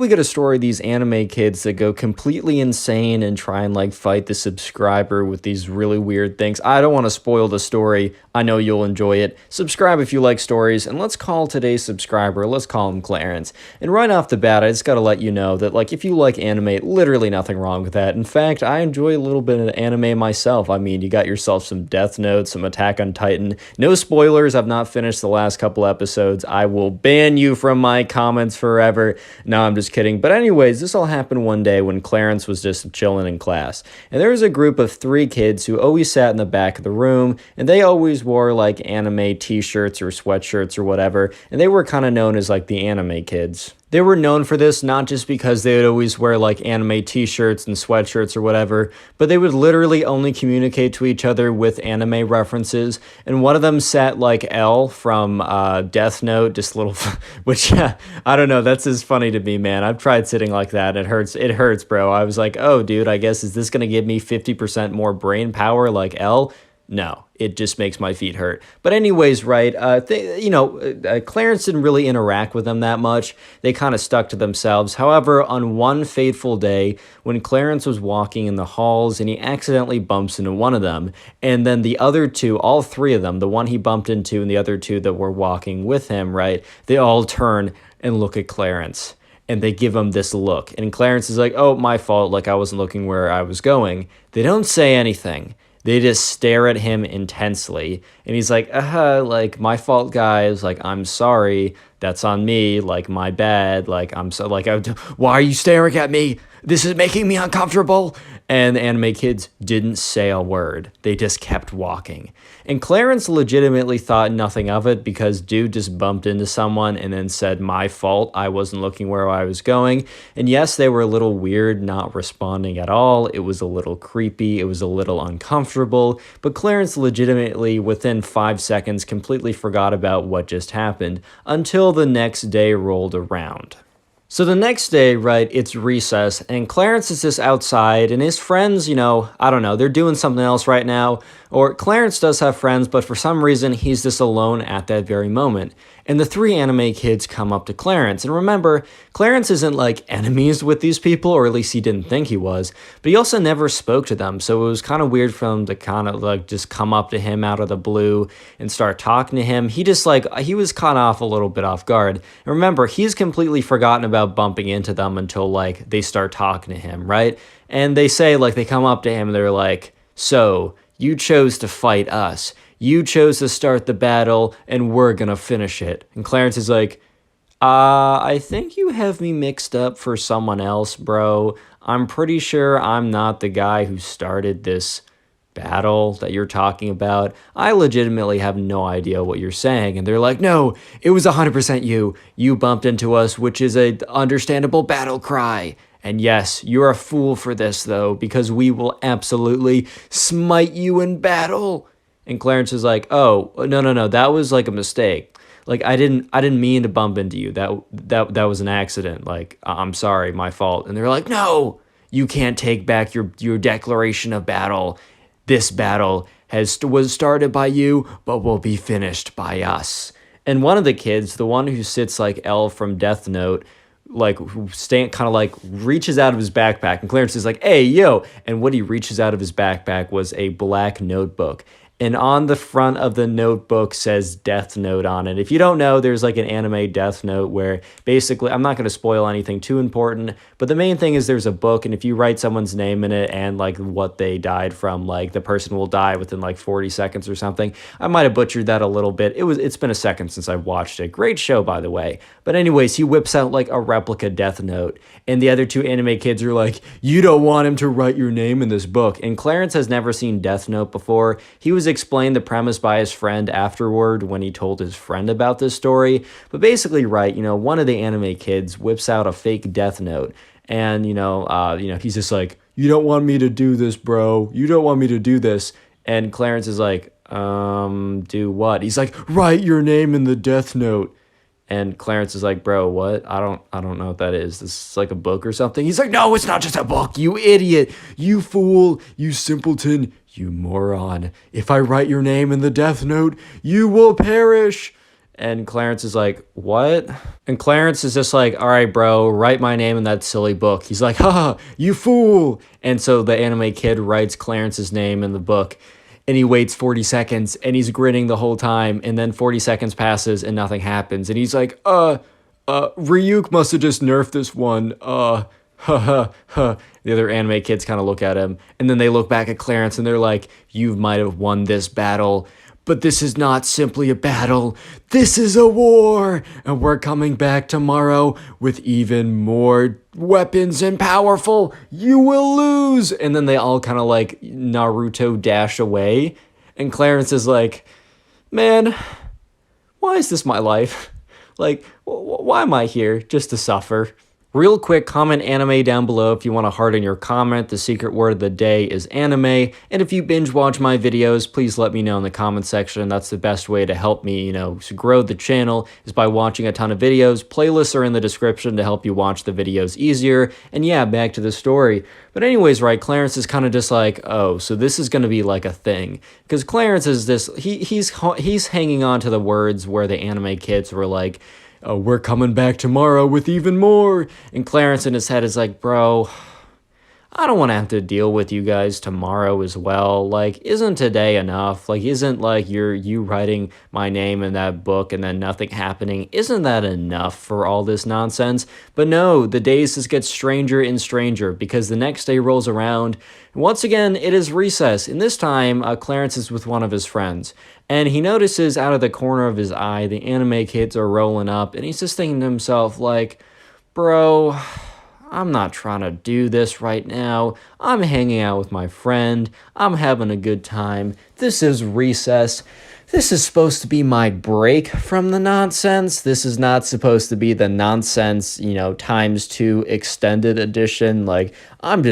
We get a story of these anime kids that go completely insane and try and like fight the subscriber with these really weird things. I don't want to spoil the story. I know you'll enjoy it. Subscribe if you like stories, and let's call today's subscriber, let's call him Clarence. And right off the bat, I just gotta let you know that like if you like anime, literally nothing wrong with that. In fact, I enjoy a little bit of anime myself. I mean, you got yourself some Death Note, some Attack on Titan. No spoilers, I've not finished the last couple episodes. I will ban you from my comments forever. No, I'm just kidding. But anyways, this all happened one day when Clarence was just chilling in class. And there was a group of 3 kids who always sat in the back of the room, and they always wore like anime t-shirts or sweatshirts or whatever, and they were kind of known as like the anime kids. They were known for this not just because they would always wear like anime t-shirts and sweatshirts or whatever, but they would literally only communicate to each other with anime references. And one of them sat like L from Death Note, just little, which I don't know, that's just funny to me, man. I've tried sitting like that. It hurts, bro. I was like, oh, dude, I guess is this gonna give me 50% more brain power like L? No, it just makes my feet hurt. But anyways, right, Clarence didn't really interact with them that much. They kind of stuck to themselves. However, on one fateful day, when Clarence was walking in the halls and he accidentally bumps into one of them, and then the other 2, all 3 of them, the one he bumped into and the other 2 that were walking with him, right, they all turn and look at Clarence. And they give him this look. And Clarence is like, oh, my fault, like I wasn't looking where I was going. They don't say anything. They just stare at him intensely. And he's like, like, my fault, guys. Like, I'm sorry. That's on me. Like, my bad. Like, I'm so, like, why are you staring at me? This is making me uncomfortable. And the anime kids didn't say a word. They just kept walking. And Clarence legitimately thought nothing of it because dude just bumped into someone and then said, my fault, I wasn't looking where I was going. And yes, they were a little weird, not responding at all. It was a little creepy. It was a little uncomfortable. But Clarence legitimately, within 5 seconds, completely forgot about what just happened until the next day rolled around. So the next day, right, it's recess, and Clarence is just outside, and his friends, I don't know, they're doing something else right now, or Clarence does have friends, but for some reason, he's just alone at that very moment. And the 3 anime kids come up to Clarence, and remember, Clarence isn't like enemies with these people, or at least he didn't think he was, but he also never spoke to them, so it was kind of weird for them to kind of like just come up to him out of the blue and start talking to him. He was caught off a little bit off guard. And remember, he's completely forgotten about bumping into them until like they start talking to him, right? And they say, like, they come up to him and they're like, so you chose to fight us. You chose to start the battle, and we're gonna finish it. And Clarence is like, I think you have me mixed up for someone else, bro. I'm pretty sure I'm not the guy who started this battle that you're talking about. I legitimately have no idea what you're saying. And they're like, no, it was 100% you. You bumped into us, which is a understandable battle cry. And yes, you're a fool for this, though, because we will absolutely smite you in battle. And Clarence is like, oh, no, that was like a mistake. Like, I didn't mean to bump into you. That was an accident. Like, I'm sorry, my fault. And they're like, no, you can't take back your declaration of battle. This battle was started by you, but will be finished by us. And one of the kids, the one who sits like L from Death Note, like who kind of like reaches out of his backpack, and Clarence is like, hey, yo. And what he reaches out of his backpack was a black notebook. And on the front of the notebook says Death Note on it. If you don't know, there's like an anime Death Note where basically, I'm not going to spoil anything too important, but the main thing is there's a book, and if you write someone's name in it and like what they died from, like the person will die within like 40 seconds or something. I might have butchered that a little bit. It's been a second since I've watched it. Great show, by the way. But anyways, he whips out like a replica Death Note, and the other 2 anime kids are like, you don't want him to write your name in this book. And Clarence has never seen Death Note before. He was explained the premise by his friend afterward when he told his friend about this story. But basically, right, one of the anime kids whips out a fake Death Note, and he's just like, you don't want me to do this, bro. You don't want me to do this. And Clarence is like, do what? He's like, write your name in the Death Note. And Clarence is like, bro, what? I don't know what that is. This is like a book or something. He's like, no, it's not just a book, you idiot, you fool, you simpleton, you moron. If I write your name in the Death Note, you will perish. And Clarence is like, what? And Clarence is just like, all right, bro, write my name in that silly book. He's like, haha, you fool. And so the anime kid writes Clarence's name in the book. And he waits 40 seconds and he's grinning the whole time. And then 40 seconds passes and nothing happens. And he's like, Ryuk must have just nerfed this one. Ha ha ha. The other anime kids kind of look at him. And then they look back at Clarence and they're like, you might have won this battle. But this is not simply a battle. This is a war. And we're coming back tomorrow with even more weapons and powerful. You will lose. And then they all kind of like Naruto dash away. And Clarence is like, man, why is this my life? Like, why am I here? Just to suffer? Real quick, comment anime down below if you want to harden your comment. The secret word of the day is anime. And if you binge watch my videos, please let me know in the comment section. That's the best way to help me, to grow the channel is by watching a ton of videos. Playlists are in the description to help you watch the videos easier. And yeah, back to the story. But anyways, right, Clarence is kind of just like, oh, so this is going to be like a thing. Because Clarence is this, he's hanging on to the words where the anime kids were like, oh, we're coming back tomorrow with even more. And Clarence in his head is like, bro, I don't want to have to deal with you guys tomorrow as well. Like, isn't today enough? Like, isn't like you writing my name in that book and then nothing happening? Isn't that enough for all this nonsense? But no, the days just get stranger and stranger because the next day rolls around. And once again, it is recess. And this time, Clarence is with one of his friends. And he notices out of the corner of his eye, the anime kids are rolling up. And he's just thinking to himself, like, bro, I'm not trying to do this right now. I'm hanging out with my friend. I'm having a good time. This is recess. This is supposed to be my break from the nonsense. This is not supposed to be the nonsense, ×2 extended edition. Like, I'm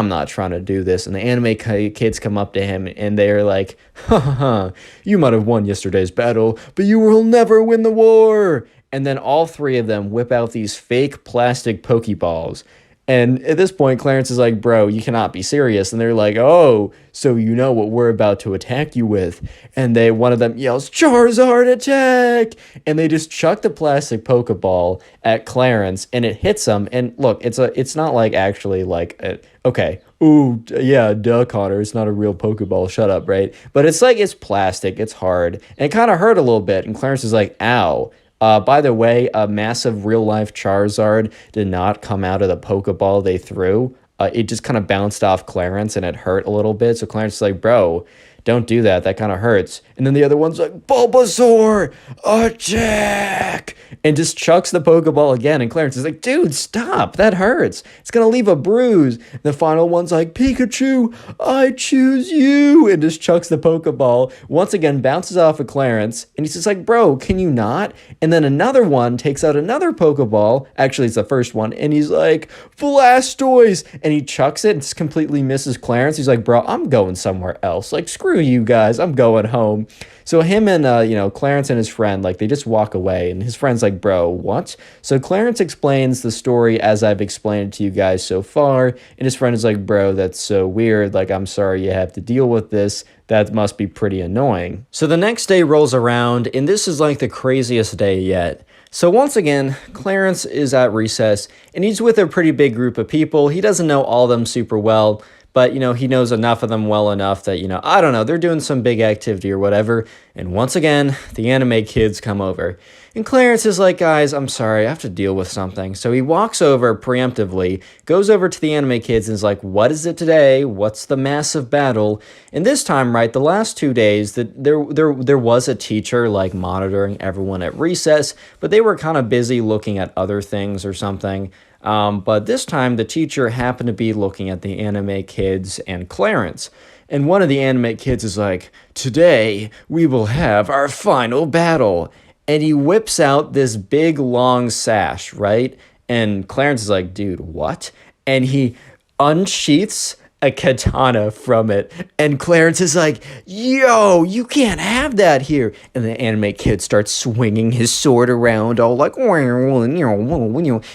not trying to do this. And the anime kids come up to him and they're like, ha ha ha, you might have won yesterday's battle, but you will never win the war. And then all three of them whip out these fake plastic Pokeballs. And at this point, Clarence is like, bro, you cannot be serious. And they're like, oh, so you know what we're about to attack you with. And one of them yells, Charizard attack! And they just chuck the plastic Pokeball at Clarence, and it hits him. And look, it's not like actually like, okay, ooh, yeah, duh, Connor, it's not a real Pokeball, shut up, right? But it's like, it's plastic, it's hard. And it kind of hurt a little bit. And Clarence is like, ow. By the way, a massive real-life Charizard did not come out of the Pokeball they threw. It just kind of bounced off Clarence, and it hurt a little bit. So Clarence is like, bro, don't do that. That kind of hurts. And then the other one's like, Bulbasaur, attack! And just chucks the Pokeball again. And Clarence is like, dude, stop. That hurts. It's going to leave a bruise. And the final one's like, Pikachu, I choose you. And just chucks the Pokeball. Once again, bounces off of Clarence. And he's just like, bro, can you not? And then another one takes out another Pokeball. Actually, it's the first one. And he's like, Blastoise. And he chucks it and just completely misses Clarence. He's like, bro, I'm going somewhere else. Like, screw you guys, I'm going home. So him and Clarence and his friend, like, they just walk away, and his friend's like, bro, what? So Clarence explains the story as I've explained it to you guys so far, and his friend is like, bro, that's so weird, like, I'm sorry you have to deal with this. That must be pretty annoying. So the next day rolls around, and this is like the craziest day yet. So once again, Clarence is at recess, and he's with a pretty big group of people. He doesn't know all of them super well, but, he knows enough of them well enough that, I don't know, they're doing some big activity or whatever. And once again, the anime kids come over. And Clarence is like, guys, I'm sorry, I have to deal with something. So he walks over preemptively, goes over to the anime kids and is like, what is it today? What's the massive battle? And this time, right, the last 2 days, there was a teacher, like, monitoring everyone at recess, but they were kind of busy looking at other things or something. But this time, the teacher happened to be looking at the anime kids and Clarence. And one of the anime kids is like, today, we will have our final battle. And he whips out this big, long sash, right? And Clarence is like, dude, what? And he unsheaths a katana from it. And Clarence is like, yo, you can't have that here. And the anime kid starts swinging his sword around, all like,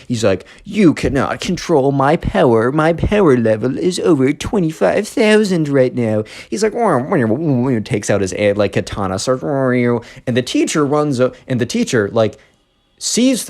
he's like, you cannot control my power. My power level is over 25,000 right now. He's like, takes out his like katana, starts, and the teacher and the teacher like sees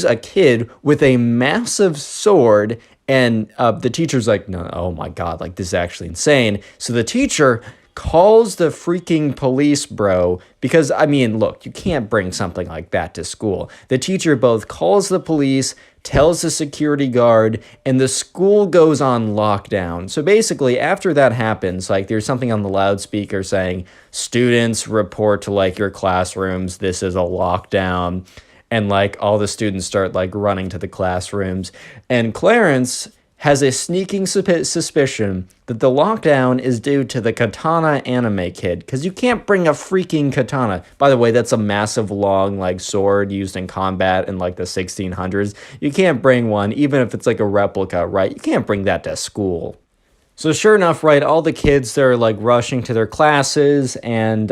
a kid with a massive sword, and the teacher's like, no, oh my God, like this is actually insane. So the teacher calls the freaking police, bro, because I mean, look, you can't bring something like that to school. The teacher both calls the police, tells the security guard, and the school goes on lockdown. So basically, after that happens, like there's something on the loudspeaker saying, students report to like your classrooms, this is a lockdown. And like all the students start like running to the classrooms. And Clarence has a sneaking suspicion that the lockdown is due to the katana anime kid, because you can't bring a freaking katana. By the way, that's a massive long like sword used in combat in like the 1600s. You can't bring one, even if it's like a replica, right? You can't bring that to school. So sure enough, right, all the kids, they're like rushing to their classes, and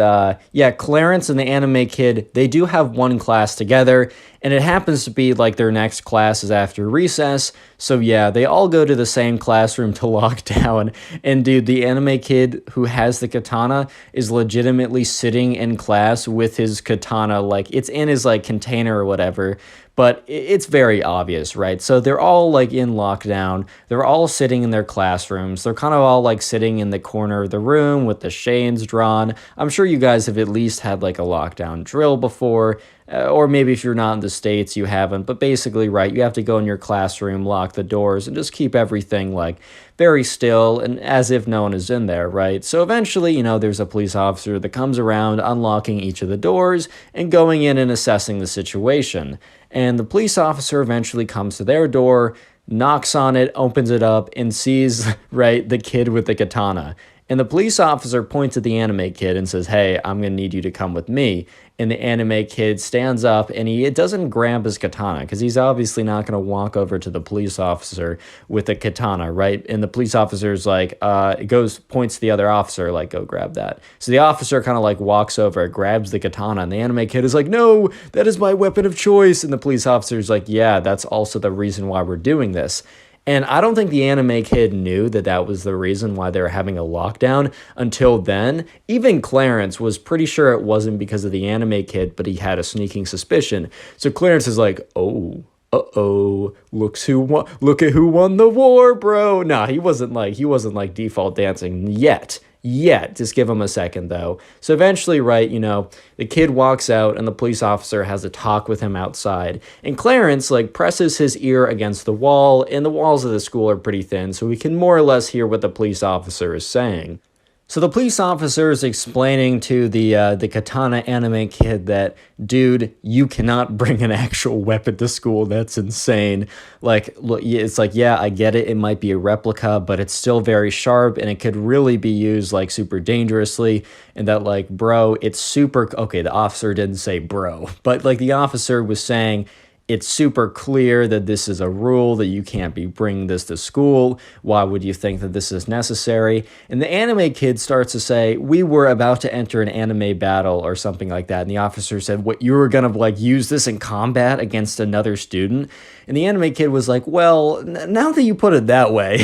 yeah, Clarence and the anime kid, they do have one class together, and it happens to be like their next class is after recess. So yeah, they all go to the same classroom to lock down. And dude, the anime kid who has the katana is legitimately sitting in class with his katana, like it's in his like container or whatever. But it's very obvious, right? So they're all like in lockdown. They're all sitting in their classrooms. They're kind of all like sitting in the corner of the room with the shades drawn. I'm sure you guys have at least had like a lockdown drill before. Or maybe if you're not in the States, you haven't. But basically, right, you have to go in your classroom, lock the doors, and just keep everything like very still and as if no one is in there, right? So eventually, you know, there's a police officer that comes around unlocking each of the doors and going in and assessing the situation. And the police officer eventually comes to their door, knocks on it, opens it up, and sees, right, the kid with the katana. And the police officer points at the anime kid and says, hey, I'm going to need you to come with me. And the anime kid stands up and he doesn't grab his katana because he's obviously not going to walk over to the police officer with a katana, right? And the police officer's like, points to the other officer, like, go grab that. So the officer kind of like walks over, grabs the katana, and the anime kid is like, no, that is my weapon of choice. And the police officer's like, yeah, that's also the reason why we're doing this. And I don't think the anime kid knew that that was the reason why they were having a lockdown until then. Even Clarence was pretty sure it wasn't because of the anime kid, but he had a sneaking suspicion. So Clarence is like, oh, uh-oh, look at who won the war, bro. Nah, he wasn't like default dancing yet. Just give him a second, though. So eventually, right, you know, the kid walks out and the police officer has a talk with him outside. And Clarence, like, presses his ear against the wall, and the walls of the school are pretty thin, so we can more or less hear what the police officer is saying. So the police officer is explaining to the katana anime kid that, dude, you cannot bring an actual weapon to school. That's insane. Like, look, it's like, yeah, I get it. It might be a replica, but it's still very sharp and it could really be used like super dangerously. And that like, bro, it's super, okay, the officer didn't say bro, but like the officer was saying, it's super clear that this is a rule, that you can't be bringing this to school. Why would you think that this is necessary? And the anime kid starts to say, we were about to enter an anime battle or something like that. And the officer said, what, you were going to like use this in combat against another student? And the anime kid was like, well, now that you put it that way,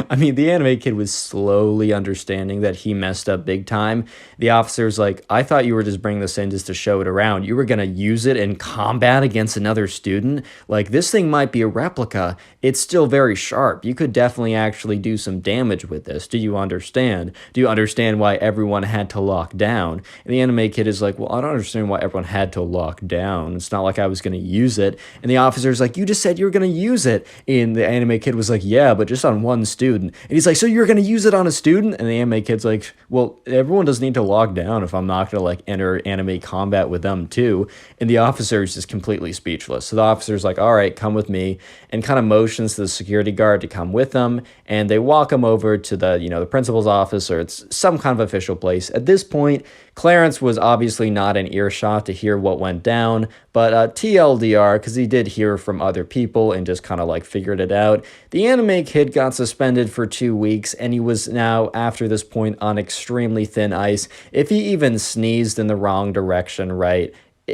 I mean, the anime kid was slowly understanding that he messed up big time. The officer's like, I thought you were just bringing this in just to show it around. You were going to use it in combat against another student? Like, this thing might be a replica. It's still very sharp. You could definitely actually do some damage with this. Do you understand? Do you understand why everyone had to lock down? And the anime kid is like, well, I don't understand why everyone had to lock down. It's not like I was going to use it. And the officer's like, you just said you were going to use it. And the anime kid was like, yeah, but just on one student. And he's like, so you're going to use it on a student? And the anime kid's like, well, everyone doesn't need to lock down if I'm not going to like enter anime combat with them too. And the officer is just completely speechless. So the officer's like, all right, come with me, and kind of motions to the security guard to come with them. And they walk him over to the principal's office, or it's some kind of official place. At this point, Clarence was obviously not in earshot to hear what went down, but TLDR, because he did hear from other people people and just kind of like figured it out. The anime kid got suspended for 2 weeks, and he was now, after this point, on extremely thin ice. If he even sneezed in the wrong direction, right,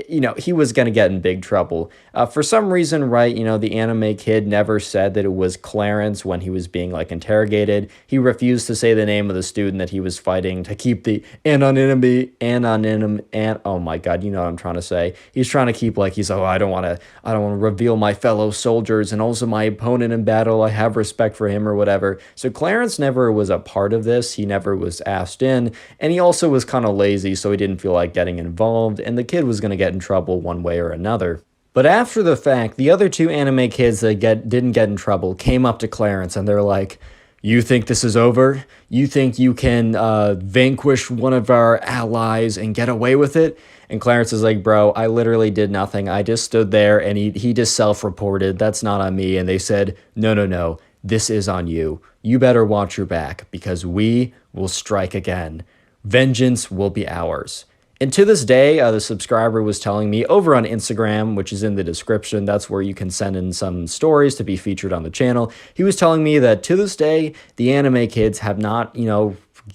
he was going to get in big trouble. For some reason, right, the anime kid never said that it was Clarence when he was being like interrogated. He refused to say the name of the student that he was fighting to keep the anonymity, and oh my God, you know what I'm trying to say. He's trying to keep like, I don't want to reveal my fellow soldiers and also my opponent in battle. I have respect for him or whatever. So Clarence never was a part of this. He never was asked in, and he also was kind of lazy, so he didn't feel like getting involved, and the kid was going to get in trouble one way or another. But after the fact, the other two anime kids that didn't get in trouble came up to Clarence and they're like, "You think this is over? You think you can vanquish one of our allies and get away with it?" And Clarence is like, "Bro, I literally did nothing. I just stood there and he just self-reported. That's not on me." And they said, No, this is on you. You better watch your back because we will strike again. Vengeance will be ours." And to this day, the subscriber was telling me over on Instagram, which is in the description, that's where you can send in some stories to be featured on the channel. He was telling me that to this day, the anime kids have not,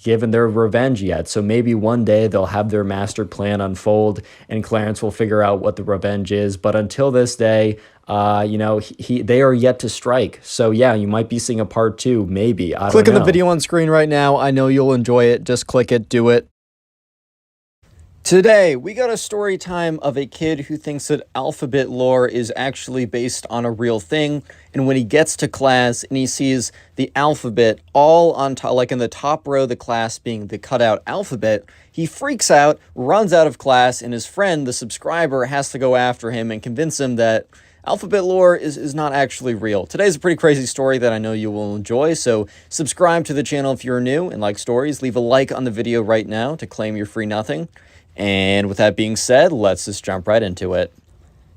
given their revenge yet. So maybe one day they'll have their master plan unfold and Clarence will figure out what the revenge is. But until this day, they are yet to strike. So yeah, you might be seeing a part 2, maybe. I don't know. Click on the video on screen right now. I know you'll enjoy it. Just click it, do it. Today, we got a story time of a kid who thinks that alphabet lore is actually based on a real thing, and when he gets to class and he sees the alphabet all on top, like in the top row of the class being the cutout alphabet, he freaks out, runs out of class, and his friend, the subscriber, has to go after him and convince him that alphabet lore is not actually real. Today's a pretty crazy story that I know you will enjoy, so subscribe to the channel if you're new and like stories. Leave a like on the video right now to claim your free nothing. And with that being said, let's just jump right into it.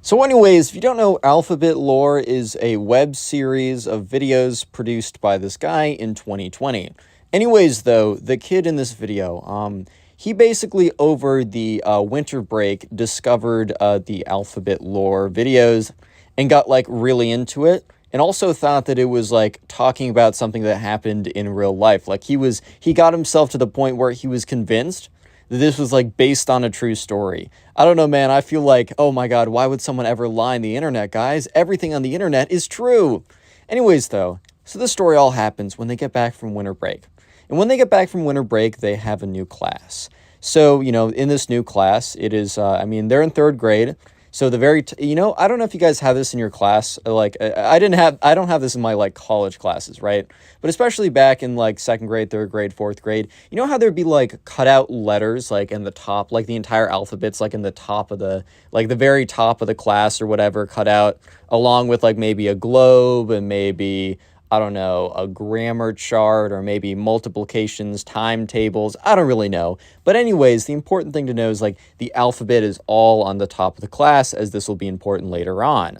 So anyways, if you don't know, Alphabet Lore is a web series of videos produced by this guy in 2020. Anyways, though, the kid in this video, he basically over the winter break discovered the Alphabet Lore videos and got like really into it, and also thought that it was like talking about something that happened in real life. Like he got himself to the point where he was convinced that this was like based on a true story. I don't know, man. I feel like, oh my God, why would someone ever lie on the internet, guys? Everything on the internet is true. Anyways, though, so this story all happens when they get back from winter break. And when they get back from winter break, they have a new class. So, in this new class, it is, they're in 3rd grade. So the very, I don't know if you guys have this in your class. Like, I don't have this in my like college classes, right? But especially back in like 2nd grade, 3rd grade, 4th grade, you know how there'd be like cut out letters like in the top, like the entire alphabet's like in the top of the, like the very top of the class or whatever, cut out along with like maybe a globe and maybe, I don't know, a grammar chart or maybe multiplications, timetables. I don't really know. But anyways, the important thing to know is like the alphabet is all on the top of the class, as this will be important later on.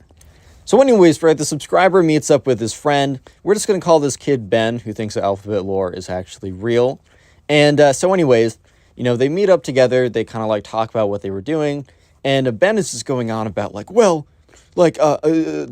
So anyways, right, the subscriber meets up with his friend. We're just going to call this kid Ben, who thinks that alphabet lore is actually real. And so anyways, they meet up together. They kind of like talk about what they were doing. And Ben is just going on about like, well, like,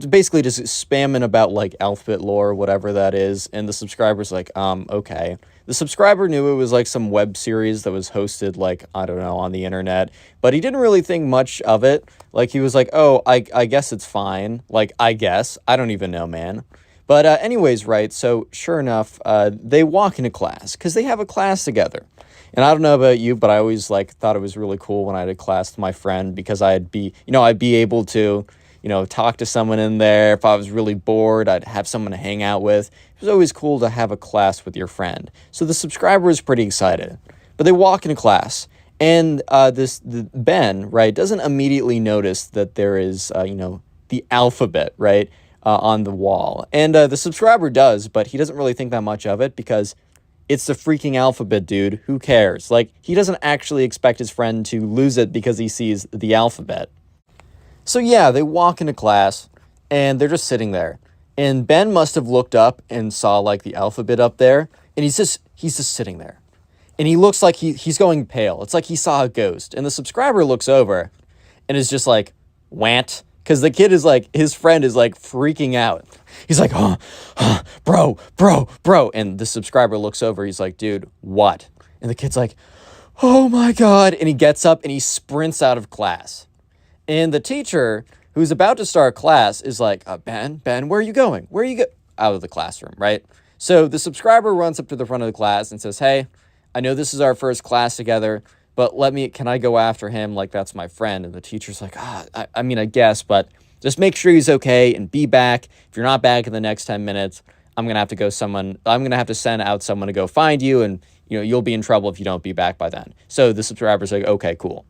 basically just spamming about, like, alphabet lore, whatever that is, and the subscriber's like, okay. The subscriber knew it was, like, some web series that was hosted, like, I don't know, on the internet, but he didn't really think much of it. Like, he was like, oh, I guess it's fine. Like, I guess. I don't even know, man. But anyways, right, so sure enough, they walk into class, because they have a class together. And I don't know about you, but I always, like, thought it was really cool when I had a class with my friend, because I'd be able to talk to someone in there. If I was really bored, I'd have someone to hang out with. It was always cool to have a class with your friend. So the subscriber is pretty excited. But they walk into class, and Ben, right, doesn't immediately notice that there is, the alphabet, right, on the wall. And the subscriber does, but he doesn't really think that much of it because it's the freaking alphabet, dude. Who cares? Like, he doesn't actually expect his friend to lose it because he sees the alphabet. So yeah, they walk into class, and they're just sitting there. And Ben must have looked up and saw, like, the alphabet up there, and he's just sitting there. And he looks like he's going pale. It's like he saw a ghost. And the subscriber looks over and is just like, "Want?" because the kid is like, his friend is like freaking out. He's like, bro. And the subscriber looks over. He's like, dude, what? And the kid's like, oh my God. And he gets up and he sprints out of class. And the teacher, who's about to start class, is like, Ben, where are you going? Where are you out of the classroom, right? So the subscriber runs up to the front of the class and says, hey, I know this is our first class together, but can I go after him? Like, that's my friend. And the teacher's like, I mean, I guess, but just make sure he's okay and be back. If you're not back in the next 10 minutes, I'm going to have to send out someone to go find you. And, you'll be in trouble if you don't be back by then. So the subscriber's like, okay, cool.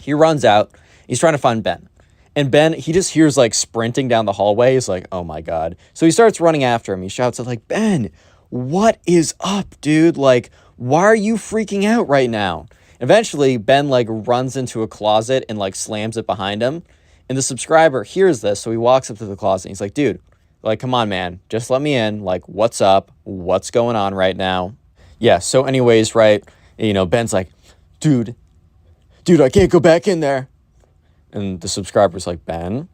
He runs out. He's trying to find Ben. And Ben, he just hears like sprinting down the hallway. He's like, oh my God. So he starts running after him. He shouts out like, Ben, what is up, dude? Like, why are you freaking out right now? Eventually, Ben like runs into a closet and like slams it behind him. And the subscriber hears this. So he walks up to the closet and he's like, dude, like, come on, man, just let me in. Like, what's up? What's going on right now? Yeah. So anyways, right. Ben's like, dude, I can't go back in there. And the subscriber's like, Ben,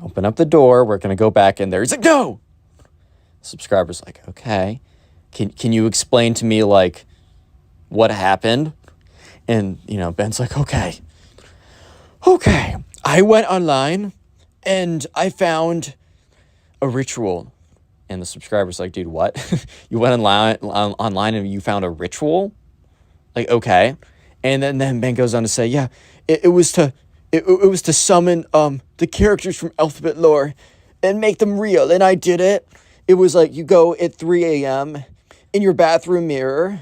open up the door. We're going to go back in there. He's like, no. The subscriber's like, okay. Can you explain to me, like, what happened? And, Ben's like, okay. I went online and I found a ritual. And the subscriber's like, dude, what? You went online and you found a ritual? Like, okay. And then Ben goes on to say, yeah, it was to summon the characters from Alphabet Lore and make them real. And I did it. It was like you go at 3 a.m. in your bathroom mirror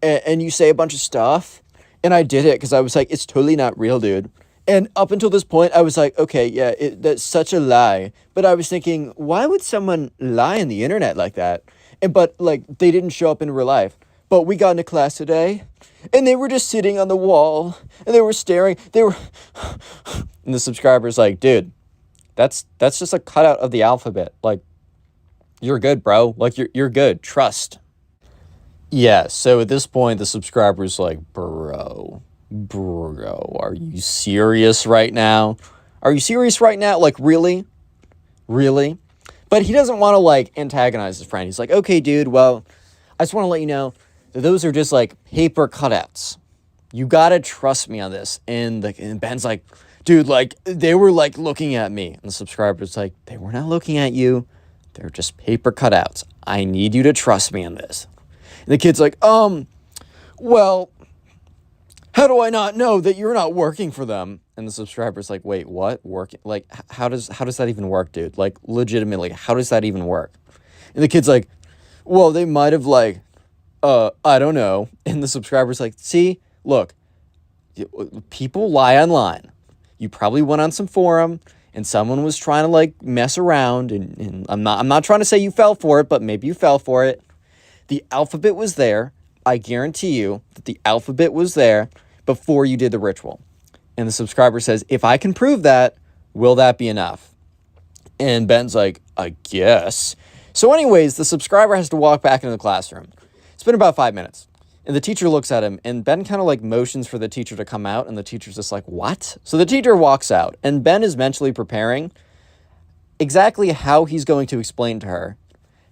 and you say a bunch of stuff. And I did it because I was like, it's totally not real, dude. And up until this point, I was like, okay, yeah, that's such a lie. But I was thinking, why would someone lie on the internet like that? But like, they didn't show up in real life. But we got into class today, and they were just sitting on the wall, and they were staring. And the subscriber's like, dude, that's just a cutout of the alphabet. Like, you're good, bro. Like, you're good. Trust. Yeah, so at this point, the subscriber's like, bro, are you serious right now? Like, really? But he doesn't want to, like, antagonize his friend. He's like, okay, dude, well, I just want to let you know that those are just, like, paper cutouts. You gotta trust me on this. And Ben's like, dude, like, they were, like, looking at me. And the subscriber's like, they were not looking at you. They're just paper cutouts. I need you to trust me on this. And the kid's like, well, how do I not know that you're not working for them? And the subscriber's like, wait, what? Working? Like, how does that even work, dude? Like, legitimately, how does that even work? And the kid's like, well, they might have, like, I don't know. And the subscriber's like, see, look, people lie online. You probably went on some forum and someone was trying to, like, mess around. And I'm not trying to say you fell for it, but maybe you fell for it. The alphabet was there. I guarantee you that the alphabet was there before you did the ritual. And the subscriber says, if I can prove that, will that be enough? And Ben's like, I guess. So anyways, the subscriber has to walk back into the classroom. It's been about 5 minutes. And the teacher looks at him, and Ben kind of like motions for the teacher to come out, and the teacher's just like, what? So the teacher walks out, and Ben is mentally preparing exactly how he's going to explain to her,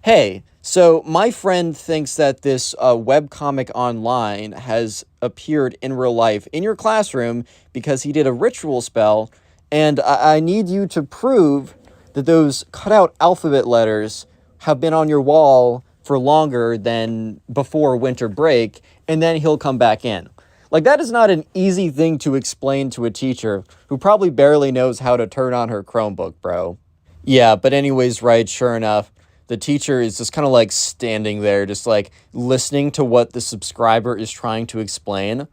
hey, so my friend thinks that this webcomic online has appeared in real life in your classroom because he did a ritual spell, and I need you to prove that those cutout alphabet letters have been on your wall for longer than before winter break, and then he'll come back in. Like, that is not an easy thing to explain to a teacher who probably barely knows how to turn on her Chromebook, bro. Yeah, but anyways, right, sure enough, the teacher is just kind of like standing there, just like listening to what the subscriber is trying to explain.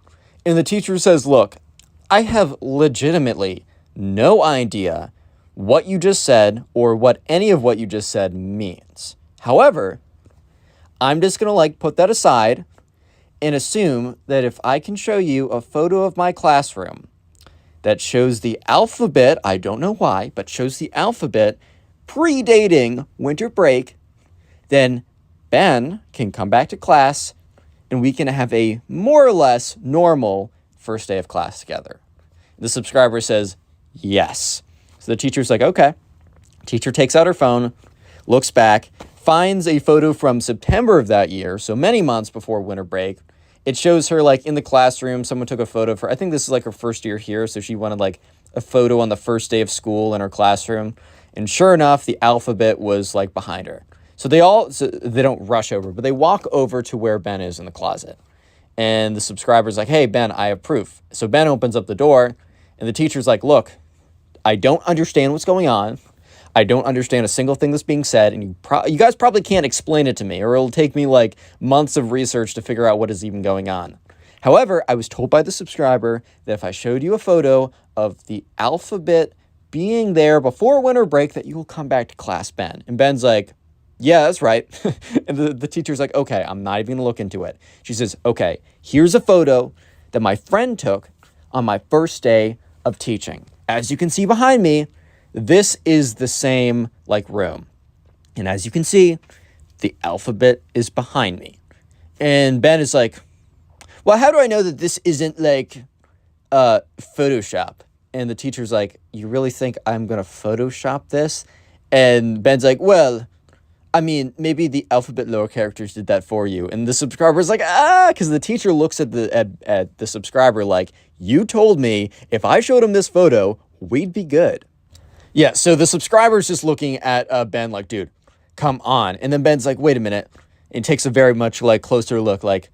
And the teacher says, look, I have legitimately no idea what you just said or what any of what you just said means. However, I'm just going to like put that aside and assume that if I can show you a photo of my classroom that shows the alphabet, I don't know why, but shows the alphabet predating winter break, then Ben can come back to class and we can have a more or less normal first day of class together. The subscriber says, yes. So the teacher's like, okay. Teacher takes out her phone, looks back, finds a photo from September of that year, so many months before winter break. It shows her like in the classroom. Someone took a photo of her. I think this is like her first year here, so she wanted like a photo on the first day of school in her classroom. And sure enough, the alphabet was like behind her. So they don't rush over, but they walk over to where Ben is in the closet. And the subscriber's like, hey, Ben, I have proof. So Ben opens up the door, and the teacher's like, look, I don't understand what's going on. I don't understand a single thing that's being said, and you guys probably can't explain it to me, or it'll take me like months of research to figure out what is even going on. However, I was told by the subscriber that if I showed you a photo of the alphabet being there before winter break, that you will come back to class, Ben. And Ben's like, yeah, that's right. And the teacher's like, okay, I'm not even going to look into it. She says, okay, here's a photo that my friend took on my first day of teaching. As you can see behind me, this is the same like room. And as you can see, the alphabet is behind me. And Ben is like, well, how do I know that this isn't like Photoshop? And the teacher's like, you really think I'm going to Photoshop this? And Ben's like, well, I mean, maybe the alphabet lower characters did that for you. And the subscriber's like, because the teacher looks at the subscriber like, you told me if I showed him this photo, we'd be good. Yeah, so the subscriber's just looking at Ben like, dude, come on. And then Ben's like, wait a minute. And takes a very much like closer look like,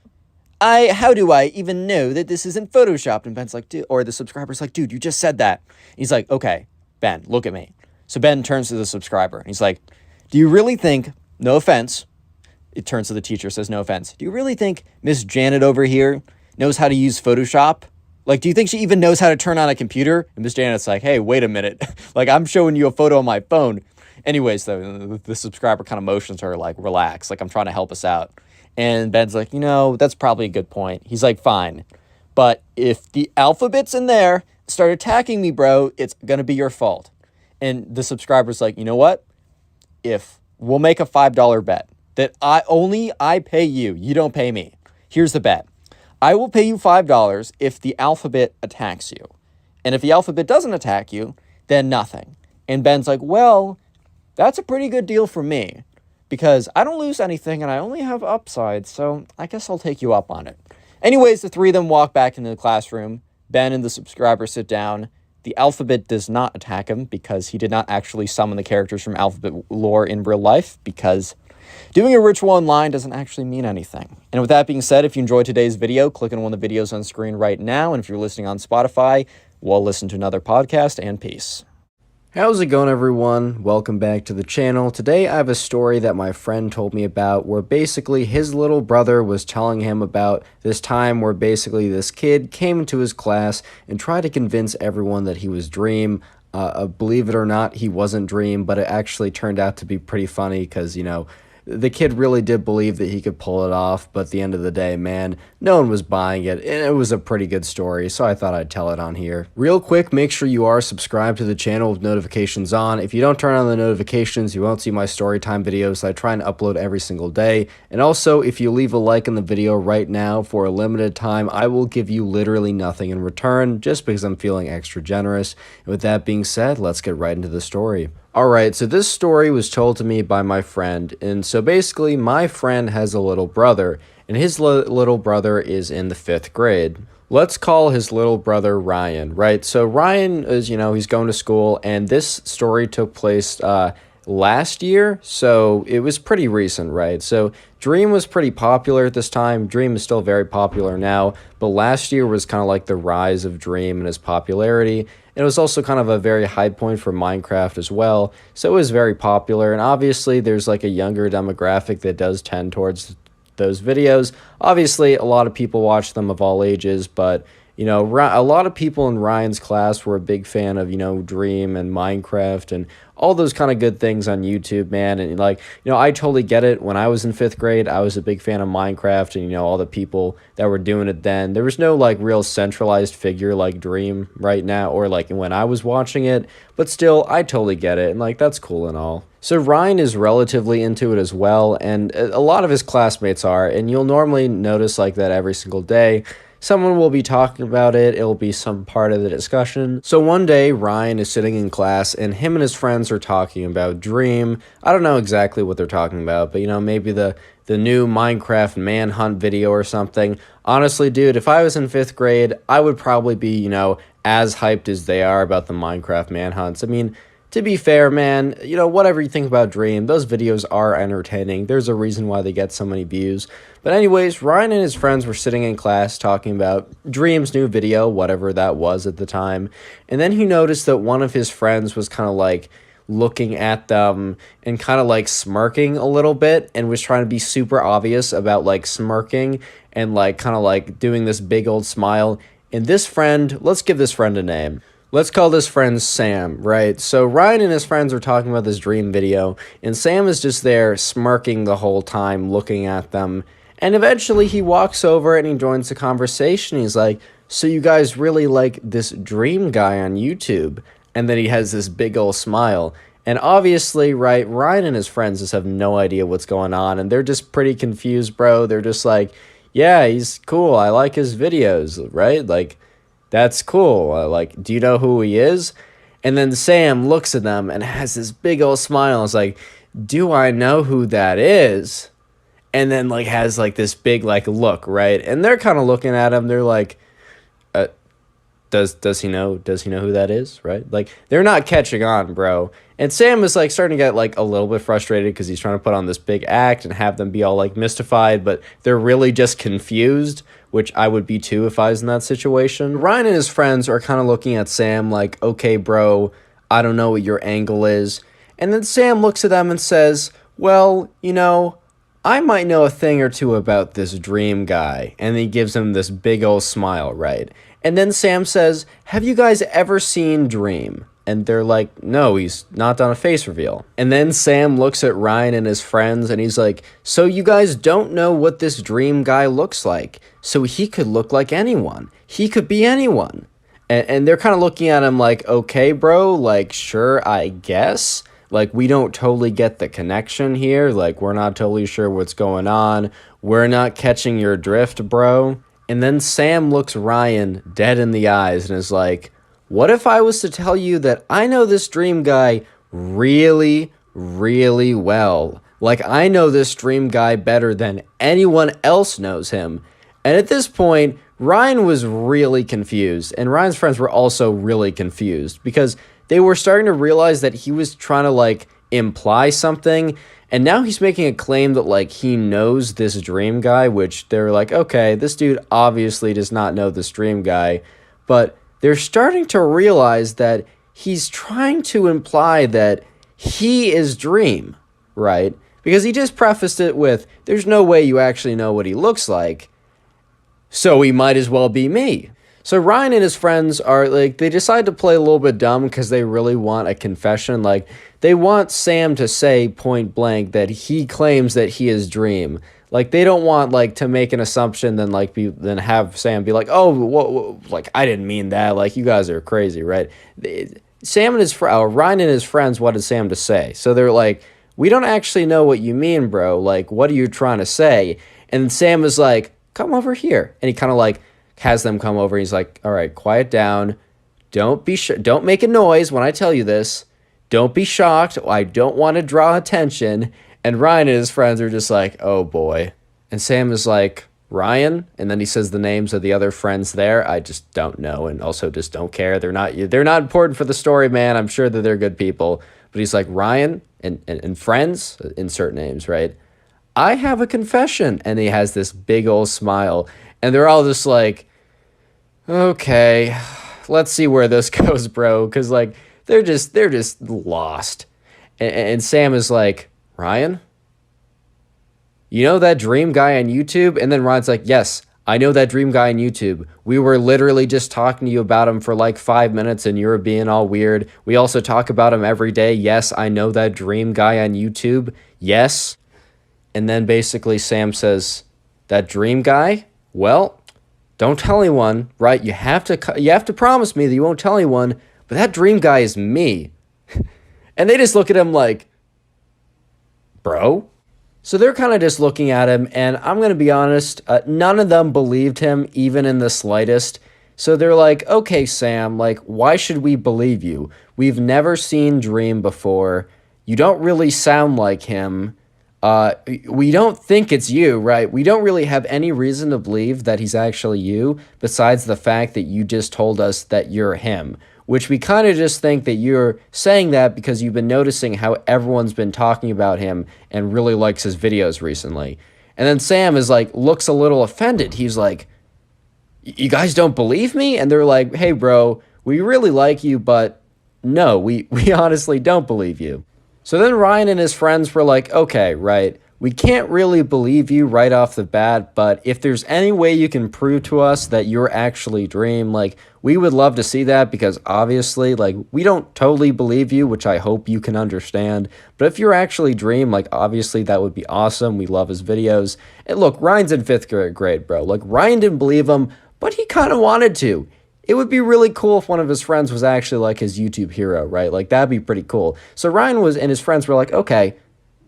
how do I even know that this isn't Photoshopped? And Ben's like, dude, or the subscriber's like, dude, you just said that. And he's like, okay, Ben, look at me. So Ben turns to the subscriber and he's like, do you really think, no offense, it turns to the teacher, says no offense, do you really think Miss Janet over here knows how to use Photoshop? Like, do you think she even knows how to turn on a computer? And Miss Janet's like, hey, wait a minute. Like, I'm showing you a photo on my phone. Anyways, though, the subscriber kind of motions her, like, relax. Like, I'm trying to help us out. And Ben's like, that's probably a good point. He's like, fine. But if the alphabet's in there, start attacking me, bro, it's going to be your fault. And the subscriber's like, you know what? If we'll make a $5 bet that I pay you, you don't pay me. Here's the bet. I will pay you $5 if the alphabet attacks you. And if the alphabet doesn't attack you, then nothing. And Ben's like, well, that's a pretty good deal for me because I don't lose anything and I only have upside, so I guess I'll take you up on it. Anyways, the three of them walk back into the classroom. Ben and the subscriber sit down. The alphabet does not attack him because he did not actually summon the characters from alphabet lore in real life because doing a ritual online doesn't actually mean anything. And with that being said, if you enjoyed today's video, click on one of the videos on screen right now. And if you're listening on Spotify, well, listen to another podcast and peace. How's it going, everyone? Welcome back to the channel. Today I have a story that my friend told me about where basically his little brother was telling him about this time where basically this kid came into his class and tried to convince everyone that he was Dream. Believe it or not, he wasn't Dream, but it actually turned out to be pretty funny because, the kid really did believe that he could pull it off, but at the end of the day, man, no one was buying it, and it was a pretty good story, so I thought I'd tell it on here. Real quick, make sure you are subscribed to the channel with notifications on. If you don't turn on the notifications, you won't see my story time videos that I try and upload every single day. And also, if you leave a like in the video right now for a limited time, I will give you literally nothing in return, just because I'm feeling extra generous. And with that being said, let's get right into the story. Alright, so this story was told to me by my friend, and so basically my friend has a little brother, and his little brother is in the 5th grade. Let's call his little brother Ryan, right? So Ryan is, he's going to school, and this story took place last year, so it was pretty recent, right? So Dream was pretty popular at this time. Dream is still very popular now, but last year was kind of like the rise of Dream and his popularity. It was also kind of a very high point for Minecraft as well, so it was very popular, and obviously there's like a younger demographic that does tend towards those videos. Obviously, a lot of people watch them of all ages, but a lot of people in Ryan's class were a big fan of, Dream and Minecraft and all those kind of good things on YouTube, man. And I totally get it. When I was in 5th grade, I was a big fan of Minecraft and, all the people that were doing it then. There was no like real centralized figure like Dream right now or like when I was watching it, but still, I totally get it. And that's cool and all. So Ryan is relatively into it as well. And a lot of his classmates are, and you'll normally notice like that every single day. someone will be talking about it. It'll be some part of the discussion. So one day, Ryan is sitting in class, and him and his friends are talking about Dream. I don't know exactly what they're talking about, but, maybe the new Minecraft manhunt video or something. Honestly, dude, if I was in 5th grade, I would probably be, as hyped as they are about the Minecraft manhunts. I mean, to be fair, man, whatever you think about Dream, those videos are entertaining. There's a reason why they get so many views. But anyways, Ryan and his friends were sitting in class talking about Dream's new video, whatever that was at the time. And then he noticed that one of his friends was kind of like looking at them and kind of like smirking a little bit and was trying to be super obvious about like smirking and like kind of like doing this big old smile. And this friend, let's give this friend a name. Let's call this friend Sam, right? So Ryan and his friends are talking about this Dream video, and Sam is just there smirking the whole time, looking at them. And eventually he walks over and he joins the conversation. He's like, so you guys really like this Dream guy on YouTube? And then he has this big old smile. And obviously, right, Ryan and his friends just have no idea what's going on, and they're just pretty confused, bro. They're just like, yeah, he's cool. I like his videos, right? Like, that's cool. Like, do you know who he is? And then Sam looks at them and has this big old smile. It's like, do I know who that is? And then, like, has, like, this big, like, look, right? And they're kind of looking at him. They're like, does he know who that is, right? Like, they're not catching on, bro. And Sam is like starting to get like a little bit frustrated because he's trying to put on this big act and have them be all like mystified, but they're really just confused, which I would be too if I was in that situation. Ryan and his friends are kind of looking at Sam like, okay, bro, I don't know what your angle is. And then Sam looks at them and says, well, I might know a thing or two about this Dream guy. And he gives him this big old smile, right? And then Sam says, have you guys ever seen Dream? And they're like, no, he's not done a face reveal. And then Sam looks at Ryan and his friends and he's like, so you guys don't know what this Dream guy looks like. So he could look like anyone. He could be anyone. And they're kind of looking at him like, okay, bro, like, sure, I guess. Like, we don't totally get the connection here. Like, we're not totally sure what's going on. We're not catching your drift, bro. And then Sam looks Ryan dead in the eyes and is like, what if I was to tell you that I know this Dream guy really, really well? Like, I know this Dream guy better than anyone else knows him. And at this point, Ryan was really confused. And Ryan's friends were also really confused because they were starting to realize that he was trying to, like, imply something. And now he's making a claim that, like, he knows this Dream guy, which they're like, okay, this dude obviously does not know this Dream guy. But they're starting to realize that he's trying to imply that he is Dream, right? Because he just prefaced it with, there's no way you actually know what he looks like, so he might as well be me. So Ryan and his friends are like, they decide to play a little bit dumb because they really want a confession. Like, they want Sam to say point blank that he claims that he is Dream. Like, they don't want, like, to make an assumption, then, like, then have Sam be like, oh, like, I didn't mean that. Like, you guys are crazy, right? Ryan and his friends wanted Sam to say. So they're like, we don't actually know what you mean, bro. Like, what are you trying to say? And Sam is like, come over here. And he kind of, like, has them come over. He's like, all right, quiet down. Don't make a noise when I tell you this. Don't be shocked. I don't want to draw attention. And Ryan and his friends are just like, oh boy. And Sam is like, Ryan? And then he says the names of the other friends there. I just don't know, and also just don't care. They're not important for the story, man. I'm sure that they're good people. But he's like, Ryan and friends, insert names, right? I have a confession. And he has this big old smile. And they're all just like, okay, let's see where this goes, bro. Because, like, they're just lost. And Sam is like, Ryan? You know that Dream guy on YouTube? And then Ryan's like, yes, I know that Dream guy on YouTube. We were literally just talking to you about him for like 5 minutes and you were being all weird. We also talk about him every day. Yes, I know that Dream guy on YouTube. Yes. And then basically Sam says, that Dream guy? Well, don't tell anyone, right? You have to promise me that you won't tell anyone, but that Dream guy is me. And they just look at him like, bro? So they're kind of just looking at him, and I'm going to be honest, none of them believed him, even in the slightest. So they're like, okay, Sam, like, why should we believe you? We've never seen Dream before. You don't really sound like him. We don't think it's you, right? We don't really have any reason to believe that he's actually you, besides the fact that you just told us that you're him, which we kind of just think that you're saying that because you've been noticing how everyone's been talking about him and really likes his videos recently. And then Sam is like, looks a little offended. He's like, you guys don't believe me? And they're like, hey, bro, we really like you, but no, we honestly don't believe you. So then Ryan and his friends were like, okay, right, we can't really believe you right off the bat, but if there's any way you can prove to us that you're actually Dream, like, we would love to see that, because obviously, like, we don't totally believe you, which I hope you can understand, but if you're actually Dream, like, obviously that would be awesome. We love his videos. And look, Ryan's in 5th grade, bro. Like, Ryan didn't believe him, but he kind of wanted to. It would be really cool if one of his friends was actually like his YouTube hero, right? Like, that'd be pretty cool. So Ryan and his friends were like, okay,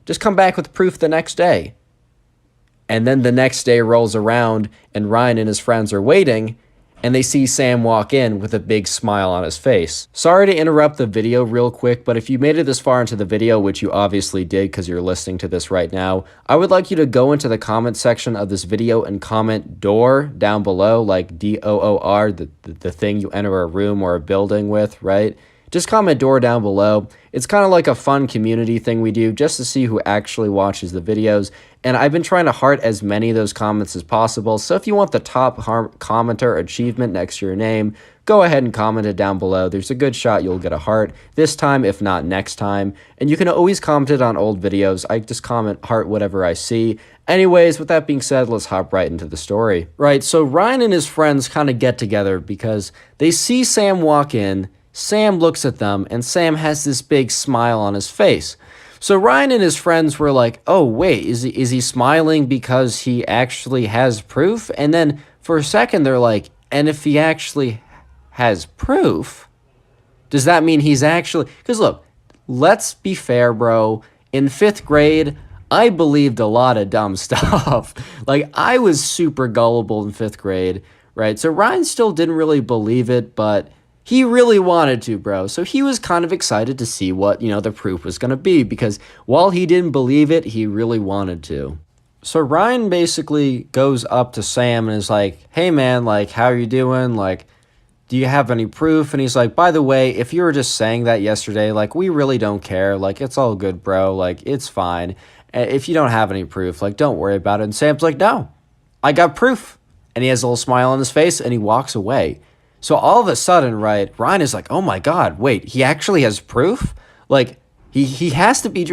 just come back with proof the next day. And then the next day rolls around, and Ryan and his friends are waiting, and they see Sam walk in with a big smile on his face. Sorry to interrupt the video real quick, but if you made it this far into the video, which you obviously did because you're listening to this right now, I would like you to go into the comment section of this video and comment door down below, like DOOR, the thing you enter a room or a building with, right? Just comment door down below. It's kind of like a fun community thing we do just to see who actually watches the videos. And I've been trying to heart as many of those comments as possible. So if you want the top commenter achievement next to your name, go ahead and comment it down below. There's a good shot you'll get a heart this time, if not next time. And you can always comment it on old videos. I just comment heart whatever I see. Anyways, with that being said, let's hop right into the story. Right, so Ryan and his friends kind of get together because they see Sam walk in. Sam looks at them, and Sam has this big smile on his face. So Ryan and his friends were like, oh, wait, is he smiling because he actually has proof? And then for a second, they're like, and if he actually has proof, does that mean he's actually... Because look, let's be fair, bro. In 5th grade, I believed a lot of dumb stuff. Like, I was super gullible in 5th grade, right? So Ryan still didn't really believe it, but... he really wanted to, bro. So he was kind of excited to see what, the proof was going to be, because while he didn't believe it, he really wanted to. So Ryan basically goes up to Sam and is like, hey man, like, how are you doing? Like, do you have any proof? And he's like, by the way, if you were just saying that yesterday, like, we really don't care. Like, it's all good, bro. Like, it's fine. If you don't have any proof, like, don't worry about it. And Sam's like, no, I got proof. And he has a little smile on his face and he walks away. So all of a sudden, right, Ryan is like, oh my God, wait, he actually has proof? Like, he has to be...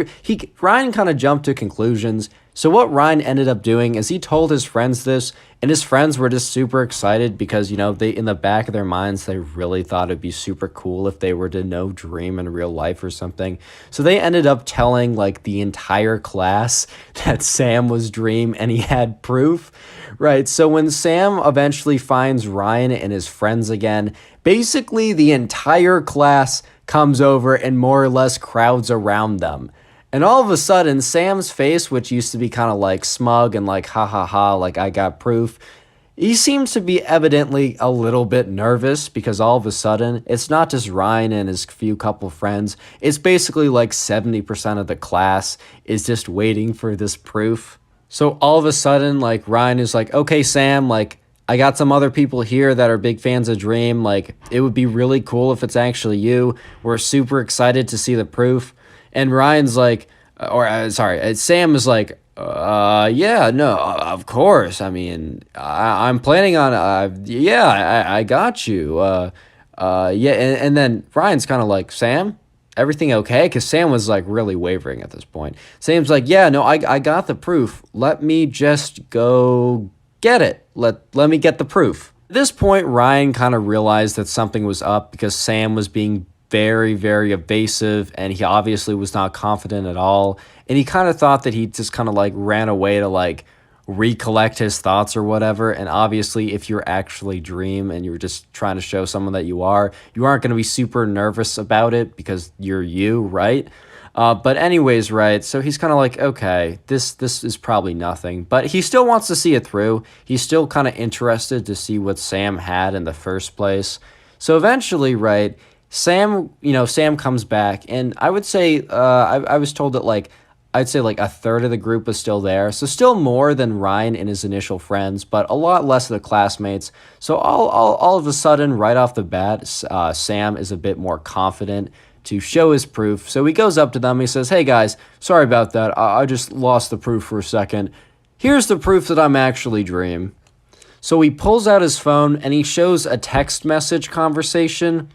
Ryan kind of jumped to conclusions. So what Ryan ended up doing is he told his friends this, and his friends were just super excited because, they, in the back of their minds, they really thought it'd be super cool if they were to know Dream in real life or something. So they ended up telling, like, the entire class that Sam was Dream and he had proof. Right, so when Sam eventually finds Ryan and his friends again, basically the entire class comes over and more or less crowds around them. And all of a sudden, Sam's face, which used to be kind of like smug and like, ha ha ha, like I got proof, he seems to be evidently a little bit nervous because all of a sudden, it's not just Ryan and his few couple friends, it's basically like 70% of the class is just waiting for this proof. So all of a sudden, like, Ryan is like, okay, Sam, like, I got some other people here that are big fans of Dream. Like, it would be really cool if it's actually you. We're super excited to see the proof. And Ryan's like, Sam is like, yeah, no, of course. I mean, I'm planning on, I got you. Yeah, and then Ryan's kind of like, Sam? Everything okay? Because Sam was, like, really wavering at this point. Sam's like, yeah, no, I got the proof. Let me just go get it. Let me get the proof. At this point, Ryan kind of realized that something was up because Sam was being very, very evasive, and he obviously was not confident at all. And he kind of thought that he just kind of, like, ran away to, like, recollect his thoughts or whatever. And obviously, if you're actually Dream and you're just trying to show someone that you aren't going to be super nervous about it because you're you, right? But anyways, right, so he's kind of like, okay, this is probably nothing. But he still wants to see it through. He's still kind of interested to see what Sam had in the first place. So eventually, right, Sam comes back, and I would say, I was told that, like, I'd say like a third of the group was still there. So still more than Ryan and his initial friends, but a lot less of the classmates. So all of a sudden, right off the bat, Sam is a bit more confident to show his proof. So he goes up to them. He says, hey guys, sorry about that. I just lost the proof for a second. Here's the proof that I'm actually Dream. So he pulls out his phone and he shows a text message conversation.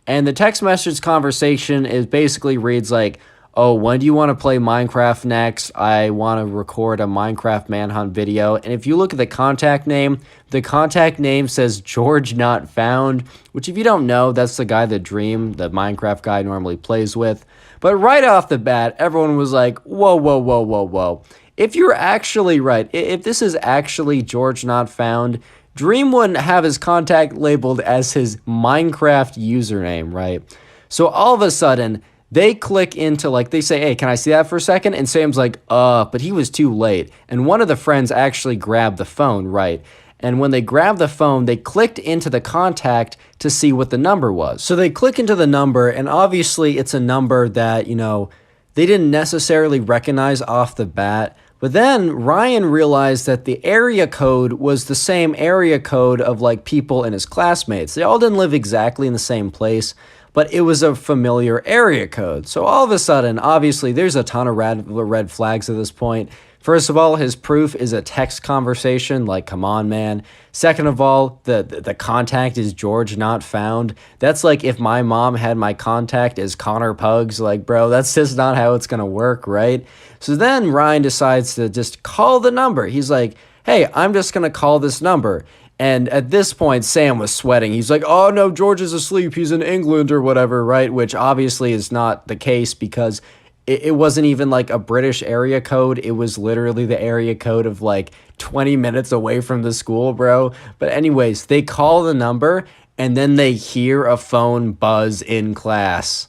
And the text message conversation is basically reads like, oh, when do you want to play Minecraft next? I want to record a Minecraft manhunt video. And if you look at the contact name says George Not Found, which if you don't know, that's the guy that Dream, the Minecraft guy, normally plays with. But right off the bat, everyone was like, whoa, whoa, whoa, whoa, whoa. If you're actually right, if this is actually George Not Found, Dream wouldn't have his contact labeled as his Minecraft username, right? So all of a sudden, they click into, like, they say, hey, can I see that for a second? And Sam's like, but he was too late. And one of the friends actually grabbed the phone, right? And when they grabbed the phone, they clicked into the contact to see what the number was. So they click into the number, and obviously it's a number that, they didn't necessarily recognize off the bat. But then Ryan realized that the area code was the same area code of, like, people in his classmates. They all didn't live exactly in the same place, but it was a familiar area code. So all of a sudden, obviously, there's a ton of red flags at this point. First of all, his proof is a text conversation, like, come on, man. Second of all, the contact is George Not Found. That's like if my mom had my contact as Connor Pugs, like, bro, that's just not how it's gonna work, right? So then Ryan decides to just call the number. He's like, hey, I'm just gonna call this number. And at this point, Sam was sweating. He's like, oh, no, George is asleep. He's in England or whatever, right? Which obviously is not the case because it wasn't even like a British area code. It was literally the area code of like 20 minutes away from the school, bro. But anyways, they call the number and then they hear a phone buzz in class.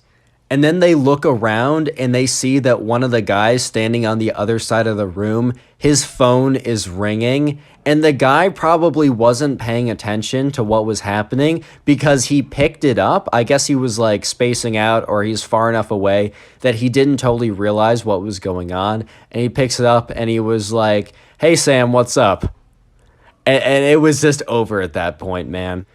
And then they look around and they see that one of the guys standing on the other side of the room, his phone is ringing. And the guy probably wasn't paying attention to what was happening because he picked it up. I guess he was like spacing out or he's far enough away that he didn't totally realize what was going on. And he picks it up and he was like, hey, Sam, what's up? And it was just over at that point, man.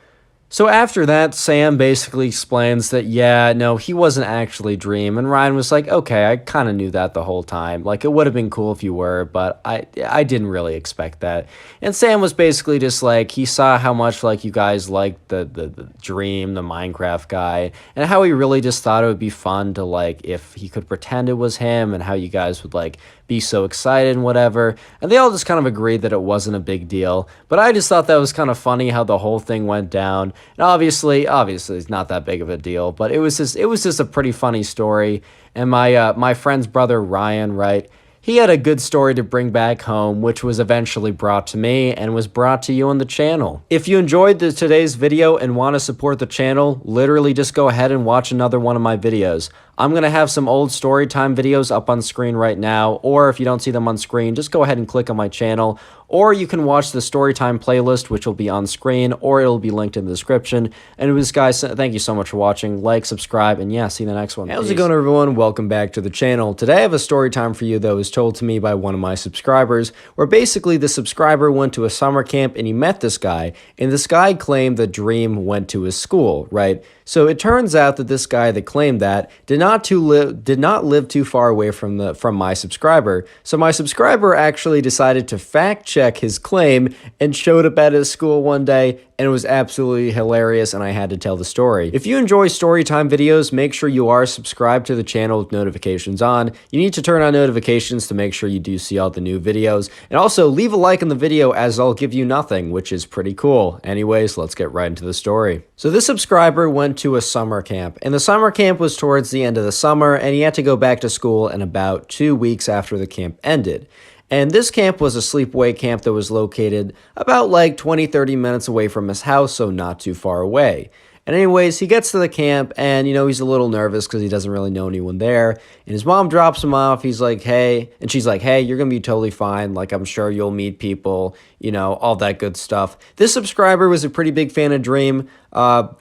So after that, Sam basically explains that, yeah, no, he wasn't actually Dream. And Ryan was like, okay, I kind of knew that the whole time. Like, it would have been cool if you were, but I didn't really expect that. And Sam was basically just like, he saw how much, like, you guys liked the Dream, the Minecraft guy, and how he really just thought it would be fun to, like, if he could pretend it was him and how you guys would, like, be so excited and whatever. And they all just kind of agreed that it wasn't a big deal. But I just thought that was kind of funny how the whole thing went down. And obviously it's not that big of a deal, but it was just a pretty funny story. And my friend's brother Ryan, right? He had a good story to bring back home, which was eventually brought to me and was brought to you on the channel. If you enjoyed today's video and want to support the channel, literally just go ahead and watch another one of my videos. I'm going to have some old storytime videos up on screen right now, or if you don't see them on screen, just go ahead and click on my channel, or you can watch the storytime playlist, which will be on screen, or it'll be linked in the description. Anyways, guys, thank you so much for watching. Like, subscribe, and yeah, see you in the next one. How's it going, everyone? Welcome back to the channel. Today I have a story time for you that was told to me by one of my subscribers, where basically the subscriber went to a summer camp and he met this guy, and this guy claimed that Dream went to his school, right? So it turns out that this guy that claimed that did not live too far away from my subscriber. So my subscriber actually decided to fact check his claim and showed up at his school one day, and it was absolutely hilarious, and I had to tell the story. If you enjoy storytime videos, make sure you are subscribed to the channel with notifications on. You need to turn on notifications to make sure you do see all the new videos. And also leave a like on the video as I'll give you nothing, which is pretty cool. Anyways, let's get right into the story. So this subscriber went to a summer camp, and the summer camp was towards the end of the summer, and he had to go back to school in about 2 weeks after the camp ended. And this camp was a sleepaway camp that was located about like 20-30 minutes away from his house, so not too far away. And anyways, he gets to the camp and, he's a little nervous because he doesn't really know anyone there. And his mom drops him off. He's like, hey, and she's like, hey, you're going to be totally fine. Like, I'm sure you'll meet people, all that good stuff. This subscriber was a pretty big fan of Dream.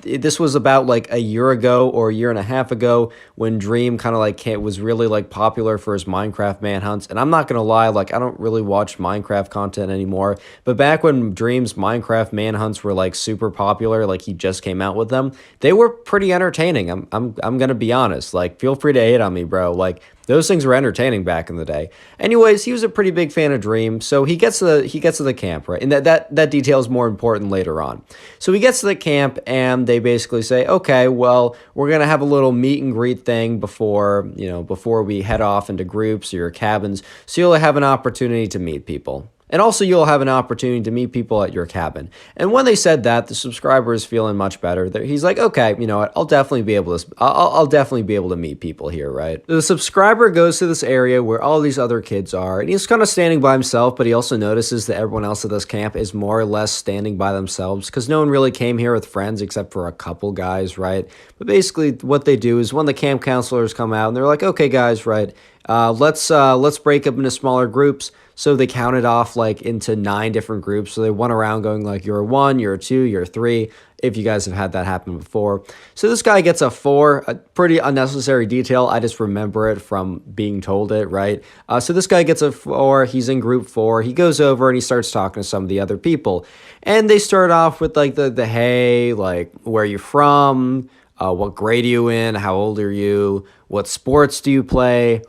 This was about like a year ago or a year and a half ago when Dream kind of like was really like popular for his Minecraft manhunts. And I'm not going to lie, like I don't really watch Minecraft content anymore, but back when Dream's Minecraft manhunts were like super popular, like he just came out with them, they were pretty entertaining. I'm going to be honest. Like feel free to hate on me, bro. Like those things were entertaining back in the day. Anyways, he was a pretty big fan of Dream, so he gets to the camp, right? And that detail is more important later on. So he gets to the camp, and they basically say, okay, well, we're gonna have a little meet and greet thing before we head off into groups or your cabins, so you'll have an opportunity to meet people. And also, you'll have an opportunity to meet people at your cabin. And when they said that, the subscriber is feeling much better. He's like, okay, you know what? I'll definitely be able to meet people here, right? The subscriber goes to this area where all these other kids are, and he's kind of standing by himself, but he also notices that everyone else at this camp is more or less standing by themselves because no one really came here with friends except for a couple guys, right? But basically, what they do is when the camp counselors come out and they're like, okay, guys, right, let's break up into smaller groups. So they counted off like into 9 different groups. So they went around going like, you're a 1, you're a 2, you're a 3, if you guys have had that happen before. So this guy gets a 4, a pretty unnecessary detail. I just remember it from being told it, right? So this guy gets a 4, he's in group 4. He goes over and he starts talking to some of the other people. And they start off with like the hey, like, where are you from? What grade are you in? How old are you? What sports do you play?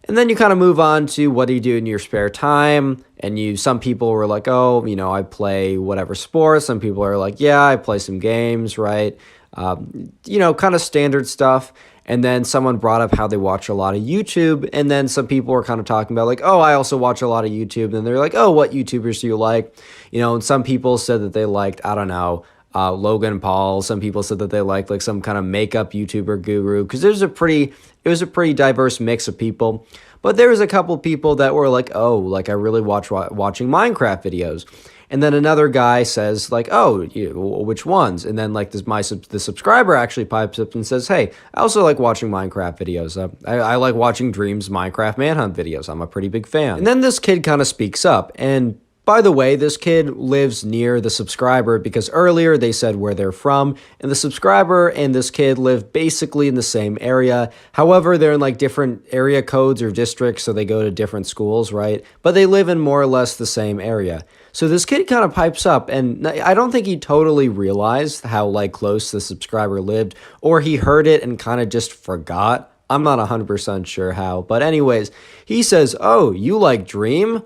And then you kind of move on to what do you do in your spare time? And some people were like, oh, I play whatever sport. Some people are like, yeah, I play some games, right? Kind of standard stuff. And then someone brought up how they watch a lot of YouTube. And then some people were kind of talking about like, oh, I also watch a lot of YouTube. And they're like, oh, what YouTubers do you like? And some people said that they liked, I don't know, Logan Paul. Some people said that they liked like some kind of makeup YouTuber guru because it was a pretty diverse mix of people. But there was a couple people that were like, oh, like I really watching Minecraft videos. And then another guy says like, oh, which ones? And then like the subscriber actually pipes up and says, hey, I also like watching Minecraft videos. I like watching Dream's Minecraft manhunt videos. I'm a pretty big fan. And then this kid kind of speaks up. And by the way, this kid lives near the subscriber because earlier they said where they're from, and the subscriber and this kid live basically in the same area. However, they're in like different area codes or districts, so they go to different schools, right? But they live in more or less the same area. So this kid kind of pipes up, and I don't think he totally realized how like close the subscriber lived, or he heard it and kind of just forgot. I'm not 100% sure how, but anyways, he says, oh, you like Dream?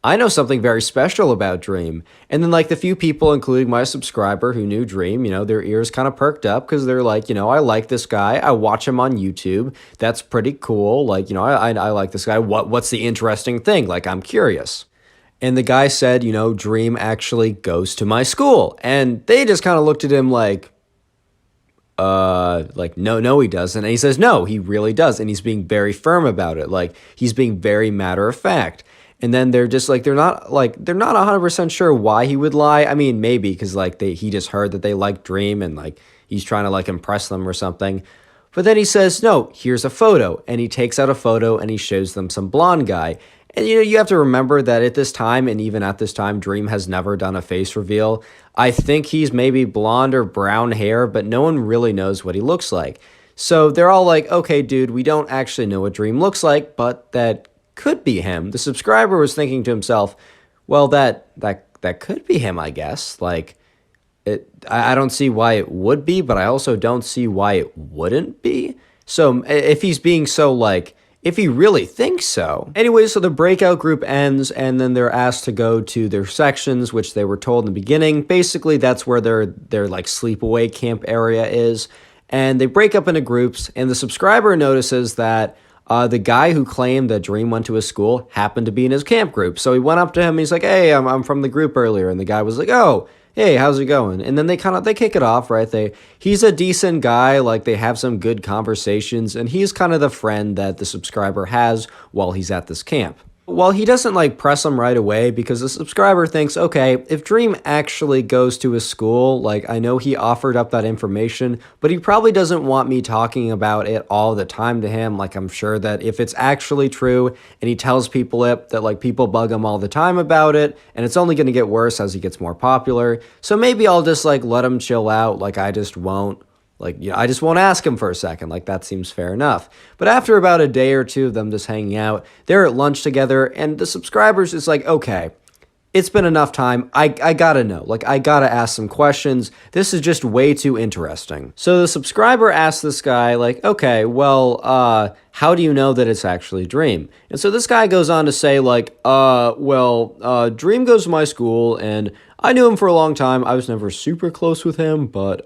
I know something very special about Dream. And then like the few people, including my subscriber who knew Dream, their ears kind of perked up because they're like, I like this guy. I watch him on YouTube. That's pretty cool. Like, I like this guy. What's the interesting thing? Like, I'm curious. And the guy said, Dream actually goes to my school. And they just kind of looked at him like, no, he doesn't. And he says, no, he really does. And he's being very firm about it. Like, he's being very matter of fact. And then they're just like, they're not 100% sure why he would lie. I mean, maybe because like he just heard that they like Dream and like he's trying to like impress them or something. But then he says, no, here's a photo. And he takes out a photo and he shows them some blonde guy. And you have to remember that at this time, and even at this time, Dream has never done a face reveal. I think he's maybe blonde or brown hair, but no one really knows what he looks like. So they're all like, okay, dude, we don't actually know what Dream looks like, but that could be him. The subscriber was thinking to himself, well, that could be him, I guess. Like, I don't see why it would be, but I also don't see why it wouldn't be. So if he's being so like, if he really thinks so. Anyway, so the breakout group ends, and then they're asked to go to their sections, which they were told in the beginning. Basically, that's where their like sleepaway camp area is. And they break up into groups, and the subscriber notices that the guy who claimed that Dream went to his school happened to be in his camp group. So he went up to him and he's like, hey, I'm from the group earlier. And the guy was like, oh, hey, how's it going? And then they kick it off, right? He's a decent guy. Like they have some good conversations, and he's kind of the friend that the subscriber has while he's at this camp. Well, he doesn't like press him right away because the subscriber thinks, okay, if Dream actually goes to his school, like I know he offered up that information, but he probably doesn't want me talking about it all the time to him. Like I'm sure that if it's actually true and he tells people it, that like people bug him all the time about it, and it's only going to get worse as he gets more popular. So maybe I'll just like let him chill out. Like I just won't. Like, you know, I just won't ask him for a second. Like, that seems fair enough. But after about a day or two of them just hanging out, they're at lunch together, and the subscribers is like, okay, it's been enough time. I gotta know. Like, I gotta ask some questions. This is just way too interesting. So the subscriber asks this guy, like, okay, well, how do you know that it's actually Dream? And so this guy goes on to say, like, Dream goes to my school, and I knew him for a long time. I was never super close with him, but,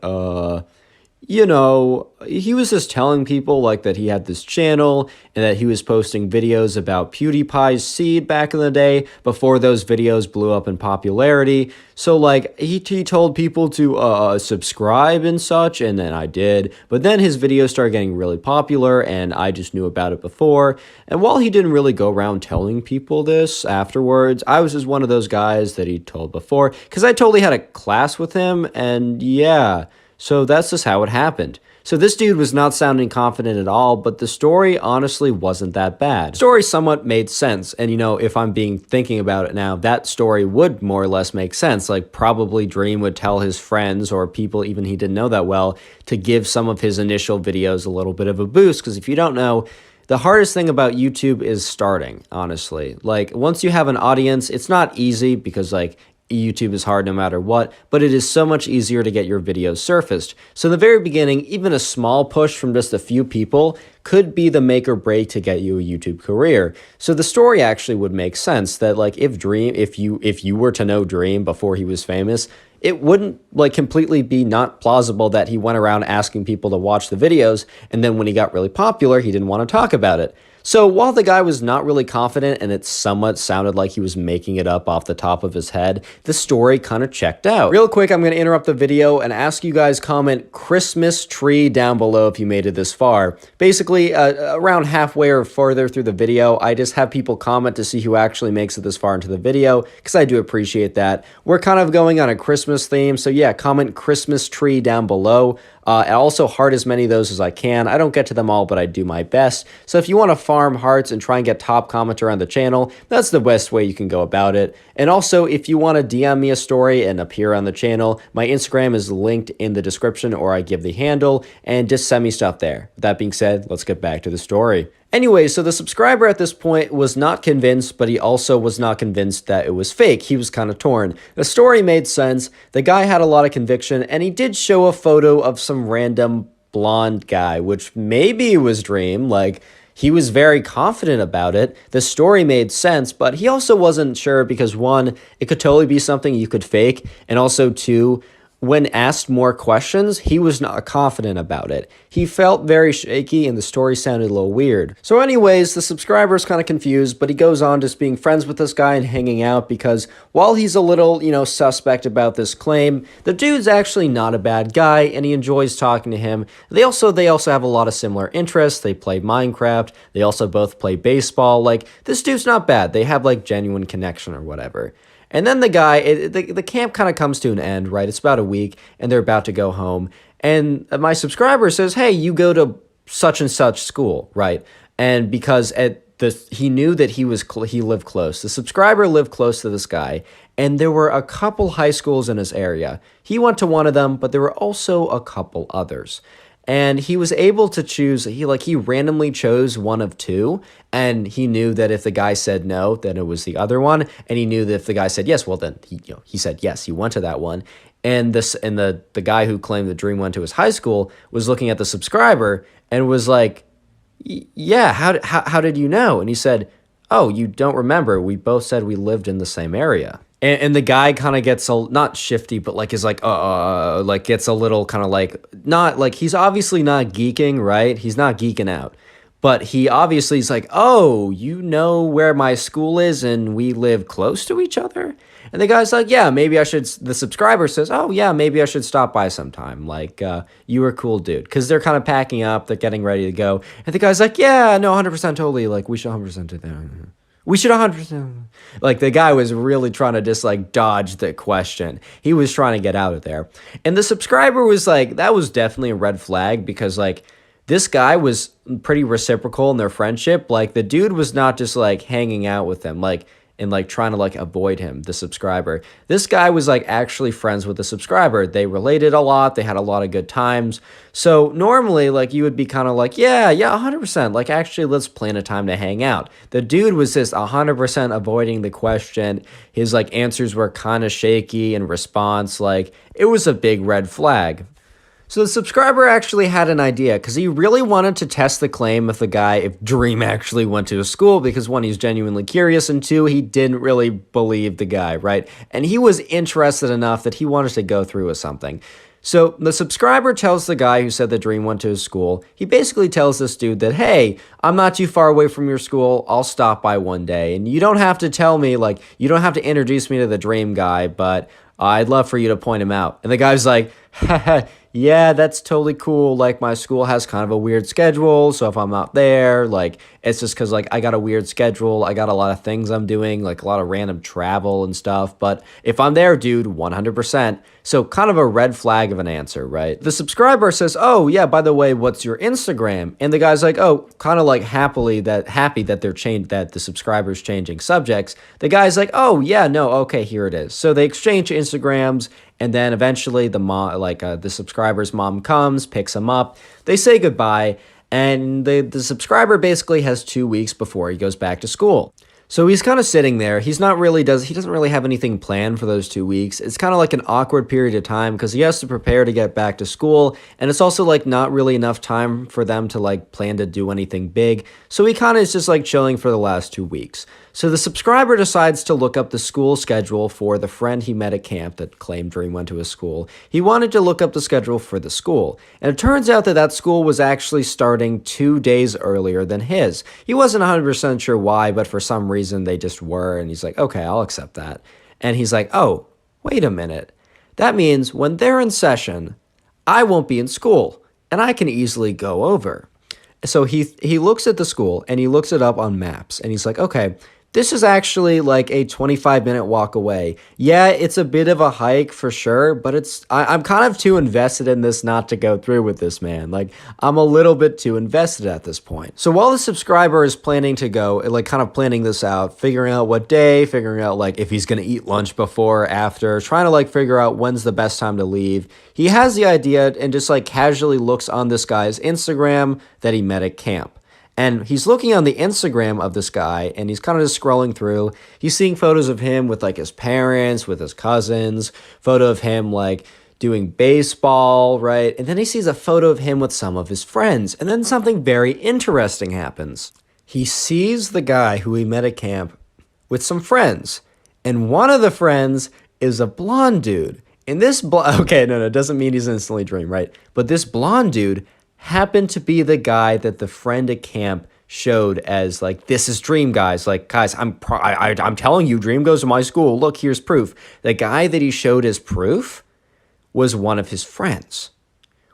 you know, he was just telling people like that he had this channel and that he was posting videos about PewDiePie's seed back in the day before those videos blew up in popularity. So like he told people to subscribe and such, and then I did. But then his videos started getting really popular and I just knew about it before. And while he didn't really go around telling people this afterwards, I was just one of those guys that he told before because I totally had a class with him, and yeah. So that's just how it happened. So this dude was not sounding confident at all, but the story honestly wasn't that bad. The story somewhat made sense, and you know, if I'm thinking about it now, that story would more or less make sense. Like probably Dream would tell his friends or people even he didn't know that well to give some of his initial videos a little bit of a boost, because if you don't know, the hardest thing about YouTube is starting, honestly. Like once you have an audience, it's not easy because like YouTube is hard no matter what, but it is so much easier to get your videos surfaced. So in the very beginning, even a small push from just a few people could be the make or break to get you a YouTube career. So the story actually would make sense that like if you were to know Dream before he was famous, it wouldn't like completely be not plausible that he went around asking people to watch the videos, and then when he got really popular, he didn't want to talk about it. So while the guy was not really confident and it somewhat sounded like he was making it up off the top of his head, the story kind of checked out. Real quick, I'm going to interrupt the video and ask you guys comment Christmas tree down below if you made it this far. Basically, around halfway or further through the video, I just have people comment to see who actually makes it this far into the video, because I do appreciate that. We're kind of going on a Christmas theme, so yeah, comment Christmas tree down below. I also heart as many of those as I can. I don't get to them all, but I do my best. So if you want to farm hearts and try and get top commenter on the channel, that's the best way you can go about it. And also, if you want to DM me a story and appear on the channel, my Instagram is linked in the description, or I give the handle, and just send me stuff there. With that being said, let's get back to the story. Anyway, so the subscriber at this point was not convinced, but he also was not convinced that it was fake. He was kind of torn. The story made sense. The guy had a lot of conviction, and he did show a photo of some random blonde guy, which maybe was Dream. Like, he was very confident about it. The story made sense, but he also wasn't sure because, one, it could totally be something you could fake, and also, two, when asked more questions, he was not confident about it. He felt very shaky and the story sounded a little weird. So anyways, the subscriber's kind of confused, but he goes on just being friends with this guy and hanging out because while he's a little, you know, suspect about this claim, the dude's actually not a bad guy and he enjoys talking to him. They also have a lot of similar interests. They play Minecraft. They also both play baseball. Like, this dude's not bad. They have like genuine connection or whatever. And then the guy, the camp kind of comes to an end, right? It's about a week, and they're about to go home. And my subscriber says, hey, you go to such and such school, right? And because he knew that he lived close. The subscriber lived close to this guy, and there were a couple high schools in his area. He went to one of them, but there were also a couple others. And he was able to choose, he randomly chose one of two, and he knew that if the guy said no, then it was the other one, and he knew that if the guy said yes, well then he said yes, he went to that one. And the guy who claimed that Dream went to his high school was looking at the subscriber and was like, yeah, how did you know? And he said, oh, you don't remember, we both said we lived in the same area. And the guy kind of gets not shifty, but like is like gets a little kind of like, not like, he's obviously not geeking, right? He's not geeking out, but he obviously is like, oh, you know where my school is and we live close to each other? And the guy's like, yeah, maybe I should. The subscriber says, oh yeah, maybe I should stop by sometime. Like, you were a cool dude. Because they're kind of packing up, they're getting ready to go. And the guy's like, yeah, no, 100% totally. Like, we should 100% do that. We should 100%. Like the guy was really trying to just like dodge the question. He was trying to get out of there. And the subscriber was like, that was definitely a red flag because like this guy was pretty reciprocal in their friendship. Like the dude was not just like hanging out with them, like and like trying to like avoid him, the subscriber. This guy was like actually friends with the subscriber. They related a lot. They had a lot of good times. So normally like you would be kind of like, yeah, 100%. Like actually let's plan a time to hang out. The dude was just 100% avoiding the question. His like answers were kind of shaky in response. Like it was a big red flag. So the subscriber actually had an idea because he really wanted to test the claim of the guy if Dream actually went to a school because one, he's genuinely curious, and two, he didn't really believe the guy, right? And he was interested enough that he wanted to go through with something. So the subscriber tells the guy who said that Dream went to his school, he basically tells this dude that, hey, I'm not too far away from your school. I'll stop by one day. And you don't have to tell me, like, you don't have to introduce me to the Dream guy, but I'd love for you to point him out. And the guy's like, yeah, that's totally cool. Like my school has kind of a weird schedule. So if I'm not there, like it's just because like I got a weird schedule. I got a lot of things I'm doing, like a lot of random travel and stuff. But if I'm there, dude, 100%. So kind of a red flag of an answer, right? The subscriber says, oh yeah, by the way, what's your Instagram? And the guy's like, oh, kind of like happy that that the subscriber's changing subjects. The guy's like, oh yeah, no, okay, here it is. So they exchange Instagrams. And then eventually the subscriber's mom comes, picks him up. They say goodbye, and the subscriber basically has 2 weeks before he goes back to school. So he's kind of sitting there. He doesn't really have anything planned for those 2 weeks. It's kind of like an awkward period of time because he has to prepare to get back to school, and it's also like not really enough time for them to like plan to do anything big. So he kind of is just like chilling for the last 2 weeks. So the subscriber decides to look up the school schedule for the friend he met at camp that claimed Dream went to his school. He wanted to look up the schedule for the school, and it turns out that that school was actually starting 2 days earlier than his. He wasn't 100% sure why, but for some reason they just were, and he's like, okay, I'll accept that. And he's like, oh, wait a minute. That means when they're in session, I won't be in school, and I can easily go over. So he looks at the school, and he looks it up on maps, and he's like, okay, this is actually like a 25-minute walk away. Yeah, it's a bit of a hike for sure, but I'm kind of too invested in this not to go through with this, man. Like, I'm a little bit too invested at this point. So while the subscriber is planning to go, like kind of planning this out, figuring out what day, figuring out like if he's going to eat lunch before or after, trying to like figure out when's the best time to leave, he has the idea and just like casually looks on this guy's Instagram that he met at camp. And he's looking on the Instagram of this guy, and he's kind of just scrolling through. He's seeing photos of him with like his parents, with his cousins, photo of him like doing baseball, right? And then he sees a photo of him with some of his friends. And then something very interesting happens. He sees the guy who he met at camp with some friends. And one of the friends is a blonde dude. And this okay, no, it doesn't mean he's instantly Dream, right? But this blonde dude happened to be the guy that the friend at camp showed as like, this is Dream, guys. Like, guys, I'm telling you, Dream goes to my school. Look, here's proof. The guy that he showed as proof was one of his friends,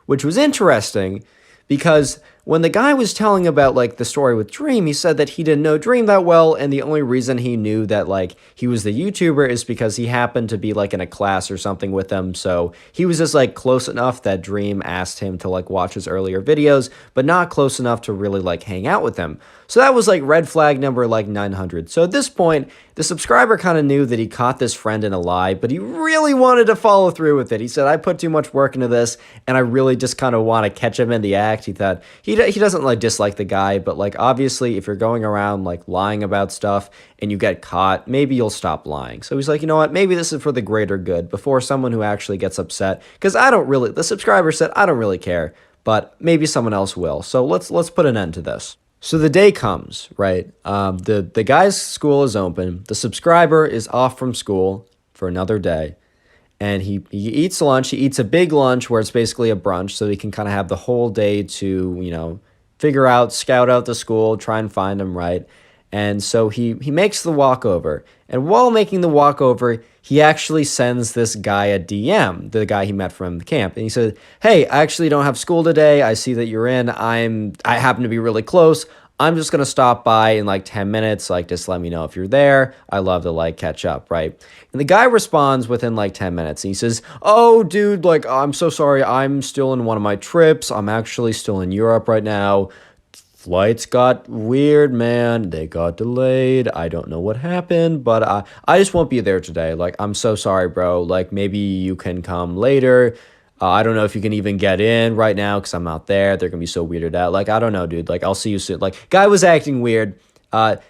which was interesting because when the guy was telling about like the story with Dream, he said that he didn't know Dream that well, and the only reason he knew that like he was the YouTuber is because he happened to be like in a class or something with them. So he was just like close enough that Dream asked him to like watch his earlier videos, but not close enough to really like hang out with him. So that was like red flag number like 900. So at this point, the subscriber kind of knew that he caught this friend in a lie, but he really wanted to follow through with it. He said, I put too much work into this, and I really just kind of want to catch him in the act. He thought he doesn't like dislike the guy, but like obviously if you're going around like lying about stuff and you get caught, maybe you'll stop lying. So he's like, you know what, maybe this is for the greater good before someone who actually gets upset, because the subscriber said, I don't really care, but maybe someone else will. So let's put an end to this. So the day comes, right? The guy's school is open. The subscriber is off from school for another day. And he eats lunch. He eats a big lunch where it's basically a brunch, so he can kind of have the whole day to, scout out the school, try and find him, right? And so he makes the walkover. And while making the walkover, he actually sends this guy a DM, the guy he met from the camp. And he said, hey, I actually don't have school today. I see that you're in. I happen to be really close. I'm just gonna stop by in like 10 minutes, like just let me know if you're there. I love to like catch up, right? And the guy responds within like 10 minutes and he says, "Oh, dude, like I'm so sorry. I'm still in one of my trips. I'm actually still in Europe right now. Flights got weird, man. They got delayed. I don't know what happened, but I just won't be there today. Like, I'm so sorry, bro. Like, maybe you can come later. I don't know if you can even get in right now because I'm not there. They're gonna be so weirded out. Like, I don't know, dude. Like, I'll see you soon." Like, guy was acting weird.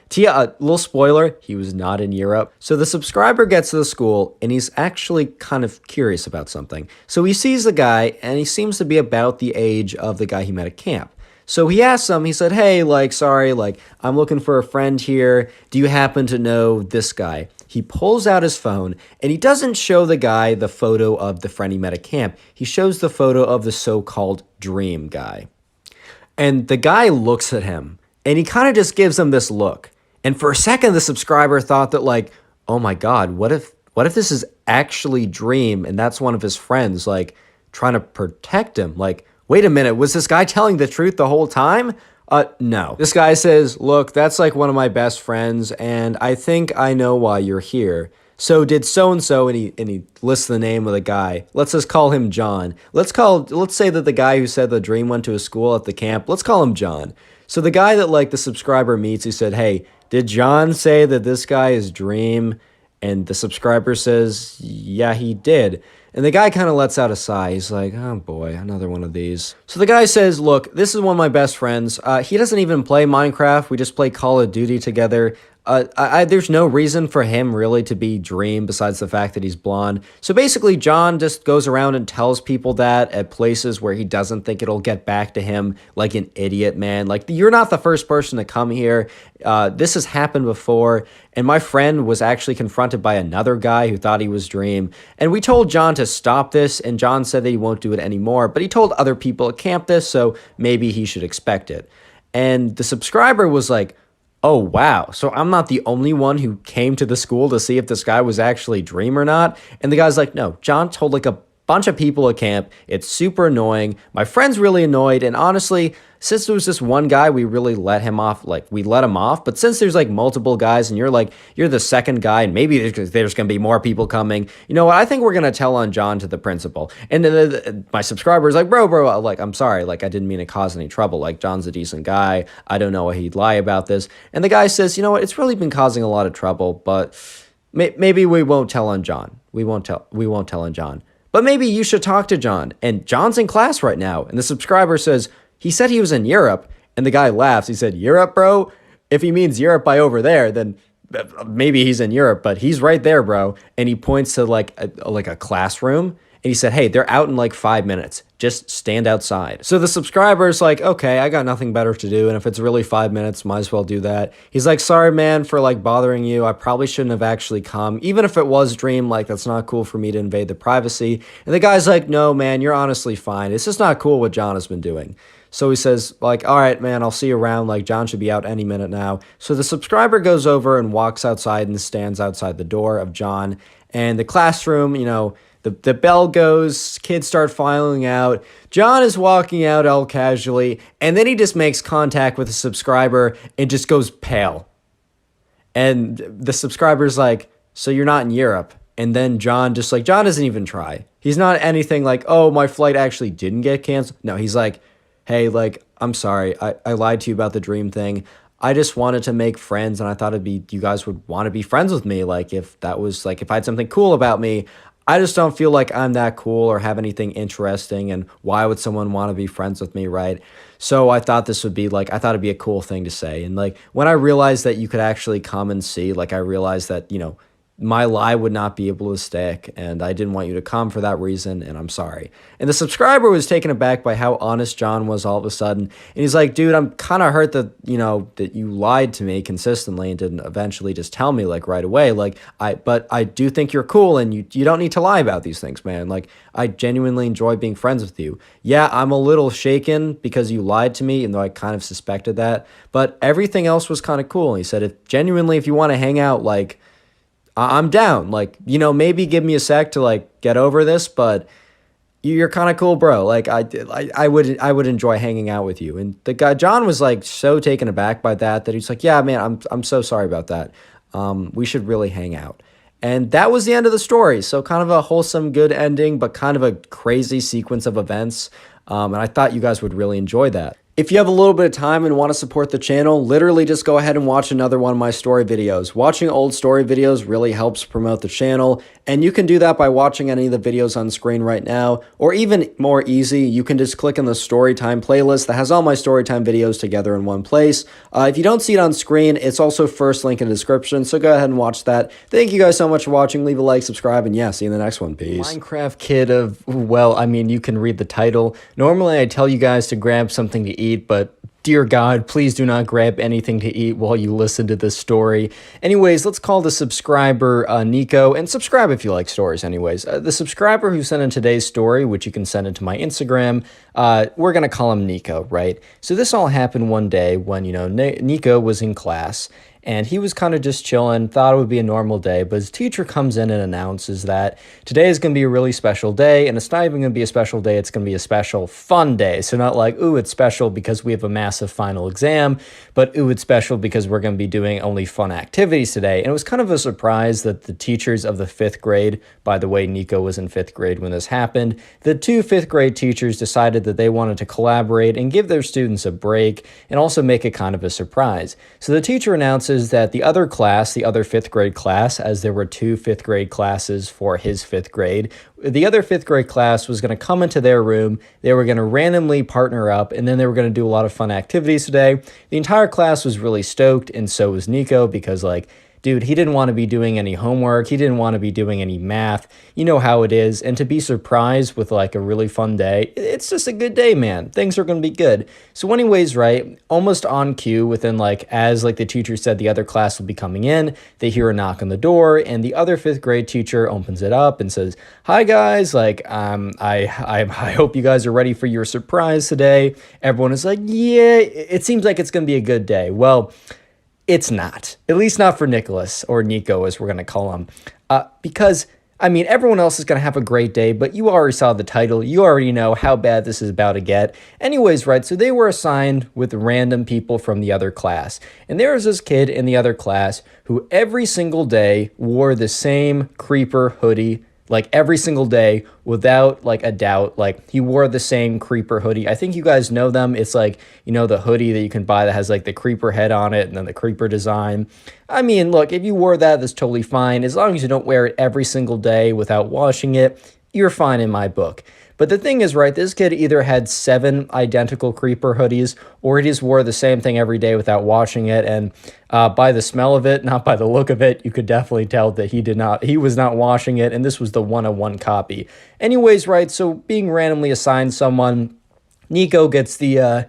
Tia, a little spoiler, he was not in Europe. So the subscriber gets to the school and he's actually kind of curious about something. So he sees the guy and he seems to be about the age of the guy he met at camp. So he asked him, he said, "Hey, like, sorry, like, I'm looking for a friend here. Do you happen to know this guy?" He pulls out his phone and he doesn't show the guy the photo of the friend he met at camp. He shows the photo of the so-called dream guy. And the guy looks at him and he kind of just gives him this look. And for a second, the subscriber thought that, like, oh my God, what if this is actually Dream and that's one of his friends, like, trying to protect him? Like, wait a minute, was this guy telling the truth the whole time? No. This guy says, "Look, that's like one of my best friends, and I think I know why you're here. So did so and so," and he lists the name of the guy. Let's just call him John. Let's say that the guy who said the dream went to a school at the camp. Let's call him John. So the guy that like the subscriber meets, he said, "Hey, did John say that this guy is Dream?" And the subscriber says, "Yeah, he did." And the guy kind of lets out a sigh. He's like, "Oh boy, another one of these." So the guy says, "Look, this is one of my best friends. He doesn't even play Minecraft. We just play Call of Duty together. There's no reason for him really to be Dream besides the fact that he's blonde." So basically, John just goes around and tells people that at places where he doesn't think it'll get back to him, like an idiot, man. Like, you're not the first person to come here. This has happened before. And my friend was actually confronted by another guy who thought he was Dream. And we told John to stop this, and John said that he won't do it anymore. But he told other people at camp this, so maybe he should expect it. And the subscriber was like, "Oh, wow. So I'm not the only one who came to the school to see if this guy was actually Dream or not?" And the guy's like, "No, John told like a bunch of people at camp. It's super annoying. My friend's really annoyed. And honestly, since there was this one guy, we really let him off. Like, we let him off. But since there's like multiple guys and you're the second guy and maybe there's going to be more people coming, you know what? I think we're going to tell on John to the principal." And then my subscriber's like, bro, like, I'm sorry. Like, I didn't mean to cause any trouble. Like, John's a decent guy. I don't know why he'd lie about this. And the guy says, "You know what? It's really been causing a lot of trouble, but maybe we won't tell on John. We won't tell on John. But maybe you should talk to John. And John's in class right now." And the subscriber says, "He said he was in Europe." And the guy laughs. He said, "Europe, bro? If he means Europe by over there, then maybe he's in Europe, but he's right there, bro." And he points to like a classroom. And he said, "Hey, they're out in like 5 minutes. Just stand outside." So the subscriber's like, "Okay, I got nothing better to do. And if it's really 5 minutes, might as well do that." He's like, "Sorry, man, for like bothering you. I probably shouldn't have actually come. Even if it was Dream, like, that's not cool for me to invade the privacy." And the guy's like, "No, man, you're honestly fine. It's just not cool what John has been doing." So he says, like, "All right, man, I'll see you around. Like, John should be out any minute now." So the subscriber goes over and walks outside and stands outside the door of John. And the classroom, you know, the bell goes, kids start filing out. John is walking out all casually, and then he just makes contact with the subscriber and just goes pale. And the subscriber's like, "So you're not in Europe?" And then John doesn't even try. He's not anything like, "Oh, my flight actually didn't get canceled." No, he's like, "Hey, like, I'm sorry. I lied to you about the Dream thing. I just wanted to make friends, and I thought you guys would want to be friends with me. Like, if I had something cool about me, I just don't feel like I'm that cool or have anything interesting, and why would someone want to be friends with me, right? So I thought it'd be a cool thing to say." And like, when I realized that you could actually come and see, like, I realized that, you know, my lie would not be able to stick, and I didn't want you to come for that reason, and I'm sorry. And the subscriber was taken aback by how honest John was all of a sudden. And he's like, "Dude, I'm kind of hurt that, you know, that you lied to me consistently and didn't eventually just tell me, like, right away. Like, but I do think you're cool, and you don't need to lie about these things, man. Like, I genuinely enjoy being friends with you. Yeah, I'm a little shaken because you lied to me, even though I kind of suspected that, but everything else was kind of cool." And he said, if you want to hang out, like, I'm down. Like, you know, maybe give me a sec to like get over this, but you're kind of cool, bro. Like I would enjoy hanging out with you. And the guy John was like so taken aback by that he's like, yeah, man, I'm so sorry about that. We should really hang out. And that was the end of the story. So kind of a wholesome, good ending, but kind of a crazy sequence of events. And I thought you guys would really enjoy that. If you have a little bit of time and want to support the channel, literally just go ahead and watch another one of my story videos. Watching old story videos really helps promote the channel, and you can do that by watching any of the videos on screen right now, or even more easy, you can just click on the Storytime playlist that has all my Storytime videos together in one place. If you don't see it on screen, it's also first link in the description, so go ahead and watch that. Thank you guys so much for watching. Leave a like, subscribe, and yeah, see you in the next one. Peace. Minecraft kid of, well, I mean, you can read the title. Normally, I tell you guys to grab something to eat, but dear God, please do not grab anything to eat while you listen to this story. Anyways, let's call the subscriber Nico, and subscribe if you like stories anyways. The subscriber who sent in today's story, which you can send it to my Instagram, we're going to call him Nico, right? So this all happened one day when, Nico was in class, and he was kind of just chilling, thought it would be a normal day, but his teacher comes in and announces that today is going to be a really special day, and it's not even going to be a special day, it's going to be a special fun day. So not like, ooh, it's special because we have a massive final exam, but ooh, it's special because we're going to be doing only fun activities today. And it was kind of a surprise that the teachers of the 5th grade, by the way, Nico was in 5th grade when this happened, the 2 5th grade teachers decided that they wanted to collaborate and give their students a break and also make it kind of a surprise. So the teacher announces that the other class, the other 5th grade class, as there were 2 5th grade classes for his 5th grade, the other 5th grade class was going to come into their room, they were going to randomly partner up, and then they were going to do a lot of fun activities today. The entire class was really stoked, and so was Nico, because like, dude, he didn't want to be doing any homework. He didn't want to be doing any math. You know how it is. And to be surprised with like a really fun day, it's just a good day, man. Things are going to be good. So anyways, right, almost on cue within like, as like the teacher said, the other class will be coming in, they hear a knock on the door, and the other 5th grade teacher opens it up and says, hi guys, like, I hope you guys are ready for your surprise today. Everyone is like, yeah, it seems like it's going to be a good day. Well, it's not, at least not for Nicholas, or Nico as we're going to call him, because, I mean, everyone else is going to have a great day, but you already saw the title. You already know how bad this is about to get. Anyways, right, so they were assigned with random people from the other class, and there was this kid in the other class who every single day wore the same creeper hoodie, like every single day without like a doubt. Like he wore the same creeper hoodie. I think you guys know them. It's like, the hoodie that you can buy that has like the creeper head on it and then the creeper design. I mean, look, if you wore that, that's totally fine. As long as you don't wear it every single day without washing it, you're fine in my book. But the thing is, right, this kid either had 7 identical creeper hoodies, or he just wore the same thing every day without washing it. And by the smell of it, not by the look of it, you could definitely tell that he was not washing it, and this was the one-of-one copy. Anyways, right, so being randomly assigned someone, Nico gets the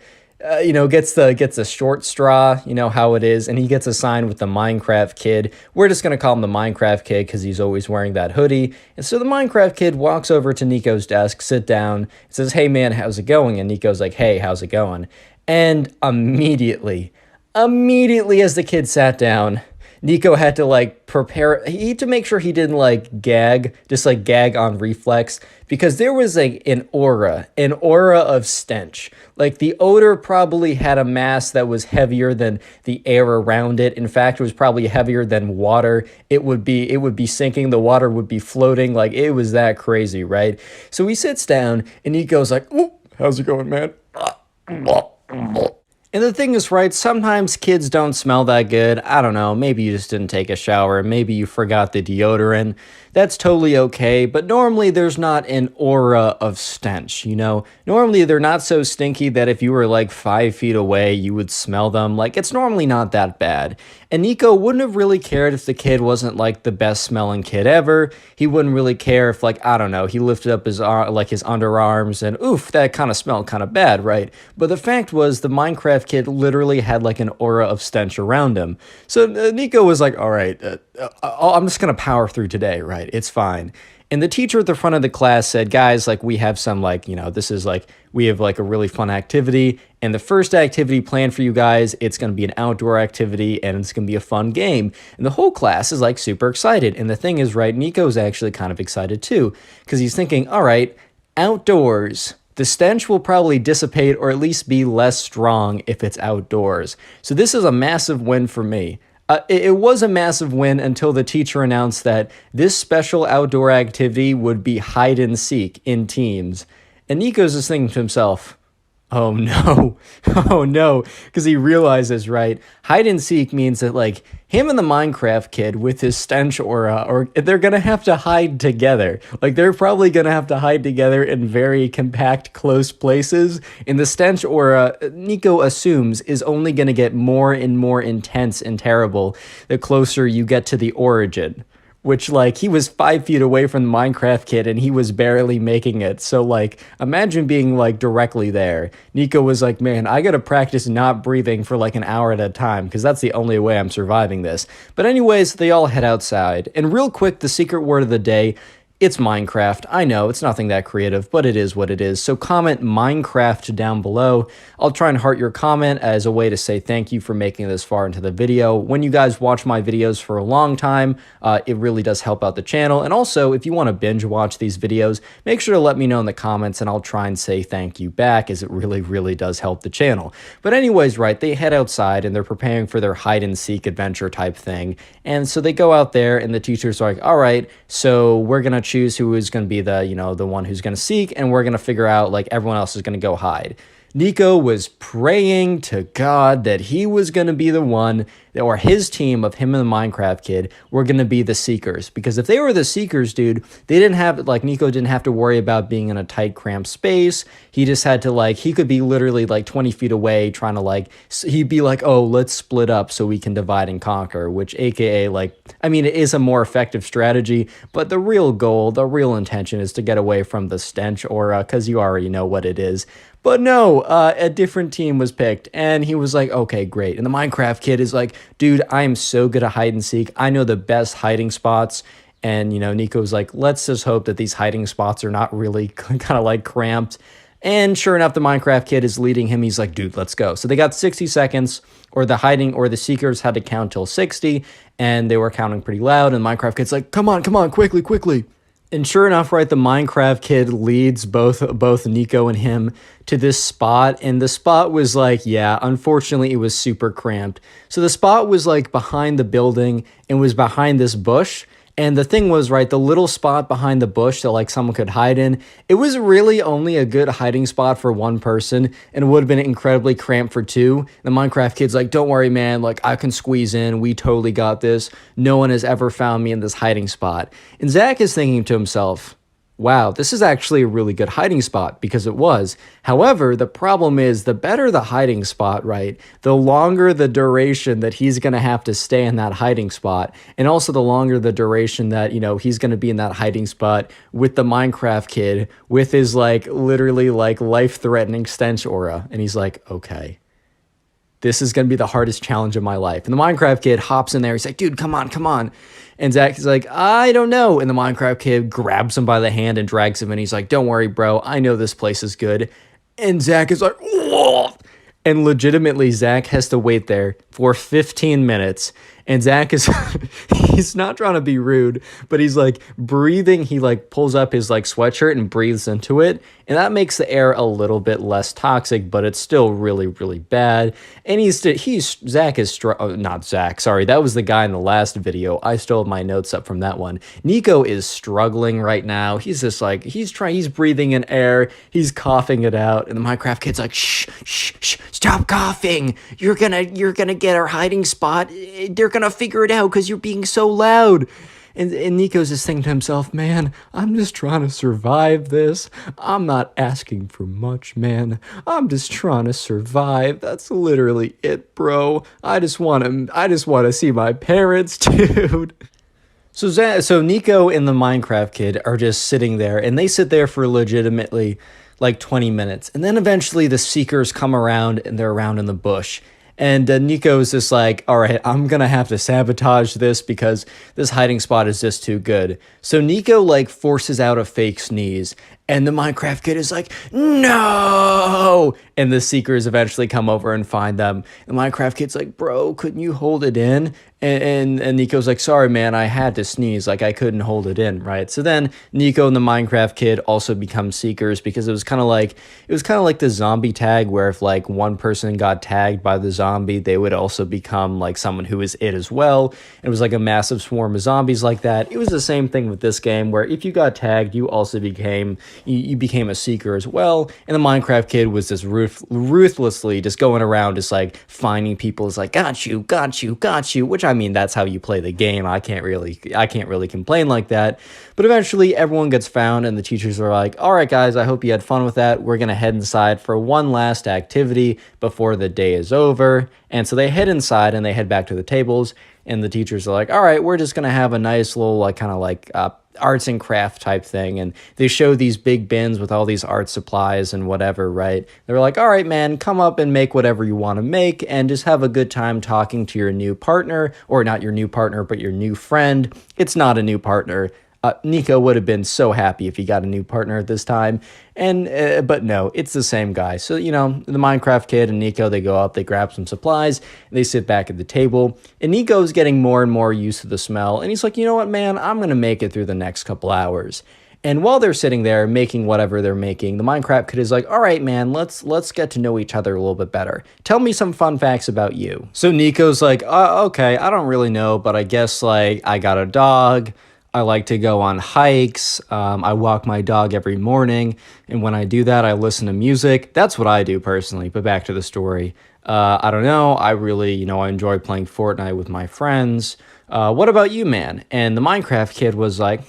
gets a short straw, you know how it is, and he gets assigned with the Minecraft kid. We're just going to call him the Minecraft kid because he's always wearing that hoodie. And so the Minecraft kid walks over to Nico's desk, sit down, and says, hey man, how's it going? And Nico's like, hey, how's it going? And immediately as the kid sat down, Nico had to like prepare, he had to make sure he didn't like gag, just like gag on reflex, because there was like an aura of stench. Like the odor probably had a mass that was heavier than the air around it. In fact, it was probably heavier than water. It would be sinking, the water would be floating, like it was that crazy, right? So he sits down and Nico's like, "Ooh, how's it going, man?" And the thing is, right, sometimes kids don't smell that good. I don't know, maybe you just didn't take a shower, maybe you forgot the deodorant. That's totally okay, but normally there's not an aura of stench, you know? Normally they're not so stinky that if you were like 5 feet away, you would smell them. Like, it's normally not that bad. And Nico wouldn't have really cared if the kid wasn't like the best smelling kid ever. He wouldn't really care if, like, I don't know, he lifted up his his underarms and oof, that kind of smelled kind of bad, right? But the fact was the Minecraft kid literally had like an aura of stench around him. So Nico was like, all right, I'm just going to power through today, right? It's fine. And the teacher at the front of the class said, guys, like we have some like, you know, this is like, we have like a really fun activity. And the first activity planned for you guys, it's going to be an outdoor activity and it's going to be a fun game. And the whole class is like super excited. And the thing is, right, Nico's actually kind of excited too, because he's thinking, all right, Outdoors. The stench will probably dissipate or at least be less strong if it's outdoors. So this is a massive win for me. It was a massive win until the teacher announced that this special outdoor activity would be hide and seek in teams. And Nico's just thinking to himself, oh no, oh no, because he realizes, right, hide and seek means that, like, him and the Minecraft kid with his stench aura, or they're gonna have to hide together. Like, they're probably gonna have to hide together in very compact, close places. And the stench aura, Nico assumes, is only gonna get more and more intense and terrible the closer you get to the origin. Which, like, he was 5 feet away from the Minecraft kid and he was barely making it. So, like, imagine being, like, directly there. Nico was like, man, I gotta practice not breathing for like an hour at a time because that's the only way I'm surviving this. But anyways, they all head outside. And real quick, the secret word of the day, it's Minecraft. I know, it's nothing that creative, but it is what it is. So comment Minecraft down below. I'll try and heart your comment as a way to say thank you for making it this far into the video. When you guys watch my videos for a long time, it really does help out the channel. And also, if you want to binge watch these videos, make sure to let me know in the comments and I'll try and say thank you back, as it really, really does help the channel. But anyways, right, they head outside and they're preparing for their hide and seek adventure type thing. And so they go out there and the teacher's like, all right, so we're going to choose who is going to be the, you know, the one who's going to seek, and we're going to figure out, like, everyone else is going to go hide. Nico was praying to God that he was going to be the one, or his team of him and the Minecraft kid were going to be the seekers. Because if they were the seekers, dude, they didn't have, like, Nico didn't have to worry about being in a tight, cramped space. He just had to, like, he could be literally, like, 20 feet away trying to, like, he'd be like, oh, let's split up so we can divide and conquer, which, aka, like, I mean, it is a more effective strategy, but the real goal, the real intention is to get away from the stench aura, because you already know what it is. But no, a different team was picked, and he was like, okay, great. And the Minecraft kid is like, dude, I am so good at hide and seek. I know the best hiding spots. And, you know, Nico's like, let's just hope that these hiding spots are not really kind of like cramped. And sure enough, the Minecraft kid is leading him. He's like, dude, let's go. So they got 60 seconds, or the hiding, or the seekers had to count till 60, and they were counting pretty loud. And the Minecraft kid's like, come on, quickly, quickly. And sure enough, right, the Minecraft kid leads both Nico and him to this spot, and the spot was like, yeah, unfortunately, it was super cramped. So the spot was like behind the building and was behind this bush. And the thing was, right, the little spot behind the bush that, like, someone could hide in, it was really only a good hiding spot for one person, and it would have been incredibly cramped for two. The Minecraft kid's like, don't worry, man, like, I can squeeze in. We totally got this. No one has ever found me in this hiding spot. And Zach is thinking to himself, wow, this is actually a really good hiding spot, because it was. However, the problem is, the better the hiding spot, right, the longer the duration that he's going to have to stay in that hiding spot, and also the longer the duration that, you know, he's going to be in that hiding spot with the Minecraft kid with his, like, literally, like, life-threatening stench aura. And he's like, okay, this is going to be the hardest challenge of my life. And the Minecraft kid hops in there. He's like, dude, come on. And Zach is like, I don't know. And the Minecraft kid grabs him by the hand and drags him in. He's like, don't worry, bro. I know this place is good. And Zach is like, whoa. And legitimately, Zach has to wait there for 15 minutes. And Zach is, he's not trying to be rude, but he's like breathing. He like pulls up his like sweatshirt and breathes into it. And that makes the air a little bit less toxic, but it's still really, really bad. And Zach is, not Zach, sorry. That was the guy in the last video. I still have my notes up from that one. Nico is struggling right now. He's just like, he's breathing in air. He's coughing it out. And the Minecraft kid's like, shh, stop coughing. You're gonna get our hiding spot. They're gonna figure it out because you're being so loud. And Nico's just thinking to himself, man, I'm just trying to survive this. I'm not asking for much, man. I'm just trying to survive. That's literally it, bro. I just want to see my parents, dude. So Nico and the Minecraft kid are just sitting there, and they sit there for legitimately like 20 minutes. And then eventually the seekers come around, and they're around in the bush. And Nico's just like, all right, I'm going to have to sabotage this because this hiding spot is just too good. So Nico like forces out a fake sneeze, and the Minecraft kid is like, no! And the seekers eventually come over and find them. The Minecraft kid's like, bro, couldn't you hold it in? And Nico's like, sorry, man, I had to sneeze. Like, I couldn't hold it in, right? So then Nico and the Minecraft kid also become seekers because it was kind of like the zombie tag where if like one person got tagged by the zombie, they would also become like someone who is it as well. It was like a massive swarm of zombies like that. It was the same thing with this game where if you got tagged, you also you became a seeker as well. And the Minecraft kid was just ruthlessly just going around just like finding people as like, got you, got you, got you, which I mean, that's how you play the game. I can't really complain like that. But eventually everyone gets found and the teachers are like, all right, guys, I hope you had fun with that. We're going to head inside for one last activity before the day is over. And so they head inside and they head back to the tables. And the teachers are like, all right, we're just going to have a nice little like kind of like arts and craft type thing. And they show these big bins with all these art supplies and whatever, right? They're like, all right, man, come up and make whatever you want to make and just have a good time talking to your new partner, or not your new partner, but your new friend. It's not a new partner. Nico would have been so happy if he got a new partner at this time, but no, it's the same guy. So the Minecraft kid and Nico, they go up, they grab some supplies, and they sit back at the table. And Nico's getting more and more used to the smell, and he's like, you know what, man, I'm gonna make it through the next couple hours. And while they're sitting there making whatever they're making, the Minecraft kid is like, all right, man, let's get to know each other a little bit better. Tell me some fun facts about you. So Nico's like, okay, I don't really know, but I guess like I got a dog. I like to go on hikes. I walk my dog every morning. And when I do that, I listen to music. That's what I do personally. But back to the story. I don't know. I really, I enjoy playing Fortnite with my friends. What about you, man? And the Minecraft kid was like,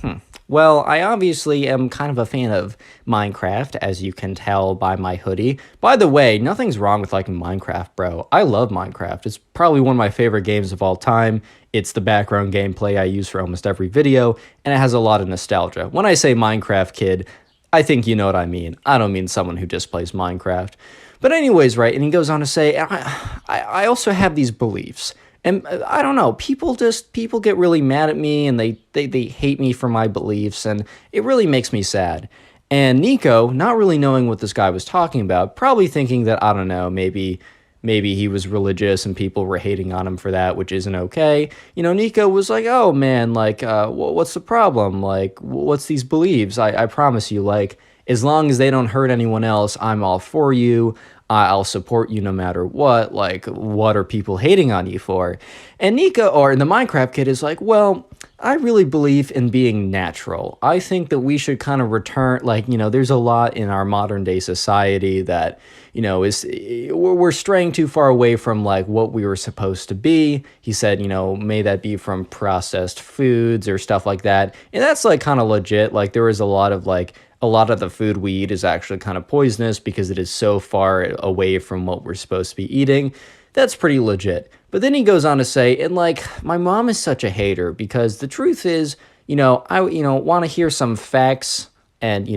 well, I obviously am kind of a fan of Minecraft, as you can tell by my hoodie. By the way, nothing's wrong with liking Minecraft, bro. I love Minecraft. It's probably one of my favorite games of all time. It's the background gameplay I use for almost every video, and it has a lot of nostalgia. When I say Minecraft kid, I think you know what I mean. I don't mean someone who just plays Minecraft. But anyways, right, and he goes on to say, I also have these beliefs. And I don't know, people get really mad at me and they hate me for my beliefs, and it really makes me sad. And Nico, not really knowing what this guy was talking about, probably thinking that, I don't know, maybe he was religious and people were hating on him for that, which isn't okay. Nico was like, oh man, like, what's the problem? Like, what's these beliefs? I promise you, like, as long as they don't hurt anyone else, I'm all for you. I'll support you no matter what. Like, what are people hating on you for? And Nico, or the Minecraft kid, is like, well, I really believe in being natural. I think that we should kind of return, like, there's a lot in our modern day society that, we're straying too far away from like what we were supposed to be. He said, may that be from processed foods or stuff like that. And that's like kind of legit. Like, there is a lot of the food we eat is actually kind of poisonous because it is so far away from what we're supposed to be eating. That's pretty legit. But then he goes on to say, and like, my mom is such a hater because the truth is, I want to hear some facts. And,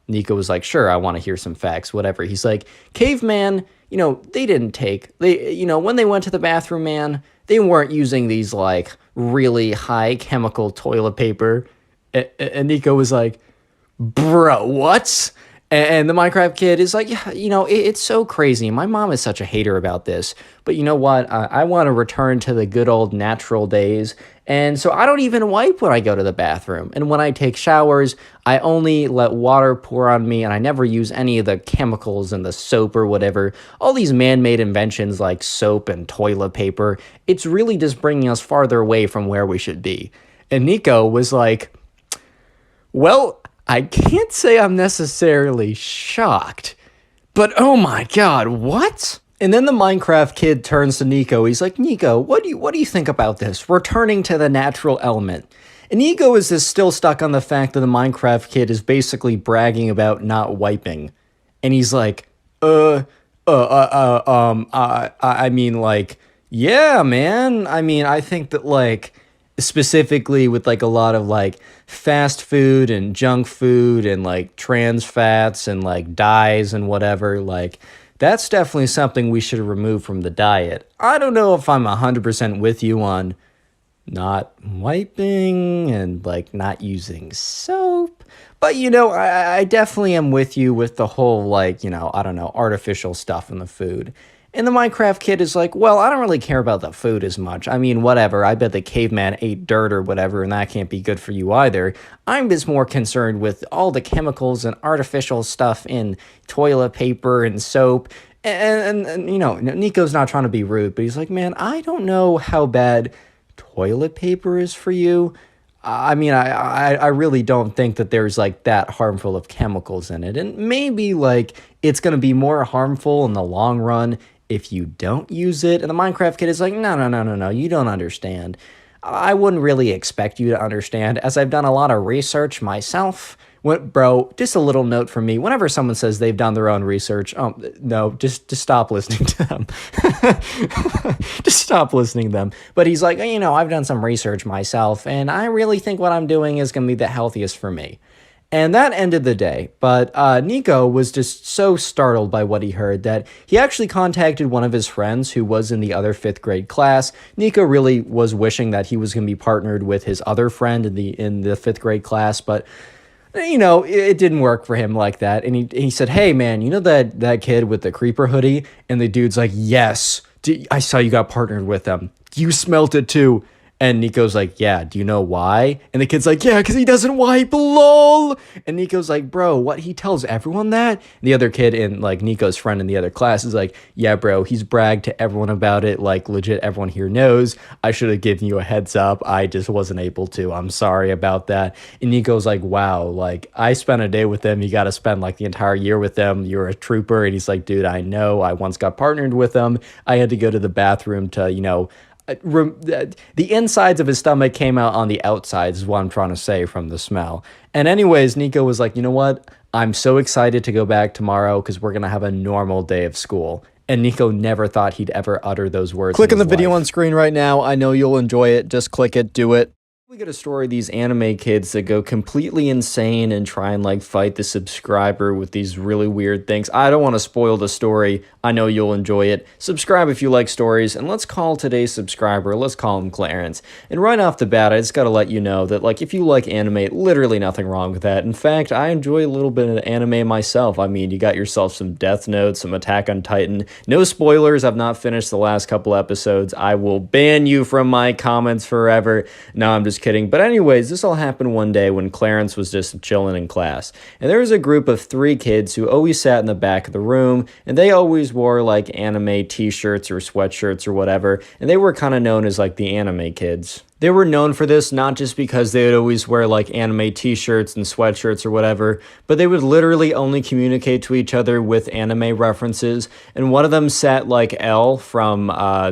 Nico was like, sure, I want to hear some facts, whatever. He's like, caveman, they didn't when they went to the bathroom, man, they weren't using these like really high chemical toilet paper. And Nico was like, bro, what? And the Minecraft kid is like, yeah, it's so crazy. My mom is such a hater about this. But you know what? I want to return to the good old natural days. And so I don't even wipe when I go to the bathroom. And when I take showers, I only let water pour on me, and I never use any of the chemicals and the soap or whatever. All these man-made inventions like soap and toilet paper, it's really just bringing us farther away from where we should be. And Nico was like, well, I can't say I'm necessarily shocked, but oh my god, what? And then the Minecraft kid turns to Nico. He's like, Nico, what do you think about this? Returning to the natural element. And Nico is just still stuck on the fact that the Minecraft kid is basically bragging about not wiping. And he's like, I mean, like, yeah, man. I mean, I think that, like, specifically with like a lot of like fast food and junk food and like trans fats and like dyes and whatever, like that's definitely something we should remove from the diet. I don't know if I'm 100% with you on not wiping and like not using soap, but I definitely am with you with the whole like, I don't know, artificial stuff in the food. And the Minecraft kid is like, well, I don't really care about the food as much. I mean, whatever. I bet the caveman ate dirt or whatever, and that can't be good for you either. I'm just more concerned with all the chemicals and artificial stuff in toilet paper and soap. And Nico's not trying to be rude, but he's like, man, I don't know how bad toilet paper is for you. I mean, I really don't think that there's like that harmful of chemicals in it. And maybe like it's going to be more harmful in the long run if you don't use it. And the Minecraft kid is like, no, no, no, no, no, you don't understand. I wouldn't really expect you to understand, as I've done a lot of research myself. Bro, just a little note from me. Whenever someone says they've done their own research, no, just stop listening to them. Just stop listening to them. But he's like, I've done some research myself, and I really think what I'm doing is going to be the healthiest for me. And that ended the day, but Nico was just so startled by what he heard that he actually contacted one of his friends who was in the other 5th grade class. Nico really was wishing that he was going to be partnered with his other friend in the 5th grade class, but it didn't work for him like that. And he said, hey, man, you know that kid with the creeper hoodie? And the dude's like, yes, I saw you got partnered with them. You smelt it too. And Nico's like, yeah, do you know why? And the kid's like, yeah, because he doesn't wipe, lol. And Nico's like, bro, what? He tells everyone that? And the other kid in, like, Nico's friend in the other class is like, yeah, bro, he's bragged to everyone about it. Like, legit, everyone here knows. I should have given you a heads up. I just wasn't able to. I'm sorry about that. And Nico's like, wow, like, I spent a day with them. You got to spend, like, the entire year with them. You're a trooper. And he's like, dude, I know. I once got partnered with them. I had to go to the bathroom to, the insides of his stomach came out on the outsides is what I'm trying to say from the smell. And anyways, Nico was like, you know what? I'm so excited to go back tomorrow because we're going to have a normal day of school. And Nico never thought he'd ever utter those words. Click on the video on screen right now. I know you'll enjoy it. Just click it. Do it. We get a story of these anime kids that go completely insane and try and like fight the subscriber with these really weird things. I don't want to spoil the story. I know you'll enjoy it. Subscribe if you like stories, and let's call today's subscriber, let's call him Clarence. And right off the bat, I just got to let you know that like if you like anime, literally nothing wrong with that. In fact, I enjoy a little bit of anime myself. I mean, you got yourself some Death Note, some Attack on Titan. No spoilers, I've not finished the last couple episodes. I will ban you from my comments forever. No, I'm just kidding. But anyways, this all happened one day when Clarence was just chilling in class. And there was a group of 3 kids who always sat in the back of the room, and they always wore like anime t-shirts or sweatshirts or whatever, and they were kind of known as like the anime kids. They were known for this not just because they would always wear like anime t-shirts and sweatshirts or whatever, but they would literally only communicate to each other with anime references. And one of them sat like L from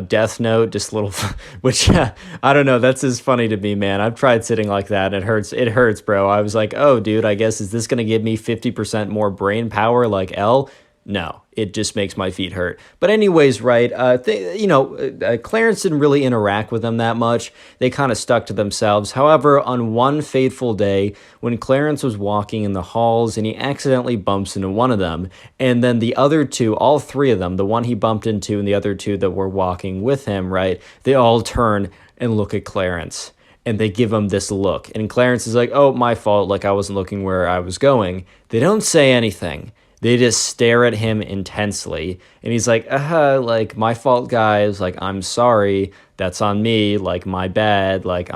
Death Note, just little, which I don't know, that's just funny to me, man. I've tried sitting like that. It hurts, bro. I was like, oh, dude, I guess is this gonna give me 50% more brain power like L? No, it just makes my feet hurt. But anyways, right, Clarence didn't really interact with them that much. They kind of stuck to themselves. However, on one fateful day, when Clarence was walking in the halls and he accidentally bumps into one of them, and then the other 2, all 3 of them, the one he bumped into and the other 2 that were walking with him, right, they all turn and look at Clarence. And they give him this look. And Clarence is like, oh, my fault, like I wasn't looking where I was going. They don't say anything. They just stare at him intensely. And he's like, like, my fault, guys. Like, I'm sorry. That's on me. Like, my bad. Like,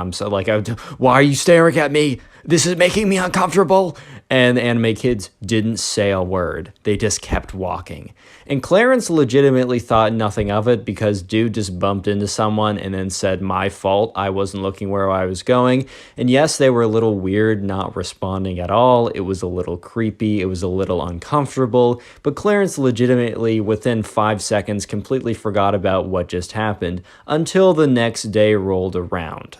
why are you staring at me? This is making me uncomfortable. And the anime kids didn't say a word. They just kept walking. And Clarence legitimately thought nothing of it because dude just bumped into someone and then said, my fault, I wasn't looking where I was going. And yes, they were a little weird, not responding at all. It was a little creepy. It was a little uncomfortable. But Clarence legitimately, within 5 seconds, completely forgot about what just happened until the next day rolled around.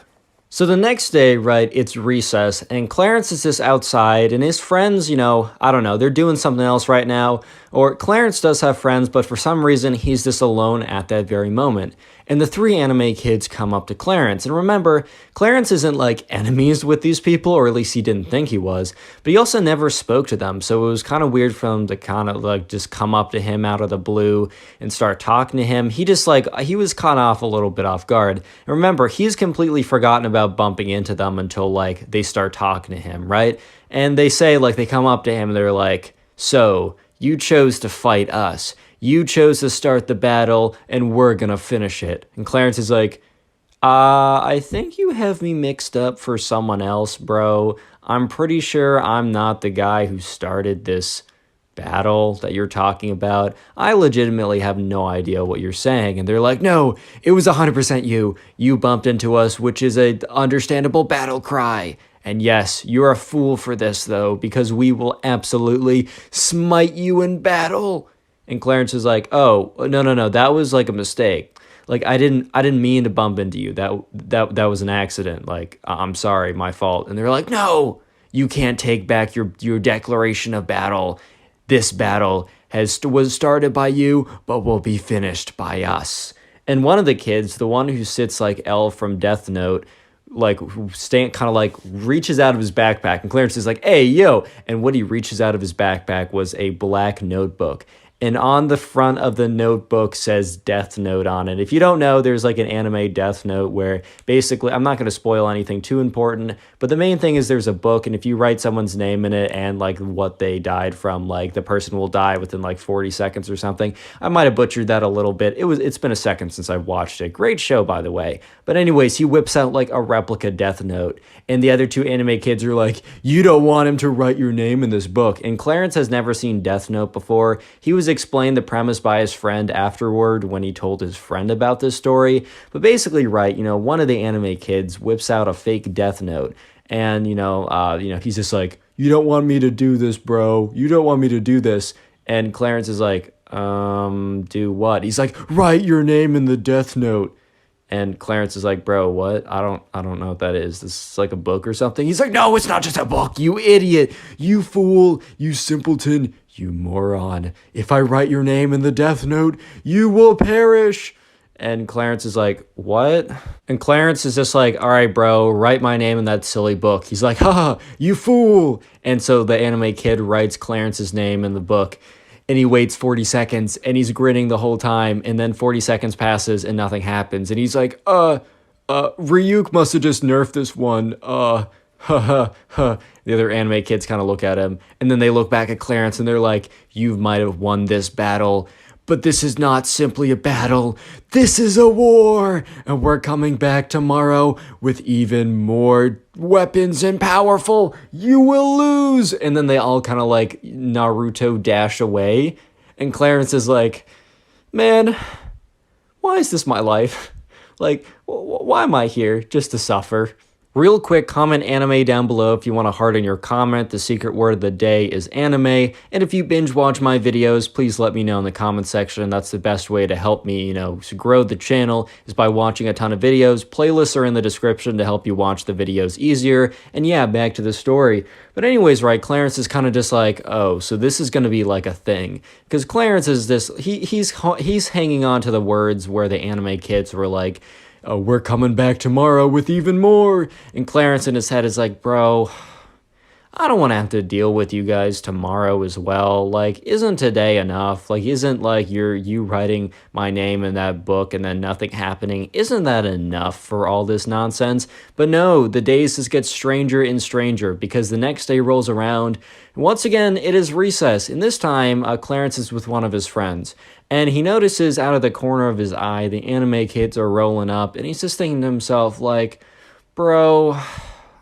So the next day, right, it's recess, and Clarence is just outside, and his friends, I don't know, they're doing something else right now, or Clarence does have friends, but for some reason, he's just alone at that very moment. And the 3 anime kids come up to Clarence, and remember, Clarence isn't like enemies with these people, or at least he didn't think he was, but he also never spoke to them, so it was kind of weird for them to kind of like just come up to him out of the blue and start talking to him. He was caught off a little bit off guard. And remember, he's completely forgotten about bumping into them until like they start talking to him, right? And they say like they come up to him and they're like, so You chose to fight us. You chose to start the battle, and we're gonna finish it. And Clarence is like, I think you have me mixed up for someone else, bro. I'm pretty sure I'm not the guy who started this battle that you're talking about. I legitimately have no idea what you're saying. And they're like, no, it was 100% you. You bumped into us, which is a understandable battle cry. And yes, you're a fool for this, though, because we will absolutely smite you in battle. And Clarence is like, oh, no, that was like a mistake. Like I didn't mean to bump into you. That was an accident. Like I'm sorry, my fault. And they're like, no, you can't take back your declaration of battle. This battle was started by you, but will be finished by us. And one of the kids, the one who sits like L from Death Note, like kind of like reaches out of his backpack, and Clarence is like, hey, yo. And what he reaches out of his backpack was a black notebook. And on the front of the notebook says Death Note on it. If you don't know, there's like an anime Death Note where basically, I'm not going to spoil anything too important, but the main thing is there's a book, and if you write someone's name in it and like what they died from, like the person will die within like 40 seconds or something. I might have butchered that a little bit. It's been a second since I've watched it. Great show, by the way. But anyways, he whips out like a replica Death Note, and the other two anime kids are like, you don't want him to write your name in this book. And Clarence has never seen Death Note before. He was explained the premise by his friend afterward when he told his friend about this story. But basically, right, one of the anime kids whips out a fake Death Note, and he's just like, you don't want me to do this, bro. You don't want me to do this. And Clarence is like, do what? He's like, write your name in the Death Note. And Clarence is like, bro, what? I don't know what that is. This is like a book or something. He's like, no, it's not just a book, you idiot, you fool, you simpleton, you moron. If I write your name in the Death Note, you will perish. And Clarence is like, what? And Clarence is just like, all right, bro, write my name in that silly book. He's like, ha, you fool. And so the anime kid writes Clarence's name in the book. And he waits 40 seconds, and he's grinning the whole time, and then 40 seconds passes, and nothing happens. And he's like, Ryuk must have just nerfed this one, ha, ha, ha. The other anime kids kind of look at him, and then they look back at Clarence, and they're like, you might have won this battle, but this is not simply a battle. This is a war, and we're coming back tomorrow with even more weapons and powerful. You will lose. And then they all kind of like Naruto dash away. And Clarence is like, man, why is this my life? Like, why am I here? Just to suffer? Real quick, comment anime down below if you want to harden your comment. The secret word of the day is anime. And if you binge watch my videos, please let me know in the comment section. That's the best way to help me, to grow the channel is by watching a ton of videos. Playlists are in the description to help you watch the videos easier. And yeah, back to the story. But anyways, right, Clarence is kind of just like, oh, so this is going to be like a thing. Because Clarence is this, he's hanging on to the words where the anime kids were like, we're coming back tomorrow with even more. And Clarence in his head is like, bro, I don't want to have to deal with you guys tomorrow as well. Like, isn't today enough? Like, isn't like you writing my name in that book and then nothing happening? Isn't that enough for all this nonsense? But no, the days just get stranger and stranger because the next day rolls around. And once again, it is recess. And this time, Clarence is with one of his friends. And he notices out of the corner of his eye, the anime kids are rolling up. And he's just thinking to himself, like, bro,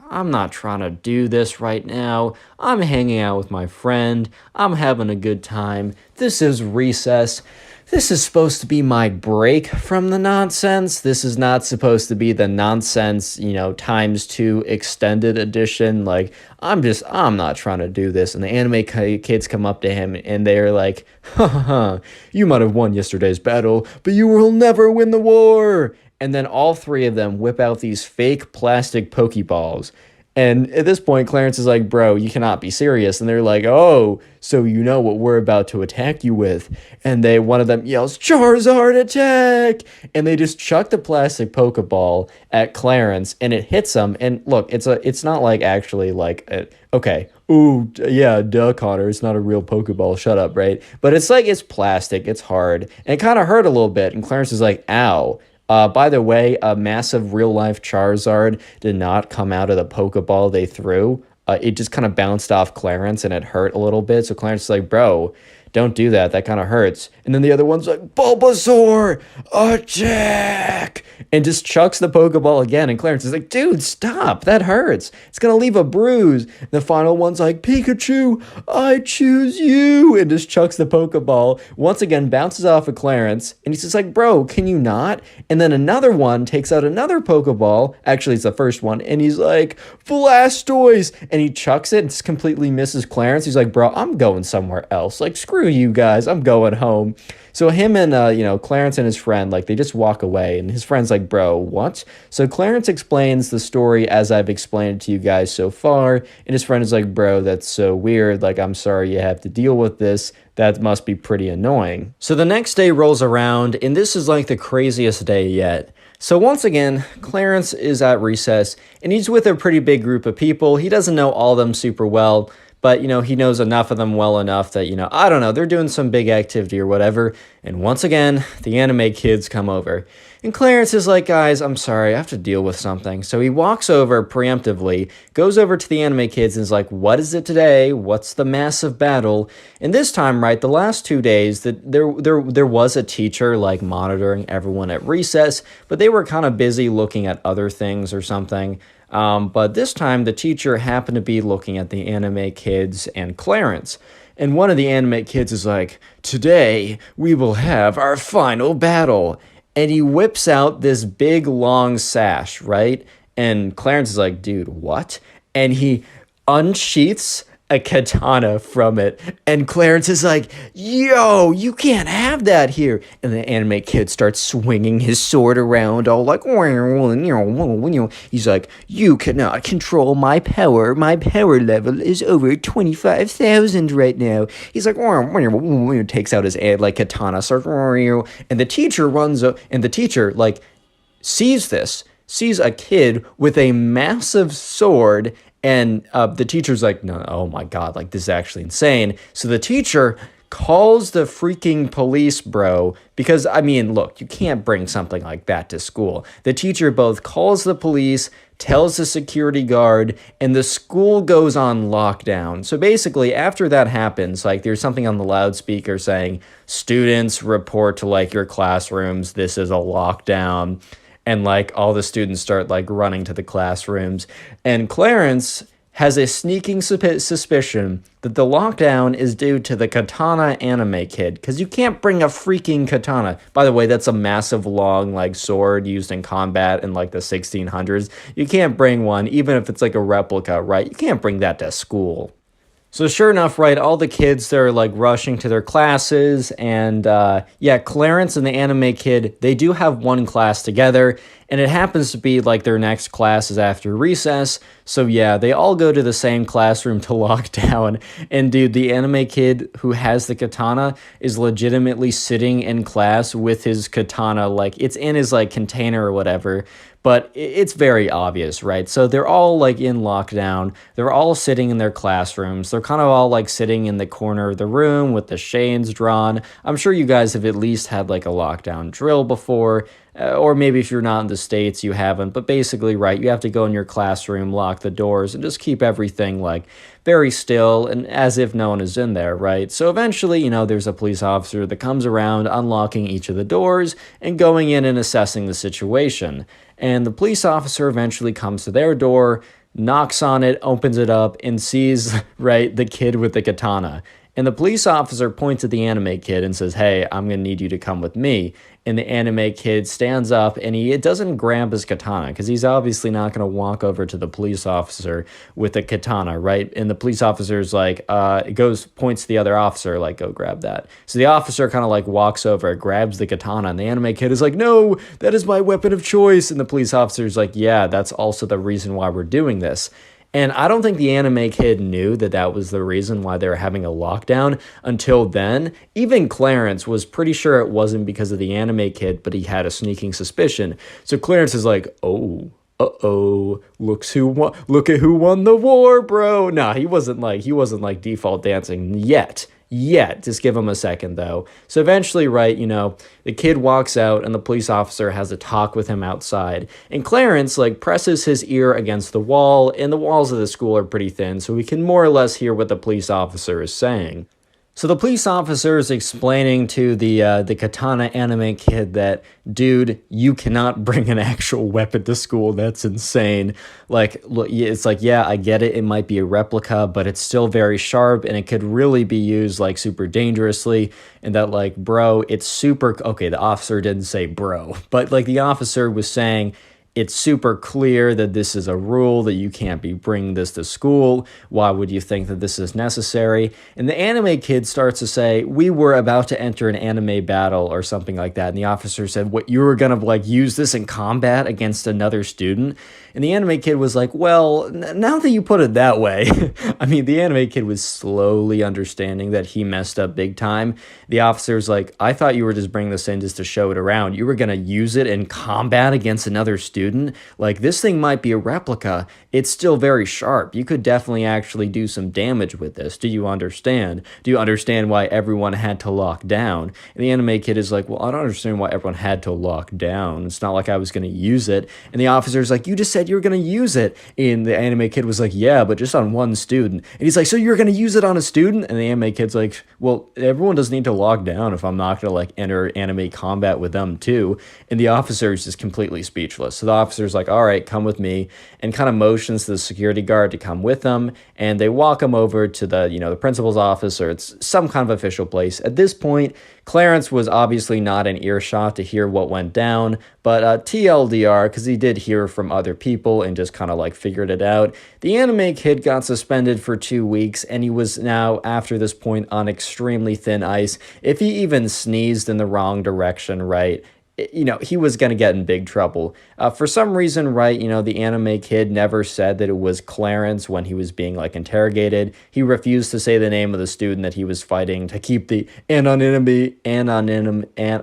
I'm not trying to do this right now. I'm hanging out with my friend. I'm having a good time. This is recess. This is supposed to be my break from the nonsense. This is not supposed to be the nonsense, ×2 extended edition. Like, I'm not trying to do this. And the anime kids come up to him and they're like, ha ha ha, you might have won yesterday's battle, but you will never win the war. And then all three of them whip out these fake plastic Pokeballs. And at this point, Clarence is like, bro, you cannot be serious. And they're like, oh, so you know what we're about to attack you with. And one of them yells, Charizard attack! And they just chuck the plastic Pokeball at Clarence, and it hits him. And look, it's not like actually like, okay, ooh, yeah, duh, Connor, it's not a real Pokeball, shut up, right? But it's like, it's plastic, it's hard. And it kind of hurt a little bit. And Clarence is like, ow. By the way, a massive real-life Charizard did not come out of the Pokeball they threw. It just kind of bounced off Clarence, and it hurt a little bit. So Clarence is like, bro, don't do that. That kind of hurts. And then the other one's like, Bulbasaur, attack! And just chucks the Pokeball again. And Clarence is like, dude, stop. That hurts. It's going to leave a bruise. The final one's like, Pikachu, I choose you. And just chucks the Pokeball. Once again, bounces off of Clarence. And he's just like, bro, can you not? And then another one takes out another Pokeball. Actually, it's the first one. And he's like, Blastoise. And he chucks it and just completely misses Clarence. He's like, bro, I'm going somewhere else. Like, screw you guys. I'm going home. So him and, Clarence and his friend, like, they just walk away. And his friend's like, bro, what? So Clarence explains the story as I've explained it to you guys so far. And his friend is like, bro, that's so weird. Like, I'm sorry you have to deal with this. That must be pretty annoying. So the next day rolls around, and this is like the craziest day yet. So once again, Clarence is at recess, and he's with a pretty big group of people. He doesn't know all of them super well, but, he knows enough of them well enough that, I don't know, they're doing some big activity or whatever. And once again, the anime kids come over. And Clarence is like, guys, I'm sorry, I have to deal with something. So he walks over preemptively, goes over to the anime kids and is like, what is it today? What's the massive battle? And this time, right, the last 2 days, there was a teacher, like, monitoring everyone at recess, but they were kind of busy looking at other things or something. But this time, the teacher happened to be looking at the anime kids and Clarence. And one of the anime kids is like, today, we will have our final battle. And he whips out this big, long sash, right? And Clarence is like, dude, what? And he unsheaths a katana from it. And Clarence is like, yo, you can't have that here. And the anime kid starts swinging his sword around all like, he's like, you cannot control my power. My power level is over 25,000 right now. He's like, takes out his like katana, starts, and the teacher runs up, and the teacher like sees a kid with a massive sword. And the teacher's like, no, oh my God, like, this is actually insane. So the teacher calls the freaking police, bro, because, I mean, look, you can't bring something like that to school. The teacher both calls the police, tells the security guard, and the school goes on lockdown. So basically, after that happens, like, there's something on the loudspeaker saying, students report to, like, your classrooms, this is a lockdown. And, like, all the students start, like, running to the classrooms. And Clarence has a sneaking suspicion that the lockdown is due to the katana anime kid. Because you can't bring a freaking katana. By the way, that's a massive, long, like, sword used in combat in, like, the 1600s. You can't bring one, even if it's, like, a replica, right? You can't bring that to school. So sure enough, right, all the kids, they're like rushing to their classes, and Clarence and the anime kid, they do have one class together, and it happens to be like their next class is after recess. So yeah, they all go to the same classroom to lock down. And dude, the anime kid who has the katana is legitimately sitting in class with his katana, like it's in his like container or whatever. But it's very obvious, right? So they're all like in lockdown. They're all sitting in their classrooms. They're kind of all like sitting in the corner of the room with the shades drawn. I'm sure you guys have at least had like a lockdown drill before. Or maybe if you're not in the States, you haven't. But basically, right, you have to go in your classroom, lock the doors, and just keep everything like very still and as if no one is in there, right? So eventually, there's a police officer that comes around unlocking each of the doors and going in and assessing the situation. And the police officer eventually comes to their door, knocks on it, opens it up, and sees, right, the kid with the katana. And the police officer points at the anime kid and says, hey, I'm going to need you to come with me. And the anime kid stands up and he doesn't grab his katana because he's obviously not going to walk over to the police officer with a katana, right? And the police officer's like, points to the other officer, like, go grab that. So the officer kind of like walks over, grabs the katana, and the anime kid is like, no, that is my weapon of choice. And the police officer's like, yeah, that's also the reason why we're doing this. And I don't think the anime kid knew that that was the reason why they were having a lockdown until then. Even Clarence was pretty sure it wasn't because of the anime kid, but he had a sneaking suspicion. So Clarence is like, oh, uh-oh, look at who won the war, bro. Nah, he wasn't like default dancing yet. Just give him a second, though. So eventually, right, the kid walks out and the police officer has a talk with him outside. And Clarence, like, presses his ear against the wall, and the walls of the school are pretty thin, so we can more or less hear what the police officer is saying. So the police officer is explaining to the katana anime kid that, dude, you cannot bring an actual weapon to school. That's insane. Like, look, it's like, yeah, I get it. It might be a replica, but it's still very sharp, and it could really be used like super dangerously. And that, like, bro, it's super. Okay, the officer didn't say bro, but like the officer was saying, it's super clear that this is a rule, that you can't be bringing this to school. Why would you think that this is necessary? And the anime kid starts to say, we were about to enter an anime battle or something like that. And the officer said, what, you were going to like use this in combat against another student? And the anime kid was like, well, now that you put it that way, I mean, the anime kid was slowly understanding that he messed up big time. The officer's like, I thought you were just bringing this in just to show it around. You were going to use it in combat against another student? Like, this thing might be a replica. It's still very sharp. You could definitely actually do some damage with this. Do you understand? Do you understand why everyone had to lock down? And the anime kid is like, well, I don't understand why everyone had to lock down. It's not like I was going to use it. And the officer's like, you just said you were going to use it. And the anime kid was like, yeah, but just on one student. And he's like, so you're going to use it on a student? And the anime kid's like, well, everyone doesn't need to lock down if I'm not going to like enter anime combat with them too. And the officer is just completely speechless. So the officer's like, all right, come with me, and kind of motions to the security guard to come with them. And they walk him over to the principal's office, or it's some kind of official place. At this point, Clarence was obviously not in earshot to hear what went down, but TLDR, because he did hear from other people and just kind of like figured it out. The anime kid got suspended for 2 weeks, and he was now, after this point, on extremely thin ice. If he even sneezed in the wrong direction, right, he was going to get in big trouble. For some reason, right, the anime kid never said that it was Clarence when he was being, like, interrogated. He refused to say the name of the student that he was fighting to keep the anonymity,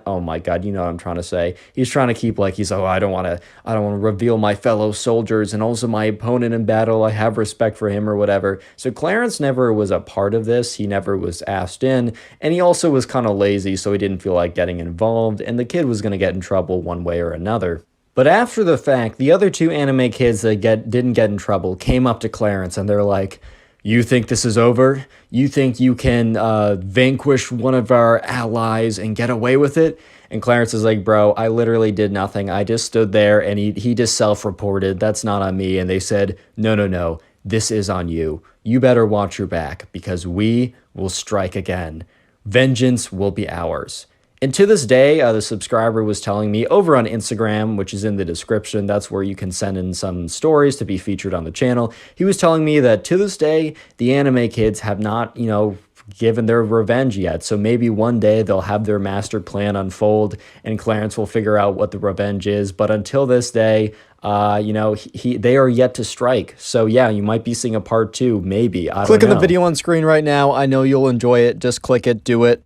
oh my God, you know what I'm trying to say. He's trying to keep, like, I don't want to reveal my fellow soldiers and also my opponent in battle. I have respect for him or whatever. So Clarence never was a part of this. He never was asked in, and he also was kind of lazy, so he didn't feel like getting involved, and the kid was going to get in trouble one way or another. But after the fact, the other two anime kids that didn't get in trouble came up to Clarence, and they're like, you think this is over? You think you can vanquish one of our allies and get away with it? And Clarence is like, bro, I literally did nothing. I just stood there, and he just self-reported. That's not on me. And they said, no, this is on you. You better watch your back, because we will strike again. Vengeance will be ours. And to this day, the subscriber was telling me over on Instagram, which is in the description, that's where you can send in some stories to be featured on the channel. He was telling me that to this day, the anime kids have not, given their revenge yet. So maybe one day they'll have their master plan unfold and Clarence will figure out what the revenge is. But until this day, they are yet to strike. So yeah, you might be seeing a part 2, maybe. I don't know. Click on the video on screen right now. I know you'll enjoy it. Just click it. Do it.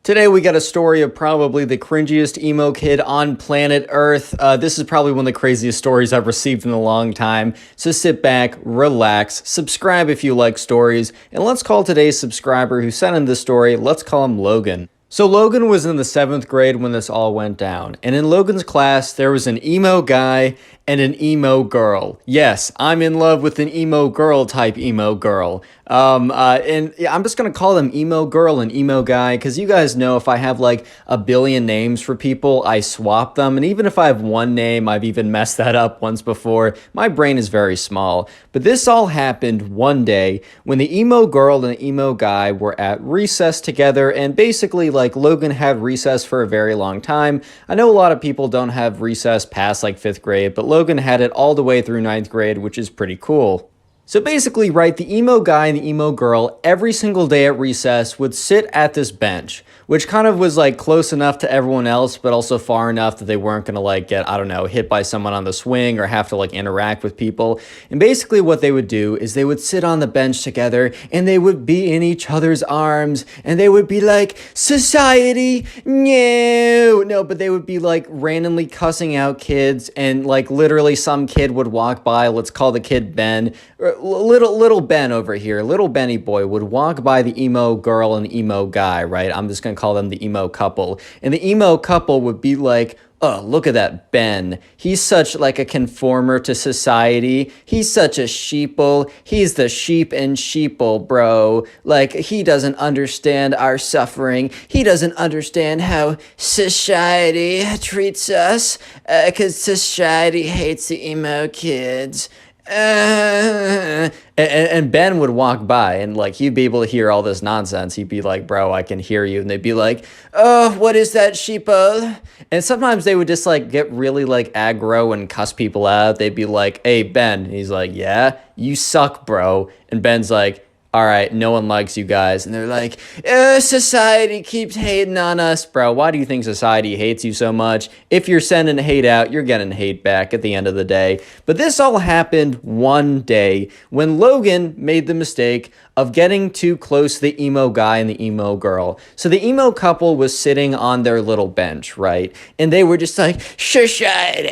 Today we got a story of probably the cringiest emo kid on planet Earth. This is probably one of the craziest stories I've received in a long time. So sit back, relax, subscribe if you like stories, and let's call today's subscriber who sent in this story, let's call him Logan. So Logan was in the 7th grade when this all went down, and in Logan's class there was an emo guy and an emo girl. Yes, I'm in love with an emo girl type emo girl. And I'm just gonna call them emo girl and emo guy, because you guys know if I have like a billion names for people, I swap them. And even if I have one name, I've even messed that up once before. My brain is very small. But this all happened one day when the emo girl and the emo guy were at recess together, and basically like Logan had recess for a very long time. I know a lot of people don't have recess past like 5th grade, but Logan had it all the way through 9th grade, which is pretty cool. So basically, right, the emo guy and the emo girl every single day at recess would sit at this bench, which kind of was like close enough to everyone else, but also far enough that they weren't going to like get, I don't know, hit by someone on the swing or have to like interact with people. And basically what they would do is they would sit on the bench together and they would be in each other's arms and they would be like, society, no, but they would be like randomly cussing out kids, and like literally some kid would walk by, let's call the kid Ben, little Ben over here, little Benny boy would walk by the emo girl and the emo guy, right? I'm just gonna call them the emo couple. And the emo couple would be like, oh, look at that Ben. He's such like a conformer to society. He's such a sheeple. He's the sheep and sheeple, bro. Like, he doesn't understand our suffering. He doesn't understand how society treats us, because society hates the emo kids. And Ben would walk by and like he'd be able to hear all this nonsense. He'd be like, bro, I can hear you. And they'd be like, oh, what is that, sheeple? And sometimes they would just like get really like aggro and cuss people out. They'd be like, hey, Ben. And he's like, yeah, you suck, bro. And Ben's like, all right, no one likes you guys. And they're like, society keeps hating on us. Bro, why do you think society hates you so much? If you're sending hate out, you're getting hate back at the end of the day. But this all happened one day when Logan made the mistake of getting too close to the emo guy and the emo girl. So the emo couple was sitting on their little bench, right? And they were just like, society,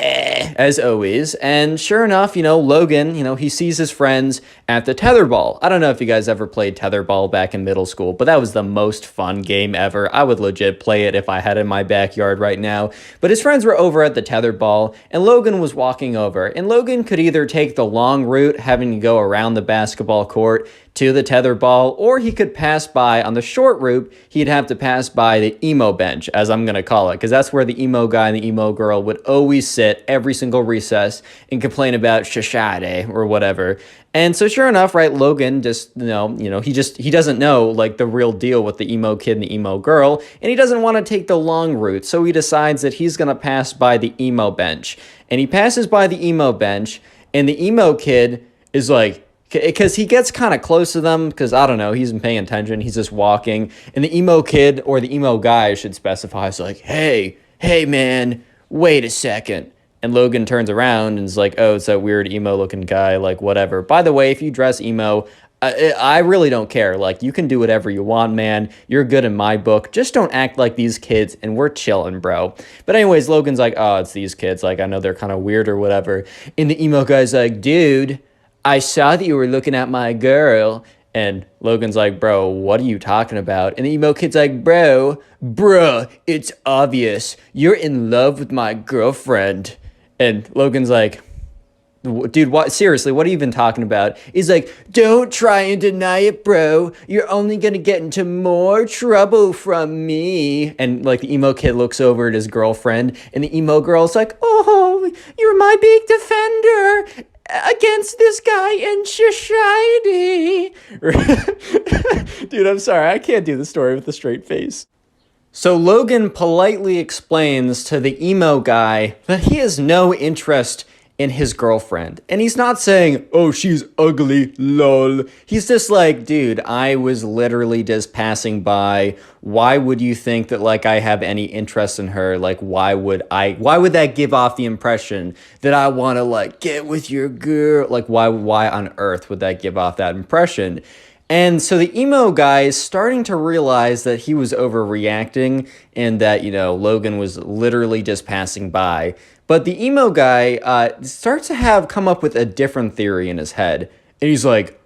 as always. And sure enough, Logan, he sees his friends at the tetherball. I don't know if you guys ever played tetherball back in middle school, but that was the most fun game ever. I would legit play it if I had it in my backyard right now. But his friends were over at the tetherball, and Logan was walking over. And Logan could either take the long route, having to go around the basketball court to the tetherball, or he could pass by on the short route. He'd have to pass by the emo bench, as I'm going to call it, because that's where the emo guy and the emo girl would always sit every single recess and complain about society or whatever. And so sure enough, right, Logan just, he doesn't know like the real deal with the emo kid and the emo girl, and he doesn't want to take the long route. So he decides that he's going to pass by the emo bench. And he passes by the emo bench, and the emo kid is like, because he gets kind of close to them, because, I don't know, he's been paying attention, he's just walking, and the emo kid, or the emo guy, I should specify, is like, hey, man, wait a second. And Logan turns around and is like, oh, it's that weird emo-looking guy, like, whatever. By the way, if you dress emo, I really don't care. Like, you can do whatever you want, man. You're good in my book. Just don't act like these kids, and we're chilling, bro. But anyways, Logan's like, oh, it's these kids. Like, I know they're kind of weird or whatever. And the emo guy's like, dude, I saw that you were looking at my girl. And Logan's like, bro, what are you talking about? And the emo kid's like, bro, it's obvious. You're in love with my girlfriend. And Logan's like, dude, what? Seriously, what are you even talking about? He's like, don't try and deny it, bro. You're only going to get into more trouble from me. And like the emo kid looks over at his girlfriend, and the emo girl's like, oh, you're my big defender against this guy in society. Dude, I'm sorry. I can't do the story with a straight face. So Logan politely explains to the emo guy that he has no interest in his girlfriend. And he's not saying, oh, she's ugly, lol. He's just like, dude, I was literally just passing by. Why would you think that, like, I have any interest in her? Like, why would that give off the impression that I want to, like, get with your girl? Like, why on earth would that give off that impression? And so the emo guy is starting to realize that he was overreacting and that, Logan was literally just passing by. But the emo guy starts to come up with a different theory in his head. And he's like,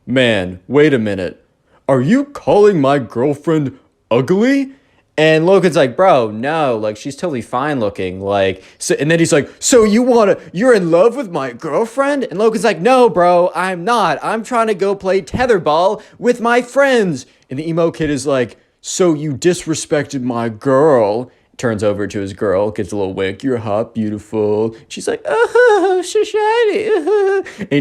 man, wait a minute. Are you calling my girlfriend ugly? And Logan's like, bro, no, like, she's totally fine looking. Like, so, and then he's like, so you're in love with my girlfriend? And Logan's like, no, bro, I'm not. I'm trying to go play tetherball with my friends. And the emo kid is like, so you disrespected my girl? Turns over to his girl, gets a little wink. You're hot, beautiful. She's like, oh, shiny. And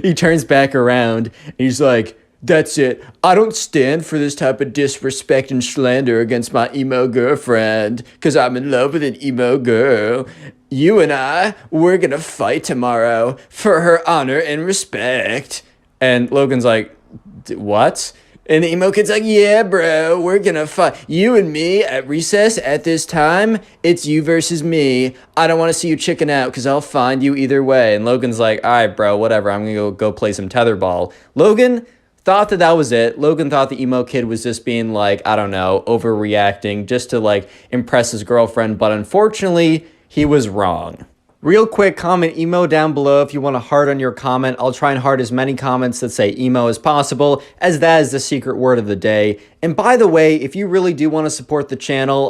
he turns back around, and he's like, that's it. I don't stand for this type of disrespect and slander against my emo girlfriend, because I'm in love with an emo girl. You and we're going to fight tomorrow for her honor and respect. And Logan's like, what? And the emo kid's like, yeah, bro, we're going to fight. You and me at recess at this time, it's you versus me. I don't want to see you chicken out because I'll find you either way. And Logan's like, all right, bro, whatever. I'm going to go play some tetherball. Logan thought that was it. Logan thought the emo kid was just being like, I don't know, overreacting just to like impress his girlfriend. But unfortunately, he was wrong. Real quick, comment emo down below if you want to heart on your comment. I'll try and heart as many comments that say emo as possible, as that is the secret word of the day. And by the way, if you really do want to support the channel,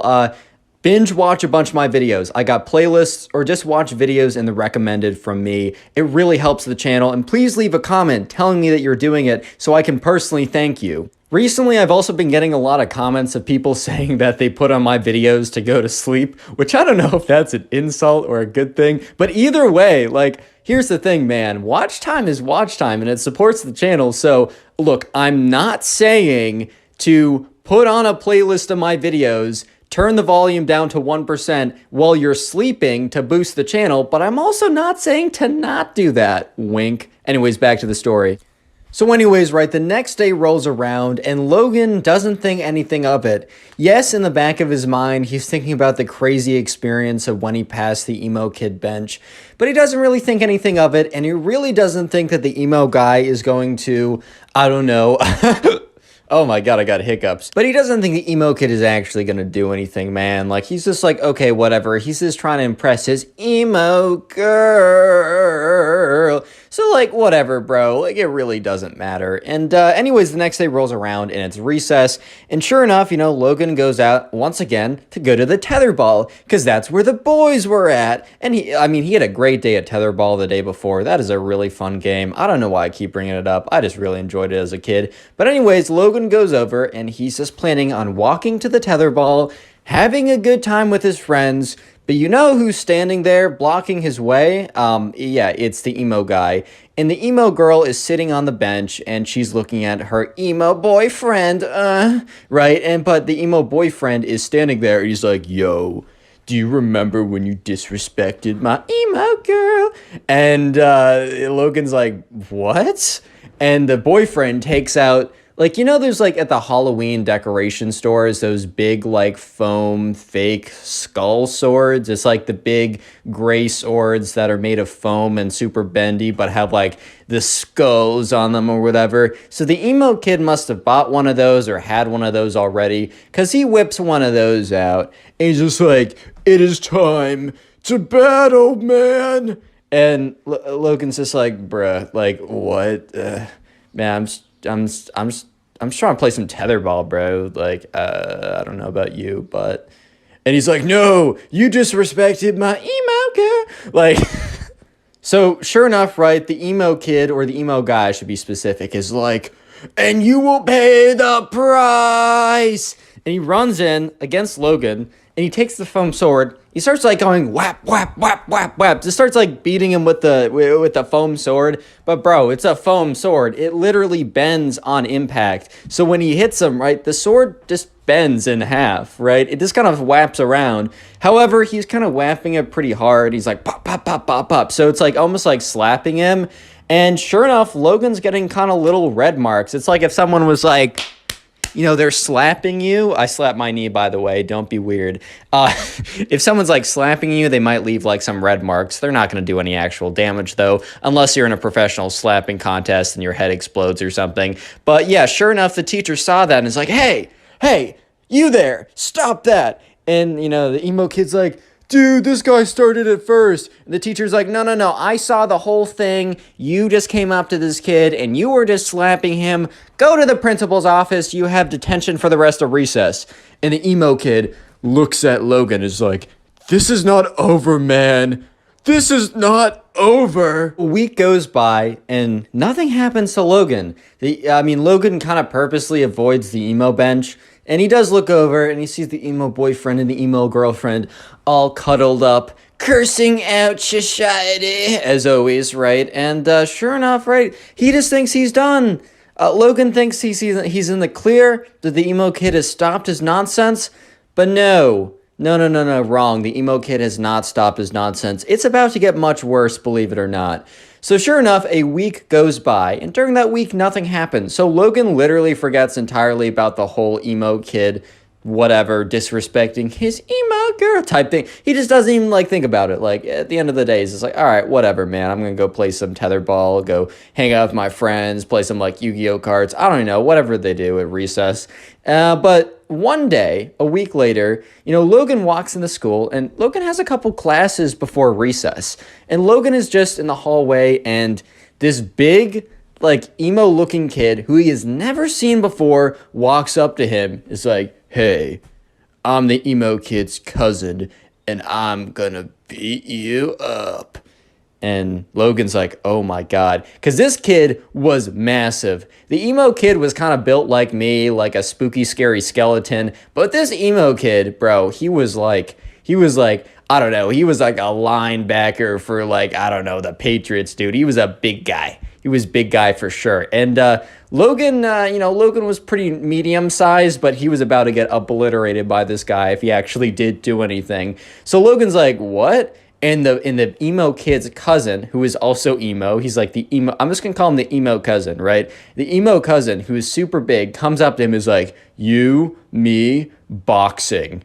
Binge watch a bunch of my videos. I got playlists, or just watch videos in the recommended from me. It really helps the channel, and please leave a comment telling me that you're doing it so I can personally thank you. Recently, I've also been getting a lot of comments of people saying that they put on my videos to go to sleep, which I don't know if that's an insult or a good thing, but either way, like, here's the thing, man. Watch time is watch time, and it supports the channel, so look, I'm not saying to put on a playlist of my videos, turn the volume down to 1% while you're sleeping to boost the channel, but I'm also not saying to not do that. Wink. Anyways, back to the story. So anyways, right, the next day rolls around and Logan doesn't think anything of it. Yes, in the back of his mind, he's thinking about the crazy experience of when he passed the emo kid bench, but he doesn't really think anything of it, and he really doesn't think that the emo guy is going to, I don't know, oh my god, I got hiccups. But he doesn't think the emo kid is actually gonna do anything, man. Like, he's just like, okay, whatever. He's just trying to impress his emo girl. So, like, whatever, bro. Like, it really doesn't matter. And anyways, the next day rolls around, and it's recess. And sure enough, you know, Logan goes out once again to go to the tetherball, because that's where the boys were at. And he had a great day at tetherball the day before. That is a really fun game. I don't know why I keep bringing it up. I just really enjoyed it as a kid. But anyways, Logan goes over, and he's just planning on walking to the tetherball, having a good time with his friends. But you know who's standing there blocking his way? Yeah, it's the emo guy. And the emo girl is sitting on the bench, and she's looking at her emo boyfriend, right? But the emo boyfriend is standing there, and he's like, yo, do you remember when you disrespected my emo girl? And Logan's like, what? And the boyfriend takes out, like, you know, there's, like, at the Halloween decoration stores, those big, like, foam fake skull swords. It's, like, the big gray swords that are made of foam and super bendy, but have, like, the skulls on them or whatever. So the emo kid must have bought one of those or had one of those already, because he whips one of those out, and he's just like, it is time to battle, man. And Logan's just like, bruh, like, what? Man, I'm just trying to play some tetherball, bro. Like, I don't know about you, but... And he's like, no, you disrespected my emo girl. Like, so sure enough, right, the emo kid, or the emo guy, I should be specific, is like, and you will pay the price. And he runs in against Logan, and he takes the foam sword. He starts, like, going whap, whap, whap, whap, whap. Just starts, like, beating him with the foam sword. But, bro, it's a foam sword. It literally bends on impact. So when he hits him, right, the sword just bends in half, right? It just kind of whaps around. However, he's kind of whapping it pretty hard. He's like, pop, pop, pop, pop, pop. So it's, like, almost like slapping him. And sure enough, Logan's getting kind of little red marks. It's like if someone was like... You know, they're slapping you. I slapped my knee, by the way. Don't be weird. If someone's, like, slapping you, they might leave, like, some red marks. They're not going to do any actual damage, though, unless you're in a professional slapping contest and your head explodes or something. But, yeah, sure enough, the teacher saw that and is like, hey, you there, stop that. And, you know, the emo kid's like, dude, this guy started it first. And the teacher's like, no, I saw the whole thing. You just came up to this kid, and you were just slapping him. Go to the principal's office. You have detention for the rest of recess. And the emo kid looks at Logan and is like, this is not over, man. This is not over. A week goes by, and nothing happens to Logan. Logan kind of purposely avoids the emo bench. And he does look over, and he sees the emo boyfriend and the emo girlfriend all cuddled up, cursing out society, as always, right? And sure enough, right, he just thinks he's done. Logan thinks he's in the clear, that the emo kid has stopped his nonsense, but no, wrong. The emo kid has not stopped his nonsense. It's about to get much worse, believe it or not. So sure enough, a week goes by, and during that week, nothing happens. So Logan literally forgets entirely about the whole emo kid, whatever, disrespecting his emo girl type thing. He just doesn't even, like, think about it. Like, at the end of the day, he's just like, all right, whatever, man. I'm going to go play some tetherball, go hang out with my friends, play some, like, Yu-Gi-Oh cards. I don't know, whatever they do at recess. But one day, a week later, you know, Logan walks into school, and Logan has a couple classes before recess. And Logan is just in the hallway, and this big, like, emo-looking kid who he has never seen before walks up to him. Is like, hey, I'm the emo kid's cousin, and I'm gonna beat you up. And Logan's like, oh my God. Because this kid was massive. The emo kid was kind of built like me, like a spooky, scary skeleton. But this emo kid, bro, he was like, I don't know, he was like a linebacker for like, I don't know, the Patriots, dude. He was a big guy. He was big guy for sure. And Logan, Logan was pretty medium sized, but he was about to get obliterated by this guy if he actually did do anything. So Logan's like, what? And the emo kid's cousin, who is also emo, he's like the emo. I'm just gonna call him the emo cousin, right? The emo cousin, who is super big, comes up to him, is like, "You, me, boxing."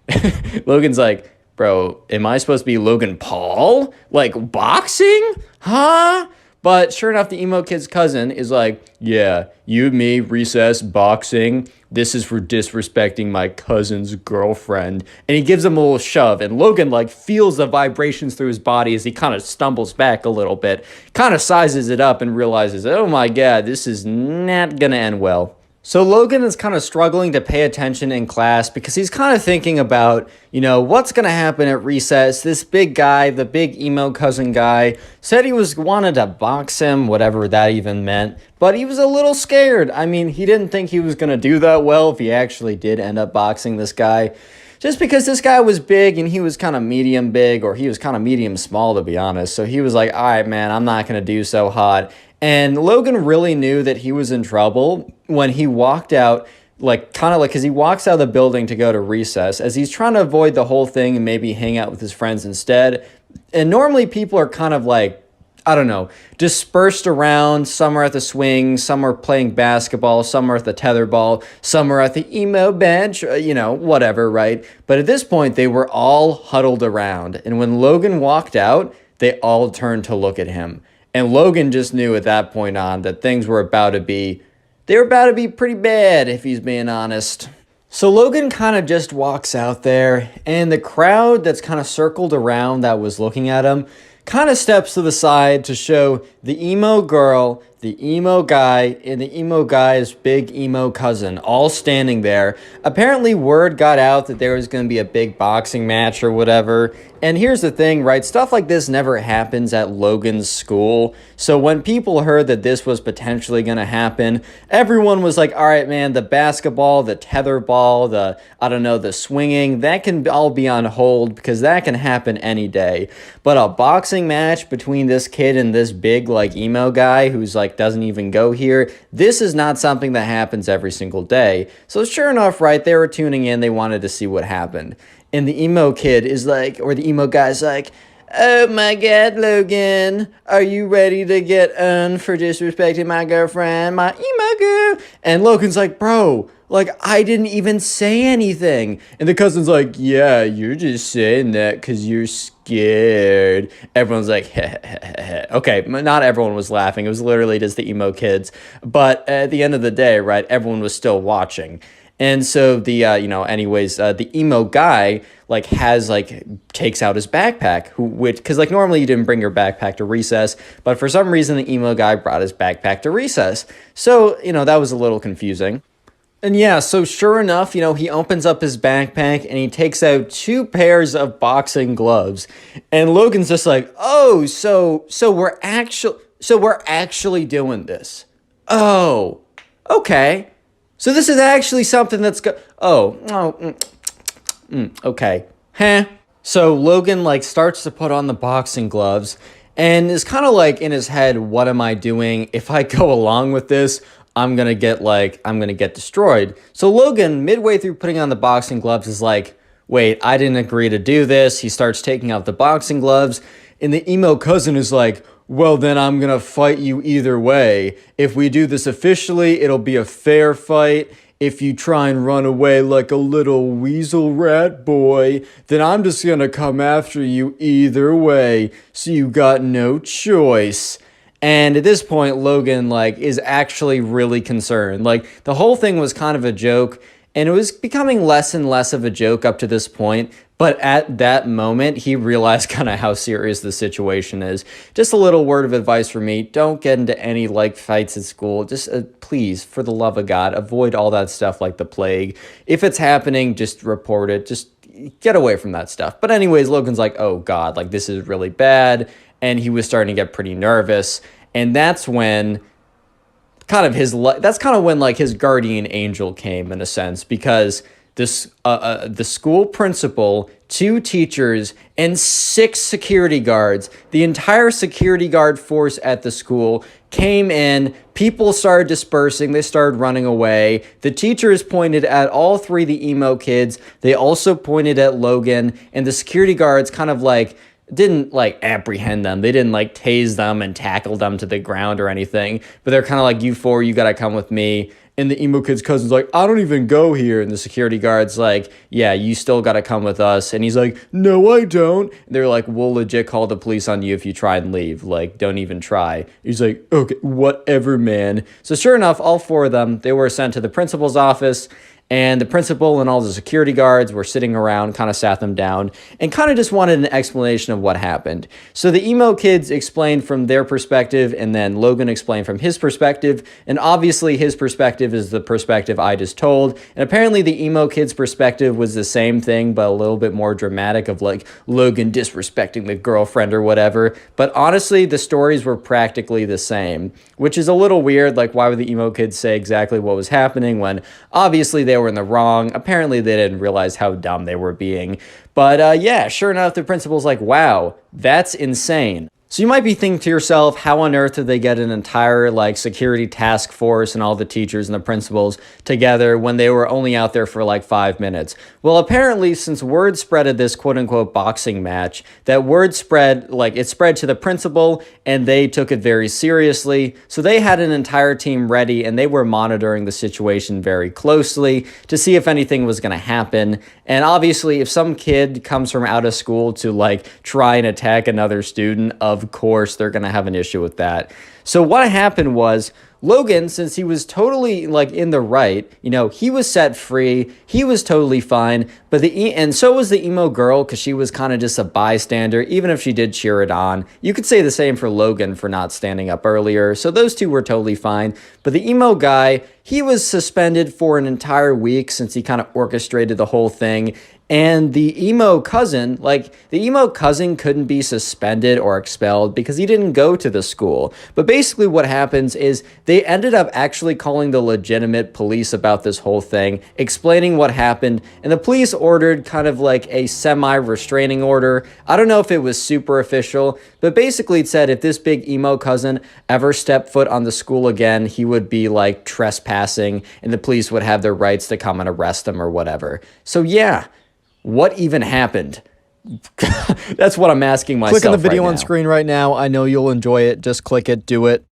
Logan's like, "Bro, am I supposed to be Logan Paul? Like boxing? Huh?" But sure enough, the emo kid's cousin is like, "Yeah, you, me, recess, boxing. This is for disrespecting my cousin's girlfriend." And he gives him a little shove, and Logan like feels the vibrations through his body as he kind of stumbles back a little bit, kind of sizes it up and realizes, oh my God, this is not gonna end well. So Logan is kind of struggling to pay attention in class because he's kind of thinking about, what's going to happen at recess. This big guy, the big emo cousin guy, said he wanted to box him, whatever that even meant, but he was a little scared. I mean, he didn't think he was going to do that well if he actually did end up boxing this guy. Just because this guy was big and he was kind of medium big, or he was kind of medium small, to be honest. So he was like, all right, man, I'm not going to do so hot. And Logan really knew that he was in trouble when he walked out, because he walks out of the building to go to recess, as he's trying to avoid the whole thing and maybe hang out with his friends instead. And normally people are kind of like, I don't know, dispersed around. Some are at the swing, some are playing basketball, some are at the tetherball, some are at the emo bench, whatever, right? But at this point, they were all huddled around. And when Logan walked out, they all turned to look at him. And Logan just knew at that point on that things were about to be, pretty bad, if he's being honest. So Logan kind of just walks out there, and the crowd that's kind of circled around that was looking at him kind of steps to the side to show the emo girl, the emo guy, and the emo guy's big emo cousin all standing there. Apparently word got out that there was going to be a big boxing match or whatever. And here's the thing, right? Stuff like this never happens at Logan's school. So when people heard that this was potentially going to happen, everyone was like, all right, man, the basketball, the tetherball, the swinging, that can all be on hold because that can happen any day. But a boxing match between this kid and this big, emo guy who's doesn't even go here, this is not something that happens every single day. So sure enough, right, they were tuning in, they wanted to see what happened. And the emo kid is like, or the emo guy's like, oh my God, Logan, are you ready to get for disrespecting my girlfriend, my emo girl? And Logan's like, bro, I didn't even say anything. And the cousin's like, yeah, you're just saying that because you're scared. Everyone's like, heh, heh, heh, heh. Okay, not everyone was laughing. It was literally just the emo kids. But at the end of the day, right, everyone was still watching. And so the emo guy takes out his backpack, because normally you didn't bring your backpack to recess, but for some reason the emo guy brought his backpack to recess. So, that was a little confusing. And yeah, so sure enough, he opens up his backpack and he takes out 2 pairs of boxing gloves. And Logan's just like, "Oh, so we're actually doing this. Oh, okay. So this is actually something that's okay. Huh." So Logan starts to put on the boxing gloves and is kind of in his head, what am I doing? If I go along with this, I'm going to get destroyed. So Logan, midway through putting on the boxing gloves, is like, wait, I didn't agree to do this. He starts taking out the boxing gloves, and the emo cousin is like, well, then I'm going to fight you either way. If we do this officially, it'll be a fair fight. If you try and run away like a little weasel rat boy, then I'm just going to come after you either way. So you got no choice. And at this point, Logan, is actually really concerned. The whole thing was kind of a joke, and it was becoming less and less of a joke up to this point. But at that moment, he realized kind of how serious the situation is. Just a little word of advice for me. Don't get into any like fights at school. Just please, for the love of God, avoid all that stuff like the plague. If it's happening, just report it. Just get away from that stuff. But anyways, Logan's like, oh God, like this is really bad. And he was starting to get pretty nervous. And that's when that's kind of when like his guardian angel came in a sense, because this the school principal, two teachers, and six security guards, the entire security guard force at the school came in. People started dispersing. They started running away. The teachers pointed at all three of the emo kids. They also pointed at Logan, and the security guards kind of like didn't like apprehend them. They didn't like tase them and tackle them to the ground or anything, but they're kind of like, you four, you gotta come with me. And the emo kid's cousin's like, I don't even go here. And the security guard's like, yeah, you still gotta come with us. And he's like, no, I don't. And they're like, we'll legit call the police on you if you try and leave. Like, don't even try. He's like, okay, whatever, man. So sure enough, all four of them, they were sent to the principal's office. And the principal and all the security guards were sitting around, kind of sat them down, and kind of just wanted an explanation of what happened. So the emo kids explained from their perspective, and then Logan explained from his perspective. And obviously his perspective is the perspective I just told. And apparently the emo kids' perspective was the same thing, but a little bit more dramatic, of like Logan disrespecting the girlfriend or whatever. But honestly, the stories were practically the same, which is a little weird. Like, why would the emo kids say exactly what was happening when obviously they were in the wrong? Apparently they didn't realize how dumb they were being. But yeah, sure enough, the principal's like, wow, that's insane. So you might be thinking to yourself, how on earth did they get an entire like security task force and all the teachers and the principals together when they were only out there for like 5 minutes? Well, apparently, since word spread of this quote unquote boxing match, that word spread, like it spread to the principal, and they took it very seriously. So they had an entire team ready, and they were monitoring the situation very closely to see if anything was going to happen. And obviously, if some kid comes from out of school to like try and attack another student, of course they're going to have an issue with that. So what happened was, Logan, since he was totally like in the right, you know, he was set free. He was totally fine. But and so was the emo girl, because she was kind of just a bystander, even if she did cheer it on. You could say the same for Logan for not standing up earlier. So those two were totally fine. But the emo guy, he was suspended for an entire week since he kind of orchestrated the whole thing. And the emo cousin, couldn't be suspended or expelled because he didn't go to the school. But basically what happens is they ended up actually calling the legitimate police about this whole thing, explaining what happened, and the police ordered kind of like a semi-restraining order. I don't know if it was super official, but basically it said if this big emo cousin ever stepped foot on the school again, he would be like trespassing, and the police would have their rights to come and arrest him or whatever. So yeah. What even happened? That's what I'm asking myself. Click on the video right on now. screen right now. I know you'll enjoy it. Just click it. Do it.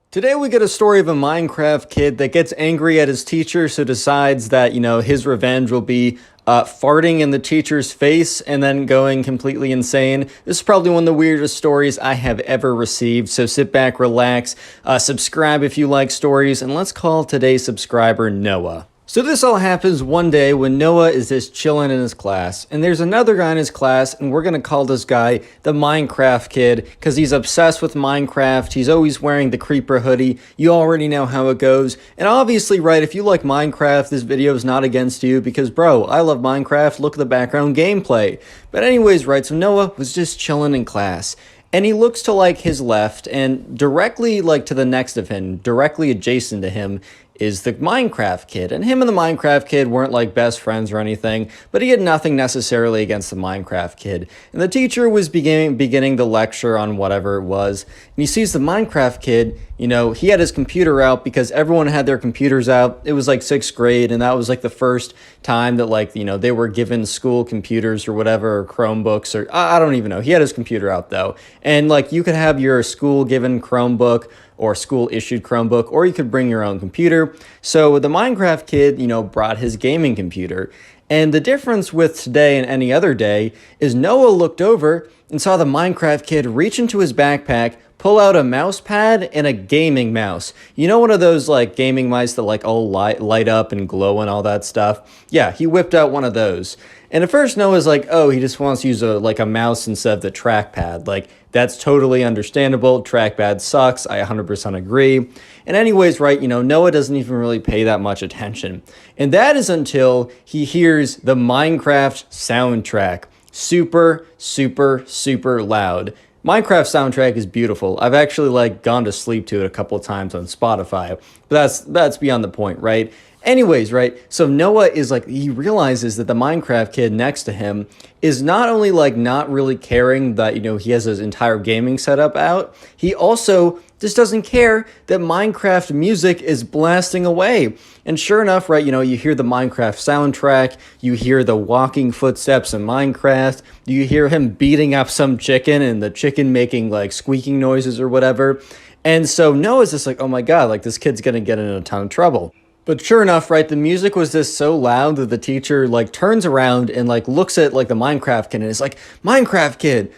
Today we get a story of a Minecraft kid that gets angry at his teacher, so decides that, you know, his revenge will be farting in the teacher's face and then going completely insane. This is probably one of the weirdest stories I have ever received, so sit back, relax, subscribe if you like stories, and let's call today's subscriber Noah. So this all happens one day when Noah is just chilling in his class, and there's another guy in his class, and we're gonna call this guy the Minecraft kid because he's obsessed with Minecraft. He's always wearing the creeper hoodie. You already know how it goes. And obviously, right, if you like Minecraft, this video is not against you because, bro, I love Minecraft. Look at the background gameplay. But anyways, right, so Noah was just chilling in class. And he looks to like his left, and directly like to the next of him, directly adjacent to him, is the Minecraft kid. And him and the Minecraft kid weren't like best friends or anything, but he had nothing necessarily against the Minecraft kid. And the teacher was beginning the lecture on whatever it was, and he sees the Minecraft kid, you know, he had his computer out because everyone had their computers out. It was like 6th grade, and that was like the first time that, like, you know, they were given school computers or whatever, or Chromebooks, or I don't even know. He had his computer out though. And like, you could have your school given Chromebook or school issued Chromebook, or you could bring your own computer. So the Minecraft kid, you know, brought his gaming computer. And the difference with today and any other day is Noah looked over and saw the Minecraft kid reach into his backpack, pull out a mouse pad and a gaming mouse. You know, one of those like gaming mice that like all light up and glow and all that stuff? Yeah, he whipped out one of those. And at first Noah's like, oh, he just wants to use a mouse instead of the trackpad. Like, that's totally understandable. Trackpad sucks. I 100% agree. And anyways, right, Noah doesn't even really pay that much attention. And that is until he hears the Minecraft soundtrack. Super, super, super loud. Minecraft soundtrack is beautiful. I've actually gone to sleep to it a couple times on Spotify. But that's beyond the point, right? Anyways, right, so Noah is he realizes that the Minecraft kid next to him is not only not really caring that, he has his entire gaming setup out, he also just doesn't care that Minecraft music is blasting away. And sure enough, right, you hear the Minecraft soundtrack, you hear the walking footsteps in Minecraft, you hear him beating up some chicken and the chicken making squeaking noises or whatever. And so Noah's just oh my God, this kid's gonna get in a ton of trouble. But sure enough, right, the music was just so loud that the teacher turns around and looks at the Minecraft kid and is like, Minecraft kid,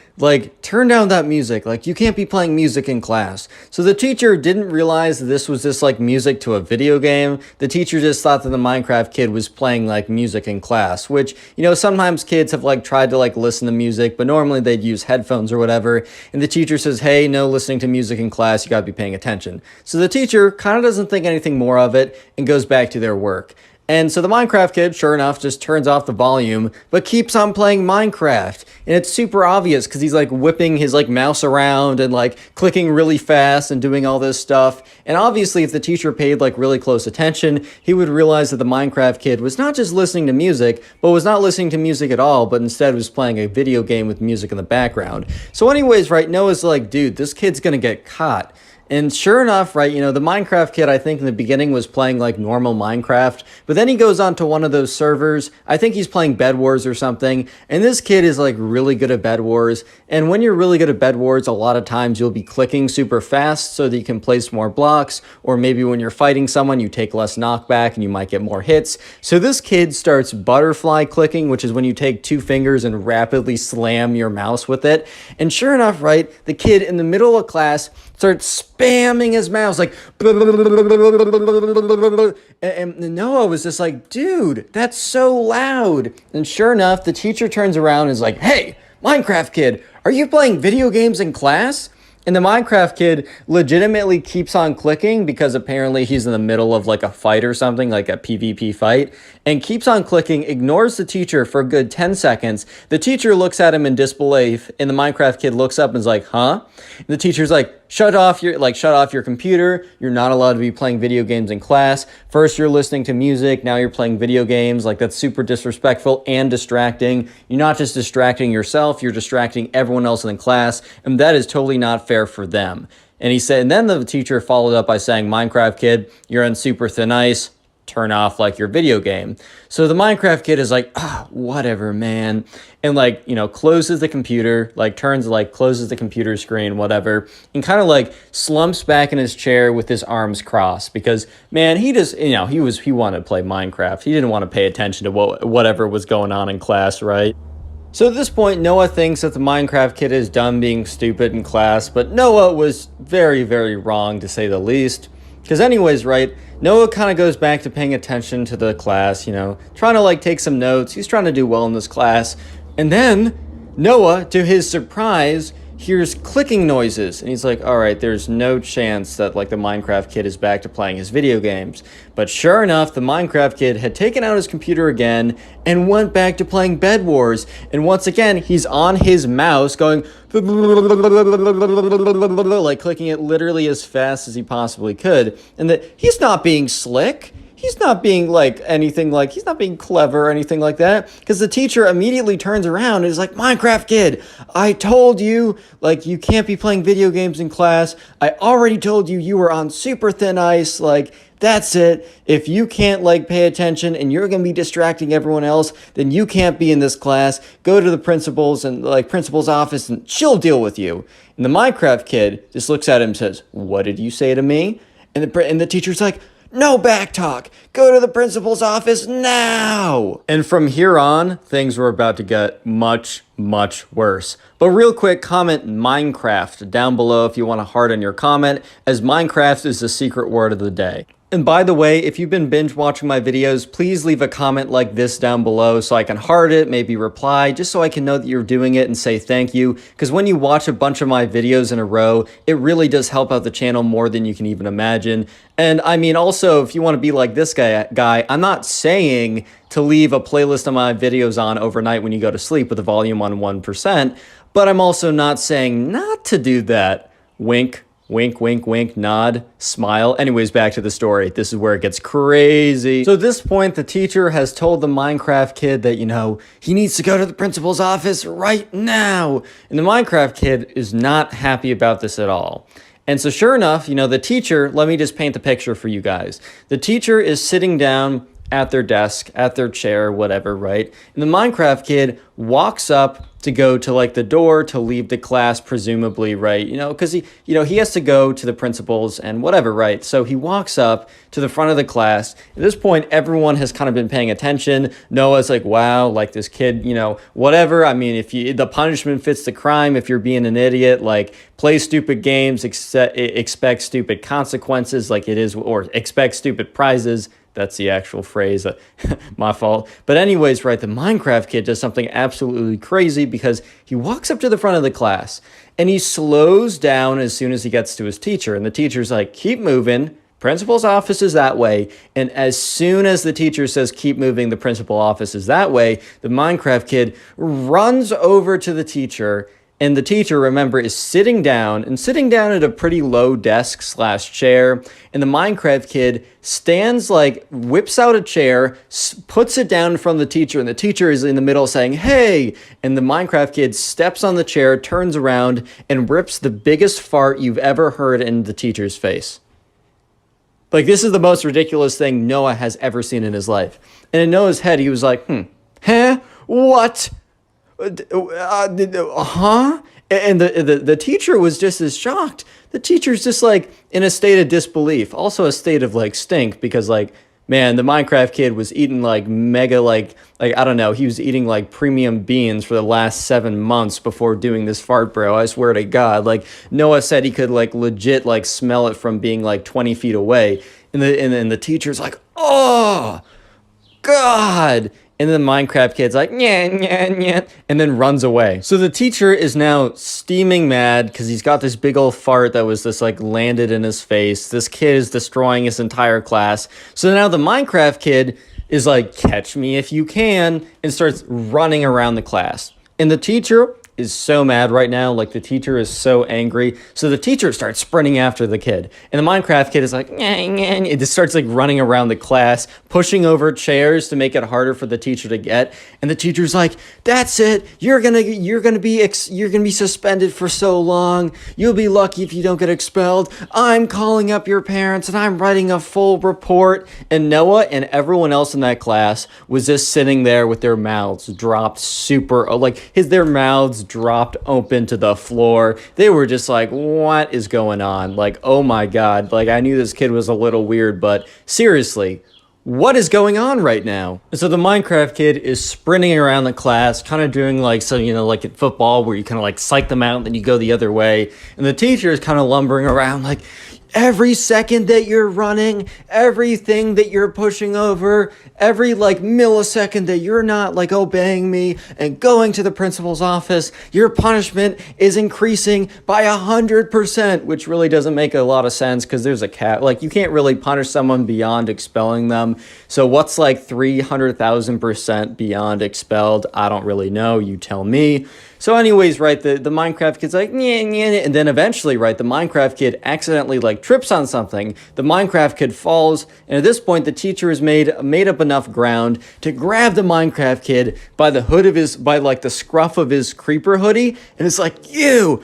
turn down that music. You can't be playing music in class. So the teacher didn't realize that this was just music to a video game. The teacher just thought that the Minecraft kid was playing music in class, which, sometimes kids have tried to listen to music, but normally they'd use headphones or whatever. And the teacher says, hey, no listening to music in class, you gotta be paying attention. So the teacher kind of doesn't think anything more of it and goes back to their work. And so the Minecraft kid, sure enough, just turns off the volume, but keeps on playing Minecraft. And it's super obvious because he's whipping his mouse around and clicking really fast and doing all this stuff. And obviously if the teacher paid really close attention, he would realize that the Minecraft kid was not just listening to music, but was not listening to music at all, but instead was playing a video game with music in the background. So anyways, right, Noah's dude, this kid's gonna get caught. And sure enough, right, the Minecraft kid, I think in the beginning was playing normal Minecraft, but then he goes on to one of those servers. I think he's playing Bed Wars or something. And this kid is really good at Bed Wars. And when you're really good at Bed Wars, a lot of times you'll be clicking super fast so that you can place more blocks. Or maybe when you're fighting someone, you take less knockback and you might get more hits. So this kid starts butterfly clicking, which is when you take two fingers and rapidly slam your mouse with it. And sure enough, right, the kid in the middle of class starts spamming his mouse and Noah was just dude, that's so loud. And sure enough, the teacher turns around and is like, hey, Minecraft kid, are you playing video games in class? And the Minecraft kid legitimately keeps on clicking because apparently he's in the middle of a fight or something, a PvP fight, and keeps on clicking, ignores the teacher for a good 10 seconds. The teacher looks at him in disbelief, and the Minecraft kid looks up and is like, huh? And the teacher's like, shut off your computer. You're not allowed to be playing video games in class. First you're listening to music, now you're playing video games. That's super disrespectful and distracting. You're not just distracting yourself, you're distracting everyone else in the class, and that is totally not fair for them. And he said, and then the teacher followed up by saying, Minecraft kid, you're on super thin ice. Turn off your video game. So the Minecraft kid is whatever, man. And closes the computer, closes the computer screen, whatever, and kind of slumps back in his chair with his arms crossed because, man, he just, he wanted to play Minecraft. He didn't want to pay attention to whatever was going on in class, right? So at this point, Noah thinks that the Minecraft kid is done being stupid in class, but Noah was very, very wrong to say the least. Because anyways, right, Noah kind of goes back to paying attention to the class, trying to take some notes. He's trying to do well in this class. And then Noah, to his surprise, hears clicking noises. And he's like, all right, there's no chance that the Minecraft kid is back to playing his video games. But sure enough, the Minecraft kid had taken out his computer again and went back to playing Bed Wars. And once again, he's on his mouse going clicking it literally as fast as he possibly could. And that he's not being slick. He's not being anything he's not being clever or anything like that. Because the teacher immediately turns around and is like, Minecraft kid, I told you, you can't be playing video games in class. I already told you you were on super thin ice. That's it. If you can't pay attention and you're going to be distracting everyone else, then you can't be in this class. Go to the principal's and principal's office and she'll deal with you. And the Minecraft kid just looks at him and says, what did you say to me? And the teacher's like, no back talk. Go to the principal's office now. And from here on, things were about to get much, much worse. But real quick, comment Minecraft down below if you want to harden your comment, as Minecraft is the secret word of the day. And by the way, if you've been binge watching my videos, please leave a comment like this down below so I can heart it, maybe reply, just so I can know that you're doing it and say thank you. Because when you watch a bunch of my videos in a row, it really does help out the channel more than you can even imagine. And I mean, also, if you want to be like this guy, I'm not saying to leave a playlist of my videos on overnight when you go to sleep with the volume on 1%, but I'm also not saying not to do that. Wink. Wink, wink, wink, nod, smile. Anyways, back to the story. This is where it gets crazy. So at this point, the teacher has told the Minecraft kid that, you know, he needs to go to the principal's office right now. And the Minecraft kid is not happy about this at all. And so sure enough, you know, the teacher, let me just paint the picture for you guys. The teacher is sitting down at their desk, at their chair, whatever, right? And the Minecraft kid walks up to go to like the door to leave the class, presumably, right? You know, because he has to go to the principal's and whatever, right? So he walks up to the front of the class. At this point, everyone has kind of been paying attention. Noah's like, wow, like this kid, you know, whatever. I mean, the punishment fits the crime. If you're being an idiot, like play stupid games, expect stupid consequences, like it is, or expect stupid prizes. That's the actual phrase, my fault. But anyways, right, the Minecraft kid does something absolutely crazy because he walks up to the front of the class and he slows down as soon as he gets to his teacher. And the teacher's like, keep moving. Principal's office is that way. And as soon as the teacher says, keep moving, the principal office is that way, the Minecraft kid runs over to the teacher. And the teacher, remember, is sitting down at a pretty low desk / chair. And the Minecraft kid stands, like, whips out a chair, puts it down from the teacher. And the teacher is in the middle saying, hey. And the Minecraft kid steps on the chair, turns around, and rips the biggest fart you've ever heard in the teacher's face. Like, this is the most ridiculous thing Noah has ever seen in his life. And in Noah's head, he was like, huh? What? Huh? And the teacher was just as shocked. The teacher's just like in a state of disbelief, also a state of like stink, because like, man, the Minecraft kid was eating like mega, like I don't know, he was eating like premium beans for the last 7 months before doing this fart, bro. I swear to God. Like Noah said he could like legit like smell it from being like 20 feet away. And the teacher's like, oh God. And then the Minecraft kid's like, yeah, yeah, yeah, and then runs away. So the teacher is now steaming mad because he's got this big old fart that was just like landed in his face. This kid is destroying his entire class. So now the Minecraft kid is like, catch me if you can, and starts running around the class. And the teacher is so mad right now. Like the teacher is so angry. So the teacher starts sprinting after the kid. And the Minecraft kid is like, it just starts like running around the class, pushing over chairs to make it harder for the teacher to get. And the teacher's like, that's it. You're gonna be suspended for so long. You'll be lucky if you don't get expelled. I'm calling up your parents and I'm writing a full report. And Noah and everyone else in that class was just sitting there with their mouths dropped their mouths dropped open to the floor. They were just like, what is going on? Like, oh my God. Like, I knew this kid was a little weird, but seriously, what is going on right now? And so the Minecraft kid is sprinting around the class, kind of doing like, so, you know, like in football where you kind of like psych them out and then you go the other way. And the teacher is kind of lumbering around like, every second that you're running, everything that you're pushing over, every like millisecond that you're not like obeying me and going to the principal's office, your punishment is increasing by 100%, which really doesn't make a lot of sense because there's a cap. Like you can't really punish someone beyond expelling them. So what's like 300,000% beyond expelled? I don't really know. You tell me. So anyways, right, the Minecraft kid's like, and then eventually, right, the Minecraft kid accidentally like trips on something. The Minecraft kid falls, and at this point, the teacher has made up enough ground to grab the Minecraft kid by the hood of by like the scruff of his creeper hoodie, and it's like, you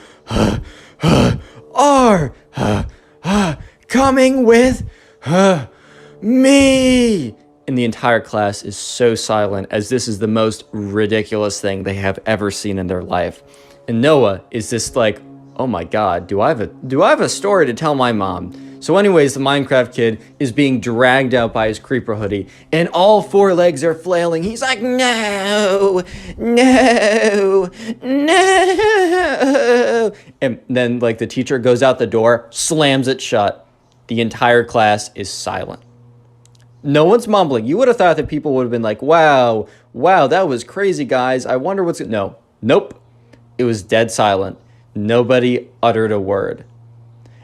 are coming with me. And the entire class is so silent as this is the most ridiculous thing they have ever seen in their life. And Noah is just like, oh my God, do I have a story to tell my mom? So anyways, the Minecraft kid is being dragged out by his creeper hoodie and all 4 legs are flailing. He's like, no, no, no. And then like the teacher goes out the door, slams it shut. The entire class is silent. No one's mumbling. You would have thought that people would have been like, wow, that was crazy, guys. I wonder what's... No. Nope. It was dead silent. Nobody uttered a word.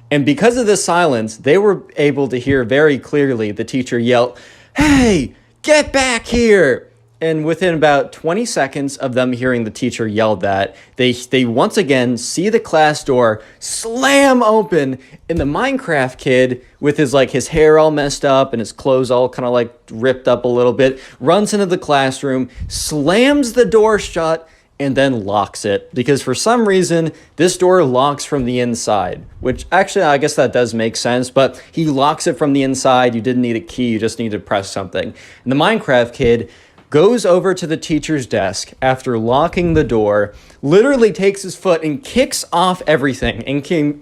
And because of this silence, they were able to hear very clearly the teacher yell, "Hey, get back here!" And within about 20 seconds of them hearing the teacher yell that, they once again see the class door slam open, and the Minecraft kid, with his hair all messed up and his clothes all kind of like ripped up a little bit, runs into the classroom, slams the door shut, and then locks it. Because for some reason, this door locks from the inside, which actually, I guess that does make sense, but he locks it from the inside. You didn't need a key, you just need to press something. And the Minecraft kid goes over to the teacher's desk after locking the door, literally takes his foot and kicks off everything,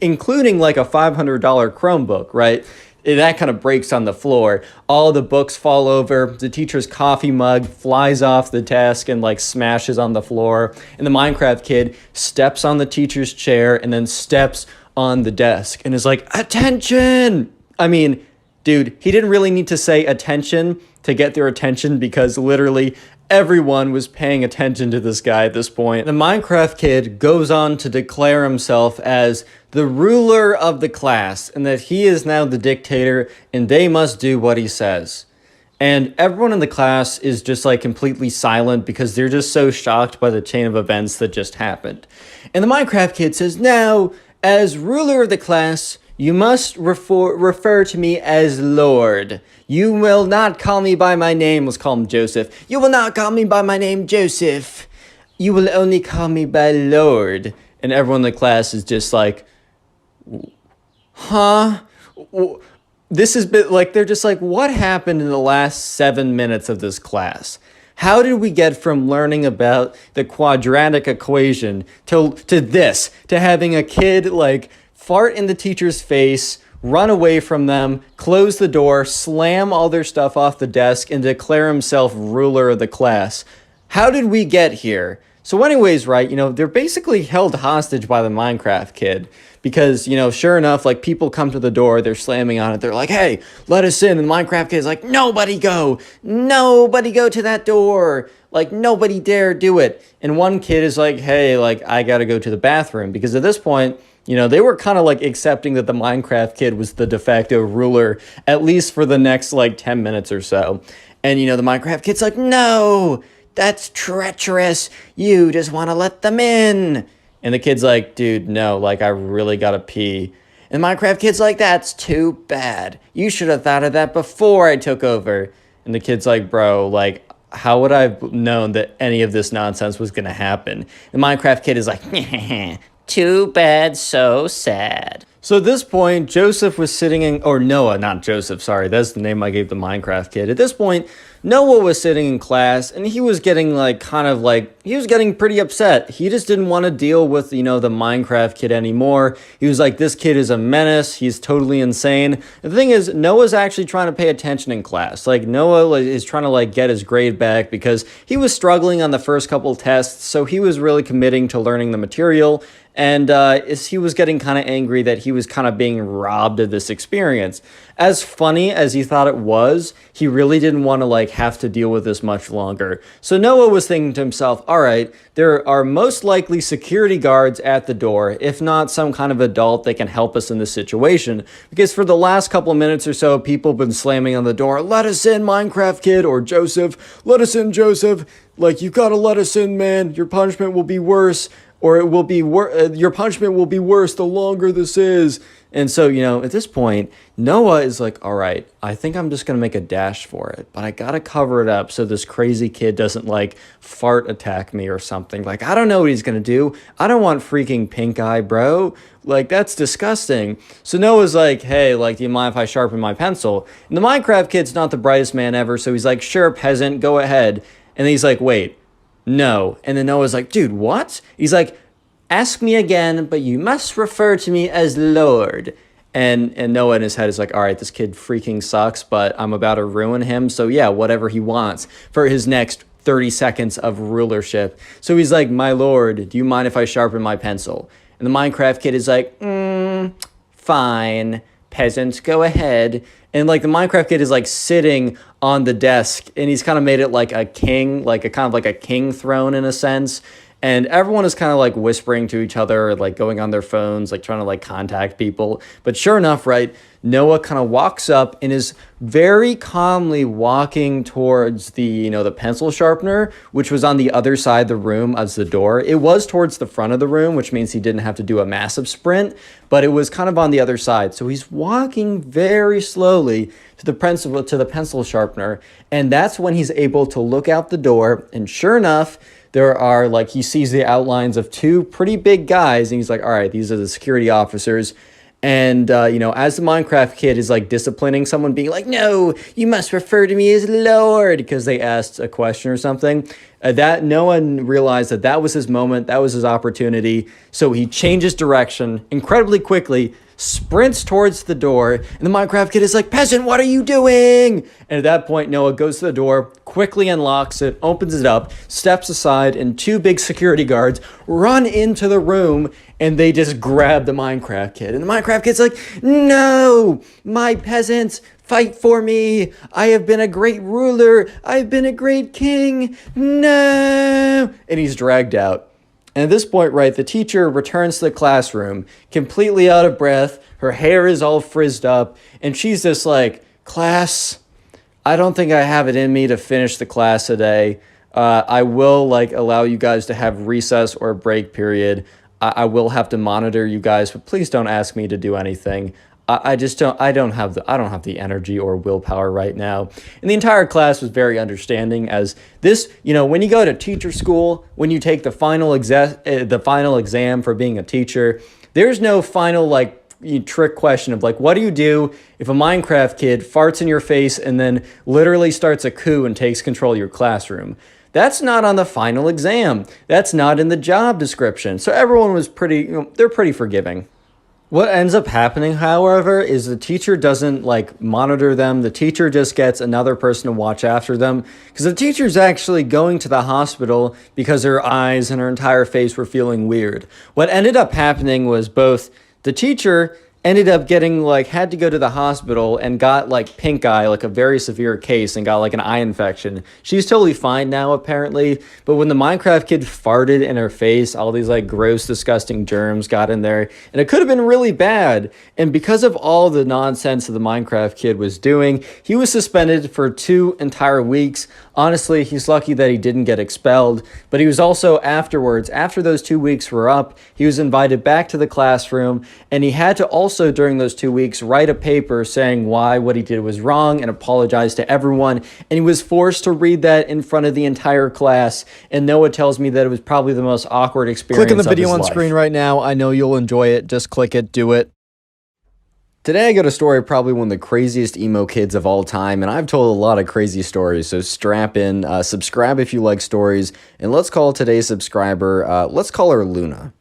including like a $500 Chromebook, right? And that kind of breaks on the floor. All the books fall over. The teacher's coffee mug flies off the desk and like smashes on the floor. And the Minecraft kid steps on the teacher's chair and then steps on the desk and is like, "Attention!" I mean, dude, he didn't really need to say attention to get their attention because literally everyone was paying attention to this guy at this point. The Minecraft kid goes on to declare himself as the ruler of the class and that he is now the dictator and they must do what he says. And everyone in the class is just like completely silent because they're just so shocked by the chain of events that just happened. And the Minecraft kid says, "Now, as ruler of the class, you must refer to me as Lord. You will not call me by my name." Let's call him Joseph. "You will not call me by my name, Joseph. You will only call me by Lord." And everyone in the class is just like, huh? This has been like, they're just like, what happened in the last 7 minutes of this class? How did we get from learning about the quadratic equation to this, to having a kid like fart in the teacher's face, run away from them, close the door, slam all their stuff off the desk, and declare himself ruler of the class? How did we get here? So anyways, right, they're basically held hostage by the Minecraft kid because, sure enough, like people come to the door, they're slamming on it. They're like, "Hey, let us in." And the Minecraft kid is like, nobody go to that door. Like, nobody dare do it. And one kid is like, "Hey, like, I got to go to the bathroom." Because at this point, they were kind of like accepting that the Minecraft kid was the de facto ruler, at least for the next like 10 minutes or so. And, the Minecraft kid's like, "No, that's treacherous. You just want to let them in." And the kid's like, "Dude, no, like I really gotta pee." And the Minecraft kid's like, "That's too bad. You should have thought of that before I took over." And the kid's like, "Bro, like, how would I have known that any of this nonsense was gonna happen?" The Minecraft kid is like, "Too bad, so sad." So at this point, Joseph was sitting in, or Noah, not Joseph, sorry, that's the name I gave the Minecraft kid. At this point, Noah was sitting in class and he was getting he was getting pretty upset. He just didn't want to deal with, the Minecraft kid anymore. He was like, this kid is a menace. He's totally insane. The thing is, Noah's actually trying to pay attention in class. Like, Noah is trying to get his grade back because he was struggling on the first couple tests. So he was really committing to learning the material. And he was getting kind of angry that he was kind of being robbed of this experience. As funny as he thought it was, he really didn't want to have to deal with this much longer. So Noah was thinking to himself, all right, there are most likely security guards at the door, if not some kind of adult that can help us in this situation. Because for the last couple of minutes or so, people have been slamming on the door, "Let us in, Minecraft kid," or "Joseph, let us in, Joseph. Like, you gotta let us in, man. Your punishment will be worse. Or it will be your punishment will be worse the longer this is." And so, at this point, Noah is like, all right, I think I'm just going to make a dash for it, but I got to cover it up so this crazy kid doesn't fart attack me or something. Like, I don't know what he's going to do. I don't want freaking pink eye, bro. Like, that's disgusting. So Noah's like, "Hey, do you mind if I sharpen my pencil?" And the Minecraft kid's not the brightest man ever. So he's like, "Sure, peasant, go ahead." And then he's like, "Wait. No." And then Noah's like, "Dude, what?" He's like, "Ask me again, but you must refer to me as Lord." And Noah in his head is like, all right, this kid freaking sucks, but I'm about to ruin him. So yeah, whatever he wants for his next 30 seconds of rulership. So he's like, "My lord, do you mind if I sharpen my pencil?" And the Minecraft kid is like, fine. peasants, go ahead. And like the Minecraft kid is like sitting on the desk and he's kind of made it like a king, like a kind of like a king throne in a sense. And everyone is kind of like whispering to each other, like going on their phones, like trying to like contact people. But sure enough, right, Noah kind of walks up and is very calmly walking towards the pencil sharpener, which was on the other side of the room as the door. It was towards the front of the room, which means he didn't have to do a massive sprint, but it was kind of on the other side. So he's walking very slowly to the pencil sharpener, and that's when he's able to look out the door. And sure enough, there are like he sees the outlines of two pretty big guys, and he's like, all right, these are the security officers. And, as the Minecraft kid is like disciplining someone, being like, no, you must refer to me as Lord, because they asked a question or something, that no one realized that was his moment. That was his opportunity. So he changes direction incredibly quickly, sprints towards the door, and the Minecraft kid is like, peasant, what are you doing? And at that point, Noah goes to the door, quickly unlocks it, opens it up, steps aside, and two big security guards run into the room, and they just grab the Minecraft kid. And the Minecraft kid's like, no, my peasants, fight for me. I have been a great ruler. I've been a great king. No. And he's dragged out. And at this point, right, the teacher returns to the classroom, completely out of breath. Her hair is all frizzed up. And she's just like, class, I don't think I have it in me to finish the class today. I will like allow you guys to have recess or a break period. I will have to monitor you guys, but please don't ask me to do anything. I don't have the energy or willpower right now. And the entire class was very understanding, as this, when you go to teacher school, when you take the final exam for being a teacher, there's no final trick question of like, what do you do if a Minecraft kid farts in your face and then literally starts a coup and takes control of your classroom? That's not on the final exam. That's not in the job description. So everyone was they're pretty forgiving. What ends up happening, however, is the teacher doesn't monitor them. The teacher just gets another person to watch after them, because the teacher's actually going to the hospital because her eyes and her entire face were feeling weird. What ended up happening was both the teacher ended up getting had to go to the hospital and got pink eye, a very severe case, and got an eye infection. She's totally fine now apparently, but when the Minecraft kid farted in her face, all these gross, disgusting germs got in there, and it could have been really bad. And because of all the nonsense that the Minecraft kid was doing, he was suspended for 2 entire weeks. Honestly, he's lucky that he didn't get expelled, but he was also afterwards, after those 2 weeks were up, he was invited back to the classroom, and he had to also during those 2 weeks write a paper saying why what he did was wrong and apologize to everyone. And he was forced to read that in front of the entire class. And Noah tells me that it was probably the most awkward experience. Click on the video on life. Screen right now. I know you'll enjoy it. Just click it. Do it. Today I got a story probably one of the craziest emo kids of all time, and I've told a lot of crazy stories, so strap in, subscribe if you like stories, and let's call today's subscriber, let's call her Luna.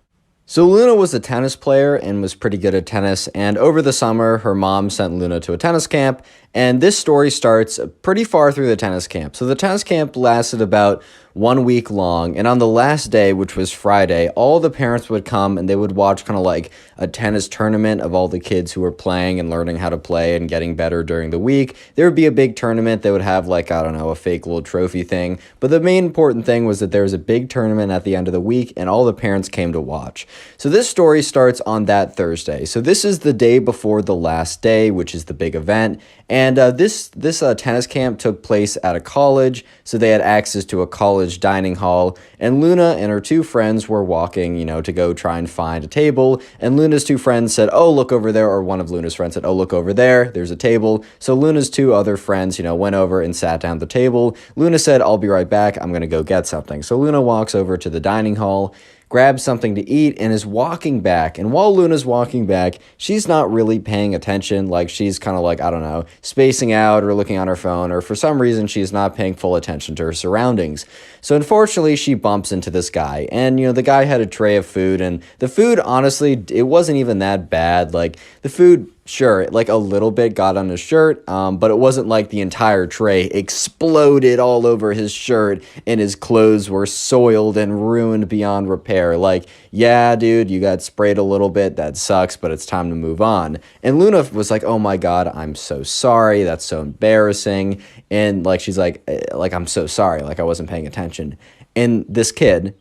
So Luna was a tennis player and was pretty good at tennis, and over the summer, her mom sent Luna to a tennis camp, and this story starts pretty far through the tennis camp. So the tennis camp lasted about 1 week long, and on the last day, which was Friday, all the parents would come and they would watch kind of a tennis tournament of all the kids who were playing and learning how to play and getting better during the week. There would be a big tournament. They would have I don't know, a fake little trophy thing. But the main important thing was that there was a big tournament at the end of the week and all the parents came to watch. So this story starts on that Thursday. So this is the day before the last day, which is the big event. And this tennis camp took place at a college, so they had access to a college dining hall. And Luna and her 2 friends were walking, to go try and find a table. And Luna's 2 friends said, oh, look over there. Or one of Luna's friends said, oh, look over there. There's a table. So Luna's 2 other friends, went over and sat down at the table. Luna said, I'll be right back. I'm going to go get something. So Luna walks over to the dining hall, grabs something to eat, and is walking back. And while Luna's walking back, she's not really paying attention. She's kind of I don't know, spacing out or looking on her phone, or for some reason, she's not paying full attention to her surroundings. So unfortunately, she bumps into this guy. And, the guy had a tray of food, and the food, honestly, it wasn't even that bad. The food Sure, like a little bit got on his shirt, but it wasn't like the entire tray exploded all over his shirt and his clothes were soiled and ruined beyond repair. Like, yeah, dude, you got sprayed a little bit. That sucks, but it's time to move on. And Luna was like, oh my God, I'm so sorry. That's so embarrassing. And like, she's like, I'm so sorry. Like, I wasn't paying attention. And this kid,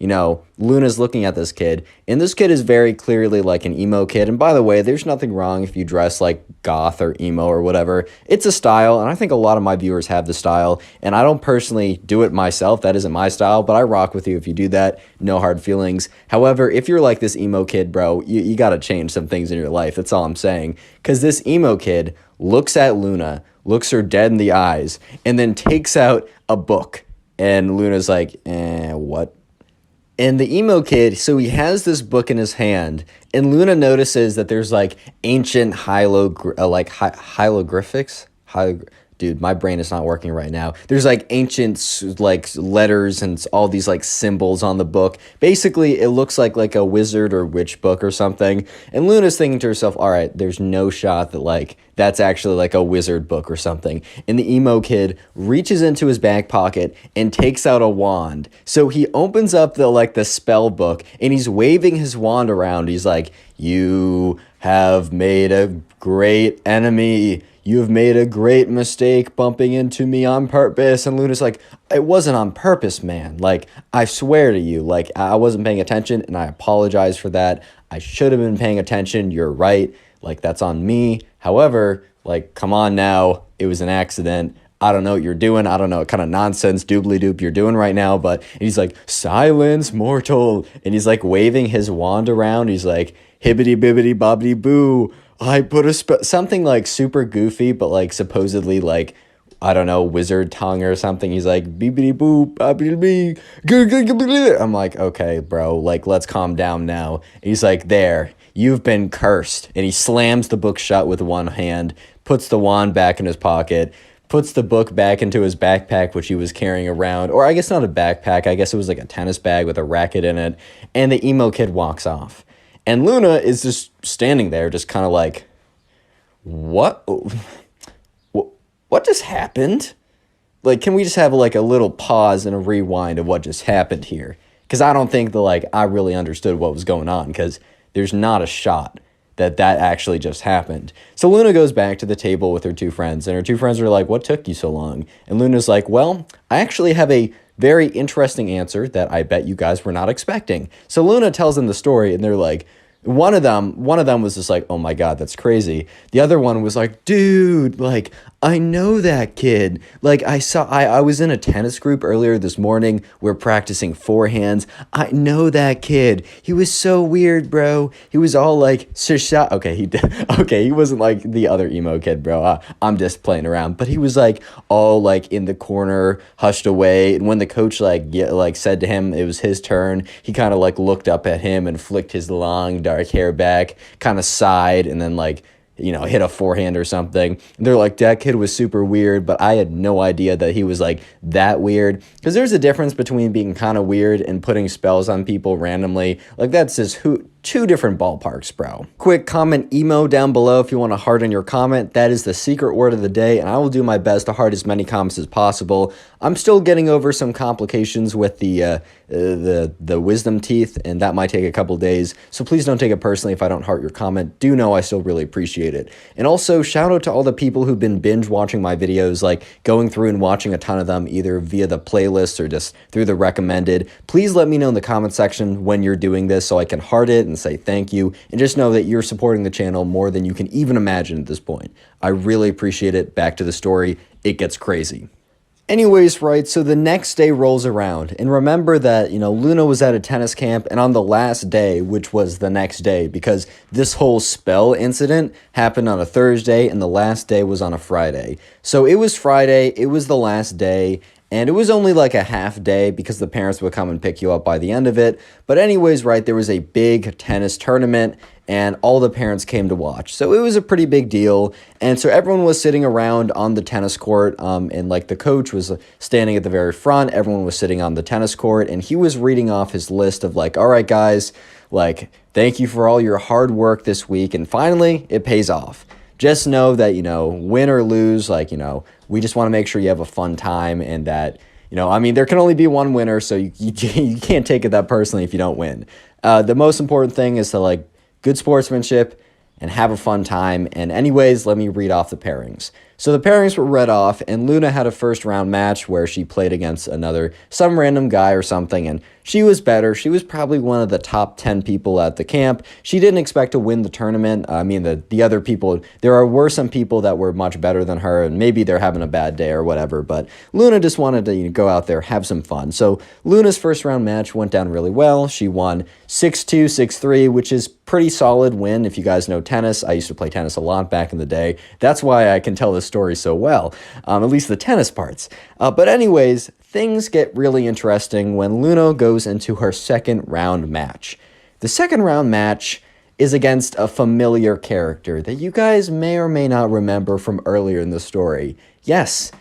Luna's looking at this kid, and this kid is very clearly like an emo kid. And by the way, there's nothing wrong if you dress like goth or emo or whatever. It's a style, and I think a lot of my viewers have the style. And I don't personally do it myself. That isn't my style, but I rock with you if you do that. No hard feelings. However, if you're like this emo kid, bro, you got to change some things in your life. That's all I'm saying. Because this emo kid looks at Luna, looks her dead in the eyes, and then takes out a book. And Luna's like, what? And the emo kid, so he has this book in his hand, and Luna notices that there's like ancient hieroglyphics. Dude, my brain is not working right now. There's like ancient like letters and all these like symbols on the book. Basically, it looks like a wizard or witch book or something. And Luna's thinking to herself, all right, there's no shot that like that's actually like a wizard book or something. And the emo kid reaches into his back pocket and takes out a wand. So he opens up the spell book and he's waving his wand around. He's like, you have made a great enemy. You have made a great mistake bumping into me on purpose. And Luna's like, it wasn't on purpose, man. Like, I swear to you, like, I wasn't paying attention and I apologize for that. I should have been paying attention. You're right. Like, that's on me. However, like, come on now. It was an accident. I don't know what you're doing. I don't know what kind of nonsense doobly-doop you're doing right now. But he's like, silence, mortal. And he's like waving his wand around. He's like, hibbity-bibbity-bobbity-boo. I put something like super goofy, but like supposedly like, I don't know, wizard tongue or something. He's like, beepity boop, boppity bee. I'm like, okay, bro, like, let's calm down now. And he's like, there, you've been cursed. And he slams the book shut with one hand, puts the wand back in his pocket, puts the book back into his backpack, which he was carrying around. Or I guess not a backpack. I guess it was like a tennis bag with a racket in it. And the emo kid walks off. And Luna is just standing there, just kind of like, what just happened? Like, can we just have like a little pause and a rewind of what just happened here? Because I don't think that like I really understood what was going on, because there's not a shot that actually just happened. So Luna goes back to the table with her two friends, and her two friends are like, what took you so long? And Luna's like, well, I actually have a very interesting answer that I bet you guys were not expecting. So Luna tells them the story, and they're like, one of them was just like, oh my God, that's crazy. The other one was like, dude, like, I know that kid. Like, I was in a tennis group earlier this morning. We're practicing forehands. I know that kid. He was so weird, bro. He was all like, okay, he wasn't like the other emo kid, bro. I'm just playing around. But he was like all like in the corner, hushed away. And when the coach like said to him it was his turn, he kind of like looked up at him and flicked his long dark hair back, kind of sighed, and then like, hit a forehand or something. And they're like, that kid was super weird, but I had no idea that he was like that weird. Because there's a difference between being kind of weird and putting spells on people randomly. Like, that's just two different ballparks, bro. Quick comment emo down below if you want to heart in your comment. That is the secret word of the day, and I will do my best to heart as many comments as possible. I'm still getting over some complications with the wisdom teeth, and that might take a couple days. So please don't take it personally if I don't heart your comment. Do know I still really appreciate it. And also, shout out to all the people who've been binge watching my videos, like going through and watching a ton of them, either via the playlist or just through the recommended. Please let me know in the comment section when you're doing this so I can heart it and say thank you, and just know that you're supporting the channel more than you can even imagine at this point. I really appreciate it. Back to the story. It gets crazy. Anyways, right, so the next day rolls around, and remember that, Luna was at a tennis camp, and on the last day, which was the next day, because this whole spell incident happened on a Thursday, and the last day was on a Friday. So it was Friday, it was the last day, and it was only like a half day because the parents would come and pick you up by the end of it. But anyways, right, there was a big tennis tournament, and all the parents came to watch. So it was a pretty big deal. And so everyone was sitting around on the tennis court, and like the coach was standing at the very front. Everyone was sitting on the tennis court, and he was reading off his list of like, all right, guys, like, thank you for all your hard work this week. And finally, it pays off. just know that, win or lose, like, we just want to make sure you have a fun time and that, I mean, there can only be one winner, so you can't take it that personally if you don't win. The most important thing is to like good sportsmanship and have a fun time. And anyways, let me read off the pairings. So the pairings were read off, and Luna had a first round match where she played against some random guy or something, and she was better. She was probably one of the top 10 people at the camp. She didn't expect to win the tournament. I mean, the other people, were some people that were much better than her, and maybe they're having a bad day or whatever, but Luna just wanted to go out there, have some fun. So Luna's first round match went down really well. She won 6-2, 6-3, which is pretty solid win. If you guys know tennis, I used to play tennis a lot back in the day. That's why I can tell this story so well, at least the tennis parts. But anyways, things get really interesting when Luna goes into her second round match. The second round match is against a familiar character that you guys may or may not remember from earlier in the story. Yes,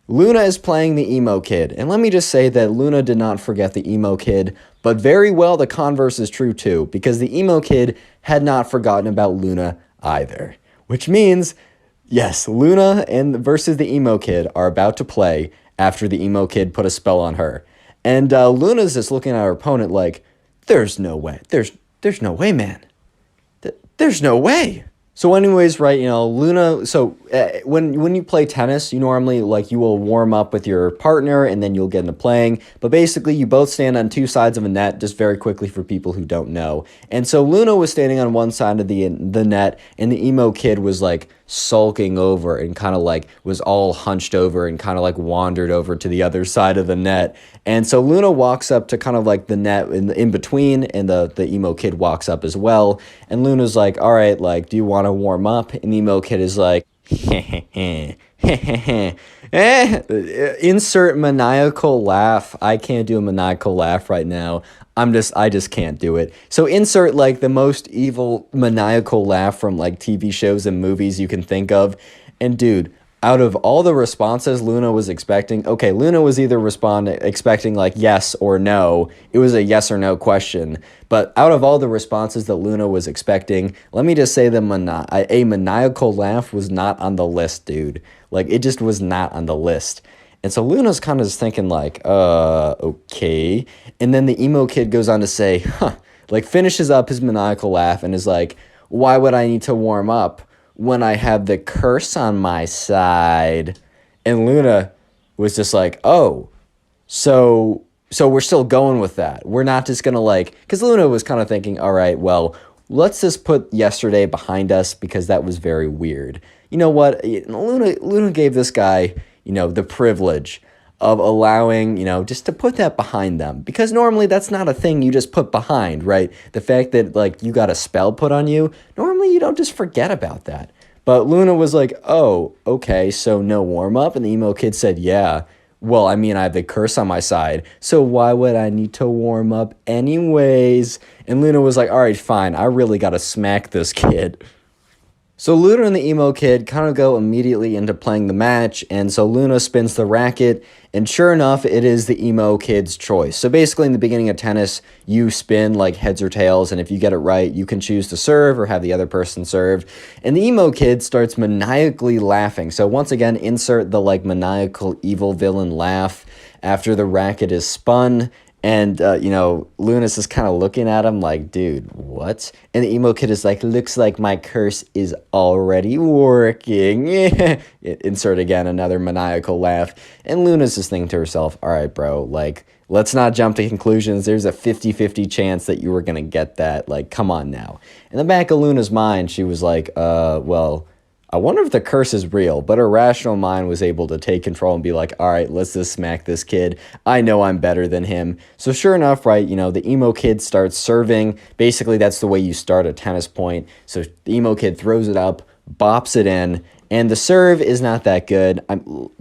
Luna is playing the emo kid, and let me just say that Luna did not forget the emo kid, but very well the converse is true too, because the emo kid had not forgotten about Luna either. Which means, yes, Luna versus the emo kid are about to play after the emo kid put a spell on her. And Luna's just looking at her opponent like, there's no way. There's no way, man. There's no way. So anyways, right, Luna, so when you play tennis, you normally, like, you will warm up with your partner and then you'll get into playing. But basically, you both stand on two sides of a net, just very quickly for people who don't know. And so Luna was standing on one side of the net, and the emo kid was, like, sulking over and kind of, like, was all hunched over and kind of, like, wandered over to the other side of the net. And so Luna walks up to kind of, like, the net in between, and the emo kid walks up as well. And Luna's like, all right, like, do you want to warm up? And the emo kid is like, insert maniacal laugh. I can't do a maniacal laugh right now. I just can't do it. So insert like the most evil maniacal laugh from like TV shows and movies you can think of. And dude, out of all the responses Luna was expecting, okay, Luna was either expecting like yes or no. It was a yes or no question. But out of all the responses that Luna was expecting, let me just say a maniacal laugh was not on the list, dude. Like, it just was not on the list. And so Luna's kind of just thinking like, okay. And then the emo kid goes on to say, like finishes up his maniacal laugh and is like, why would I need to warm up when I have the curse on my side? And Luna was just like, oh, so we're still going with that. We're not just going to like, because Luna was kind of thinking, all right, well, let's just put yesterday behind us because that was very weird. You know what? Luna gave this guy, the privilege of allowing, just to put that behind them. Because normally that's not a thing you just put behind, right? The fact that, like, you got a spell put on you, normally you don't just forget about that. But Luna was like, oh, okay, so no warm-up? And the emo kid said, yeah. Well, I mean, I have the curse on my side, so why would I need to warm up anyways? And Luna was like, all right, fine, I really got to smack this kid. So Luna and the emo kid kind of go immediately into playing the match, and so Luna spins the racket, and sure enough, it is the emo kid's choice. So basically, in the beginning of tennis, you spin like heads or tails, and if you get it right, you can choose to serve or have the other person serve. And the emo kid starts maniacally laughing. So once again, insert the like maniacal evil villain laugh after the racket is spun. And, Luna's just kind of looking at him like, dude, what? And the emo kid is like, looks like my curse is already working. Insert again another maniacal laugh. And Luna's just thinking to herself, all right, bro, like, let's not jump to conclusions. There's a 50-50 chance that you were going to get that. Like, come on now. In the back of Luna's mind, she was like, well, I wonder if the curse is real, but her rational mind was able to take control and be like, all right, let's just smack this kid. I know I'm better than him. So sure enough, right, the emo kid starts serving. Basically, that's the way you start a tennis point. So the emo kid throws it up, bops it in, And the serve is not that good.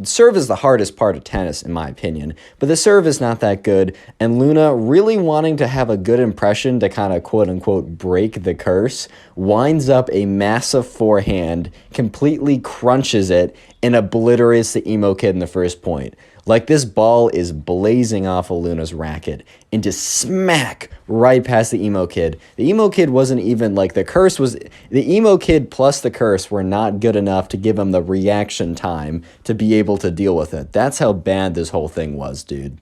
Serve is the hardest part of tennis, in my opinion. But the serve is not that good. And Luna, really wanting to have a good impression to kind of quote unquote break the curse, winds up a massive forehand, completely crunches it, and obliterates the emo kid in the first point. Like, this ball is blazing off of Luna's racket and just smack right past the emo kid. The emo kid wasn't even, like, the emo kid plus the curse were not good enough to give him the reaction time to be able to deal with it. That's how bad this whole thing was, dude.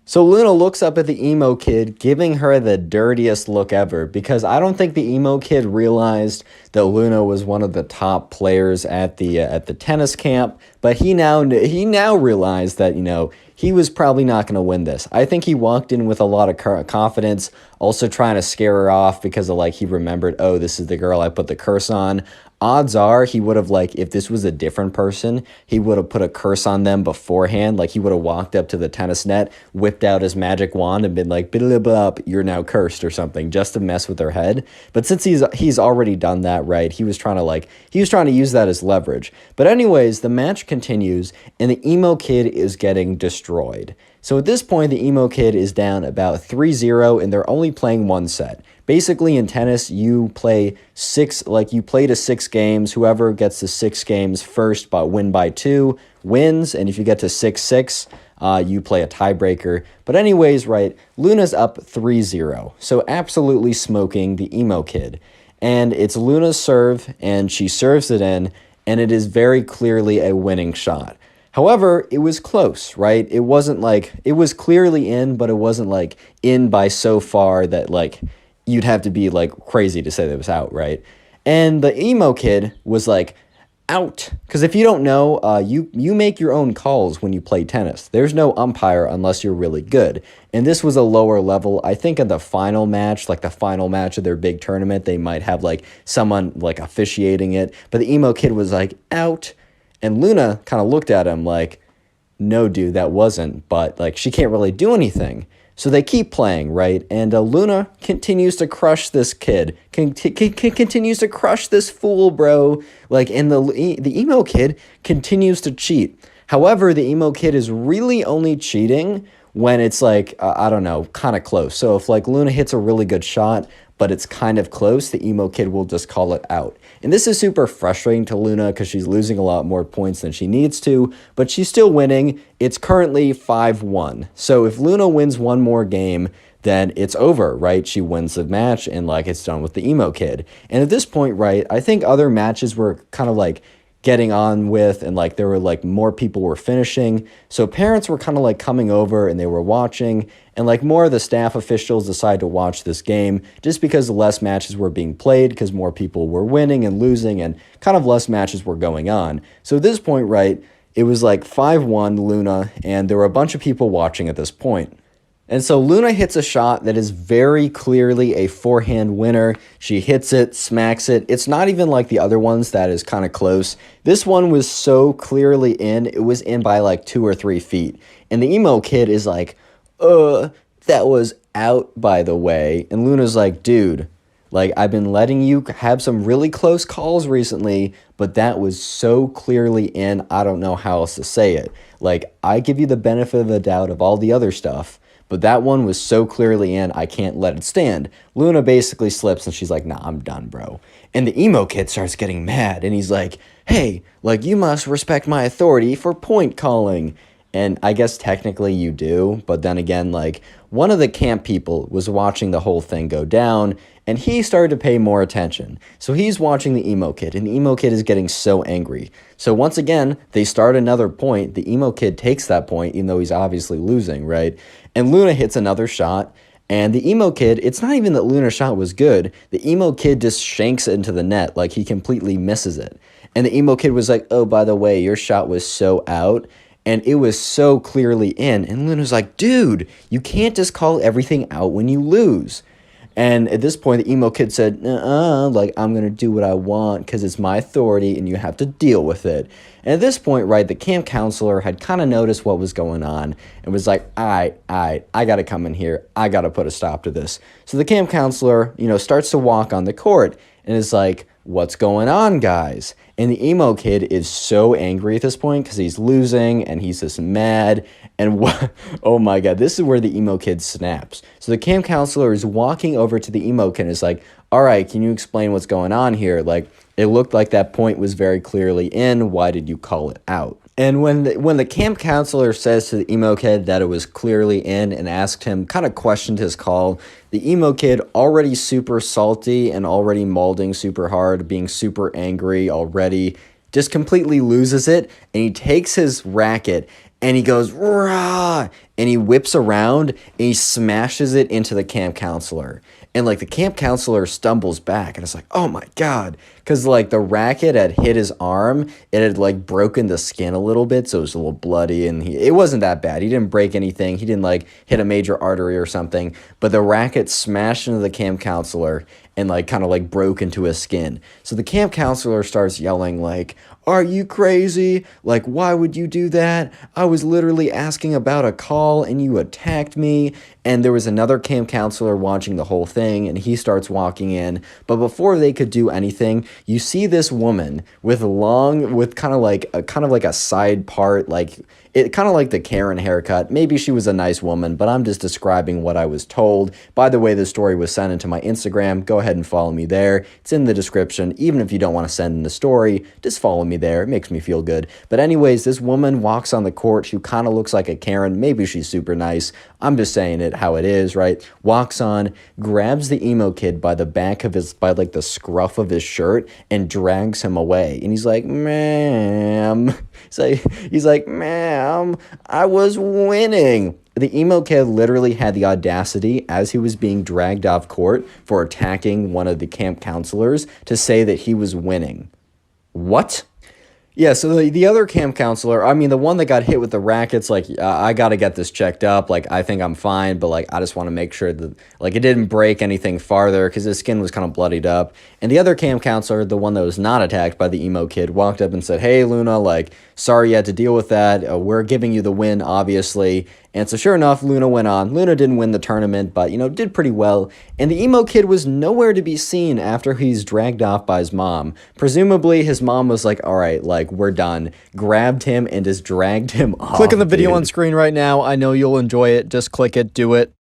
So Luna looks up at the emo kid, giving her the dirtiest look ever, because I don't think the emo kid realized that Luna was one of the top players at the tennis camp, but he now realized that, he was probably not going to win this. I think he walked in with a lot of confidence, also trying to scare her off because of, like, he remembered, oh, this is the girl I put the curse on. Odds are he would have, like, if this was a different person, he would have put a curse on them beforehand. Like, he would have walked up to the tennis net, whipped out his magic wand, and been like, "Blah, you're now cursed," or something, just to mess with their head. But since he's already done that, right, he was trying to use that as leverage. But anyways, the match continues, and the emo kid is getting destroyed. So at this point, the emo kid is down about 3-0, and they're only playing one set. Basically, in tennis, you play to 6 games. Whoever gets to 6 games first win by 2 wins, and if you get to 6-6, you play a tiebreaker. But anyways, right, Luna's up 3-0, so absolutely smoking the emo kid. And it's Luna's serve, and she serves it in, and it is very clearly a winning shot. However, it was close, right? It wasn't like, it was clearly in, but it wasn't like in by so far that, like, you'd have to be, like, crazy to say that it was out, right? And the emo kid was like, out. Because if you don't know, you make your own calls when you play tennis. There's no umpire unless you're really good. And this was a lower level. I think in the final match, like the final match of their big tournament, they might have, like, someone, like, officiating it. But the emo kid was like, out. And Luna kind of looked at him like, no, dude, that wasn't. But, like, she can't really do anything. So they keep playing, right? And Luna continues to crush this kid, continues to crush this fool, bro. Like, and the emo kid continues to cheat. However, the emo kid is really only cheating when it's, like, I don't know, kind of close. So if, like, Luna hits a really good shot, but it's kind of close, the emo kid will just call it out. And this is super frustrating to Luna because she's losing a lot more points than she needs to, but she's still winning. It's currently 5-1. So if Luna wins one more game, then it's over, right? She wins the match, and, like, it's done with the emo kid. And at this point, right, I think other matches were kind of, like, getting on with, and, like, there were, like, more people were finishing, so parents were kind of, like, coming over and they were watching, and, like, more of the staff officials decided to watch this game just because less matches were being played because more people were winning and losing and kind of less matches were going on. So at this point, right, it was like 5-1 Luna, and there were a bunch of people watching at this point. And so Luna hits a shot that is very clearly a forehand winner. She hits it, smacks it. It's not even like the other ones that is kind of close. This one was so clearly in, it was in by like 2 or 3 feet. And the emo kid is like, that was out, by the way. And Luna's like, dude, like, I've been letting you have some really close calls recently, but that was so clearly in, I don't know how else to say it. Like, I give you the benefit of the doubt of all the other stuff, but that one was so clearly in, I can't let it stand. Luna basically slips, and she's like, nah, I'm done, bro. And the emo kid starts getting mad, and he's like, hey, like, you must respect my authority for point calling. And I guess technically you do, but then again, like, one of the camp people was watching the whole thing go down, and he started to pay more attention. So he's watching the emo kid, and the emo kid is getting so angry. So once again, they start another point. The emo kid takes that point, even though he's obviously losing, right? And Luna hits another shot, and the emo kid, it's not even that Luna's shot was good. The emo kid just shanks it into the net, like he completely misses it. And the emo kid was like, oh, by the way, your shot was so out, and it was so clearly in. And Luna's like, dude, you can't just call everything out when you lose. And at this point, the emo kid said, like, I'm going to do what I want because it's my authority and you have to deal with it. And at this point, right, the camp counselor had kind of noticed what was going on and was like, I got to come in here. I got to put a stop to this. So the camp counselor, starts to walk on the court and is like, what's going on, guys? And the emo kid is so angry at this point because he's losing and he's just mad. And what? Oh my God, this is where the emo kid snaps. So the camp counselor is walking over to the emo kid and is like, all right, can you explain what's going on here? Like, it looked like that point was very clearly in. Why did you call it out? And when the camp counselor says to the emo kid that it was clearly in and asked him, kind of questioned his call, the emo kid, already super salty and already molding super hard, being super angry already, just completely loses it. And he takes his racket and he goes, rah, and he whips around and he smashes it into the camp counselor. And like the camp counselor stumbles back and it's like, oh my God. Because like the racket had hit his arm. It had like broken the skin a little bit. So it was a little bloody and it wasn't that bad. He didn't break anything. He didn't like hit a major artery or something. But the racket smashed into the camp counselor and like kind of like broke into his skin. So the camp counselor starts yelling like, are you crazy? Like, why would you do that? I was literally asking about a call and you attacked me. And there was another camp counselor watching the whole thing and he starts walking in. But before they could do anything, you see this woman with kind of like a side part, like it kind of like the Karen haircut. Maybe she was a nice woman, but I'm just describing what I was told. By the way, the story was sent into my Instagram. Go ahead and follow me there. It's in the description. Even if you don't want to send in the story, just follow me there. It makes me feel good. But anyways, this woman walks on the court who kind of looks like a Karen. Maybe she's super nice. I'm just saying it how it is, right? Walks on, grabs the emo kid by the back of by like the scruff of his shirt and drags him away. And he's like, ma'am. He's like, ma'am, I was winning. The emo kid literally had the audacity, as he was being dragged off court for attacking one of the camp counselors, to say that he was winning. What? Yeah, so the other camp counselor, I mean, the one that got hit with the rackets, like, I got to get this checked up. Like, I think I'm fine, but, like, I just want to make sure that, like, it didn't break anything farther because his skin was kind of bloodied up. And the other camp counselor, the one that was not attacked by the emo kid, walked up and said, hey, Luna, like, sorry you had to deal with that. We're giving you the win, obviously. And so sure enough, Luna went on. Luna didn't win the tournament, but, did pretty well. And the emo kid was nowhere to be seen after he's dragged off by his mom. Presumably, his mom was like, all right, like, we're done. Grabbed him and just dragged him off. Click on the video on screen right now. I know you'll enjoy it. Just click it. Do it.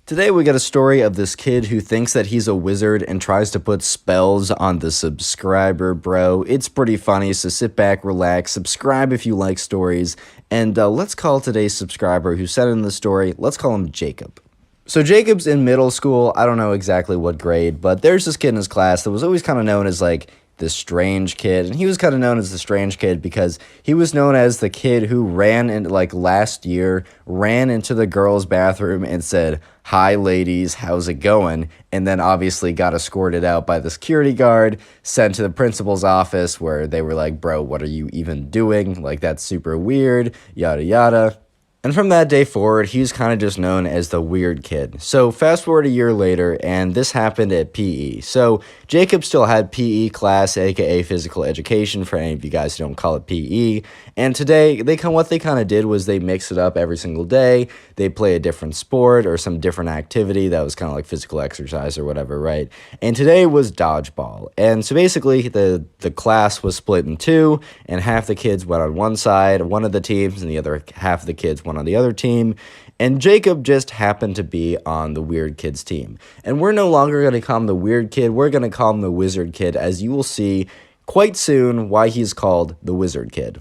Today we got a story of this kid who thinks that he's a wizard and tries to put spells on the subscriber, bro. It's pretty funny, so sit back, relax, subscribe if you like stories, and let's call today's subscriber who sent in the story, let's call him Jacob. So Jacob's in middle school, I don't know exactly what grade, but there's this kid in his class that was always kind of known as like the strange kid, and he was kind of known as the strange kid because he was known as the kid who ran in, like last year, ran into the girls' bathroom and said, hi ladies, how's it going? And then obviously got escorted out by the security guard, sent to the principal's office where they were like, bro, what are you even doing? Like, that's super weird, yada yada. And from that day forward, he was kind of just known as the weird kid. So fast forward a year later, and this happened at PE. So Jacob still had PE class, aka physical education, for any of you guys who don't call it PE. And today, what they kind of did was they mixed it up every single day. They play a different sport or some different activity that was kind of like physical exercise or whatever, right? And today was dodgeball. And so basically, the class was split in two, and half the kids went on one side, one of the teams, and the other half of the kids went on the other team, and Jacob just happened to be on the weird kid's team. And we're no longer going to call him the weird kid, we're going to call him the wizard kid, as you will see quite soon why he's called the wizard kid.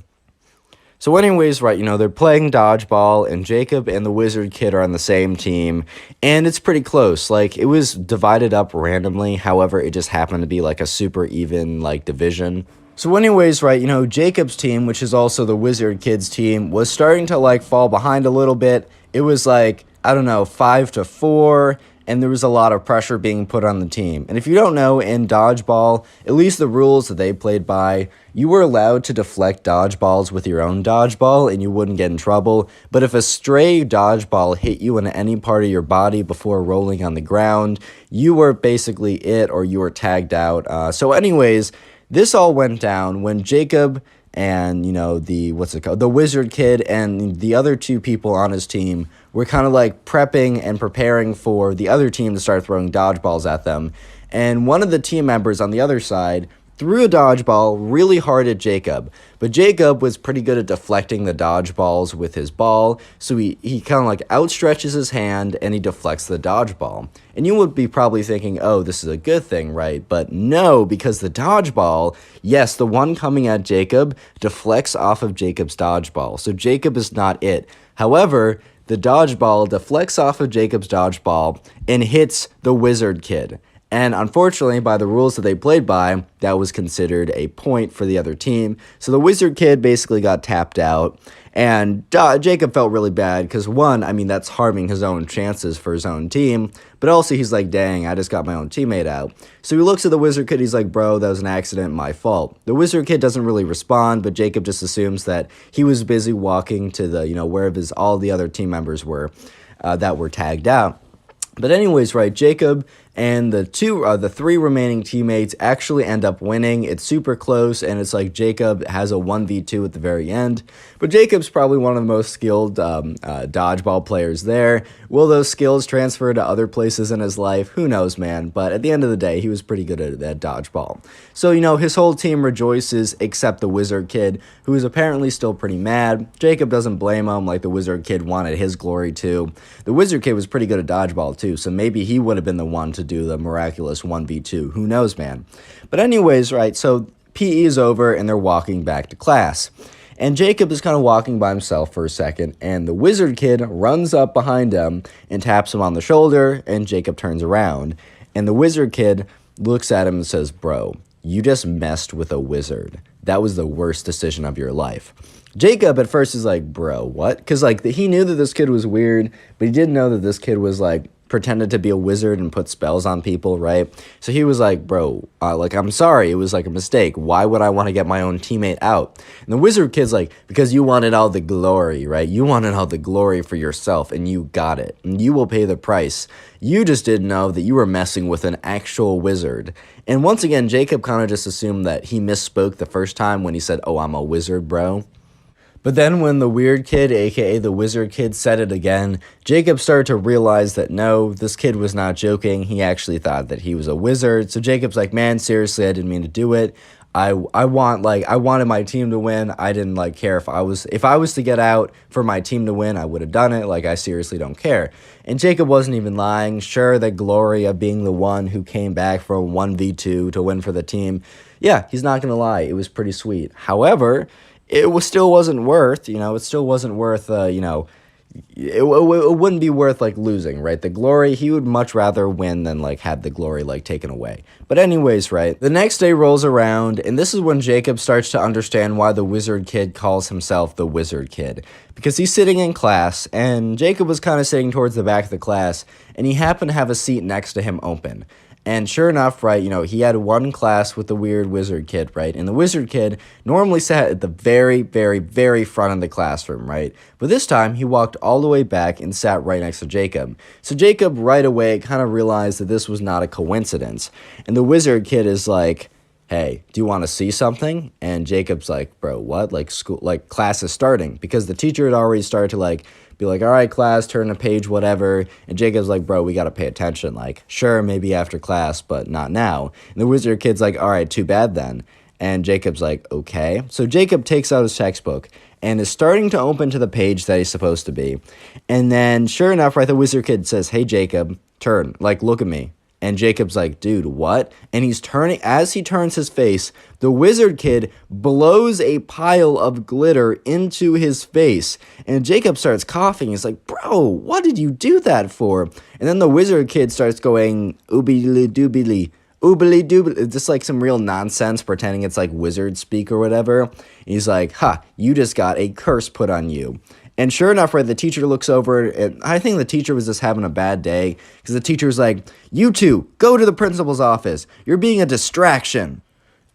So anyways, right, they're playing dodgeball, and Jacob and the wizard kid are on the same team, and it's pretty close. Like, it was divided up randomly, however, it just happened to be like a super even, like, division. So anyways, right, Jacob's team, which is also the wizard kid's team, was starting to, like, fall behind a little bit. It was, like, I don't know, 5-4, and there was a lot of pressure being put on the team. And if you don't know, in dodgeball, at least the rules that they played by, you were allowed to deflect dodgeballs with your own dodgeball, and you wouldn't get in trouble. But if a stray dodgeball hit you in any part of your body before rolling on the ground, you were basically it, or you were tagged out. So anyways, this all went down when Jacob and, the wizard kid and the other two people on his team were kind of like prepping and preparing for the other team to start throwing dodgeballs at them. and one of the team members on the other side threw a dodgeball really hard at Jacob. But Jacob was pretty good at deflecting the dodgeballs with his ball, so he kind of like outstretches his hand and he deflects the dodgeball. And you would be probably thinking, oh, this is a good thing, right? But no, because the dodgeball, yes, the one coming at Jacob, deflects off of Jacob's dodgeball. So Jacob is not it. However, the dodgeball deflects off of Jacob's dodgeball and hits the wizard kid. And unfortunately, by the rules that they played by, that was considered a point for the other team. So the wizard kid basically got tapped out. And Jacob felt really bad because, one, I mean, that's harming his own chances for his own team. But also, he's like, dang, I just got my own teammate out. So he looks at the wizard kid. He's like, bro, that was an accident, my fault. The wizard kid doesn't really respond, but Jacob just assumes that he was busy walking to the, where all the other team members were that were tagged out. But anyways, right, Jacob and the three remaining teammates actually end up winning. It's super close, and it's like Jacob has a 1v2 at the very end. But Jacob's probably one of the most skilled dodgeball players there. Will those skills transfer to other places in his life? Who knows, man. But at the end of the day, he was pretty good at dodgeball. So, his whole team rejoices except the wizard kid, who is apparently still pretty mad. Jacob doesn't blame him, like the wizard kid wanted his glory too. The wizard kid was pretty good at dodgeball too, so maybe he would have been the one to do the miraculous 1v2. Who knows, man? But anyways, right, so PE is over and they're walking back to class. And Jacob is kind of walking by himself for a second, and the wizard kid runs up behind him and taps him on the shoulder, and Jacob turns around. And the wizard kid looks at him and says, bro, you just messed with a wizard. That was the worst decision of your life. Jacob at first is like, bro, what? Because he knew that this kid was weird, but he didn't know that this kid was pretended to be a wizard and put spells on people, right? So he was like, bro, I'm sorry, it was a mistake. Why would I want to get my own teammate out? And the wizard kid's like, because you wanted all the glory, right? You wanted all the glory for yourself, and you got it. And you will pay the price. You just didn't know that you were messing with an actual wizard. And once again, Jacob kind of just assumed that he misspoke the first time when he said, oh, I'm a wizard, bro. But then when the weird kid, aka the wizard kid, said it again, Jacob started to realize that no, this kid was not joking. He actually thought that he was a wizard. So Jacob's like, man, seriously, I didn't mean to do it. I wanted my team to win. I didn't care if I was to get out for my team to win, I would have done it. I seriously don't care. And Jacob wasn't even lying. Sure, the glory of being the one who came back for a 1v2 to win for the team. Yeah, he's not gonna lie. It was pretty sweet. However, still wasn't worth, it still wasn't worth, it wouldn't be worth losing, right? The glory, he would much rather win than have the glory taken away. But anyways, right, the next day rolls around, and this is when Jacob starts to understand why the wizard kid calls himself the wizard kid, because he's sitting in class, and Jacob was kind of sitting towards the back of the class, and he happened to have a seat next to him open. And sure enough, right, he had one class with the weird wizard kid, right? And the wizard kid normally sat at the very, very, very front of the classroom, right? But this time, he walked all the way back and sat right next to Jacob. So Jacob right away kind of realized that this was not a coincidence. And the wizard kid is like, hey, do you want to see something? And Jacob's like, bro, what? Class is starting. Because the teacher had already started to be like, all right, class, turn a page, whatever. And Jacob's like, bro, we got to pay attention. Sure, maybe after class, but not now. And the wizard kid's like, all right, too bad then. And Jacob's like, okay. So Jacob takes out his textbook and is starting to open to the page that he's supposed to be. And then sure enough, right, the wizard kid says, hey, Jacob, turn, look at me. And Jacob's like, dude, what? And as he turns his face, the wizard kid blows a pile of glitter into his face. And Jacob starts coughing. He's like, bro, what did you do that for? And then the wizard kid starts going, oobily doobily, oobily doobily, just some real nonsense, pretending it's wizard speak or whatever. And he's like, you just got a curse put on you. And sure enough, right, the teacher looks over, and I think the teacher was just having a bad day, because the teacher's like, you two, go to the principal's office. You're being a distraction.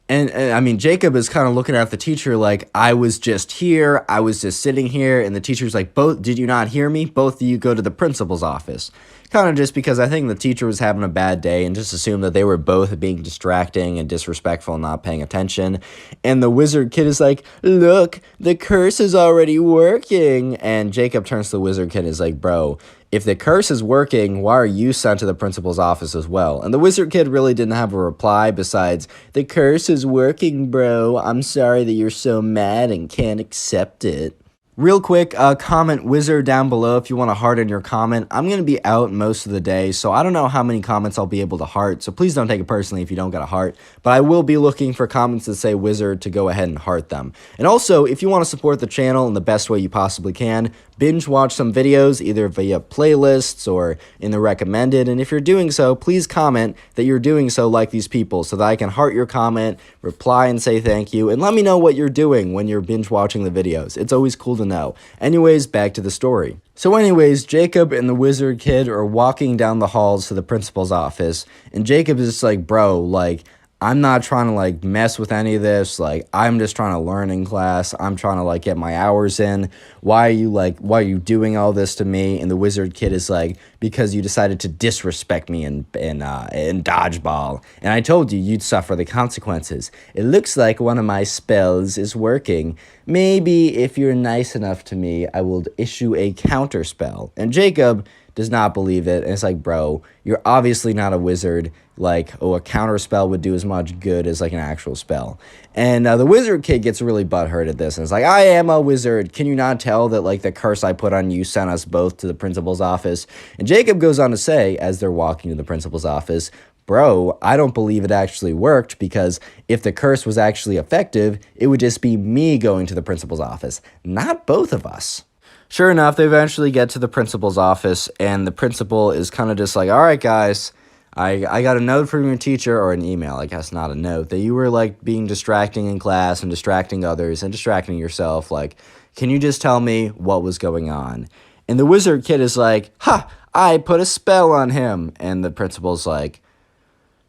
And I mean, Jacob is kind of looking at the teacher like, I was just here, I was just sitting here, and the teacher's like, did you not hear me? Both of you go to the principal's office. kind of just because I think the teacher was having a bad day and just assumed that they were both being distracting and disrespectful and not paying attention. And the wizard kid is like, look, the curse is already working. And Jacob turns to the wizard kid and is like, bro, if the curse is working, why are you sent to the principal's office as well? And the wizard kid really didn't have a reply besides, the curse is working, bro. I'm sorry that you're so mad and can't accept it. Real quick, comment wizard down below if you want to heart in your comment. I'm going to be out most of the day, so I don't know how many comments I'll be able to heart, so please don't take it personally if you don't get a heart. But I will be looking for comments that say wizard to go ahead and heart them. And also, if you want to support the channel in the best way you possibly can, binge watch some videos either via playlists or in the recommended. And if you're doing so, please comment that you're doing so like these people so that I can heart your comment, reply and say thank you, and let me know what you're doing when you're binge watching the videos. It's always cool to know. Anyways, back to the story. So anyways, Jacob and the wizard kid are walking down the halls to the principal's office, and Jacob is just like, bro, like, I'm not trying to like mess with any of this. Like, I'm just trying to learn in class. I'm trying to like get my hours in. Why are you doing all this to me? And the wizard kid is like, because you decided to disrespect me in dodgeball. And I told you you'd suffer the consequences. It looks like one of my spells is working. Maybe if you're nice enough to me, I will issue a counter spell. And Jacob does not believe it. And it's like, bro, you're obviously not a wizard. Like, oh, a counter spell would do as much good as like an actual spell. And the wizard kid gets really butthurt at this. And it's like, I am a wizard. Can you not tell that like the curse I put on you sent us both to the principal's office? And Jacob goes on to say, as they're walking to the principal's office, bro, I don't believe it actually worked, because if the curse was actually effective, it would just be me going to the principal's office, not both of us. Sure enough, they eventually get to the principal's office, and the principal is kind of just like, all right, guys, I got a note from your teacher, or an email, I guess, not a note, that you were, like, being distracting in class and distracting others and distracting yourself. Like, can you just tell me what was going on? And the wizard kid is like, ha, I put a spell on him. And the principal's like,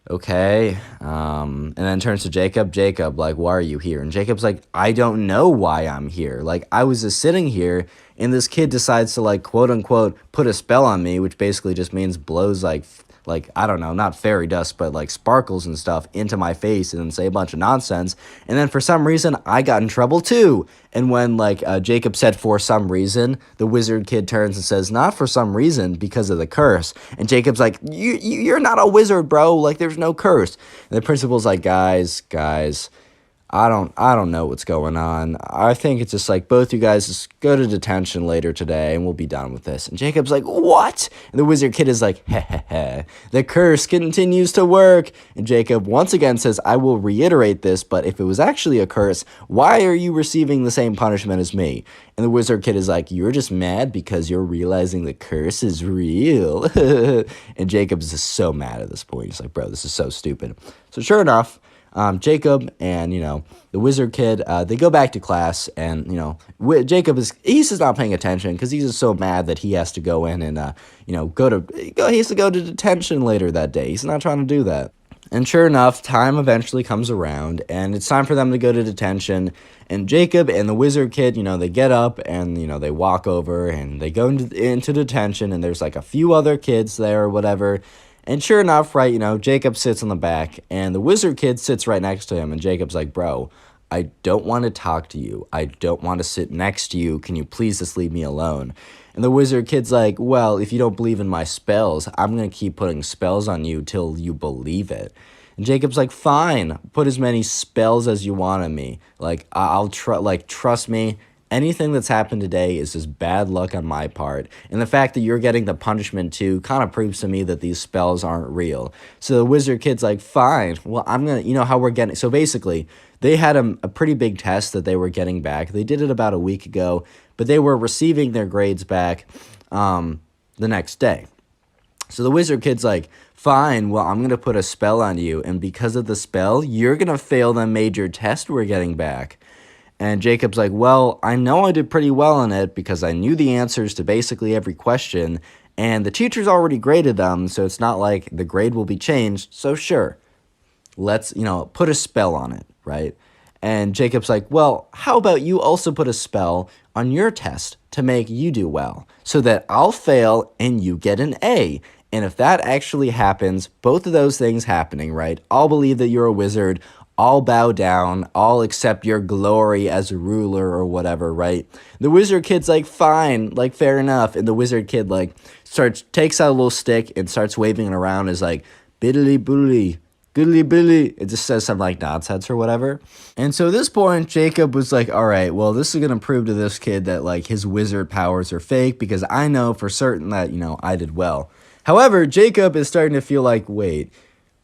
okay. And then turns to Jacob, like, why are you here? And Jacob's like, I don't know why I'm here. Like, I was just sitting here, and this kid decides to, like, quote unquote, put a spell on me, which basically just means blows, like, I don't know, not fairy dust, but like sparkles and stuff into my face and then say a bunch of nonsense. And then for some reason, I got in trouble too. And when like Jacob said for some reason, the wizard kid turns and says, not for some reason, because of the curse. And Jacob's like, you're not a wizard, bro. Like, there's no curse. And the principal's like, guys, I don't know what's going on. I think it's just like both you guys just go to detention later today and we'll be done with this. And Jacob's like, what? And the wizard kid is like, heh heh heh. The curse continues to work. And Jacob once again says, I will reiterate this, but if it was actually a curse, why are you receiving the same punishment as me? And the wizard kid is like, you're just mad because you're realizing the curse is real. And Jacob's just so mad at this point. He's like, bro, this is so stupid. So sure enough, Jacob and, the wizard kid, they go back to class, and, Jacob he's just not paying attention because he's just so mad that he has to go in and, he has to go to detention later that day. He's not trying to do that. And sure enough, time eventually comes around, and it's time for them to go to detention. And Jacob and the wizard kid, they get up and, they walk over and they go into detention, and there's like a few other kids there or whatever. And sure enough, right, Jacob sits on the back, and the wizard kid sits right next to him, and Jacob's like, bro, I don't want to talk to you. I don't want to sit next to you. Can you please just leave me alone? And the wizard kid's like, well, if you don't believe in my spells, I'm going to keep putting spells on you till you believe it. And Jacob's like, fine, put as many spells as you want on me. Like, trust me. Anything that's happened today is just bad luck on my part. And the fact that you're getting the punishment too kind of proves to me that these spells aren't real. So the wizard kid's like, fine, well, I'm going to, how we're getting. So basically, they had a pretty big test that they were getting back. They did it about a week ago, but they were receiving their grades back the next day. So the wizard kid's like, fine, well, I'm going to put a spell on you. And because of the spell, you're going to fail the major test we're getting back. And Jacob's like, well, I know I did pretty well on it because I knew the answers to basically every question, and the teacher's already graded them, so it's not like the grade will be changed. So sure, let's, put a spell on it, right? And Jacob's like, well, how about you also put a spell on your test to make you do well so that I'll fail and you get an A. And if that actually happens, both of those things happening, right? I'll believe that you're a wizard. I'll bow down. I'll accept your glory as a ruler or whatever, right? The wizard kid's like, fine, like, fair enough. And the wizard kid, like, takes out a little stick and starts waving it around as like, biddly boodly, goodly billy. It just says something like nonsense or whatever. And so at this point, Jacob was like, all right, well, this is going to prove to this kid that, like, his wizard powers are fake because I know for certain that, I did well. However, Jacob is starting to feel like, wait,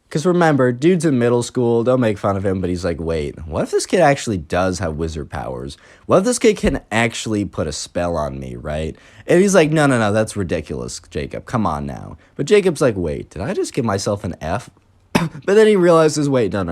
because remember, dude's in middle school, they'll make fun of him, but he's like, wait, what if this kid actually does have wizard powers? What if this kid can actually put a spell on me, right? And he's like, no, that's ridiculous, Jacob, come on now. But Jacob's like, wait, did I just give myself an F? But then he realizes, wait, no,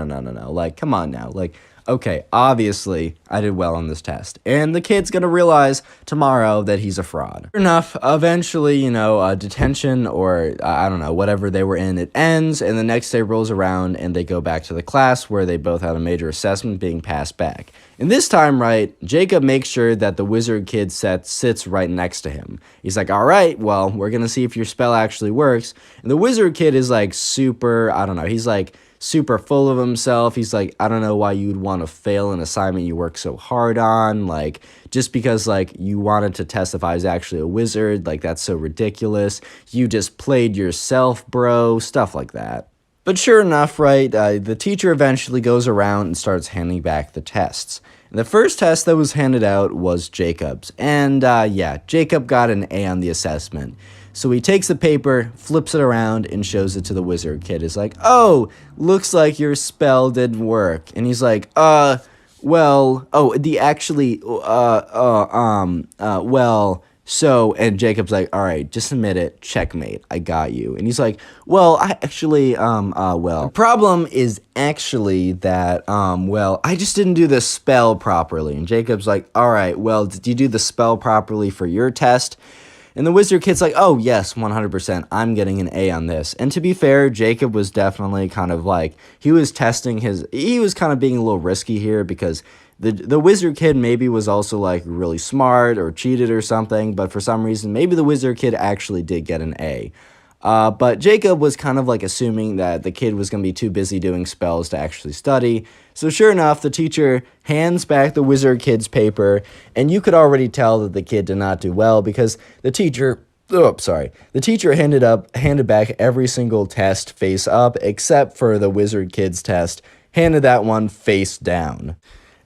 like, come on now, like, okay, obviously, I did well on this test. And the kid's gonna realize tomorrow that he's a fraud. Sure enough, eventually, detention or, I don't know, whatever they were in, it ends, and the next day rolls around, and they go back to the class where they both had a major assessment being passed back. And this time, right, Jacob makes sure that the wizard kid sits right next to him. He's like, all right, well, we're gonna see if your spell actually works. And the wizard kid is like super, I don't know, he's like super full of himself. He's like, I don't know why you'd want to fail an assignment you work so hard on, like, just because, like, you wanted to test if I was actually a wizard, like, that's so ridiculous. You just played yourself, bro, stuff like that. But sure enough, right, the teacher eventually goes around and starts handing back the tests. And the first test that was handed out was Jacob's. And Jacob got an A on the assessment. So he takes the paper, flips it around, and shows it to the wizard kid. He's like, oh, looks like your spell didn't work. And he's like, well, and Jacob's like, all right, just admit it, checkmate, I got you. And he's like, well, the problem is actually that, I just didn't do the spell properly. And Jacob's like, all right, well, did you do the spell properly for your test? And the wizard kid's like, oh, yes, 100%, I'm getting an A on this. And to be fair, Jacob was definitely kind of like, he was kind of being a little risky here because the wizard kid maybe was also like really smart or cheated or something, but for some reason, maybe the wizard kid actually did get an A. But Jacob was kind of like assuming that the kid was going to be too busy doing spells to actually study. So sure enough, the teacher hands back the wizard kid's paper, and you could already tell that the kid did not do well because the teacher handed back every single test face up except for the wizard kid's test, handed that one face down.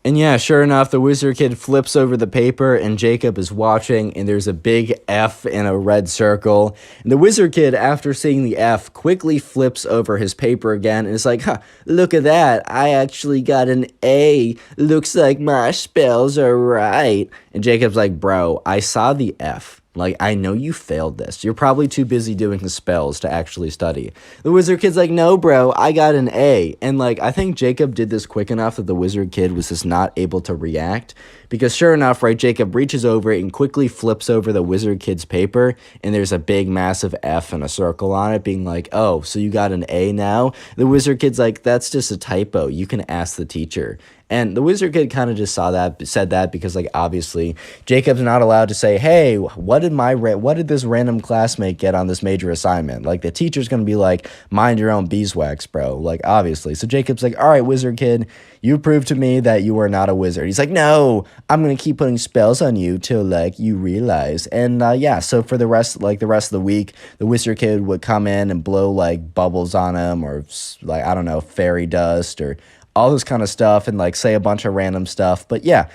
And yeah, sure enough, the wizard kid flips over the paper and Jacob is watching and there's a big F in a red circle. And the wizard kid, after seeing the F, quickly flips over his paper again and is like, look at that, I actually got an A. Looks like my spells are right. And Jacob's like, bro, I saw the F. Like, I know you failed this. You're probably too busy doing the spells to actually study. The wizard kid's like, no, bro, I got an A. And, like, I think Jacob did this quick enough that the wizard kid was just not able to react. Because sure enough, right, Jacob reaches over and quickly flips over the wizard kid's paper, and there's a big, massive F and a circle on it, being like, oh, so you got an A now? The wizard kid's like, that's just a typo. You can ask the teacher. And the wizard kid kind of just said that because, like, obviously Jacob's not allowed to say, hey, what did this random classmate get on this major assignment? Like, the teacher's going to be like, mind your own beeswax, bro. Like, obviously. So Jacob's like, all right, wizard kid, you proved to me that you are not a wizard. He's like, no, I'm going to keep putting spells on you till, like, you realize. And, so for the rest of the week, the wizard kid would come in and blow, like, bubbles on him or, like, I don't know, fairy dust or all this kind of stuff and, like, say a bunch of random stuff. But yeah,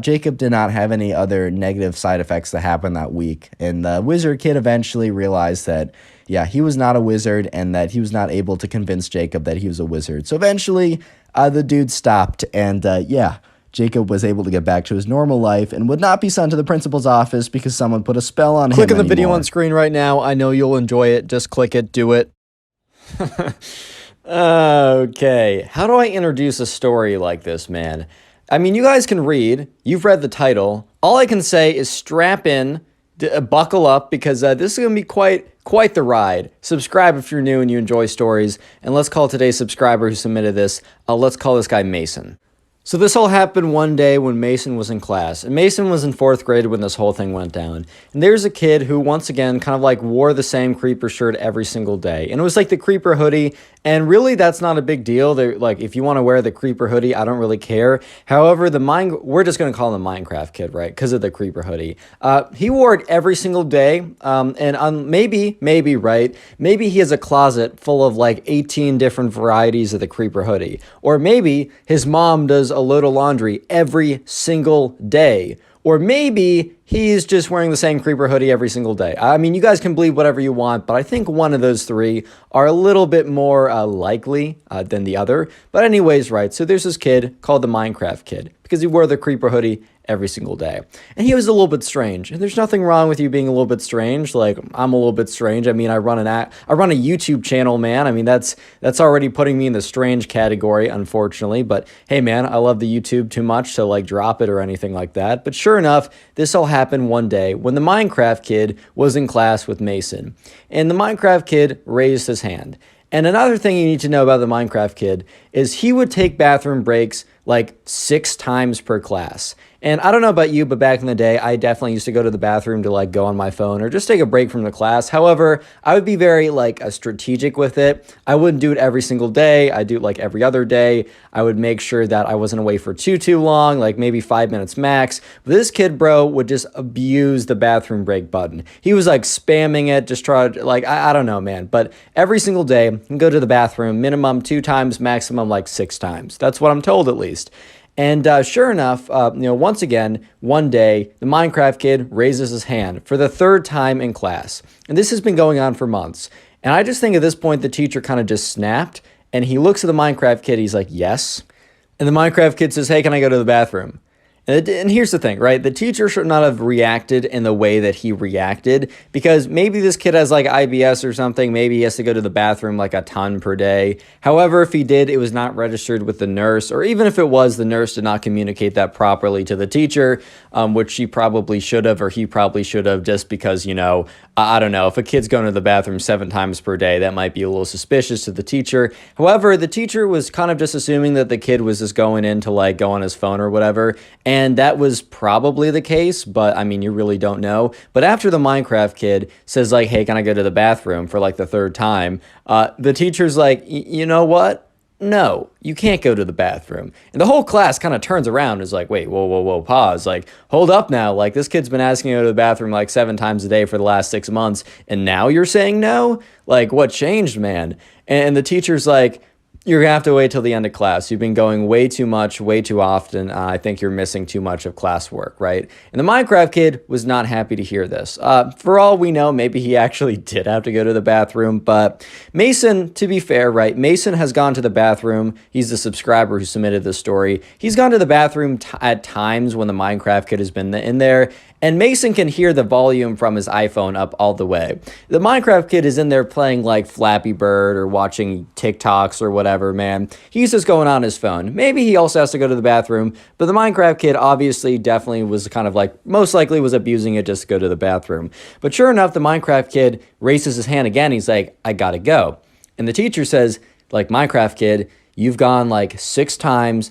Jacob did not have any other negative side effects that happened that week. And the wizard kid eventually realized that, yeah, he was not a wizard and that he was not able to convince Jacob that he was a wizard. So eventually, the dude stopped and, Jacob was able to get back to his normal life and would not be sent to the principal's office because someone put a spell on him Click on the anymore. video on screen right now. I know you'll enjoy it. Just click it. Do it. Okay. How do I introduce a story like this, man? I mean, you guys can read. You've read the title. All I can say is strap in, buckle up, because this is going to be quite the ride. Subscribe if you're new and you enjoy stories. And let's call today's subscriber who submitted this, let's call this guy Mason. So this all happened one day when Mason was in class, and Mason was in fourth grade when this whole thing went down. And there's a kid who, once again, kind of like wore the same creeper shirt every single day, and it was like the creeper hoodie. And really, that's not a big deal. They're like, if you want to wear the creeper hoodie, I don't really care. However, we're just gonna call him the Minecraft kid, right? Because of the creeper hoodie. He wore it every single day, and maybe right, maybe he has a closet full of like 18 different varieties of the creeper hoodie, or maybe his mom does a load of laundry every single day. Or maybe he's just wearing the same creeper hoodie every single day. I mean, you guys can believe whatever you want, but I think one of those three are a little bit more likely than the other. But anyways, right, so there's this kid called the Minecraft kid because he wore the creeper hoodie every single day. And he was a little bit strange. And there's nothing wrong with you being a little bit strange. Like, I'm a little bit strange. I mean, I run a YouTube channel, man. I mean, that's already putting me in the strange category, unfortunately. But hey, man, I love the YouTube too much to like drop it or anything like that. But sure enough, this all happened one day when the Minecraft kid was in class with Mason. And the Minecraft kid raised his hand. And another thing you need to know about the Minecraft kid is he would take bathroom breaks like 6 times per class. And I don't know about you, but back in the day, I definitely used to go to the bathroom to like go on my phone or just take a break from the class. However, I would be very like strategic with it. I wouldn't do it every single day. I do it like every other day. I would make sure that I wasn't away for too long, like maybe 5 minutes max. But this kid, bro, would just abuse the bathroom break button. He was like spamming it, just try to like, I don't know, man. But every single day, go to the bathroom, minimum 2 times, maximum like 6 times. That's what I'm told at least. And sure enough, once again, one day, the Minecraft kid raises his hand for the 3rd time in class. And this has been going on for months. And I just think at this point, the teacher kind of just snapped. And he looks at the Minecraft kid. He's like, yes. And the Minecraft kid says, hey, can I go to the bathroom? And here's the thing, right? The teacher should not have reacted in the way that he reacted because maybe this kid has like IBS or something. Maybe he has to go to the bathroom like a ton per day. However, if he did, it was not registered with the nurse, or even if it was, the nurse did not communicate that properly to the teacher, which she probably should have, or he probably should have, just because, I don't know, if a kid's going to the bathroom 7 times per day, that might be a little suspicious to the teacher. However, the teacher was kind of just assuming that the kid was just going in to like go on his phone or whatever. And that was probably the case, but I mean, you really don't know. But after the Minecraft kid says like, hey, can I go to the bathroom for like the 3rd time? The teacher's like, you know what? No, you can't go to the bathroom. And the whole class kind of turns around and is like, wait, whoa, pause. Like, hold up now. Like, this kid's been asking you to go to the bathroom like 7 times a day for the last 6 months. And now you're saying no? Like, what changed, man? And the teacher's like, you're going to have to wait till the end of class. You've been going way too much, way too often. I think you're missing too much of classwork, right? And the Minecraft kid was not happy to hear this. For all we know, maybe he actually did have to go to the bathroom. But Mason, to be fair, right? Mason has gone to the bathroom. He's the subscriber who submitted this story. He's gone to the bathroom at times when the Minecraft kid has been in there. And Mason can hear the volume from his iPhone up all the way. The Minecraft kid is in there playing like Flappy Bird or watching TikToks or whatever, man. He's just going on his phone. Maybe he also has to go to the bathroom, but the Minecraft kid obviously definitely was kind of like, most likely was abusing it just to go to the bathroom. But sure enough, the Minecraft kid raises his hand again. He's like, I gotta go. And the teacher says, like, Minecraft kid, you've gone like 6 times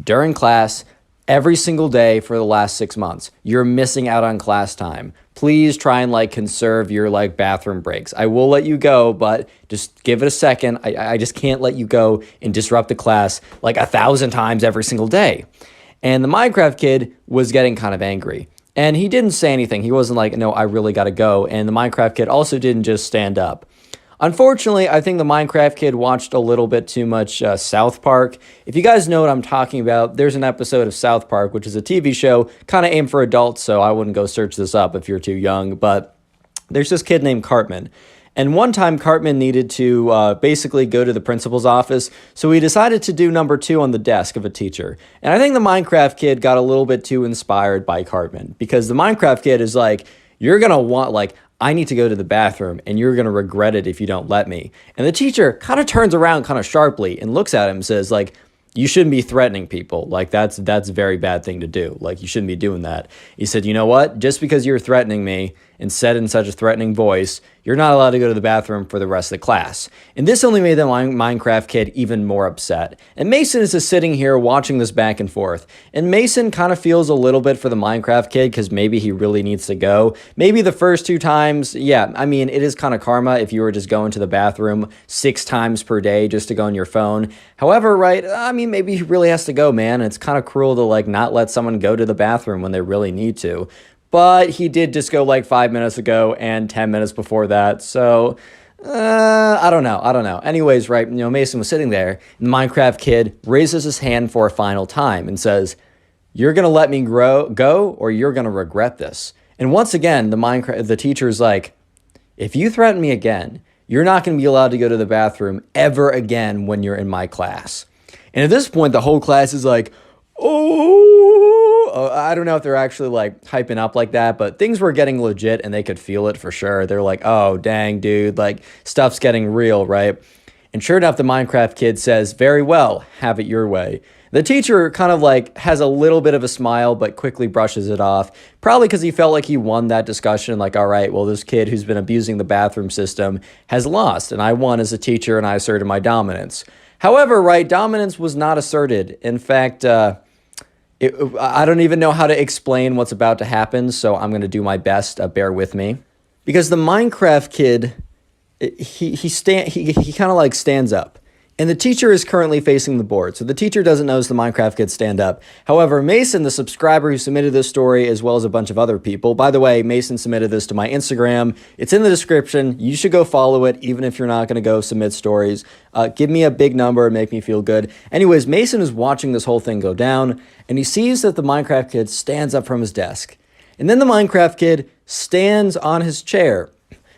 during class, every single day for the last 6 months. You're missing out on class time. Please try and like conserve your like bathroom breaks. I will let you go, but just give it a second. I just can't let you go and disrupt the class like 1,000 times every single day. And the Minecraft kid was getting kind of angry. And he didn't say anything. He wasn't like, no, I really gotta go. And the Minecraft kid also didn't just stand up. Unfortunately, I think the Minecraft kid watched a little bit too much South Park. If you guys know what I'm talking about, there's an episode of South Park, which is a TV show kind of aimed for adults, so I wouldn't go search this up if you're too young, but there's this kid named Cartman. And one time, Cartman needed to basically go to the principal's office, so he decided to do number 2 on the desk of a teacher. And I think the Minecraft kid got a little bit too inspired by Cartman, because the Minecraft kid is like, you're going to want, like, I need to go to the bathroom, and you're going to regret it if you don't let me. And the teacher kind of turns around kind of sharply and looks at him and says, like, you shouldn't be threatening people. Like, that's a very bad thing to do. Like, you shouldn't be doing that. He said, you know what? Just because you're threatening me and said in such a threatening voice, "You're not allowed to go to the bathroom for the rest of the class." And this only made the Minecraft kid even more upset. And Mason is just sitting here watching this back and forth. And Mason kind of feels a little bit for the Minecraft kid because maybe he really needs to go. Maybe the first 2 times, yeah, I mean, it is kind of karma if you were just going to the bathroom 6 times per day just to go on your phone. However, right, I mean, maybe he really has to go, man. It's kind of cruel to like not let someone go to the bathroom when they really need to. But he did just go like 5 minutes ago and 10 minutes before that. So, I don't know. Anyways, right, Mason was sitting there, and the Minecraft kid raises his hand for a final time and says, "You're going to let me go, or you're going to regret this." And once again, the teacher's like, "If you threaten me again, you're not going to be allowed to go to the bathroom ever again when you're in my class." And at this point, the whole class is like, oh, I don't know if they're actually like hyping up like that, but things were getting legit and they could feel it for sure. They're like, "Oh, dang, dude, like stuff's getting real," right? And sure enough, the Minecraft kid says, "Very well, have it your way." The teacher kind of like has a little bit of a smile, but quickly brushes it off, probably because he felt like he won that discussion. Like, all right, well, this kid who's been abusing the bathroom system has lost, and I won as a teacher and I asserted my dominance. However, right, dominance was not asserted. In fact, I don't even know how to explain what's about to happen, so I'm going to do my best. Bear with me. Because the Minecraft kid, he kind of like stands up. And the teacher is currently facing the board, so the teacher doesn't notice the Minecraft kid stand up. However, Mason, the subscriber who submitted this story, as well as a bunch of other people. By the way, Mason submitted this to my Instagram. It's in the description. You should go follow it, even if you're not going to go submit stories. Give me a big number and make me feel good. Anyways, Mason is watching this whole thing go down, and he sees that the Minecraft kid stands up from his desk. And then the Minecraft kid stands on his chair.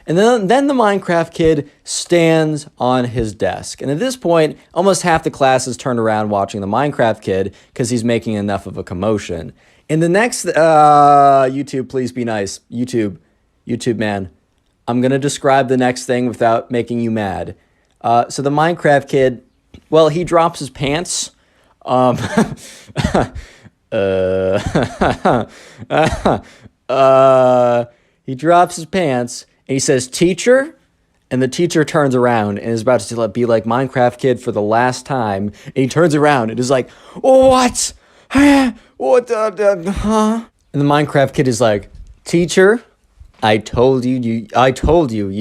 And then the Minecraft kid stands on his desk. And at this point, almost half the class is turned around watching the Minecraft kid because he's making enough of a commotion. In the next, YouTube, please be nice. YouTube, man, I'm going to describe the next thing without making you mad. So the Minecraft kid, well, he drops his pants. He drops his pants. And he says, "Teacher," and the teacher turns around and is about to be like Minecraft kid for the last time. And he turns around and is like, "What? What? Huh?" And the Minecraft kid is like, "Teacher, I told you you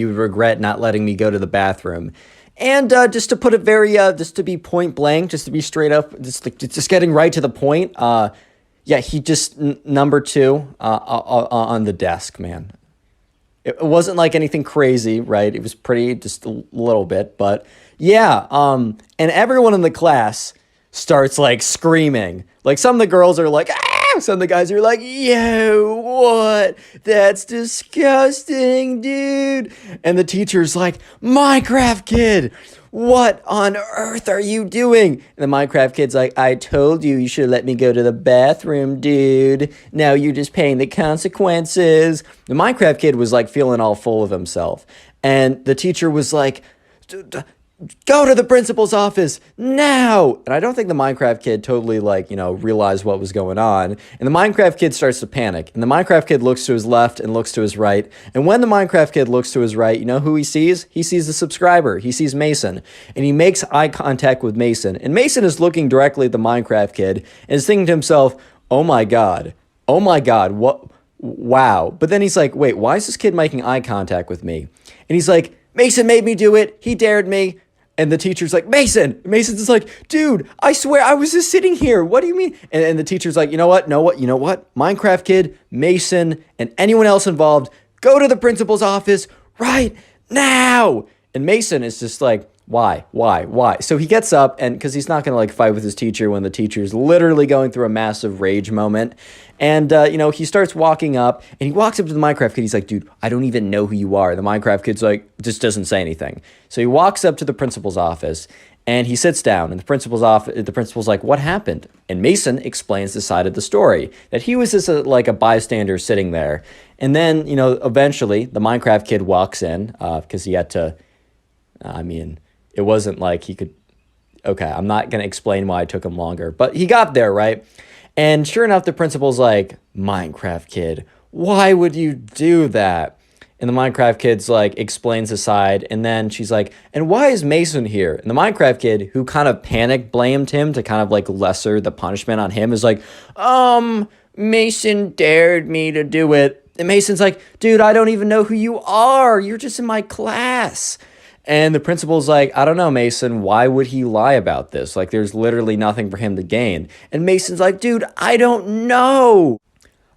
would regret not letting me go to the bathroom." And just to put it very, just to be point blank, just to be straight up, just getting right to the point. Yeah, he just number 2 on the desk, man. It wasn't like anything crazy, right? It was pretty, just a little bit, but yeah. And everyone in the class starts like screaming. Like some of the girls are like, "Ah!" Some of the guys are like, "Yo, what? That's disgusting, dude." And the teacher's like, "Minecraft kid, what on earth are you doing?" And the Minecraft kid's like, "I told you should let me go to the bathroom, dude. Now you're just paying the consequences." The Minecraft kid was like feeling all full of himself. And the teacher was like, "Go to the principal's office now." And I don't think the Minecraft kid totally realized what was going on. And the Minecraft kid starts to panic. And the Minecraft kid looks to his left and looks to his right. And when the Minecraft kid looks to his right, you know who he sees? He sees the subscriber. He sees Mason. And he makes eye contact with Mason. And Mason is looking directly at the Minecraft kid and is thinking to himself, "Oh my God, what? Wow." But then he's like, "Wait, why is this kid making eye contact with me?" And he's like, "Mason made me do it. He dared me." And the teacher's like, "Mason." Mason's just like, "Dude, I swear I was just sitting here. What do you mean?" And the teacher's like, you know what? Minecraft kid, Mason, and anyone else involved, go to the principal's office right now. And Mason is just like, why? So he gets up, and because he's not going to like fight with his teacher when the teacher's literally going through a massive rage moment. And, he starts walking up, and he walks up to the Minecraft kid. He's like, "Dude, I don't even know who you are." The Minecraft kid's like, just doesn't say anything. So he walks up to the principal's office, and he sits down, and the principal's like, "What happened?" And Mason explains the side of the story, that he was just a bystander sitting there. And then, eventually the Minecraft kid walks in, because he had to, it wasn't like he could, okay, I'm not going to explain why it took him longer, but he got there, right? And sure enough, the principal's like, "Minecraft kid, why would you do that? And the Minecraft kid's like explains the side, and then she's like, and why is Mason here? And the Minecraft kid, who kind of panic blamed him to kind of like lesser the punishment on him, is like, Mason dared me to do it. And Mason's like, dude, I don't even know who you are. You're just in my class. And the principal's like, I don't know, Mason, why would he lie about this? Like, there's literally nothing for him to gain. And Mason's like, dude, I don't know.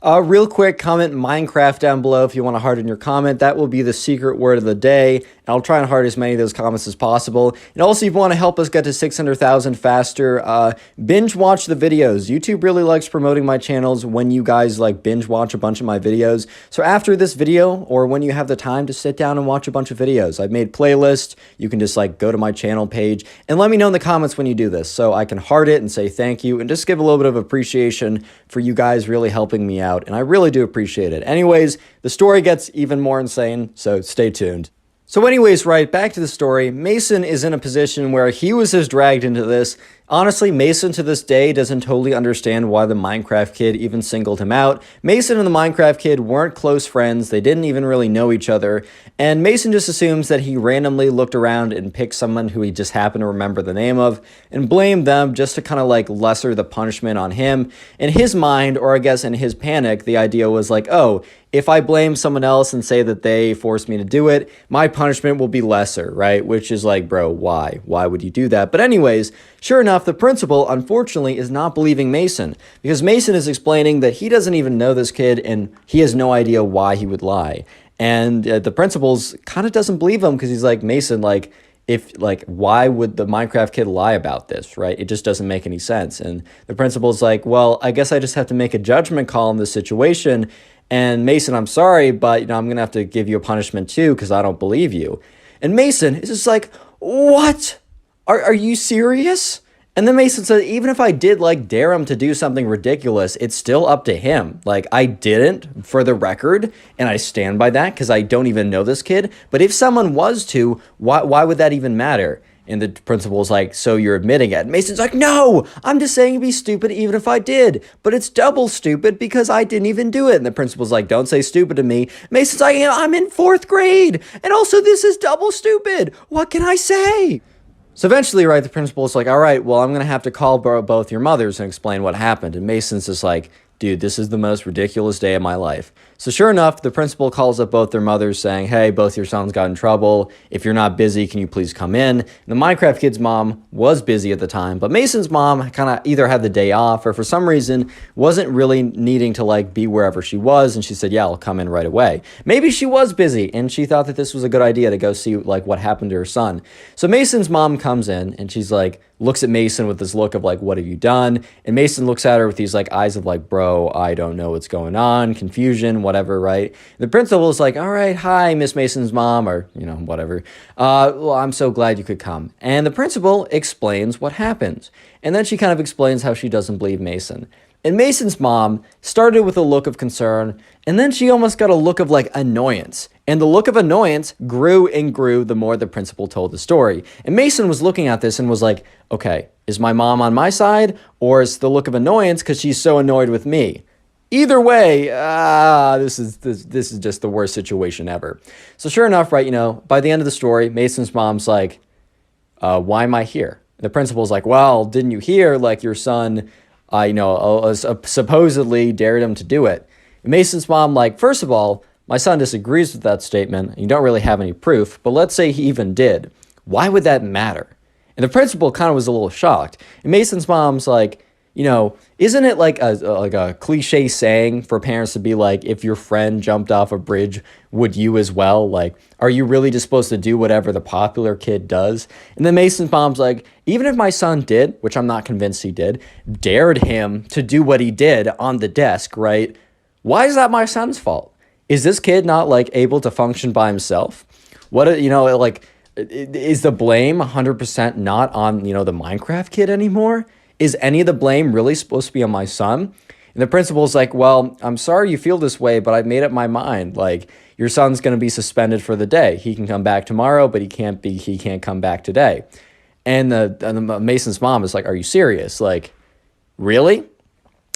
Real quick, comment Minecraft down below if you want to heart in your comment. That will be the secret word of the day. And I'll try and heart as many of those comments as possible. And also, if you want to help us get to 600,000 faster, binge watch the videos. YouTube really likes promoting my channels when you guys like binge watch a bunch of my videos. So after this video, or when you have the time to sit down and watch a bunch of videos, I've made playlists. You can just like go to my channel page and let me know in the comments when you do this, so I can heart it and say thank you and just give a little bit of appreciation for you guys really helping me out. And I really do appreciate it. Anyways, the story gets even more insane, so stay tuned. So anyways, right, back to the story. Mason is in a position where he was just dragged into this. Honestly, Mason to this day doesn't totally understand why the Minecraft kid even singled him out. Mason and the Minecraft kid weren't close friends. They didn't even really know each other. And Mason just assumes that he randomly looked around and picked someone who he just happened to remember the name of and blamed them just to kind of like lesser the punishment on him. In his mind, or I guess in his panic, the idea was like, oh, if I blame someone else and say that they forced me to do it, my punishment will be lesser, right? Which is like, bro, why? Why would you do that? But anyways, sure enough, the principal, unfortunately, is not believing Mason, because Mason is explaining that he doesn't even know this kid and he has no idea why he would lie. And the principal's kind of doesn't believe him because he's like, Mason, like, why would the Minecraft kid lie about this, right? It just doesn't make any sense. And the principal's like, well, I guess I just have to make a judgment call in this situation. And Mason, I'm sorry, but I'm going to have to give you a punishment too because I don't believe you. And Mason is just like, what? Are you serious? And then Mason said, even if I did like dare him to do something ridiculous, it's still up to him. Like, I didn't, for the record, and I stand by that because I don't even know this kid. But if someone was to, why would that even matter? And the principal's like, so you're admitting it? And Mason's like, no, I'm just saying it'd be stupid even if I did. But it's double stupid because I didn't even do it. And the principal's like, don't say stupid to me. Mason's like, I'm in 4th grade. And also this is double stupid. What can I say? So eventually, right, the principal's like, all right, well, I'm going to have to call both your mothers and explain what happened. And Mason's just like, dude, this is the most ridiculous day of my life. So sure enough, the principal calls up both their mothers saying, hey, both your sons got in trouble. If you're not busy, can you please come in? And the Minecraft kid's mom was busy at the time, but Mason's mom kind of either had the day off or for some reason wasn't really needing to like be wherever she was. And she said, yeah, I'll come in right away. Maybe she was busy and she thought that this was a good idea to go see like what happened to her son. So Mason's mom comes in and she's like, looks at Mason with this look of like, what have you done? And Mason looks at her with these like eyes of like, bro, I don't know what's going on, confusion, whatever, right? The principal is like, all right, hi, Miss Mason's mom, or, whatever. Well, I'm so glad you could come. And the principal explains what happened. And then she kind of explains how she doesn't believe Mason. And Mason's mom started with a look of concern, and then she almost got a look of like annoyance. And the look of annoyance grew and grew the more the principal told the story. And Mason was looking at this and was like, okay, is my mom on my side, or is the look of annoyance because she's so annoyed with me? Either way, this is just the worst situation ever. So sure enough, right, by the end of the story, Mason's mom's like, why am I here? And the principal's like, well, didn't you hear like your son supposedly dared him to do it? And Mason's mom, like, first of all, my son disagrees with that statement. You don't really have any proof, but let's say he even did. Why would that matter? And the principal kind of was a little shocked. And Mason's mom's like, isn't it like a cliche saying for parents to be like, if your friend jumped off a bridge, would you as well? Like, are you really just supposed to do whatever the popular kid does? And then Mason's mom's like, even if my son did, which I'm not convinced he did, dared him to do what he did on the desk, right? Why is that my son's fault? Is this kid not like able to function by himself? Is the blame 100% not on, the Minecraft kid anymore? Is any of the blame really supposed to be on my son? And the principal's like, well, I'm sorry you feel this way, but I've made up my mind. Like, your son's going to be suspended for the day. He can come back tomorrow, but he can't come back today. And the Mason's mom is like, are you serious? Like, really?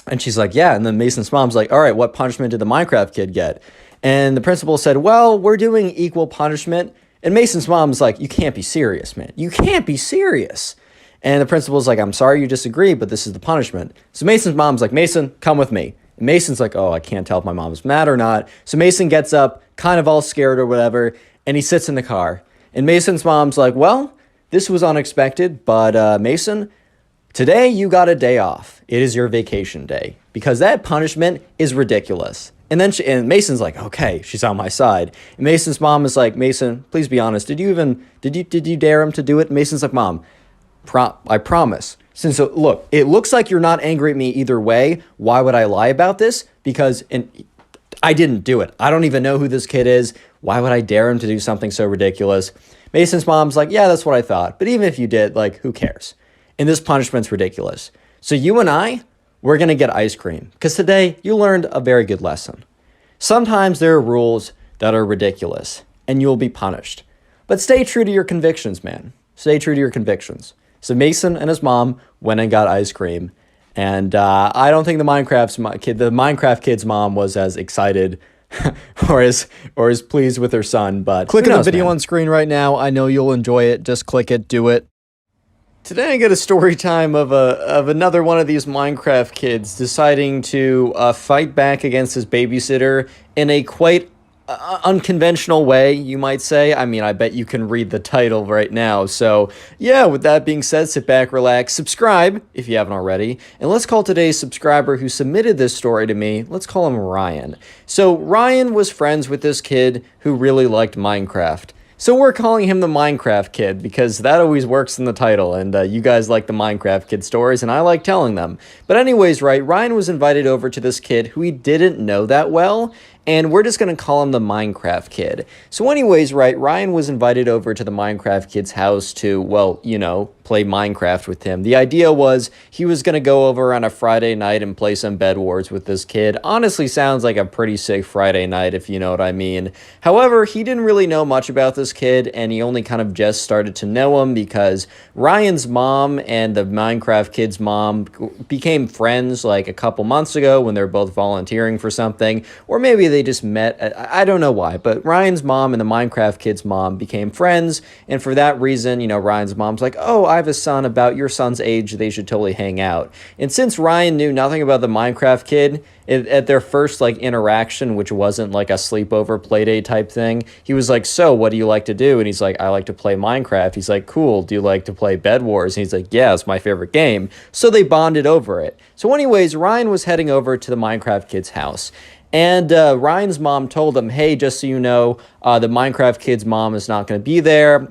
And she's like, yeah. And then Mason's mom's like, all right, what punishment did the Minecraft kid get? And the principal said, well, we're doing equal punishment. And Mason's mom's like, you can't be serious, man. You can't be serious. And the principal's like, I'm sorry you disagree, but this is the punishment. So Mason's mom's like, Mason, come with me. And Mason's like, oh, I can't tell if my mom's mad or not. So Mason gets up, kind of all scared or whatever, and he sits in the car. And Mason's mom's like, well, this was unexpected, but Mason, today you got a day off. It is your vacation day because that punishment is ridiculous. And then and Mason's like, okay, she's on my side. And Mason's mom is like, Mason, please be honest. Did you dare him to do it? Mason's like, Mom, I promise. Since look, it looks like you're not angry at me either way. Why would I lie about this? Because I didn't do it. I don't even know who this kid is. Why would I dare him to do something so ridiculous? Mason's mom's like, yeah, that's what I thought. But even if you did, like, who cares? And this punishment's ridiculous. So you and we're going to get ice cream. Because today you learned a very good lesson. Sometimes there are rules that are ridiculous. And you'll be punished. But stay true to your convictions, man. Stay true to your convictions. So Mason and his mom went and got ice cream. And I don't think the Minecraft kid's mom was as excited or as pleased with her son, but click on the video on screen right now. I know you'll enjoy it. Just click it, do it. Today I get a story time of another one of these Minecraft kids deciding to fight back against his babysitter in a quite unconventional way, you might say. I mean, I bet you can read the title right now. So yeah, with that being said, sit back, relax, subscribe if you haven't already, and let's call today's subscriber who submitted this story to me, let's call him Ryan. So Ryan was friends with this kid who really liked Minecraft. So we're calling him the Minecraft Kid because that always works in the title, and you guys like the Minecraft Kid stories, and I like telling them. But anyways, right, Ryan was invited over to this kid who he didn't know that well, and we're just going to call him the Minecraft Kid. So anyways, right, Ryan was invited over to the Minecraft Kid's house to, well, you know, play Minecraft with him. The idea was he was going to go over on a Friday night and play some Bed Wars with this kid. Honestly, sounds like a pretty sick Friday night, if you know what I mean. However, he didn't really know much about this kid, and he only kind of just started to know him because Ryan's mom and the Minecraft Kid's mom became friends like a couple months ago when they were both volunteering for something, or maybe they just met. I don't know why, but Ryan's mom and the Minecraft Kid's mom became friends, and for that reason, you know, Ryan's mom's like, oh, I have a son about your son's age, they should totally hang out. And since Ryan knew nothing about the Minecraft Kid, at their first like interaction, which wasn't like a sleepover playdate type thing, he was like, so what do you like to do? And he's like, I like to play Minecraft. He's like, cool, do you like to play Bed Wars? And he's like, yeah, it's my favorite game. So they bonded over it. So anyways, Ryan was heading over to the Minecraft Kid's house. And Ryan's mom told him, hey, just so you know, the Minecraft Kid's mom is not going to be there.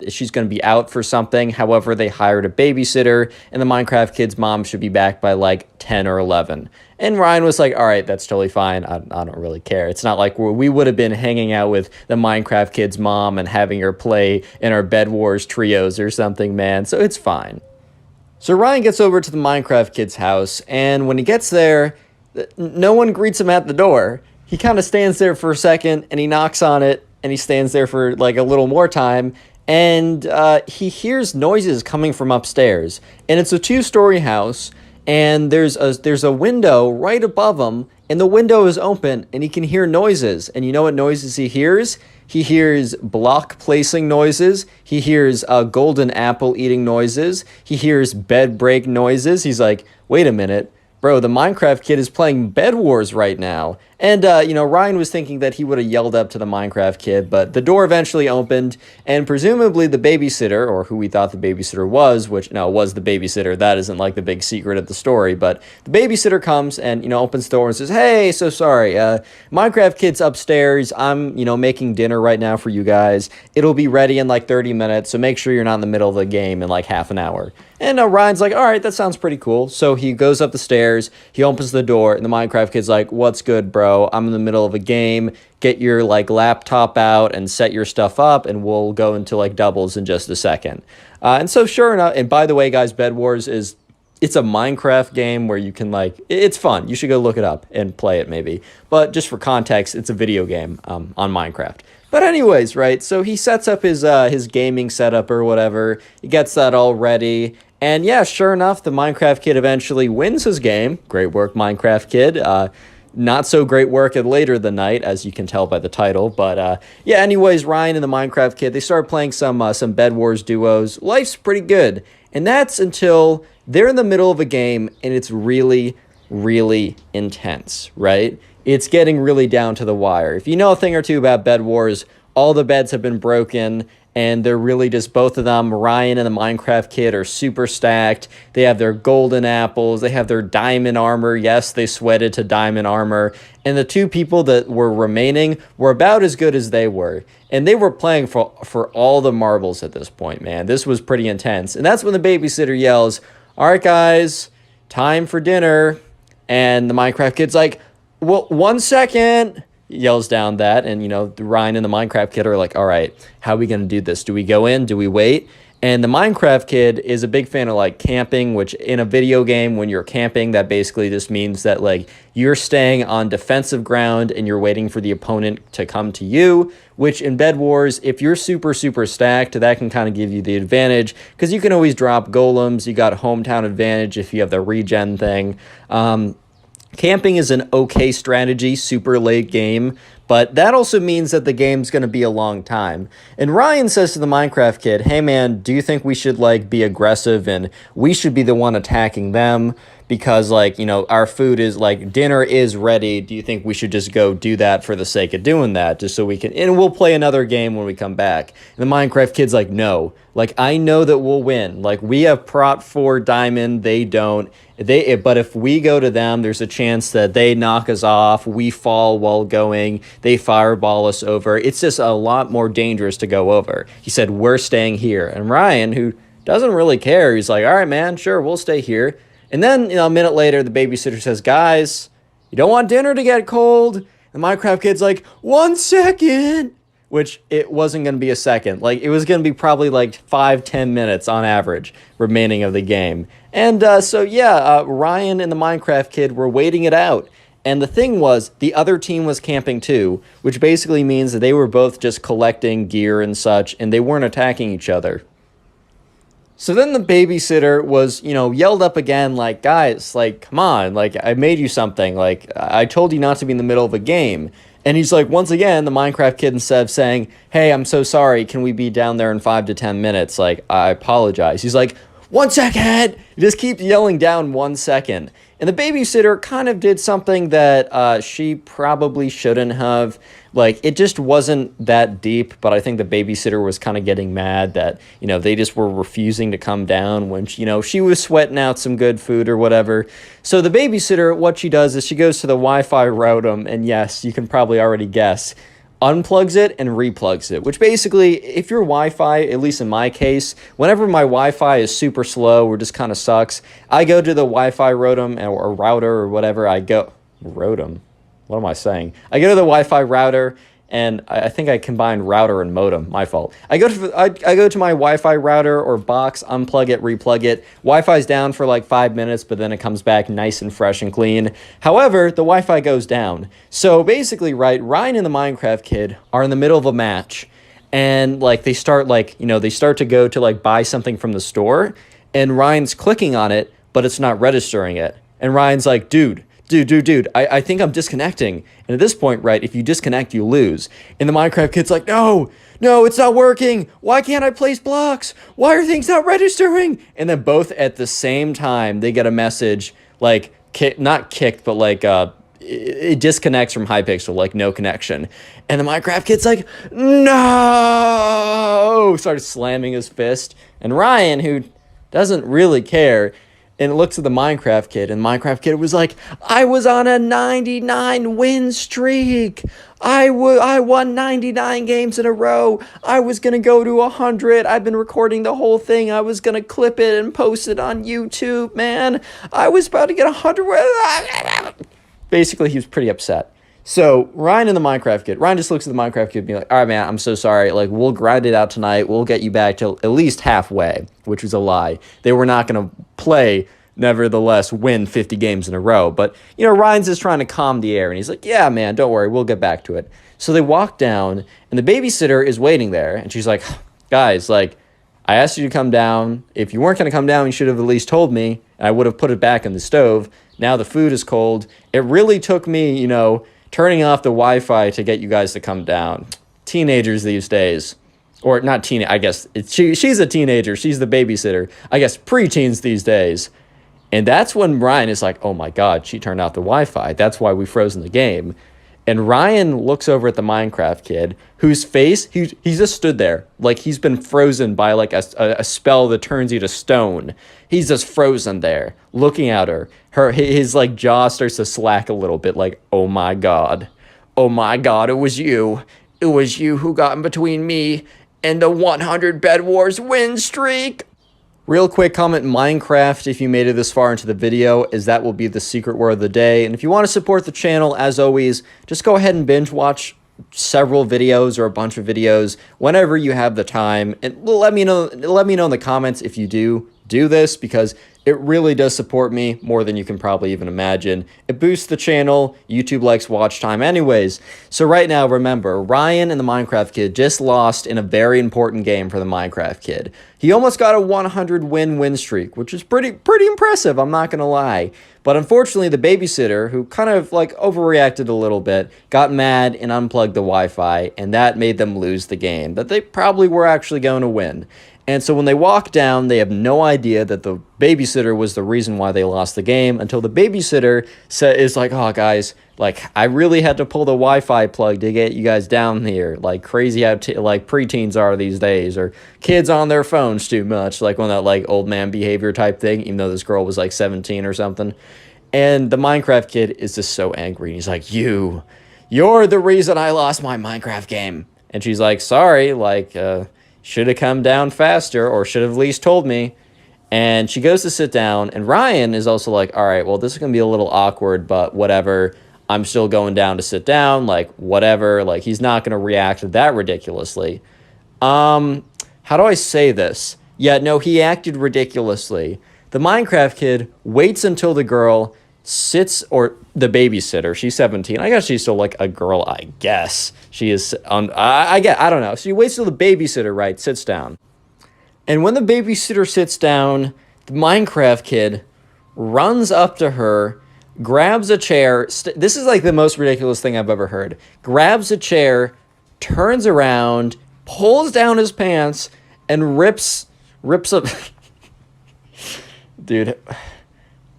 She's going to be out for something. However, they hired a babysitter, and the Minecraft Kid's mom should be back by like 10 or 11. And Ryan was like, all right, that's totally fine. I don't really care. It's not like we would have been hanging out with the Minecraft Kid's mom and having her play in our Bed Wars trios or something, man. So it's fine. So Ryan gets over to the Minecraft Kid's house, and when he gets there, no one greets him at the door. He kind of stands there for a second, and he knocks on it, and he stands there for like a little more time, and he hears noises coming from upstairs. And it's a two-story house, and there's a window right above him, and the window is open, and he can hear noises. And you know what noises he hears? He hears block placing noises. He hears golden apple eating noises. He hears bed break noises. He's like, wait a minute. Bro, the Minecraft Kid is playing Bed Wars right now. And, you know, Ryan was thinking that he would have yelled up to the Minecraft Kid, but the door eventually opened, and presumably the babysitter, or who we thought the babysitter was, which, no, was the babysitter. That isn't, like, the big secret of the story, but the babysitter comes and, you know, opens the door and says, hey, so sorry, Minecraft Kid's upstairs. I'm, you know, making dinner right now for you guys. It'll be ready in, like, 30 minutes, so make sure you're not in the middle of the game in, like, half an hour. And Ryan's like, all right, that sounds pretty cool. So he goes up the stairs, he opens the door, and the Minecraft Kid's like, what's good, bro? I'm in the middle of a game. Get your like laptop out and set your stuff up, and we'll go into like doubles in just a second. And so sure enough, and by the way, guys, Bed Wars it's a Minecraft game where you can like, it's fun. You should go look it up and play it maybe. But just for context, it's a video game on Minecraft. But anyways, right, so he sets up his gaming setup or whatever. He gets that all ready. And yeah, sure enough, the Minecraft kid eventually wins his game. Great work, Minecraft kid. Not so great work at later in the night, as you can tell by the title. But yeah, anyways, Ryan and the Minecraft kid, they start playing some Bed Wars duos. Life's pretty good. And that's until they're in the middle of a game and it's really, really intense, right? It's getting really down to the wire. If you know a thing or two about Bed Wars, all the beds have been broken and they're really just both of them. Ryan and the Minecraft kid are super stacked. They have their golden apples. They have their diamond armor. Yes, they sweated to diamond armor. And the two people that were remaining were about as good as they were. And they were playing for all the marbles at this point, man. This was pretty intense. And that's when the babysitter yells, "All right, guys, time for dinner." And the Minecraft kid's like, "Well, 1 second." Yells down that, and Ryan and the Minecraft kid are like, all right, how are we gonna do this? Do we go in? Do we wait? And the Minecraft kid is a big fan of like camping, which in a video game, when you're camping, that basically just means that like you're staying on defensive ground and you're waiting for the opponent to come to you, which in Bed Wars, if you're super, super stacked, that can kind of give you the advantage because you can always drop golems. You got hometown advantage if you have the regen thing. Camping is an okay strategy, super late game, but that also means that the game's going to be a long time. And Ryan says to the Minecraft kid, "Hey man, do you think we should like be aggressive and we should be the one attacking them? Because like, our food is like dinner is ready. Do you think we should just go do that for the sake of doing that just so we can, and we'll play another game when we come back?" And the Minecraft kid's like, "No, like I know that we'll win. Like we have prot 4 diamond, they don't. But if we go to them, there's a chance that they knock us off, we fall while going, they fireball us over. It's just a lot more dangerous to go over." He said, "We're staying here." And Ryan, who doesn't really care, he's like, "All right, man, sure, we'll stay here." And then, a minute later, the babysitter says, "Guys, you don't want dinner to get cold?" The Minecraft kid's like, 1 second, which it wasn't going to be a second. Like, it was going to be probably like 5-10 minutes on average remaining of the game. And Ryan and the Minecraft kid were waiting it out. And the thing was, the other team was camping too, which basically means that they were both just collecting gear and such, and they weren't attacking each other. So then the babysitter was, yelled up again, like, "Guys, like, come on, like, I made you something, like, I told you not to be in the middle of a game." And he's like, once again, the Minecraft kid, instead of saying, "Hey, I'm so sorry, can we be down there in 5 to 10 minutes? Like, I apologize." He's like, 1 second! He just keeps yelling down 1 second. And the babysitter kind of did something that she probably shouldn't have. Like, it just wasn't that deep, but I think the babysitter was kind of getting mad that, they just were refusing to come down when, she was sweating out some good food or whatever. So the babysitter, what she does is she goes to the Wi-Fi router, and yes, you can probably already guess, unplugs it and replugs it, which basically, if your Wi-Fi, at least in my case, whenever my Wi-Fi is super slow or just kind of sucks, I go to the Wi-Fi modem or router or whatever. Modem? What am I saying? I go to the Wi-Fi router, and I think I combined router and modem. My fault. I go to my Wi-Fi router or box, unplug it, replug it. Wi-Fi's down for like 5 minutes, but then it comes back nice and fresh and clean. However, the Wi-Fi goes down. So basically, right, Ryan and the Minecraft kid are in the middle of a match, and like they start to go to like buy something from the store, and Ryan's clicking on it, but it's not registering it. And Ryan's like, dude, I think I'm disconnecting. And at this point, right, if you disconnect, you lose. And the Minecraft kid's like, no, it's not working. Why can't I place blocks? Why are things not registering? And then both at the same time, they get a message, like, not kicked, but like, it disconnects from Hypixel, like no connection. And the Minecraft kid's like, no! Starts slamming his fist. And Ryan, who doesn't really care, and looks at the Minecraft kid, and Minecraft kid was like, I was on a 99 win streak. I won 99 games in a row. I was going to go to 100. I've been recording the whole thing. I was going to clip it and post it on YouTube, man. I was about to get 100. Basically, he was pretty upset. So Ryan and the Minecraft kid, Ryan just looks at the Minecraft kid and be like, all right, man, I'm so sorry. Like, we'll grind it out tonight. We'll get you back to at least halfway, which was a lie. They were not going to play, nevertheless, win 50 games in a row. But, Ryan's just trying to calm the air. And he's like, yeah, man, don't worry. We'll get back to it. So they walk down, and the babysitter is waiting there. And she's like, guys, like, I asked you to come down. If you weren't going to come down, you should have at least told me. And I would have put it back in the stove. Now the food is cold. It really took me, turning off the Wi-Fi to get you guys to come down. Teenagers these days. Or not teen, I guess. She's a teenager. She's the babysitter. I guess preteens these days. And that's when Ryan is like, oh my God, she turned off the Wi-Fi. That's why we frozen the game. And Ryan looks over at the Minecraft kid, whose face, he's just stood there. Like he's been frozen by like a spell that turns you to stone. He's just frozen there, looking at her. His like jaw starts to slack a little bit, like, oh my God. Oh my God, it was you. It was you who got in between me and the 100 Bed Wars win streak. Real quick comment, Minecraft, if you made it this far into the video, as that will be the secret word of the day. And if you want to support the channel, as always, just go ahead and binge watch several videos or a bunch of videos whenever you have the time. And let me know in the comments if you do this, because it really does support me more than you can probably even imagine. It boosts the channel. YouTube likes watch time anyways. So right now, remember, Ryan and the Minecraft kid just lost in a very important game for the Minecraft kid. He almost got a 100 win streak, which is pretty impressive, I'm not going to lie. But unfortunately, the babysitter, who kind of like overreacted a little bit, got mad and unplugged the Wi-Fi, and that made them lose the game that they probably were actually going to win. And so when they walk down, they have no idea that the babysitter was the reason why they lost the game, until the babysitter is like, oh, guys, like, I really had to pull the Wi-Fi plug to get you guys down here. Like, crazy how, like, preteens are these days, or kids on their phones too much, like one of that, like, old man behavior type thing, even though this girl was, like, 17 or something. And the Minecraft kid is just so angry. He's like, you're the reason I lost my Minecraft game. And she's like, sorry, like, should have come down faster, or should have at least told me. And she goes to sit down, and Ryan is also like, all right, well, this is going to be a little awkward, but whatever. I'm still going down to sit down, like, whatever. Like, he's not going to react that ridiculously. How do I say this? Yeah, no, he acted ridiculously. The Minecraft kid waits until the girl sits, or the babysitter, she's 17. I guess she's still like a girl, I guess. She is, I don't know. She waits till the babysitter, right, sits down. And when the babysitter sits down, the Minecraft kid runs up to her, grabs a chair. This is like the most ridiculous thing I've ever heard. Grabs a chair, turns around, pulls down his pants, and rips up. Dude,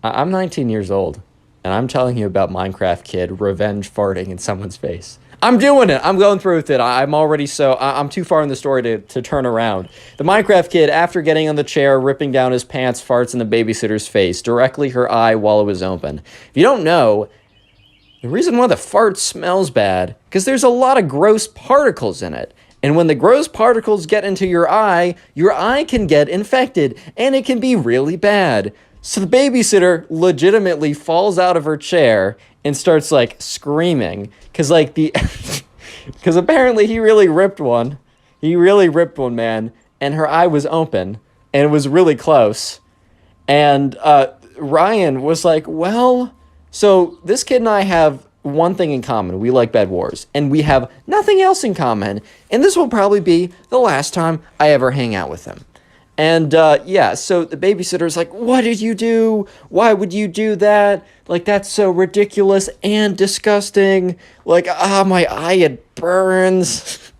I'm 19 years old, and I'm telling you about Minecraft kid revenge farting in someone's face. I'm doing it. I'm going through with it. I'm too far in the story to turn around. The Minecraft kid, after getting on the chair, ripping down his pants, farts in the babysitter's face, directly her eye while it was open. If you don't know, the reason why the fart smells bad, because there's a lot of gross particles in it. And when the gross particles get into your eye can get infected, and it can be really bad. So the babysitter legitimately falls out of her chair and starts, like, screaming. Because, like, because apparently he really ripped one. He really ripped one, man. And her eye was open. And it was really close. And Ryan was like, well, so this kid and I have one thing in common. We like Bed Wars. And we have nothing else in common. And this will probably be the last time I ever hang out with him. And, yeah, so the babysitter's like, what did you do? Why would you do that? Like, that's so ridiculous and disgusting. Like, my eye, it burns.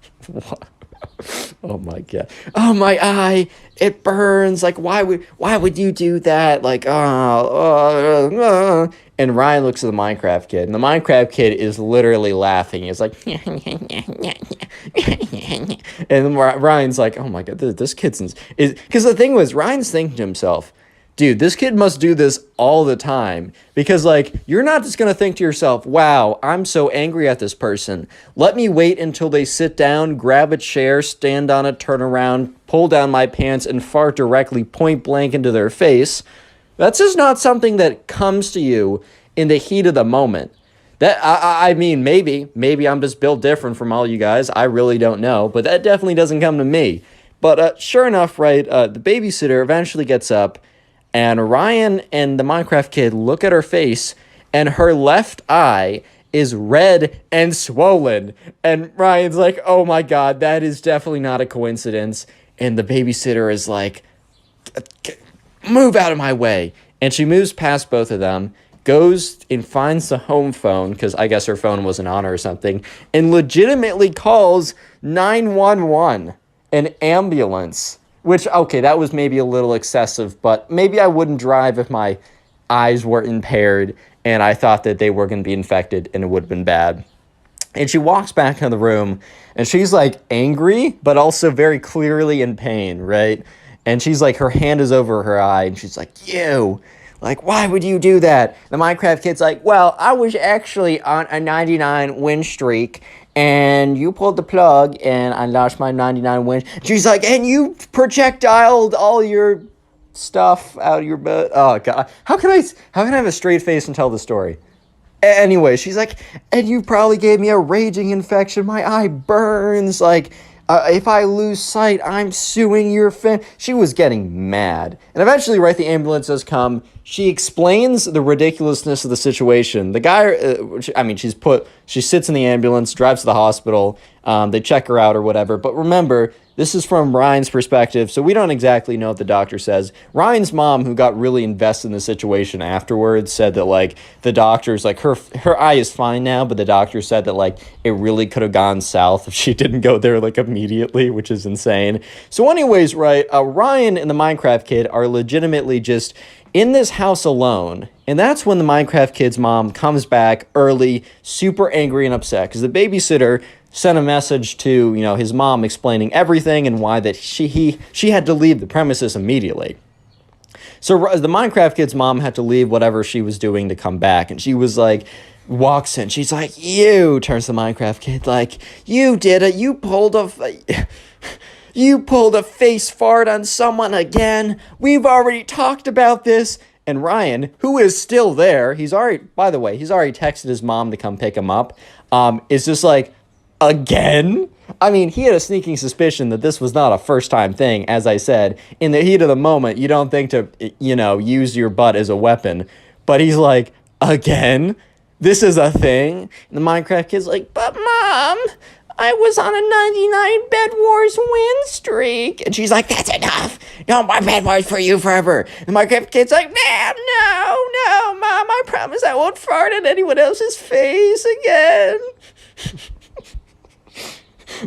Oh, my God. Oh, my eye, it burns. Like, why would you do that? Like, And Ryan looks at the Minecraft kid, and the Minecraft kid is literally laughing. He's like, and Ryan's like, oh my God, this kid's because the thing was, Ryan's thinking to himself, dude, this kid must do this all the time, because, like, you're not just going to think to yourself, wow, I'm so angry at this person. Let me wait until they sit down, grab a chair, stand on it, turn around, pull down my pants, and fart directly point blank into their face. That's just not something that comes to you in the heat of the moment. That I mean, maybe I'm just built different from all you guys. I really don't know, but that definitely doesn't come to me. But sure enough, right, the babysitter eventually gets up, and Ryan and the Minecraft kid look at her face, and her left eye is red and swollen. And Ryan's like, oh my God, that is definitely not a coincidence. and the babysitter is like, move out of my way. And she moves past both of them, goes and finds the home phone, because I guess her phone wasn't on or something, and legitimately calls 911, an ambulance. Which, okay, that was maybe a little excessive, but maybe I wouldn't drive if my eyes were impaired and I thought that they were going to be infected and it would have been bad. And she walks back in the room, and she's, like, angry, but also very clearly in pain, right? And she's, like, her hand is over her eye, and she's like, you, like, why would you do that? The Minecraft kid's like, well, I was actually on a 99 win streak, and you pulled the plug, and I lost my 99 wins. She's like, and you projectiled all your stuff out of your butt. Oh, God. How can I have a straight face and tell the story? Anyway, she's like, and you probably gave me a raging infection. My eye burns. Like, if I lose sight, I'm suing your She was getting mad. And eventually, right, the ambulance does come. She explains the ridiculousness of the situation. The guy, she sits in the ambulance, drives to the hospital. They check her out or whatever. But remember, this is from Ryan's perspective, so we don't exactly know what the doctor says. Ryan's mom, who got really invested in the situation afterwards, said that, like, the doctor's, like, her eye is fine now, but the doctor said that, like, it really could have gone south if she didn't go there, like, immediately, which is insane. So anyways, right, Ryan and the Minecraft kid are legitimately just in this house alone, and that's when the Minecraft kid's mom comes back early, super angry and upset, because the babysitter sent a message to, his mom explaining everything and why that she had to leave the premises immediately. So the Minecraft kid's mom had to leave whatever she was doing to come back, and she was like, walks in, she's like, you, turns to the Minecraft kid, like, you did it, you pulled a face fart on someone again. We've already talked about this. And Ryan, who is still there, he's already texted his mom to come pick him up, is just like, again? I mean, he had a sneaking suspicion that this was not a first-time thing. As I said, in the heat of the moment, you don't think to, use your butt as a weapon. But he's like, again? This is a thing? And the Minecraft kid's like, but Mom, I was on a 99 Bed Wars win streak. And she's like, that's enough. No more Bed Wars for you forever. And the Minecraft kid's like, no, Mom, I promise I won't fart in anyone else's face again.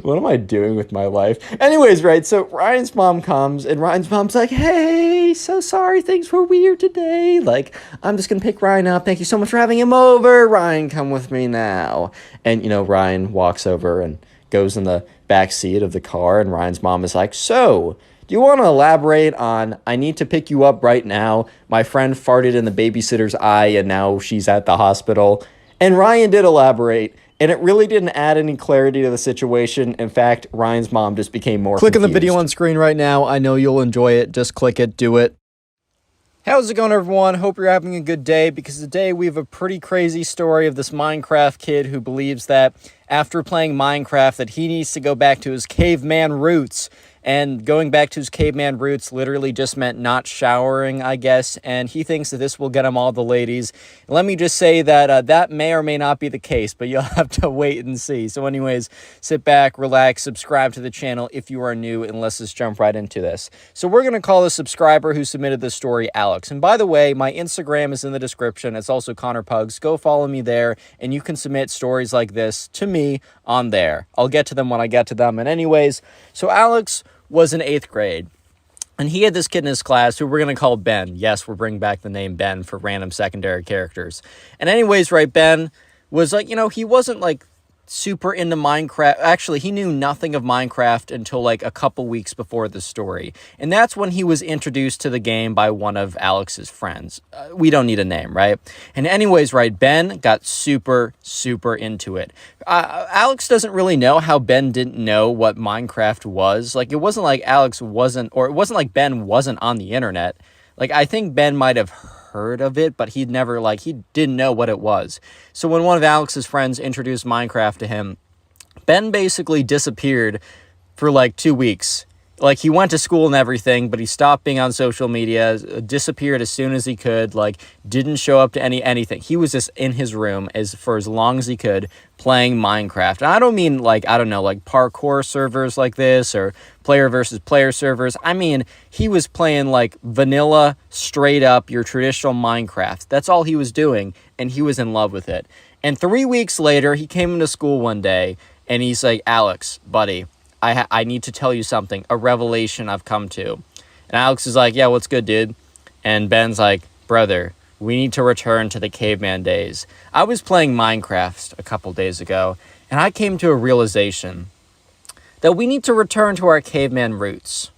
What am I doing with my life? Anyways, right, so Ryan's mom comes, and Ryan's mom's like, hey, so sorry, things were weird today. Like, I'm just gonna pick Ryan up. Thank you so much for having him over. Ryan, come with me now. And, Ryan walks over and goes in the back seat of the car, and Ryan's mom is like, so, do you want to elaborate on, I need to pick you up right now. My friend farted in the babysitter's eye, and now she's at the hospital. And Ryan did elaborate. And it really didn't add any clarity to the situation. In fact, Ryan's mom just became more Click on the confused. video on screen right now. I know you'll enjoy it. Just click it. Do it. How's it going, everyone? Hope you're having a good day, because today we have a pretty crazy story of this Minecraft kid who believes that after playing Minecraft that he needs to go back to his caveman roots. And going back to his caveman roots literally just meant not showering, I guess. And he thinks that this will get him all the ladies. And let me just say that that may or may not be the case, but you'll have to wait and see. So anyways, sit back, relax, subscribe to the channel if you are new, and let's just jump right into this. So we're going to call the subscriber who submitted this story Alex. And by the way, my Instagram is in the description. It's also Connor Pugs. Go follow me there, and you can submit stories like this to me on there. I'll get to them when I get to them. And anyways, so Alex was in 8th grade, and he had this kid in his class who we're going to call Ben. Yes, we're bringing back the name Ben for random secondary characters. And anyways, right, Ben was like, he wasn't like super into Minecraft. Actually, he knew nothing of Minecraft until like a couple weeks before the story. And that's when he was introduced to the game by one of Alex's friends. We don't need a name, right? And anyways, right, Ben got super, super into it. Alex doesn't really know how Ben didn't know what Minecraft was. Like, it wasn't like it wasn't like Ben wasn't on the internet. Like, I think Ben might have heard of it, but he didn't know what it was. So when one of Alex's friends introduced Minecraft to him, Ben basically disappeared for like 2 weeks. like he went to school and everything, but he stopped being on social media, disappeared as soon as he could, like didn't show up to anything. He was just in his room for as long as he could playing Minecraft. And I don't mean like, I don't know, like parkour servers like this or player versus player servers. I mean, he was playing like vanilla, straight up, your traditional Minecraft. That's all he was doing, and he was in love with it. And 3 weeks later, he came into school one day, and he's like, Alex, buddy, I need to tell you something, a revelation I've come to. And Alex is like, yeah, what's good, dude? And Ben's like, brother, we need to return to the caveman days. I was playing Minecraft a couple days ago, and I came to a realization that we need to return to our caveman roots.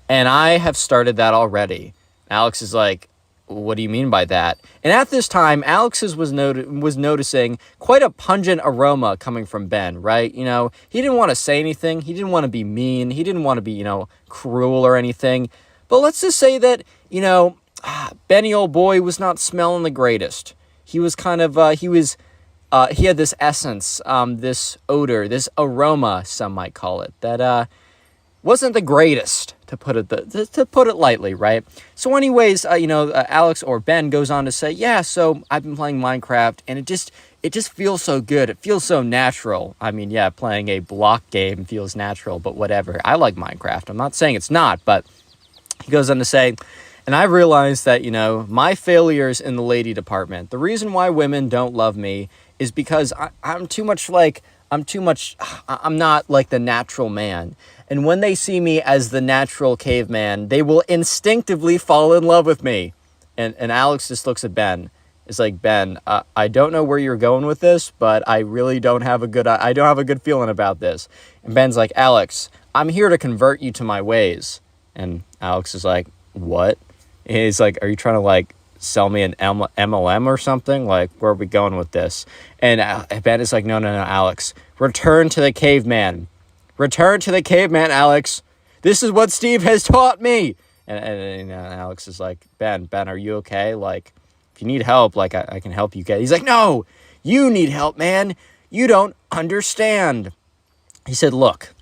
And I have started that already. Alex is like, what do you mean by that? And at this time, Alex was noticing quite a pungent aroma coming from Ben, right? You know, he didn't want to say anything. He didn't want to be mean. He didn't want to be, you know, cruel or anything. But let's just say that, you know, Benny old boy was not smelling the greatest. He was kind of, he had this essence, this odor, this aroma, some might call it, that wasn't the greatest, to put it lightly, right? So anyways, Alex or Ben goes on to say, yeah, so I've been playing Minecraft, and it just feels so good. It feels so natural. I mean, yeah, playing a block game feels natural, but whatever. I like Minecraft. I'm not saying it's not, but he goes on to say, and I realized that, you know, my failures in the lady department, the reason why women don't love me is because I'm not like the natural man. And when they see me as the natural caveman, they will instinctively fall in love with me. And Alex just looks at Ben. It's like, Ben, I don't know where you're going with this, but I really don't have a good feeling about this. And Ben's like, Alex, I'm here to convert you to my ways. And Alex is like, what? And he's like, are you trying to like sell me an MLM or something? Like, where are we going with this? And Ben is like, no, Alex, return to the caveman. Return to the caveman, Alex. This is what Steve has taught me. And Alex is like, Ben, are you okay? Like, if you need help, like, I can help you get. He's like, no, you need help, man. You don't understand. He said, look,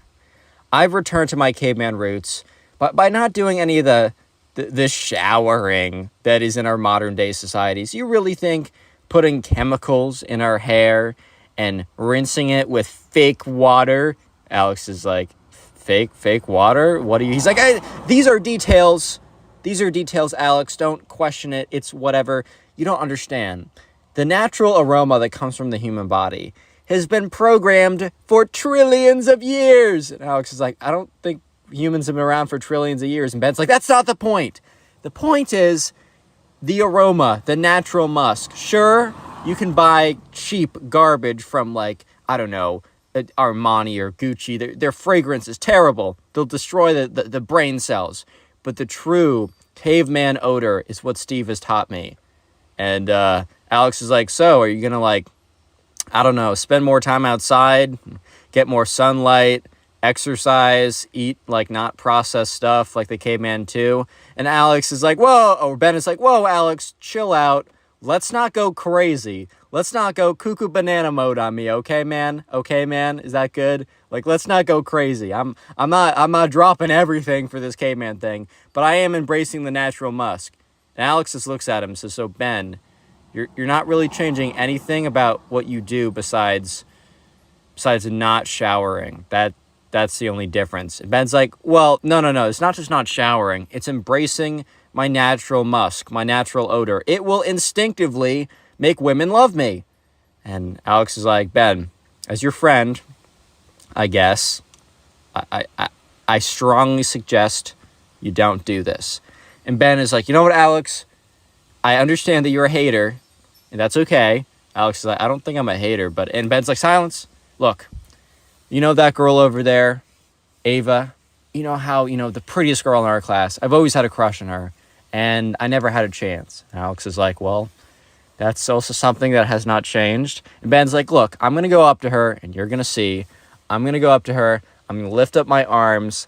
I've returned to my caveman roots by not doing any of the showering that is in our modern day societies. You really think putting chemicals in our hair and rinsing it with fake water? Alex is like, fake water? What are you? He's like, these are details. These are details, Alex. Don't question it. It's whatever. You don't understand. The natural aroma that comes from the human body has been programmed for trillions of years. And Alex is like, I don't think humans have been around for trillions of years. And Ben's like, that's not the point. The point is the aroma, the natural musk. Sure, you can buy cheap garbage from, like, I don't know, Armani or Gucci. Their fragrance is terrible. They'll destroy the brain cells. But the true caveman odor is what Steve has taught me. And Alex is like, so are you going to, like, I don't know, spend more time outside, get more sunlight, exercise, eat, like, not processed stuff like the caveman too? And Alex is like, whoa, or Ben is like, whoa, Alex, chill out. Let's not go crazy. Let's not go cuckoo banana mode on me, okay, man? Okay, man? Is that good? Like, let's not go crazy. I'm not dropping everything for this caveman thing, but I am embracing the natural musk. And Alex just looks at him and says, so Ben, you're not really changing anything about what you do besides not showering. That's the only difference. And Ben's like, well, no. It's not just not showering. It's embracing my natural musk, my natural odor. It will instinctively make women love me. And Alex is like, Ben, as your friend, I guess, I strongly suggest you don't do this. And Ben is like, you know what, Alex? I understand that you're a hater, and that's okay. Alex is like, I don't think I'm a hater, and Ben's like, silence. Look, you know that girl over there, Ava? You know how, the prettiest girl in our class? I've always had a crush on her, and I never had a chance. And Alex is like, well, that's also something that has not changed. And Ben's like, look, I'm going to go up to her, and you're going to see. I'm going to go up to her. I'm going to lift up my arms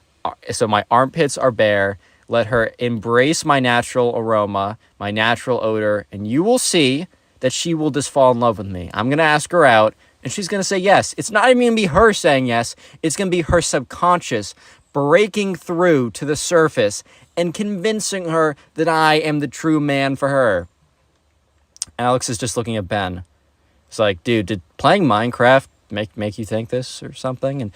so my armpits are bare. Let her embrace my natural aroma, my natural odor, and you will see that she will just fall in love with me. I'm going to ask her out, and she's going to say yes. It's not even going to be her saying yes. It's going to be her subconscious breaking through to the surface and convincing her that I am the true man for her. Alex is just looking at Ben. It's like, dude, did playing Minecraft make you think this or something? And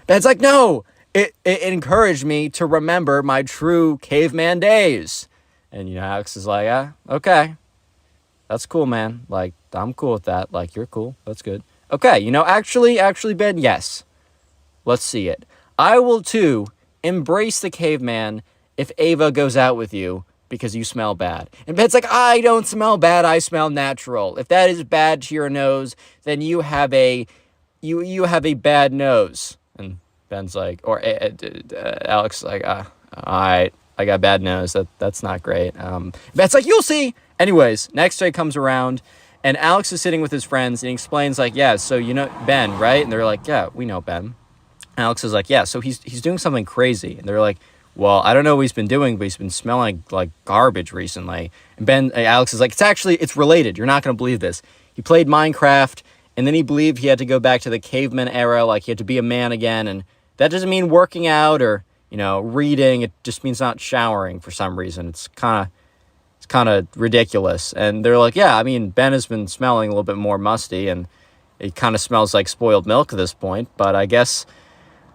Ben's like, no, it encouraged me to remember my true caveman days. And, Alex is like, okay, that's cool, man. Like, I'm cool with that. Like, you're cool. That's good. Okay, actually, Ben, yes. Let's see it. I will, too, embrace the caveman if Ava goes out with you because you smell bad. And Ben's like, I don't smell bad. I smell natural. If that is bad to your nose, then you have a bad nose. And Ben's like, or Alex is like, all right, I got bad nose. That's not great. Ben's like, you'll see. Anyways, next day comes around, and Alex is sitting with his friends, and he explains, like, yeah, so you know Ben, right? And they're like, yeah, we know Ben. Alex is like, yeah, so he's doing something crazy. And they're like, well, I don't know what he's been doing, but he's been smelling like garbage recently. And Alex is like, it's related. You're not going to believe this. He played Minecraft, and then he believed he had to go back to the caveman era, like he had to be a man again. And that doesn't mean working out or, reading. It just means not showering for some reason. It's kind of ridiculous. And they're like, yeah, I mean, Ben has been smelling a little bit more musty, and it kind of smells like spoiled milk at this point. But I guess,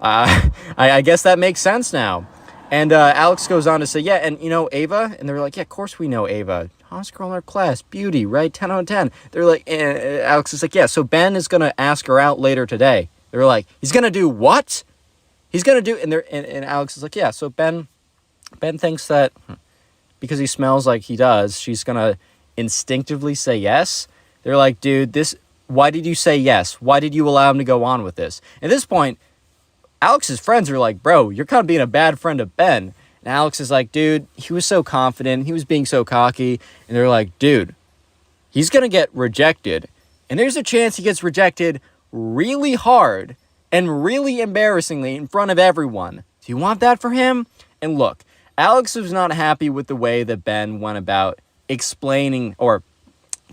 I guess that makes sense now. And Alex goes on to say, yeah, and Ava? And they're like, yeah, of course we know Ava. Hottest girl in our class, beauty, right? 10 out of 10. They're like, Alex is like, yeah, so Ben is going to ask her out later today. They're like, he's going to do what? He's going to do, and Alex is like, yeah, so Ben thinks that because he smells like he does, she's going to instinctively say yes. They're like, dude, why did you say yes? Why did you allow him to go on with this? At this point, Alex's friends are like, bro, you're kind of being a bad friend of Ben. And Alex is like, dude, he was so confident. He was being so cocky. And they're like, dude, he's going to get rejected. And there's a chance he gets rejected really hard and really embarrassingly in front of everyone. Do you want that for him? And look, Alex was not happy with the way that Ben went about explaining or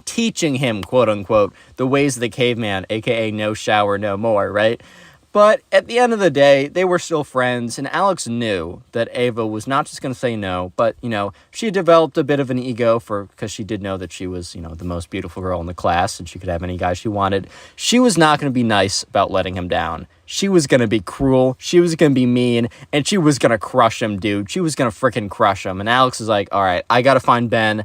teaching him, quote unquote, the ways of the caveman, aka no shower, no more, right? But at the end of the day, they were still friends, and Alex knew that Ava was not just going to say no, but, she had developed a bit of an ego because she did know that she was, the most beautiful girl in the class, and she could have any guy she wanted. She was not going to be nice about letting him down. She was going to be cruel, she was going to be mean, and she was going to crush him, dude. She was going to freaking crush him. And Alex is like, all right, I got to find Ben.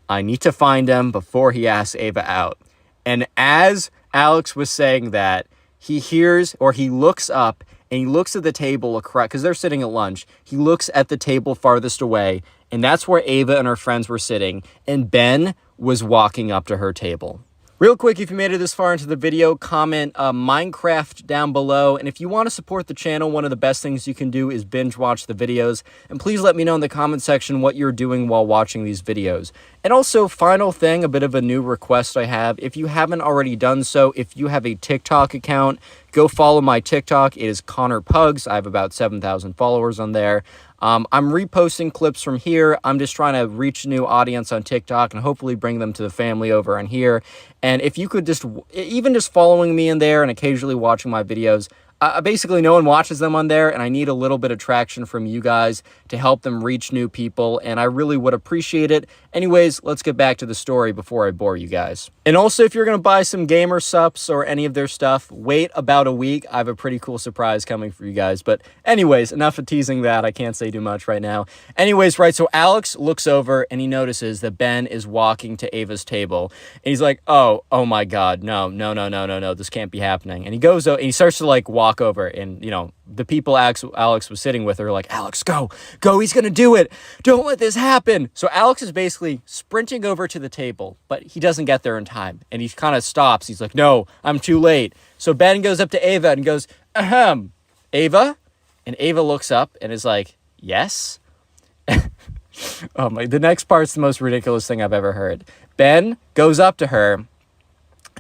I need to find him before he asks Ava out. And as Alex was saying that, he hears, or he looks up, and he looks at the table across, because they're sitting at lunch. He looks at the table farthest away, and that's where Ava and her friends were sitting, and Ben was walking up to her table. Real quick, if you made it this far into the video, comment Minecraft down below. And if you want to support the channel, one of the best things you can do is binge watch the videos. And please let me know in the comment section what you're doing while watching these videos. And also, final thing, a bit of a new request I have. If you haven't already done so, if you have a TikTok account, go follow my TikTok. It is Connor Pugs. I have about 7,000 followers on there. I'm reposting clips from here. I'm just trying to reach a new audience on TikTok and hopefully bring them to the family over on here. And if you could even just following me in there and occasionally watching my videos, basically no one watches them on there, and I need a little bit of traction from you guys to help them reach new people, and I really would appreciate it. Anyways, let's get back to the story before I bore you guys. And also, if you're going to buy some gamer sups or any of their stuff, wait about a week. I have a pretty cool surprise coming for you guys. But anyways, enough of teasing that. I can't say too much right now. Anyways, right, so Alex looks over and he notices that Ben is walking to Ava's table. And he's like, oh my God, no, this can't be happening. And he goes and he starts to walk over, and the people Alex was sitting with are like, Alex, go, he's gonna do it, don't let this happen. So Alex is basically sprinting over to the table, but he doesn't get there in time, and he kind of stops. He's like, no, I'm too late. So Ben goes up to Ava and goes, ahem, Ava? And Ava looks up and is like, yes? The next part's the most ridiculous thing I've ever heard. Ben goes up to her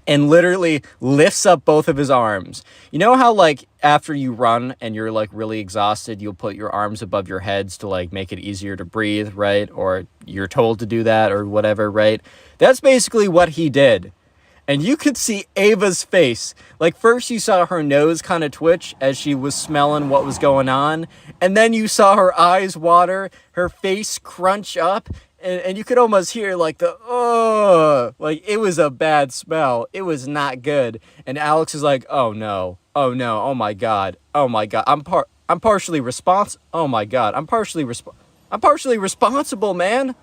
and literally lifts up both of his arms. You know how after you run and you're really exhausted, you'll put your arms above your heads to make it easier to breathe, right? Or you're told to do that or whatever, right? That's basically what he did. And you could see Ava's face. Like, first you saw her nose kind of twitch as she was smelling what was going on. And then you saw her eyes water, her face crunch up. And you could almost hear, like, like, it was a bad smell. It was not good. And Alex is like, oh, no. Oh, no. Oh, my God. Oh, my God. I'm partially responsible. Oh, my God. I'm partially responsible, man.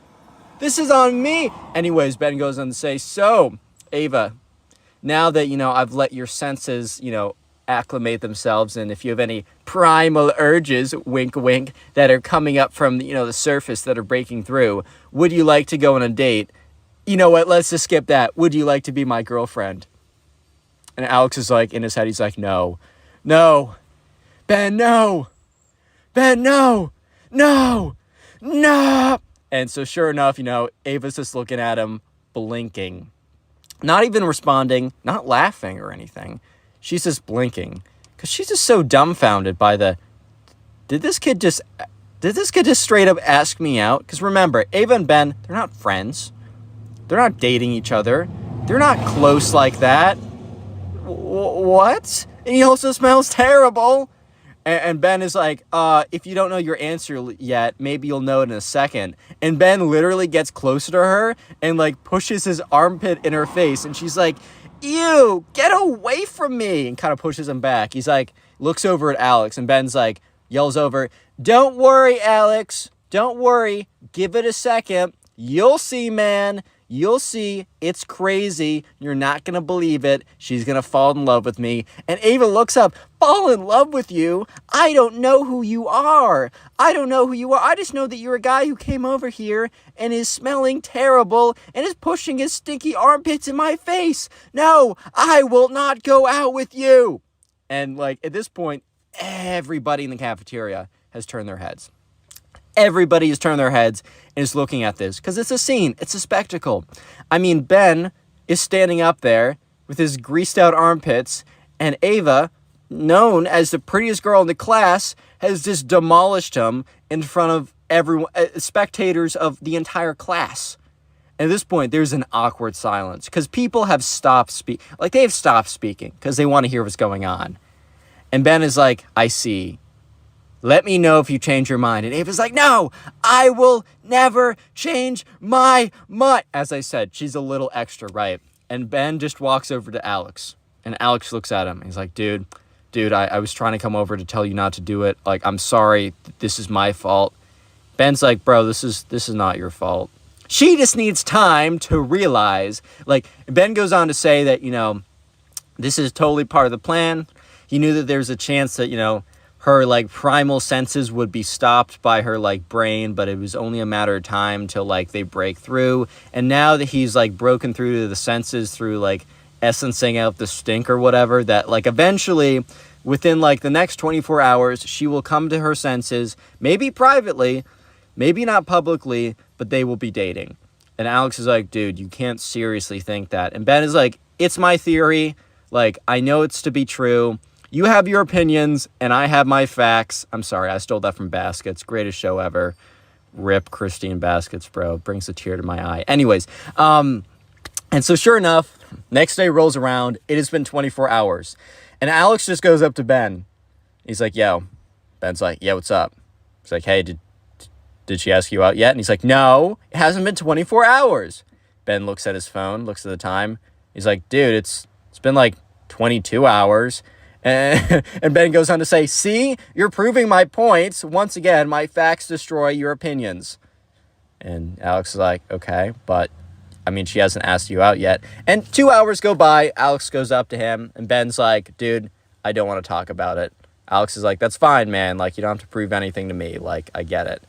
This is on me. Anyways, Ben goes on to say, so, Ava, now that, I've let your senses, acclimate themselves, and if you have any primal urges, wink, wink, that are coming up from, the surface that are breaking through, would you like to go on a date? You know what? Let's just skip that. Would you like to be my girlfriend? And Alex is like, in his head, he's like, no, Ben, no, no. And so sure enough, Ava's just looking at him, blinking. Not even responding, not laughing or anything. She's just blinking. Because she's just so dumbfounded by did this kid just straight up ask me out? Because remember, Ava and Ben, they're not friends. They're not dating each other. They're not close like that. What? And he also smells terrible. And Ben is like, if you don't know your answer yet, maybe you'll know it in a second. And Ben literally gets closer to her and, like, pushes his armpit in her face. And she's like, ew, get away from me. And kind of pushes him back. He's like, looks over at Alex. And Ben's like, yells over, don't worry, Alex. Don't worry. Give it a second. You'll see, man. You'll see. It's crazy. You're not going to believe it. She's going to fall in love with me. And Ava looks up. Fall in love with you? I don't know who you are. I just know that you're a guy who came over here and is smelling terrible and is pushing his stinky armpits in my face. No, I will not go out with you. And, like, at this point, everybody in the cafeteria has turned their heads. Everybody has turned their heads and is looking at this because it's a scene. It's a spectacle. I mean, Ben is standing up there with his greased out armpits, and Ava, known as the prettiest girl in the class, has just demolished him in front of everyone, spectators of the entire class. At this point, there's an awkward silence because people have stopped speaking. Like, they've stopped speaking because they want to hear what's going on. And Ben is like, I see. Let me know if you change your mind. And Ava's like, no, I will never change my mind. As I said, she's a little extra, right? And Ben just walks over to Alex. And Alex looks at him. He's like, dude, I was trying to come over to tell you not to do it. Like, I'm sorry. This is my fault. Ben's like, bro, this is not your fault. She just needs time to realize. Like, Ben goes on to say that, this is totally part of the plan. He knew that there's a chance that, her, like, primal senses would be stopped by her, like, brain, but it was only a matter of time till, like, they break through. And now that he's, like, broken through to the senses through, like, essencing out the stink or whatever, that, like, eventually, within, like, the next 24 hours, she will come to her senses, maybe privately, maybe not publicly, but they will be dating. And Alex is like, dude, you can't seriously think that. And Ben is like, it's my theory. Like, I know it's to be true. You have your opinions, and I have my facts. I'm sorry, I stole that from Baskets. Greatest show ever. Rip Christine Baskets, bro. Brings a tear to my eye. Anyways, and so sure enough, next day rolls around. It has been 24 hours. And Alex just goes up to Ben. He's like, yo. Ben's like, yeah, what's up? He's like, hey, did she ask you out yet? And he's like, no, it hasn't been 24 hours. Ben looks at his phone, looks at the time. He's like, dude, it's been like 22 hours. And Ben goes on to say, see, you're proving my points. Once again, my facts destroy your opinions. And Alex is like, okay, but I mean, she hasn't asked you out yet. And 2 hours go by. Alex goes up to him and Ben's like, dude, I don't want to talk about it. Alex is like, that's fine, man. Like, you don't have to prove anything to me. Like, I get it.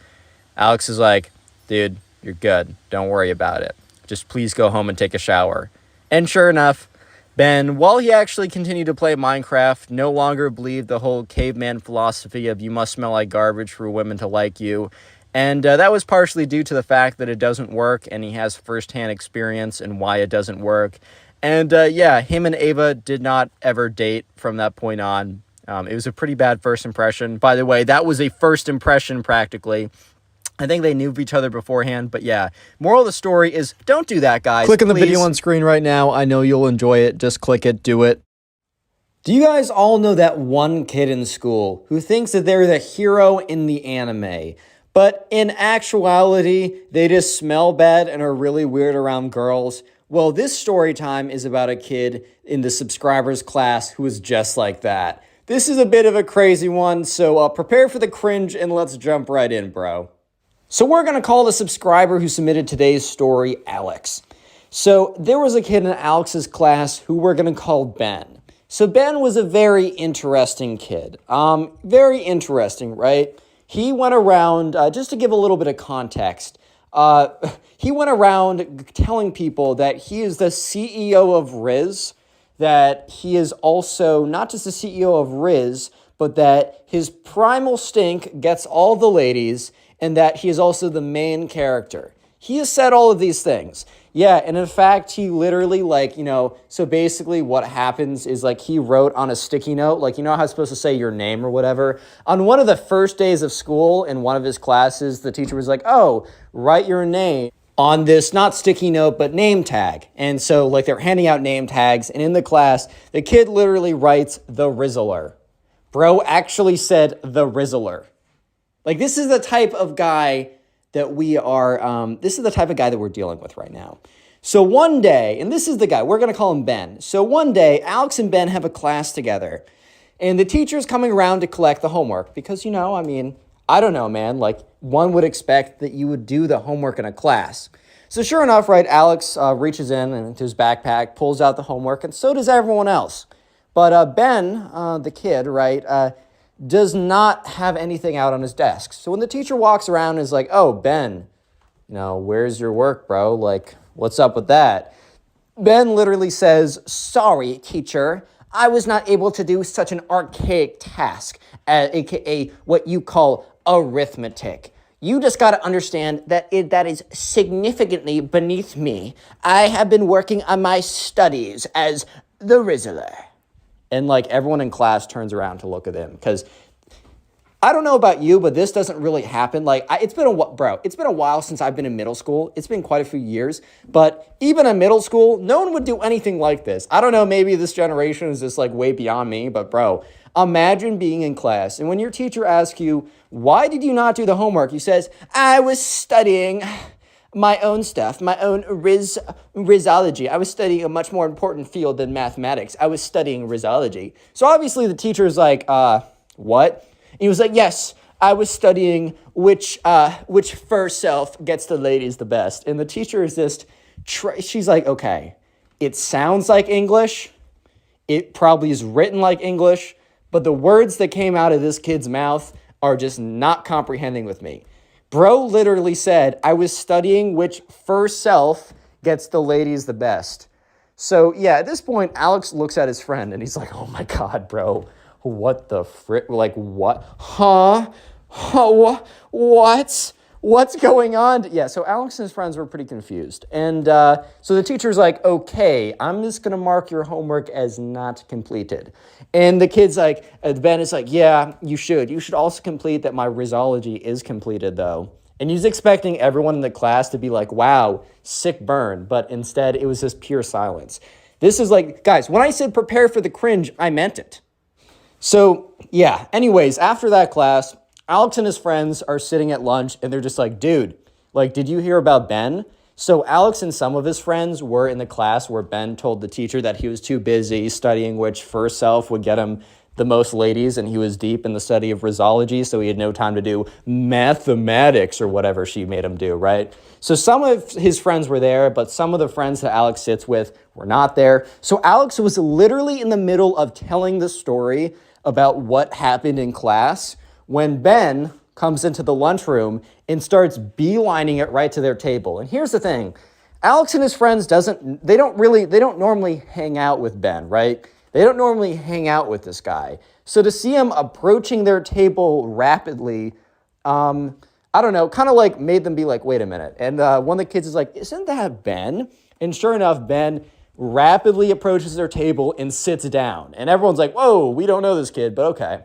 Alex is like, dude, you're good. Don't worry about it. Just please go home and take a shower. And sure enough, Ben, while he actually continued to play Minecraft, no longer believed the whole caveman philosophy of you must smell like garbage for women to like you. And that was partially due to the fact that it doesn't work, and he has firsthand experience in why it doesn't work. And yeah, him and Ava did not ever date from that point on. It was a pretty bad first impression. By the way, that was a first impression practically. I think they knew of each other beforehand, but yeah. Moral of the story is don't do that, guys. Click on the video on screen right now. I know you'll enjoy it. Just click it, do it. Do you guys all know that one kid in school who thinks that they're the hero in the anime, but in actuality, they just smell bad and are really weird around girls? Well, this story time is about a kid in the subscribers class who is just like that. This is a bit of a crazy one, so prepare for the cringe and let's jump right in, bro. So we're going to call the subscriber who submitted today's story Alex. So there was a kid in Alex's class who we're going to call Ben. So Ben was a very interesting kid. Very interesting, right? He went around, just to give a little bit of context, he went around telling people that he is the CEO of Riz, that he is also not just the CEO of Riz, but that his primal stink gets all the ladies, and that he is also the main character. He has said all of these things. Yeah, and in fact, he literally, so basically what happens is, he wrote on a sticky note, how it's supposed to say your name or whatever. On one of the first days of school, in one of his classes, the teacher was like, oh, write your name on this, not sticky note, but name tag. And so, they're handing out name tags, and in the class, the kid literally writes, the Rizzler. Bro actually said, the Rizzler. This is the type of guy that this is the type of guy that we're dealing with right now. So one day, and this is the guy, we're going to call him Ben. So one day, Alex and Ben have a class together, and the teacher's coming around to collect the homework because, I don't know, man, one would expect that you would do the homework in a class. So sure enough, right, Alex reaches in into his backpack, pulls out the homework, and so does everyone else. But Ben, the kid, right, does not have anything out on his desk. So when the teacher walks around and is like, oh, Ben, where's your work, bro? What's up with that? Ben literally says, sorry, teacher, I was not able to do such an archaic task, aka what you call arithmetic. You just got to understand that that is significantly beneath me. I have been working on my studies as the Rizzler. And everyone in class turns around to look at him because I don't know about you, but this doesn't really happen. It's been a while since I've been in middle school. It's been quite a few years, but even in middle school, no one would do anything like this. I don't know, maybe this generation is just way beyond me, but bro, imagine being in class and when your teacher asks you, why did you not do the homework? You says, I was studying my own stuff, my own Rizology. I was studying a much more important field than mathematics. I was studying Rizology. So obviously the teacher is like, what? And he was like, yes, I was studying which first self gets the ladies the best. And the teacher is just, she's like, okay, it sounds like English. It probably is written like English, but the words that came out of this kid's mouth are just not comprehending with me. Bro literally said, I was studying which first self gets the ladies the best. So yeah, at this point, Alex looks at his friend and he's like, oh my God, bro, what the frick? What? Huh? What? What's going on? Yeah, so Alex and his friends were pretty confused. And so the teacher's like, okay, I'm just going to mark your homework as not completed. And the kid's like, Ben is like, yeah, you should. You should also complete that my Rizology is completed, though. And he's expecting everyone in the class to be like, wow, sick burn. But instead, it was just pure silence. This is guys, when I said prepare for the cringe, I meant it. So, yeah, anyways, after that class, Alex and his friends are sitting at lunch, and they're just like, dude, did you hear about Ben? So Alex and some of his friends were in the class where Ben told the teacher that he was too busy studying which first self would get him the most ladies, and he was deep in the study of Rizology, so he had no time to do mathematics or whatever she made him do, right? So some of his friends were there, but some of the friends that Alex sits with were not there. So Alex was literally in the middle of telling the story about what happened in class when Ben comes into the lunchroom and starts beelining it right to their table. And here's the thing. Alex and his friends they don't normally hang out with Ben, right? They don't normally hang out with this guy. So to see him approaching their table rapidly, I don't know, kind of made them be like, wait a minute. And one of the kids is like, isn't that Ben? And sure enough, Ben rapidly approaches their table and sits down. And everyone's like, whoa, we don't know this kid, but okay.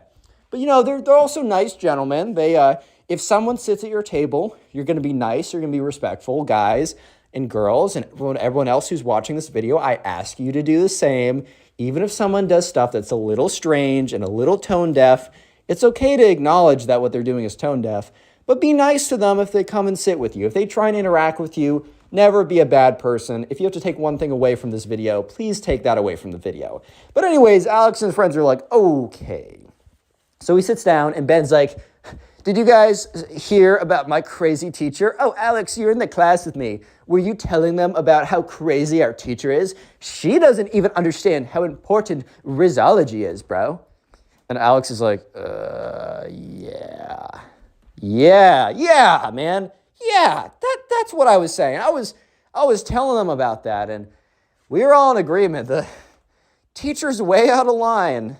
But they're also nice gentlemen. They if someone sits at your table, you're going to be nice, you're going to be respectful, guys and girls, and everyone else who's watching this video, I ask you to do the same. Even if someone does stuff that's a little strange and a little tone deaf, it's okay to acknowledge that what they're doing is tone deaf, but be nice to them if they come and sit with you. If they try and interact with you, never be a bad person. If you have to take one thing away from this video, please take that away from the video. But anyways, Alex and his friends are like, okay. So he sits down and Ben's like, did you guys hear about my crazy teacher? Oh, Alex, you're in the class with me. Were you telling them about how crazy our teacher is? She doesn't even understand how important Rizology is, bro. And Alex is like, yeah, man. Yeah, that's what I was saying. I was telling them about that, and we were all in agreement. The teacher's way out of line.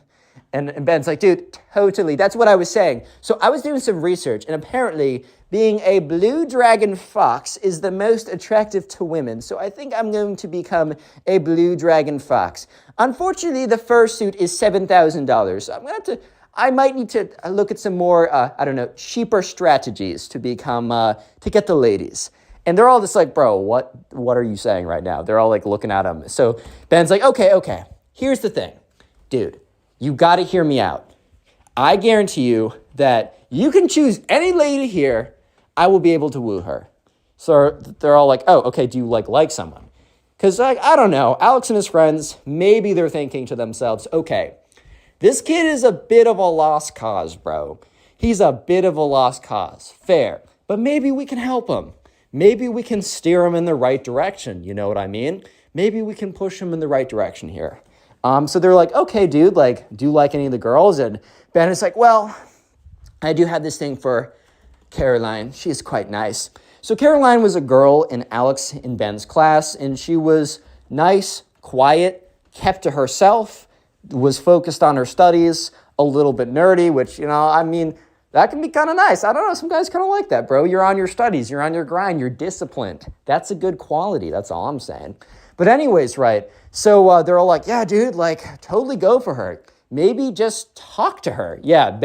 And Ben's like, dude, totally. That's what I was saying. So I was doing some research, and apparently being a blue dragon fox is the most attractive to women. So I think I'm going to become a blue dragon fox. Unfortunately, the fursuit is $7,000. So I might need to look at some more, cheaper strategies to become, to get the ladies. And they're all just like, bro, what are you saying right now? They're all like looking at him. So Ben's like, okay. Here's the thing, dude. You got to hear me out. I guarantee you that you can choose any lady here. I will be able to woo her. So they're all like, oh, okay, do you like someone? Because I don't know. Alex and his friends, maybe they're thinking to themselves, okay, this kid is a bit of a lost cause, bro. He's a bit of a lost cause. Fair. But maybe we can help him. Maybe we can steer him in the right direction. You know what I mean? Maybe we can push him in the right direction here. So they're like, okay, dude, do you like any of the girls? And Ben is like, well, I do have this thing for Caroline. She's quite nice. So Caroline was a girl in Alex and Ben's class, and she was nice, quiet, kept to herself, was focused on her studies, a little bit nerdy, which, that can be kind of nice. I don't know, some guys kind of like that, bro. You're on your studies, you're on your grind, you're disciplined. That's a good quality, that's all I'm saying. But anyways, right, so they're all like, yeah, dude, totally go for her. Maybe just talk to her. Yeah,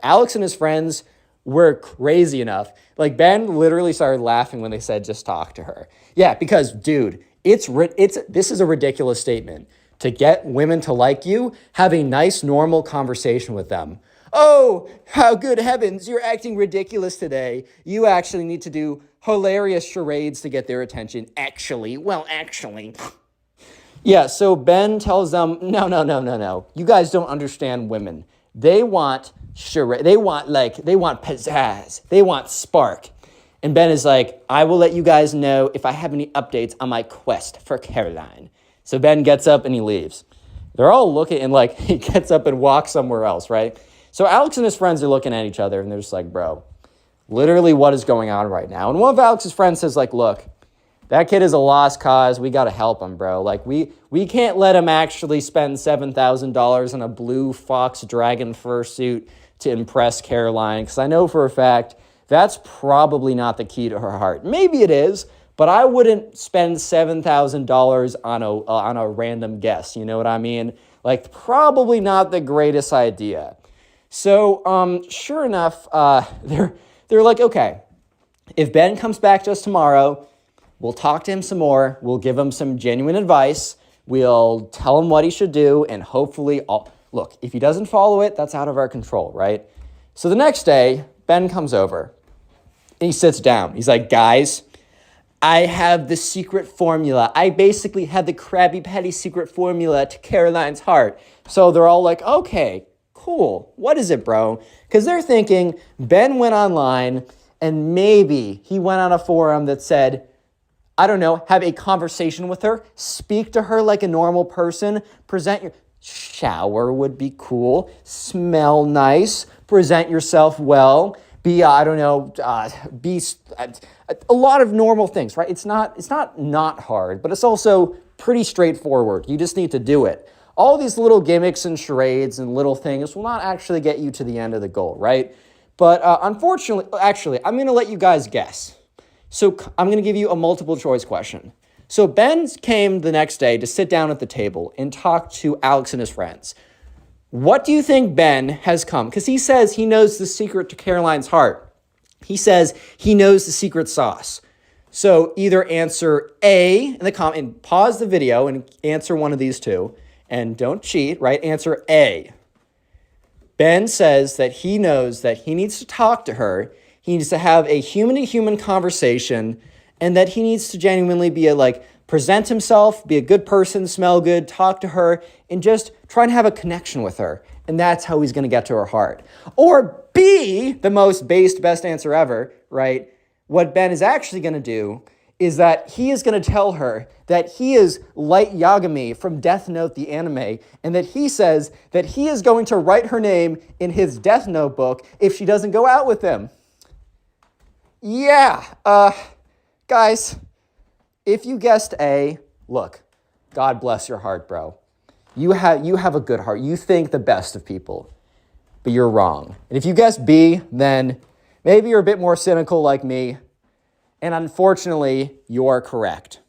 Alex and his friends were crazy enough. Ben literally started laughing when they said just talk to her. Yeah, because, dude, this is a ridiculous statement. To get women to like you, have a nice, normal conversation with them. Oh, how good heavens, you're acting ridiculous today. You actually need to do hilarious charades to get their attention. Actually. Yeah, so Ben tells them, no. You guys don't understand women. They want charade. They want pizzazz. They want spark. And Ben is like, I will let you guys know if I have any updates on my quest for Caroline. So Ben gets up and he leaves. They're all looking and he gets up and walks somewhere else, right? So Alex and his friends are looking at each other and they're just like, bro, literally what is going on right now? And one of Alex's friends says look, that kid is a lost cause. We got to help him, bro. We can't let him actually spend $7,000 on a blue fox dragon fursuit to impress Caroline. Because I know for a fact that's probably not the key to her heart. Maybe it is, but I wouldn't spend $7,000 on a random guess. You know what I mean? Probably not the greatest idea. So, sure enough, they're like, okay, if Ben comes back to us tomorrow, we'll talk to him some more. We'll give him some genuine advice. We'll tell him what he should do, and hopefully, look, if he doesn't follow it, that's out of our control, right? So the next day, Ben comes over, and he sits down. He's like, guys, I have the secret formula. I basically had the Krabby Patty secret formula to Caroline's heart. So they're all like, okay, cool. What is it, bro? Because they're thinking Ben went online and maybe he went on a forum that said, I don't know, have a conversation with her, speak to her like a normal person, present your shower would be cool, smell nice, present yourself well, be, a lot of normal things, right? It's not hard, but it's also pretty straightforward. You just need to do it. All these little gimmicks and charades and little things will not actually get you to the end of the goal, right? But unfortunately, I'm going to let you guys guess. So I'm going to give you a multiple choice question. So Ben came the next day to sit down at the table and talk to Alex and his friends. What do you think Ben has come? Because he says he knows the secret to Caroline's heart. He says he knows the secret sauce. So either answer A in the comment, and pause the video and answer one of these two. And don't cheat, right? Answer A. Ben says that he knows that he needs to talk to her. He needs to have a human-to-human conversation, and that he needs to genuinely be present himself, be a good person, smell good, talk to her, and just try and have a connection with her. And that's how he's going to get to her heart. Or B, the most best answer ever, right? What Ben is actually going to do is that he is going to tell her that he is Light Yagami from Death Note, the anime, and that he says that he is going to write her name in his Death Note book if she doesn't go out with him. Yeah, guys, if you guessed A, look, God bless your heart, bro. You have a good heart. You think the best of people, but you're wrong. And if you guessed B, then maybe you're a bit more cynical like me, and unfortunately, you're correct.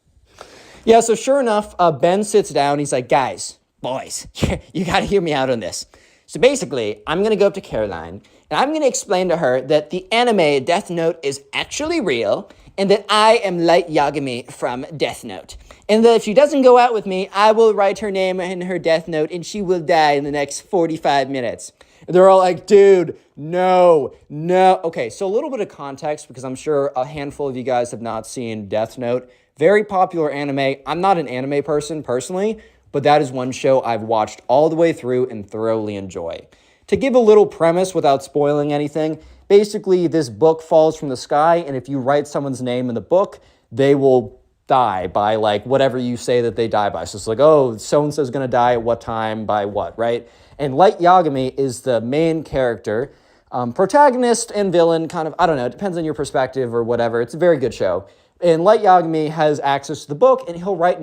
Yeah, so sure enough, Ben sits down. He's like, guys, boys, you got to hear me out on this. So basically, I'm going to go up to Caroline, and I'm going to explain to her that the anime Death Note is actually real, and that I am Light Yagami from Death Note. And that if she doesn't go out with me, I will write her name in her Death Note, and she will die in the next 45 minutes. And they're all like, dude, no. Okay, so a little bit of context, because I'm sure a handful of you guys have not seen Death Note. Very popular anime. I'm not an anime person personally, but that is one show I've watched all the way through and thoroughly enjoy. To give a little premise without spoiling anything, basically this book falls from the sky, and if you write someone's name in the book, they will die by whatever you say that they die by. So it's oh, so-and-so's going to die at what time, by what, right? And Light Yagami is the main character, protagonist and villain, kind of, I don't know, it depends on your perspective or whatever. It's a very good show. And Light Yagami has access to the book, and he'll write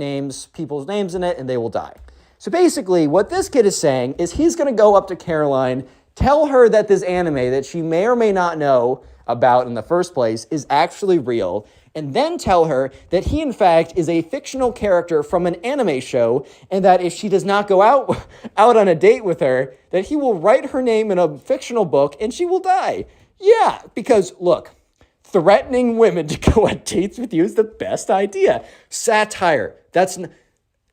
people's names in it, and they will die. So basically, what this kid is saying is he's going to go up to Caroline, tell her that this anime that she may or may not know about in the first place is actually real, and then tell her that he, in fact, is a fictional character from an anime show, and that if she does not go out on a date with her, that he will write her name in a fictional book, and she will die. Yeah, because, look, threatening women to go on dates with you is the best idea. Satire. That's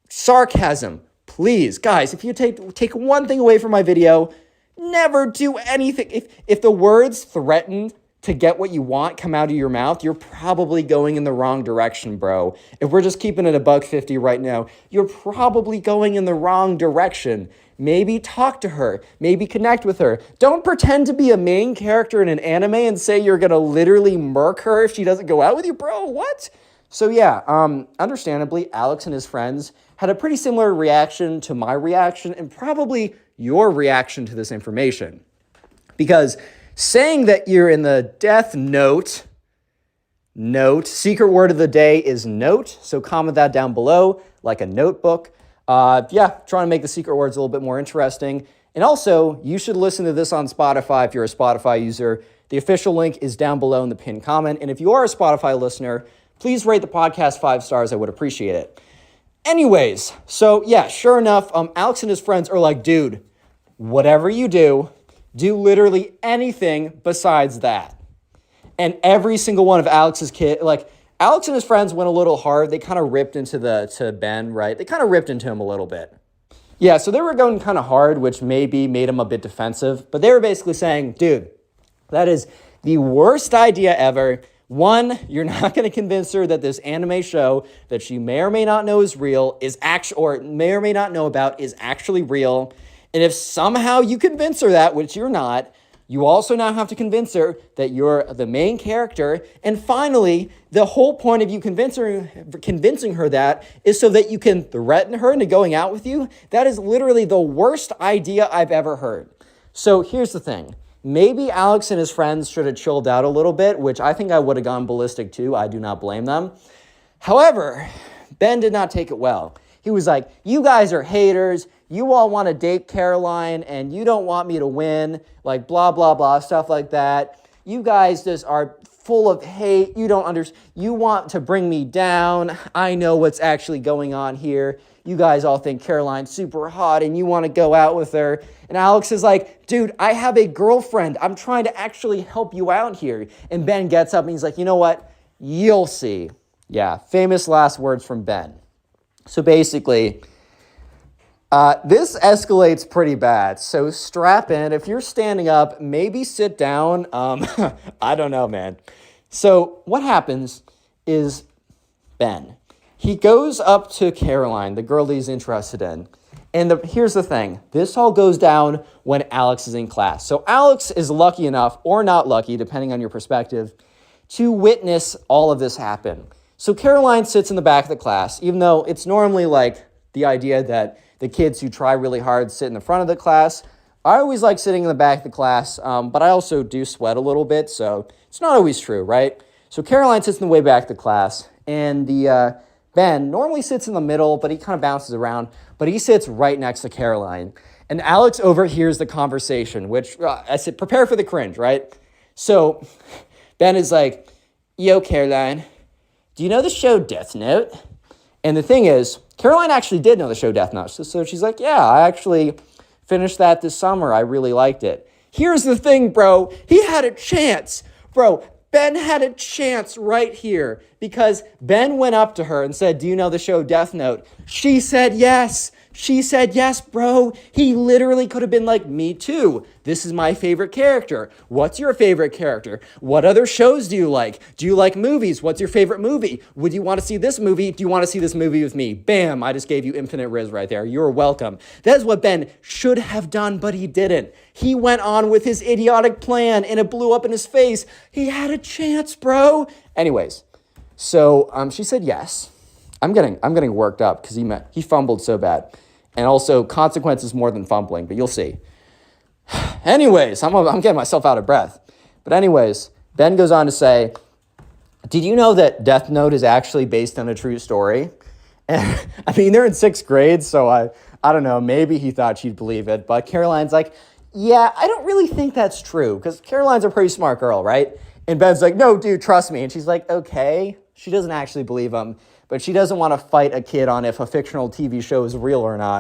sarcasm. Please, guys, if you take one thing away from my video, never do anything. If the words threatened to get what you want come out of your mouth, you're probably going in the wrong direction, bro. If we're just keeping it $1.50 right now, you're probably going in the wrong direction. Maybe talk to her. Maybe connect with her. Don't pretend to be a main character in an anime and say you're going to literally murk her if she doesn't go out with you, bro. What? So yeah, understandably, Alex and his friends had a pretty similar reaction to my reaction and probably your reaction to this information. Because saying that you're in the Death Note, secret word of the day is note, so comment that down below like a notebook. Trying to make the secret words a little bit more interesting. And also, you should listen to this on Spotify if you're a Spotify user. The official link is down below in the pinned comment. And if you are a Spotify listener, please rate the podcast 5 stars. I would appreciate it. Anyways, so yeah, sure enough, Alex and his friends are like, dude, whatever you do literally anything besides that. And every single one of Alex's kids, Alex and his friends went a little hard. They kind of ripped to Ben, right? They kind of ripped into him a little bit. Yeah, so they were going kind of hard, which maybe made him a bit defensive. But they were basically saying, dude, that is the worst idea ever. One, you're not going to convince her that this anime show that she may or may not know is real or may or may not know about is actually real. And if somehow you convince her that, which you're not, you also now have to convince her that you're the main character. And finally, the whole point of you convincing her that is so that you can threaten her into going out with you. That is literally the worst idea I've ever heard. So here's the thing. Maybe Alex and his friends should have chilled out a little bit, which I think I would have gone ballistic too. I do not blame them. However, Ben did not take it well. He was like, you guys are haters. You all want to date Caroline and you don't want me to win, blah, blah, blah, stuff like that. You guys just are full of hate. You don't understand. You want to bring me down. I know what's actually going on here. You guys all think Caroline's super hot and you want to go out with her. And Alex is like, dude, I have a girlfriend. I'm trying to actually help you out here. And Ben gets up and he's like, you know what? You'll see. Yeah, famous last words from Ben. So basically, this escalates pretty bad. So strap in. If you're standing up, maybe sit down. I don't know, man. So what happens is Ben, he goes up to Caroline, the girl that he's interested in. And here's the thing. This all goes down when Alex is in class. So Alex is lucky enough, or not lucky, depending on your perspective, to witness all of this happen. So Caroline sits in the back of the class, even though it's normally like the idea that the kids who try really hard sit in the front of the class. I always like sitting in the back of the class, but I also do sweat a little bit, so it's not always true, right? So Caroline sits in the way back of the class, and Ben normally sits in the middle, but he kind of bounces around, but he sits right next to Caroline. And Alex overhears the conversation, which I said, prepare for the cringe, right? So Ben is like, yo, Caroline, do you know the show Death Note? And the thing is, Caroline actually did know the show Death Note. So she's like, yeah, I actually finished that this summer. I really liked it. Here's the thing, bro. He had a chance. Bro, Ben had a chance right here because Ben went up to her and said, do you know the show Death Note? She said yes. She said yes, bro. He literally could have been like, me too. This is my favorite character. What's your favorite character? What other shows do you like? Do you like movies? What's your favorite movie? Would you want to see this movie? Do you want to see this movie with me? Bam, I just gave you infinite riz right there. You're welcome. That is what Ben should have done, but he didn't. He went on with his idiotic plan and it blew up in his face. He had a chance, bro. Anyways, so she said yes. I'm getting worked up because he fumbled so bad. And also, consequences more than fumbling, but you'll see. Anyways, I'm getting myself out of breath. But anyways, Ben goes on to say, did you know that Death Note is actually based on a true story? And I mean, they're in 6th grade, so I don't know, maybe he thought she'd believe it. But Caroline's like, yeah, I don't really think that's true because Caroline's a pretty smart girl, right? And Ben's like, no, dude, trust me. And she's like, okay. She doesn't actually believe him, but she doesn't want to fight a kid on if a fictional TV show is real or not.